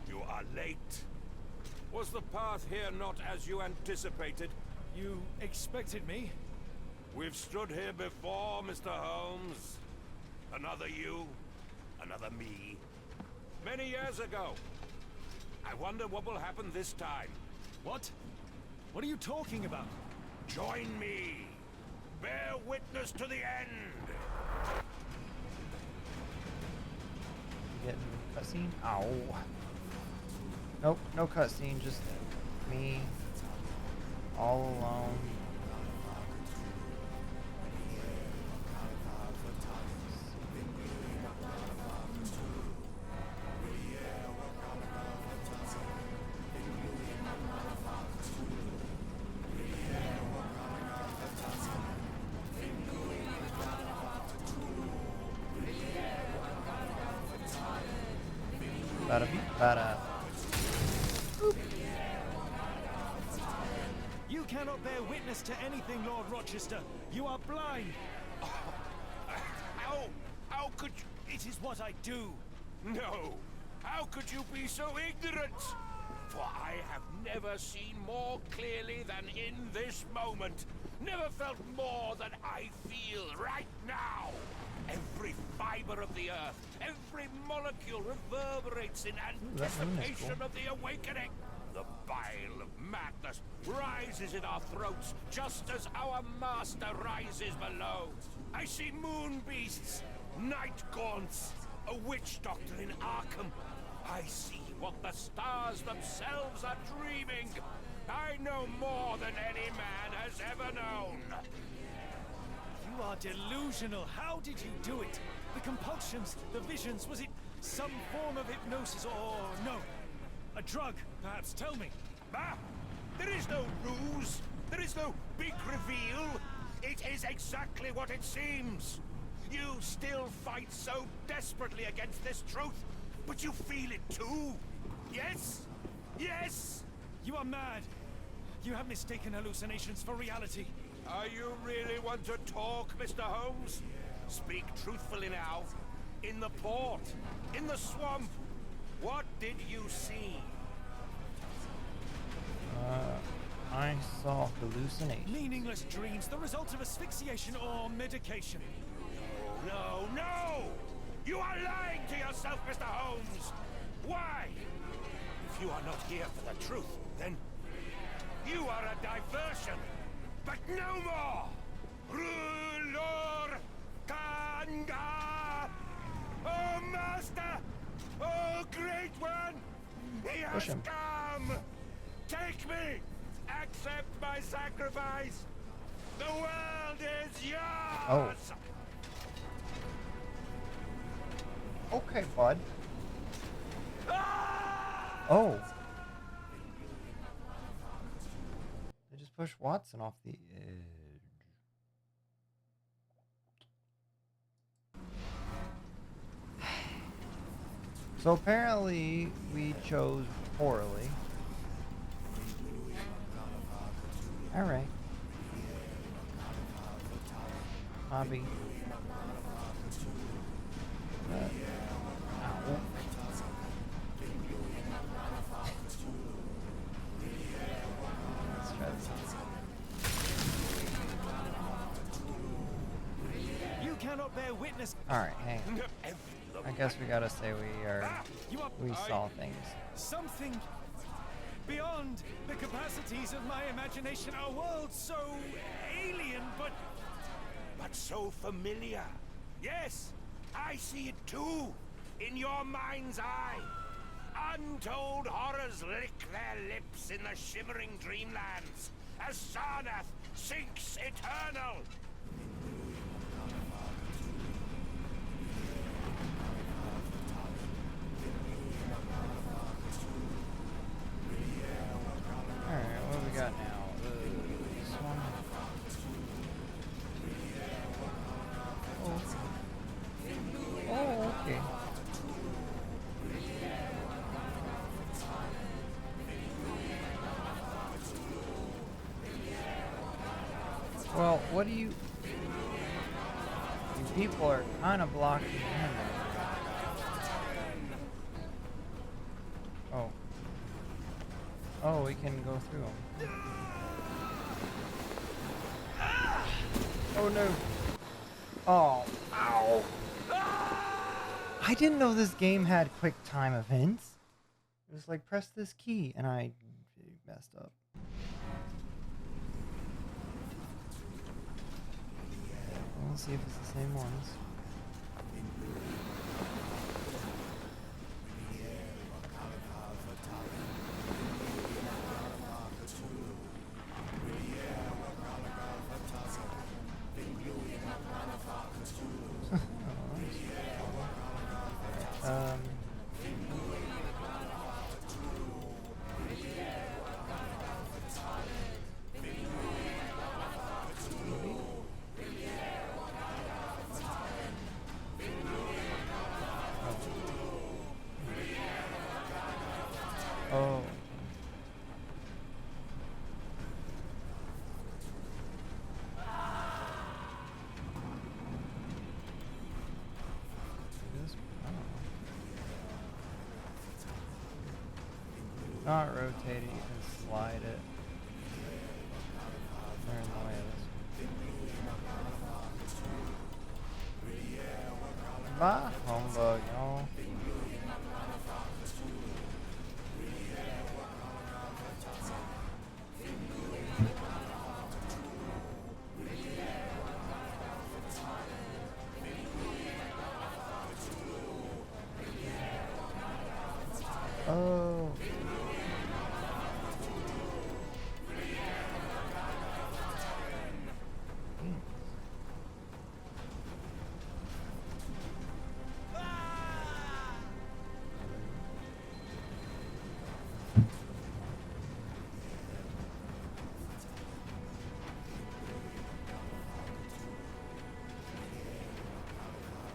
you are late. Was the path here not as you anticipated? You expected me? We've stood here before, Mr. Holmes. Another you, another me. Many years ago. I wonder what will happen this time. What? What are you talking about? Join me. Bear witness to the end. Getting cutscene? Ow. Nope, no cutscene, just me all alone. Bada beep, bada. You cannot bear witness to anything, Lord Rochester. You are blind. How could you? It is what I do. No. How could you be so ignorant? For I have never seen more clearly than in this moment. Never felt more than I feel right now. Every fiber of the earth, every molecule reverberates in anticipation of the awakening. The bile of madness rises in our throats, just as our master rises below. I see moon beasts, night gaunts, a witch doctor in Arkham. I see what the stars themselves are dreaming. I know more than any man has ever known. You are delusional. How did you do it? The compulsions, the visions, was it some form of hypnosis or no? A drug, perhaps, tell me. Ah! There is no ruse. There is no big reveal. It is exactly what it seems. You still fight so desperately against this truth, but you feel it too. Yes? Yes? You are mad. You have mistaken hallucinations for reality. You really want to talk, Mr. Holmes? Speak truthfully now. In the port, in the swamp, what did you see? I saw hallucinations. Meaningless dreams, the result of asphyxiation or medication. No, no! You are lying to yourself, Mr. Holmes! Why? If you are not here for the truth, then you are a diversion. But no more! Rulor Kanga! Oh, Master! Oh, Great One! He has come! Take me! Accept my sacrifice! The world is yours! Oh. Okay, bud. Oh. push Watson off the edge. So apparently we chose poorly. Alright. Hobby. Ow. Let's try this. You cannot bear witness. Alright, hang on. I guess we gotta say we saw things. Something beyond the capacities of my imagination. A world so alien, but so familiar. Yes, I see it too, in your mind's eye. Untold horrors lick their lips in the shimmering dreamlands as Sarnath sinks eternal. Alright, what do we got now? This one. Oh, okay. Well, what do you... You people are kind of blocking him. Oh. Oh, we can go through them. Oh no. Oh, ow. I didn't know this game had quick time events. It was like, press this key, and I messed up. We'll see if it's the same ones. Oh. Not rotate it, you can slide it. They're in the way of this. Bah, humbug, y'all. Oh.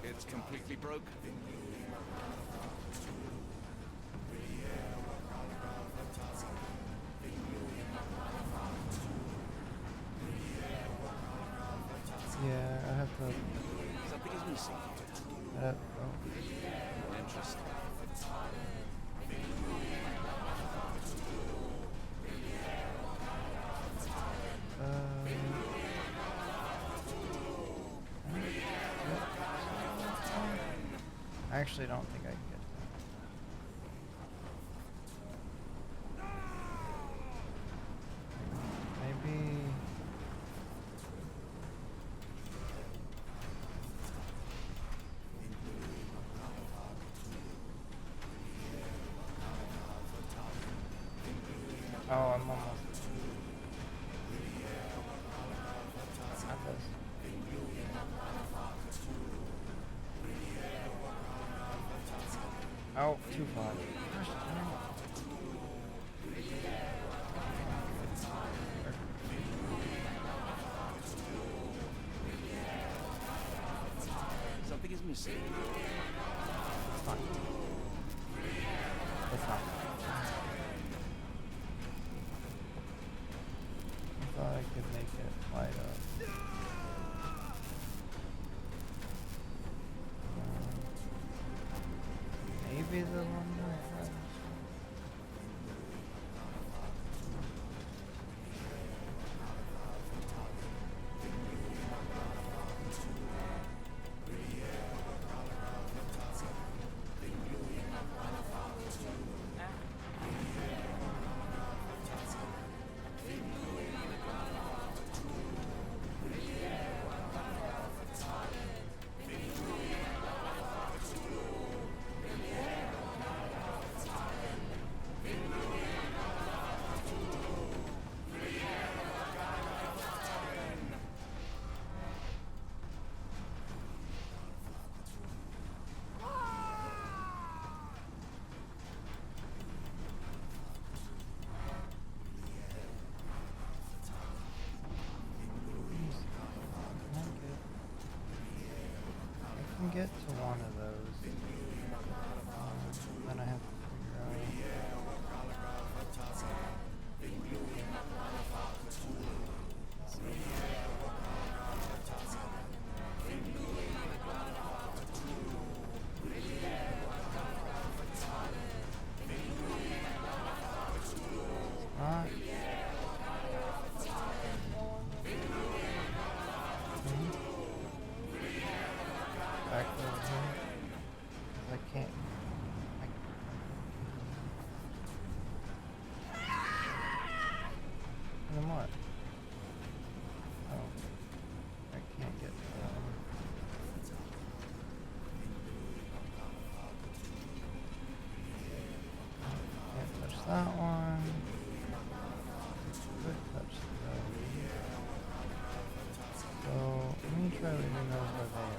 It's completely broke. Yeah, I have to. Something is missing. Oh. Interesting. I actually don't think I can get to that. Maybe. Oh, I'm almost. Not this. Oh, too far. Gosh, It's fine. It's not. I thought I could make it light up. Maybe the one that get to one of those. Then I have to figure out. Back over here. 'Cause I can't. And then what? Oh. I can't get to that one. Can't touch that one. Could touch those. So, let me try leaving those where they are.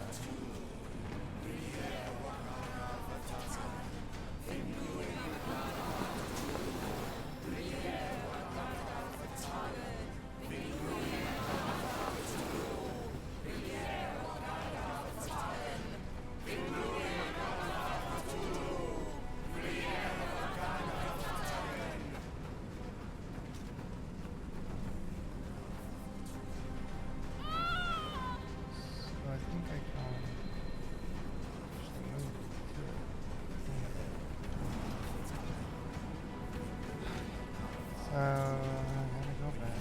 I gotta go back.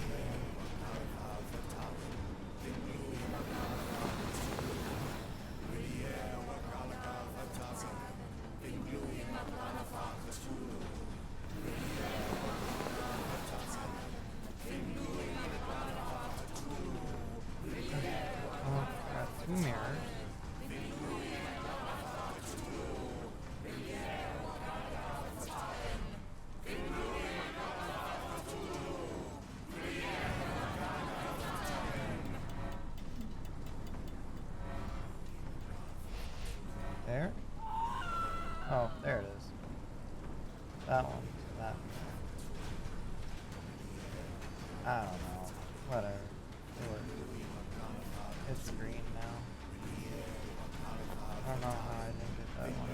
Oh, got 2 mirrors. There? Oh, there it is. That one. That. I don't know. Whatever. It works. It's green now. I don't know how I didn't get that one.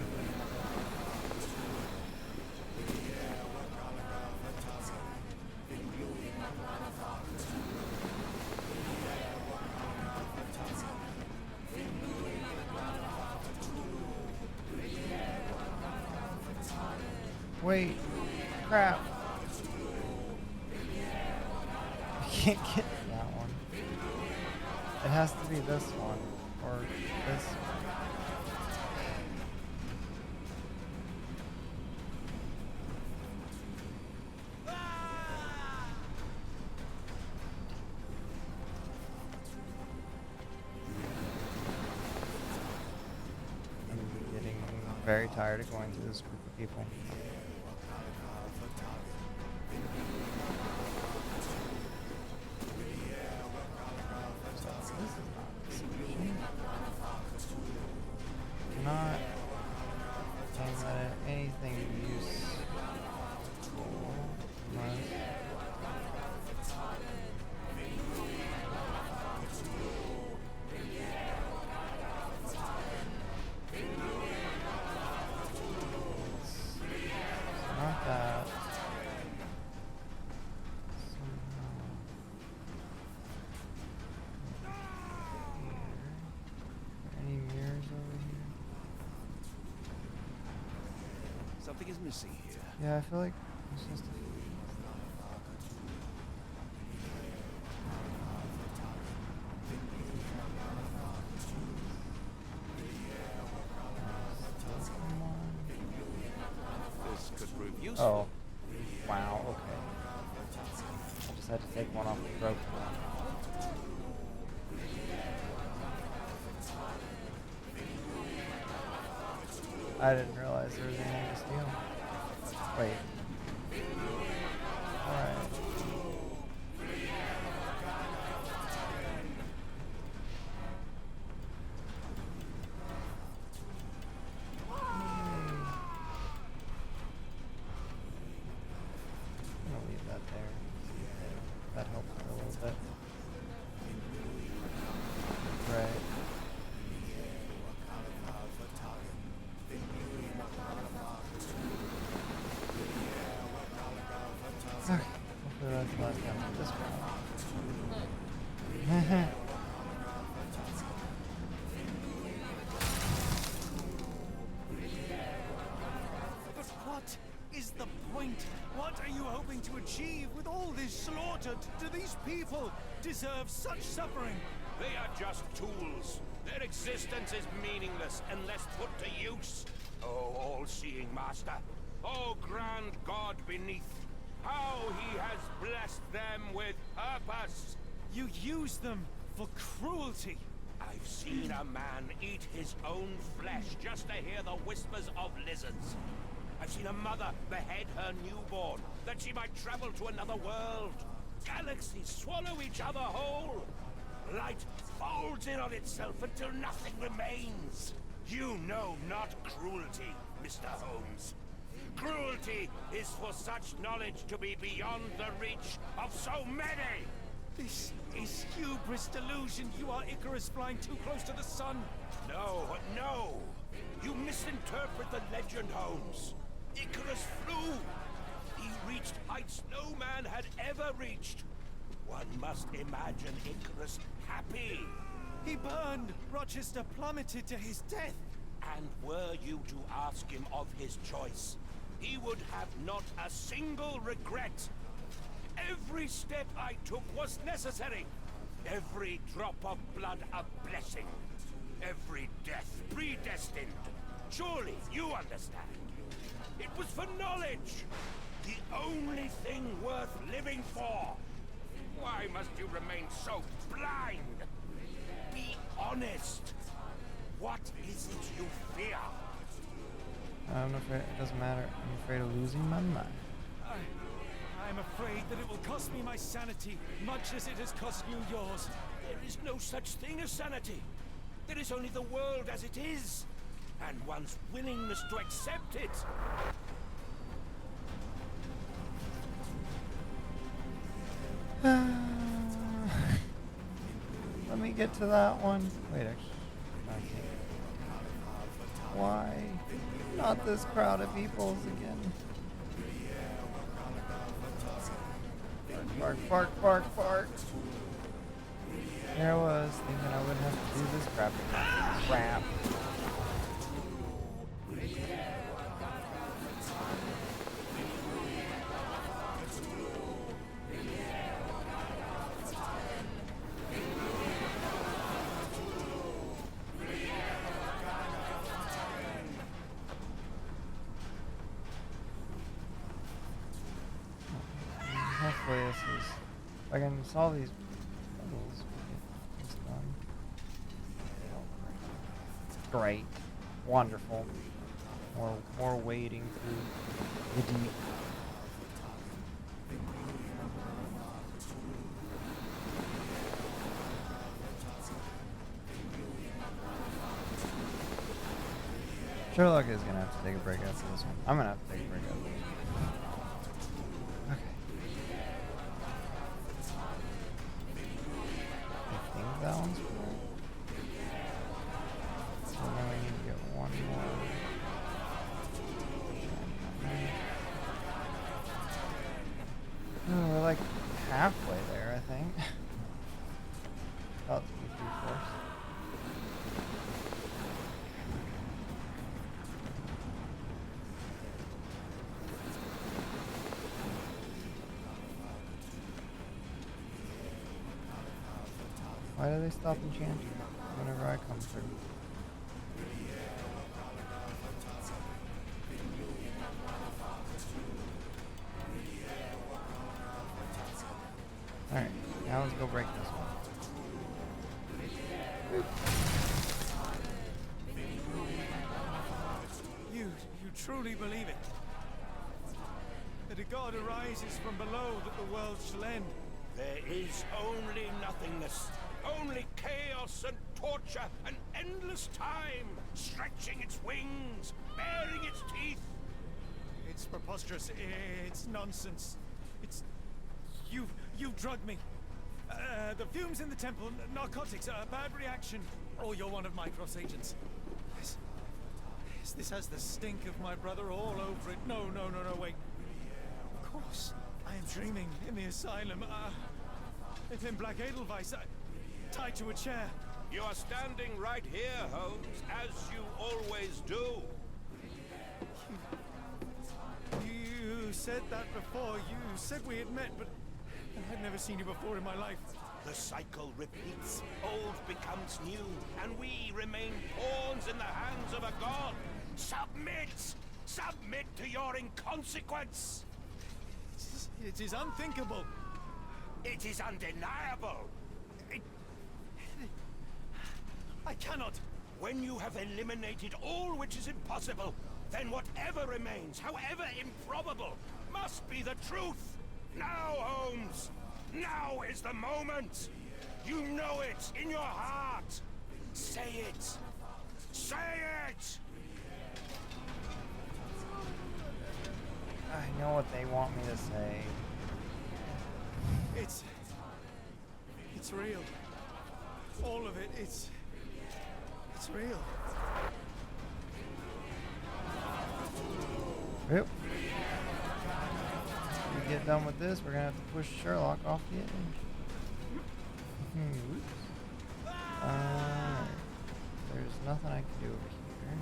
Wait, crap. I can't get that one. It has to be this one, or this one. I'm getting very tired of going through this group of people. Not let anything use Something is missing here. Yeah, I feel like it's just This could prove useful. Oh. Wow, okay. I just had to take one off the rope. I didn't realize there was anything to steal. Wait. Alright. I'm gonna leave that there. That helped me a little bit. Right. Okay. Hopefully that's the last time for this round. But what is the point? What are you hoping to achieve with all this slaughter? Do these people deserve such suffering? They are just tools. Their existence is meaningless unless put to use. Oh, all-seeing master. Oh, grand God beneath. How he has blessed them with purpose. You use them for cruelty. I've seen a man eat his own flesh just to hear the whispers of lizards. I've seen a mother behead her newborn, that she might travel to another world. Galaxies swallow each other whole. Light folds in on itself until nothing remains. You know not cruelty, Mr. Holmes. Cruelty is for such knowledge to be beyond the reach of so many. This is hubris delusion. You are Icarus flying too close to the sun. No, no. You misinterpret the legend, Holmes. Icarus flew. He reached heights no man had ever reached. One must imagine Icarus happy. He burned. Rochester plummeted to his death. And were you to ask him of his choice, he would have not a single regret. Every step I took was necessary. Every drop of blood a blessing. Every death predestined. Surely you understand. It was for knowledge. The only thing worth living for. Why must you remain so blind? Be honest. What is it you fear? I'm afraid it doesn't matter. I'm afraid of losing my mind. I'm afraid that it will cost me my sanity, much as it has cost you yours. There is no such thing as sanity. There is only the world as it is, and one's willingness to accept it. Let me get to that one. Wait, actually, I can't. Why? Not this crowd of peoples again. Bark, bark, bark, bark. There I was, thinking I wouldn't have to do this crap. Crap. Hopefully this is... If I can solve these puzzles, we'll get this done. Great. Wonderful. More wading through the deep. Sherlock is gonna have to take a break after this one. I'm gonna have to take a break after this one. Okay. I think that one's full. So now we need to get one more. Oh, we're like halfway there, I think. About to be 3/4. Why do they stop enchanting whenever I come through? Alright, now let's go break this one. You truly believe it? That a god arises from below, that the world shall end? There is only nothingness. Only chaos and torture and endless time, stretching its wings, baring its teeth. It's preposterous. It's nonsense. It's... You've drugged me. The fumes in the temple, narcotics, a bad reaction. Or you're one of my cross agents. This has the stink of my brother all over it. No, wait. Of course, I am dreaming in the asylum. If in Black Edelweiss, tied to a chair. You are standing right here, Holmes, as you always do. You said that before. You said we had met, but I've never seen you before in my life. The cycle repeats. Old becomes new, and we remain pawns in the hands of a god. Submit! Submit to your inconsequence! It is unthinkable. It is undeniable. I cannot. When you have eliminated all which is impossible, then whatever remains, however improbable, must be the truth. Now, Holmes! Now is the moment! You know it in your heart! Say it! Say it! I know what they want me to say. It's real. All of it, it's real. Yep. We get done with this, we're gonna have to push Sherlock off the edge. Oops. There's nothing I can do over here.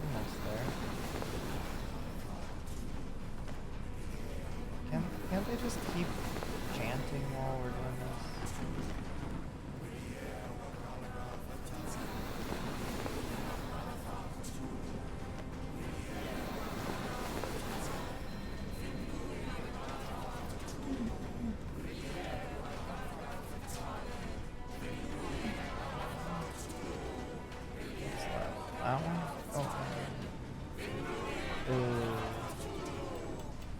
Almost there. Can't they just keep chanting while we're doing this? That one? Oh.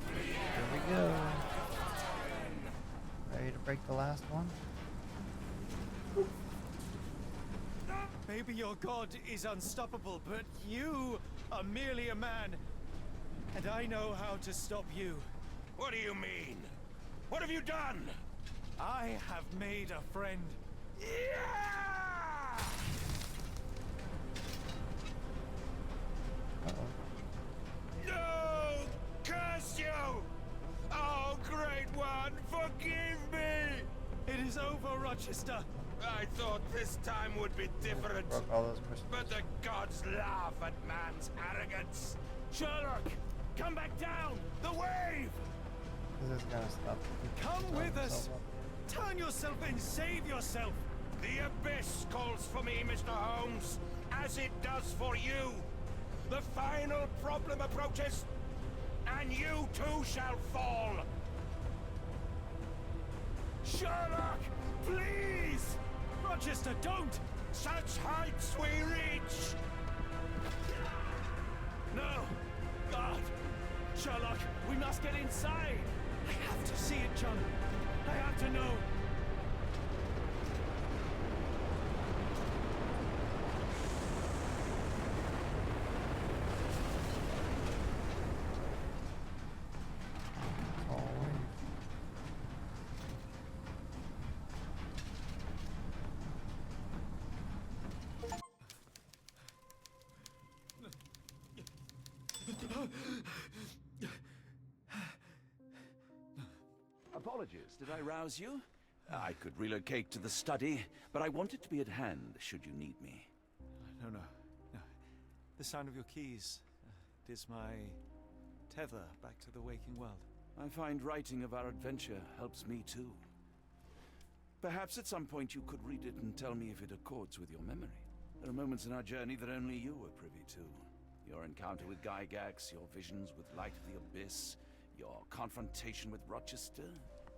Here we go. Ready to break the last one? Maybe your god is unstoppable, but you are merely a man. And I know how to stop you. What do you mean? What have you done? I have made a friend. No! Curse you! Oh, great one, forgive me! It is over, Rochester. I thought this time would be different. Broke all those crystals. But the gods laugh at man's arrogance. Sherlock, come back down! The wave! This is gonna stop. Come with us! Turn yourself in, save yourself! The abyss calls for me, Mr. Holmes, as it does for you. The final problem approaches, and you too shall fall. Sherlock, please! Rochester, don't! Such heights we reach! No! God! Sherlock, we must get inside! I have to see it, John. I have to know. Apologies, did I rouse you? I could relocate to the study, but I wanted to be at hand should you need me. No. The sound of your keys. It is my tether back to the waking world. I find writing of our adventure helps me too. Perhaps at some point you could read it and tell me if it accords with your memory. There are moments in our journey that only you were privy to. Your encounter with Gygax, your visions with Light of the Abyss, your confrontation with Rochester.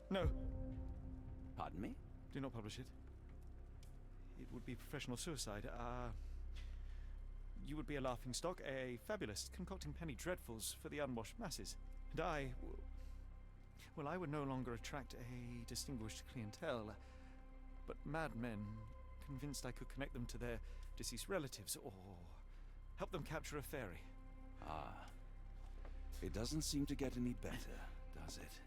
No. Pardon me? Do not publish it. It would be professional suicide. You would be a laughingstock, a fabulist, concocting penny dreadfuls for the unwashed masses. And I would no longer attract a distinguished clientele, but madmen convinced I could connect them to their deceased relatives or help them capture a fairy. Ah. It doesn't seem to get any better, does it?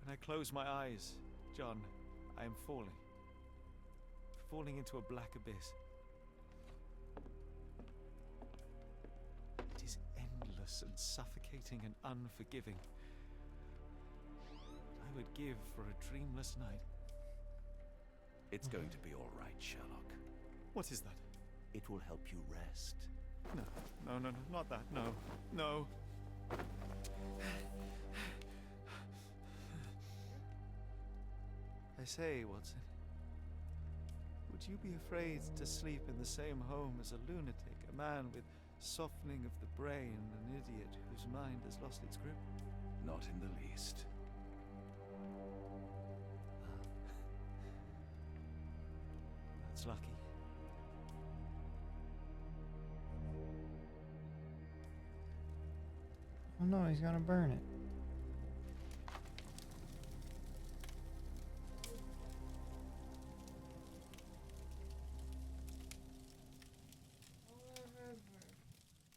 When I close my eyes, John, I am falling. Falling into a black abyss. It is endless and suffocating and unforgiving. I would give for a dreamless night. It's going to be all right, Sherlock. What is that? It will help you rest. No, not that. No. I say, Watson, would you be afraid to sleep in the same home as a lunatic, a man with softening of the brain, an idiot whose mind has lost its grip? Not in the least. That's lucky. Oh no, he's gonna burn it.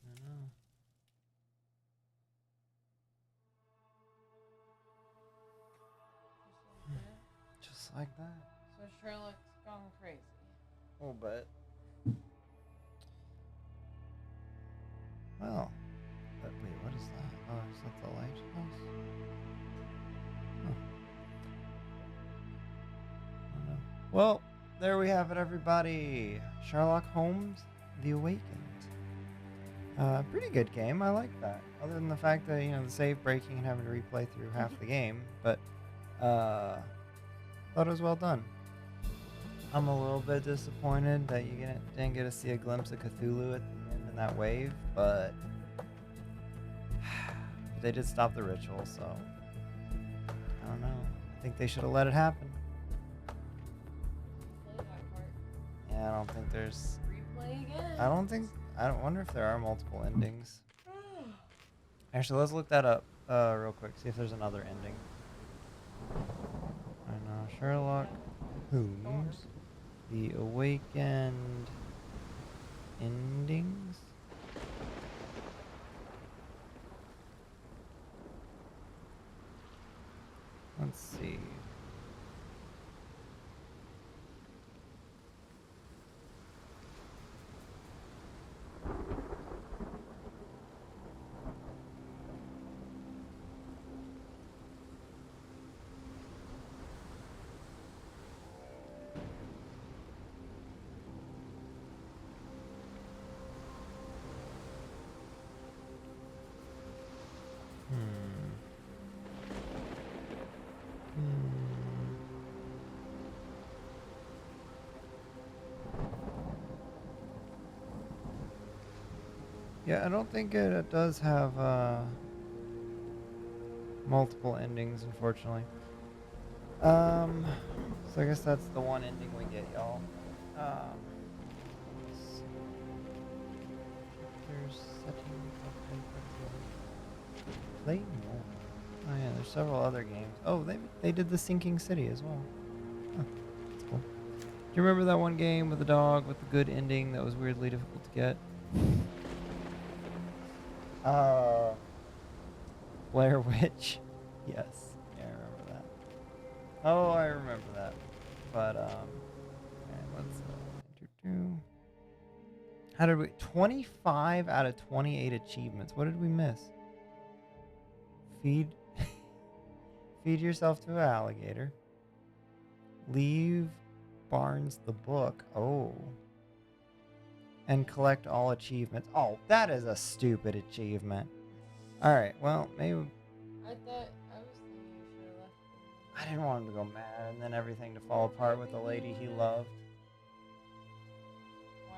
I know. Just like that. So Sherlock's gone crazy. A little bit. Well, but wait, what is that? Oh, is that the lighthouse? Huh. I don't know. Well, there we have it, everybody. Sherlock Holmes, The Awakened. Pretty good game. I like that. Other than the fact that, you know, the save breaking and having to replay through half the game, but thought it was well done. I'm a little bit disappointed that you didn't get to see a glimpse of Cthulhu at the end in that wave, but they did stop the ritual, so I don't know. I think they should have let it happen. Yeah, I don't think there's. Replay again. I don't wonder if there are multiple endings. Actually, let's look that up real quick. See if there's another ending. I know Sherlock Holmes, The Awakened endings. Let's see. Yeah, I don't think it does have multiple endings, unfortunately. So I guess that's the one ending we get, y'all. There's setting play more. Oh yeah, there's several other games. Oh, they did the Sinking City as well. Huh, that's cool. Do you remember that one game with the dog with the good ending that was weirdly difficult to get? Blair Witch. Yes. Yeah, I remember that. Oh, I remember that. But, okay, let's, how did we, 25 out of 28 achievements. What did we miss? Feed yourself to an alligator. Leave Barnes the book. Oh. and collect all achievements. Oh, that is a stupid achievement. Alright, well, maybe... I thought I was thinking you should have left him. I didn't want him to go mad and then everything to fall apart with the lady he loved. Wow,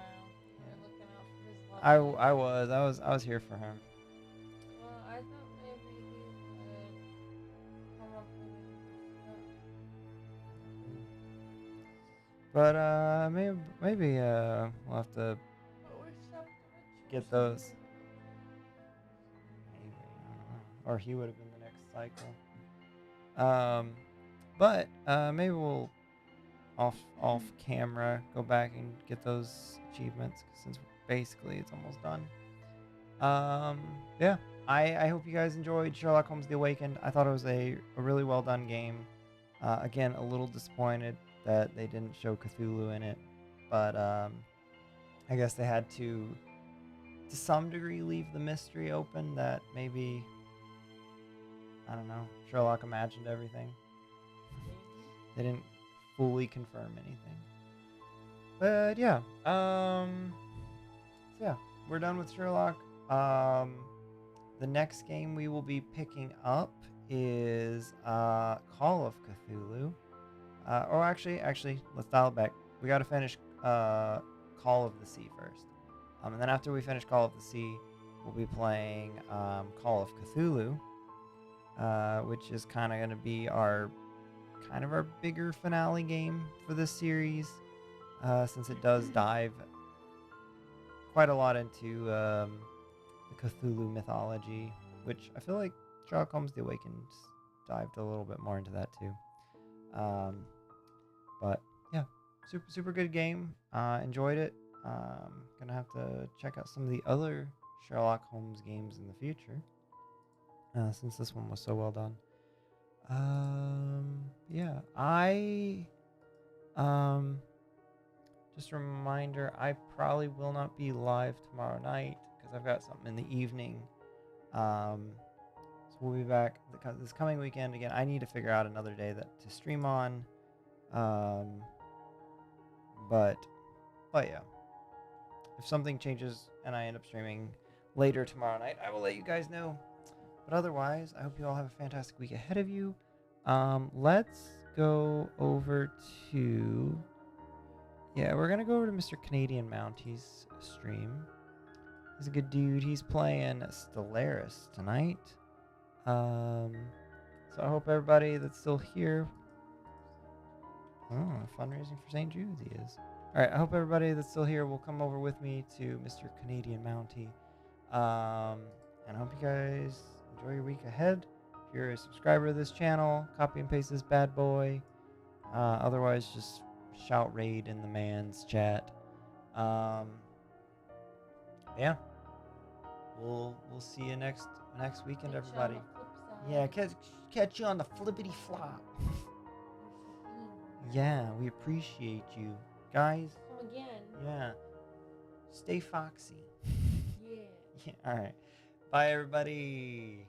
you're looking out for his love. I was here for him. Well, I thought maybe he would come up with it. But maybe we'll have to get those. Maybe, I don't know. Or he would have been the next cycle. But maybe we'll off camera go back and get those achievements since basically it's almost done. Yeah, I hope you guys enjoyed Sherlock Holmes: The Awakened. I thought it was a really well done game. Again, a little disappointed that they didn't show Cthulhu in it, but I guess they had to some degree leave the mystery open that maybe, I don't know, Sherlock imagined everything. They didn't fully confirm anything. But yeah, so yeah, we're done with Sherlock. The next game we will be picking up is Call of Cthulhu. Or actually, let's dial it back. We got to finish Call of the Sea first. And then after we finish Call of the Sea, we'll be playing Call of Cthulhu, which is kind of going to be our bigger finale game for this series, since it does dive quite a lot into the Cthulhu mythology, which I feel like Sherlock Holmes: The Awakened dived a little bit more into that too. But yeah, super good game. Enjoyed it. Gonna have to check out some of the other Sherlock Holmes games in the future, since this one was so well done. Yeah, just a reminder, I probably will not be live tomorrow night because I've got something in the evening. So we'll be back this coming weekend. Again, I need to figure out another day to stream on. But yeah, if something changes and I end up streaming later tomorrow night, I will let you guys know. But otherwise, I hope you all have a fantastic week ahead of you. Let's go over to... Yeah, we're going to go over to Mr. Canadian Mounty's stream. He's a good dude. He's playing Stellaris tonight. So I hope everybody that's still here... Oh, fundraising for St. Jude's he is. Alright, I hope everybody that's still here will come over with me to Mr. Canadian Mounty. And I hope you guys enjoy your week ahead. If you're a subscriber to this channel, copy and paste this bad boy. Otherwise, just shout raid in the man's chat. Yeah. We'll see you next weekend, everybody. Yeah, catch you on the flippity flop. Yeah, we appreciate you. Guys. Come again. Yeah. Stay foxy. Yeah. Yeah. All right. Bye, everybody.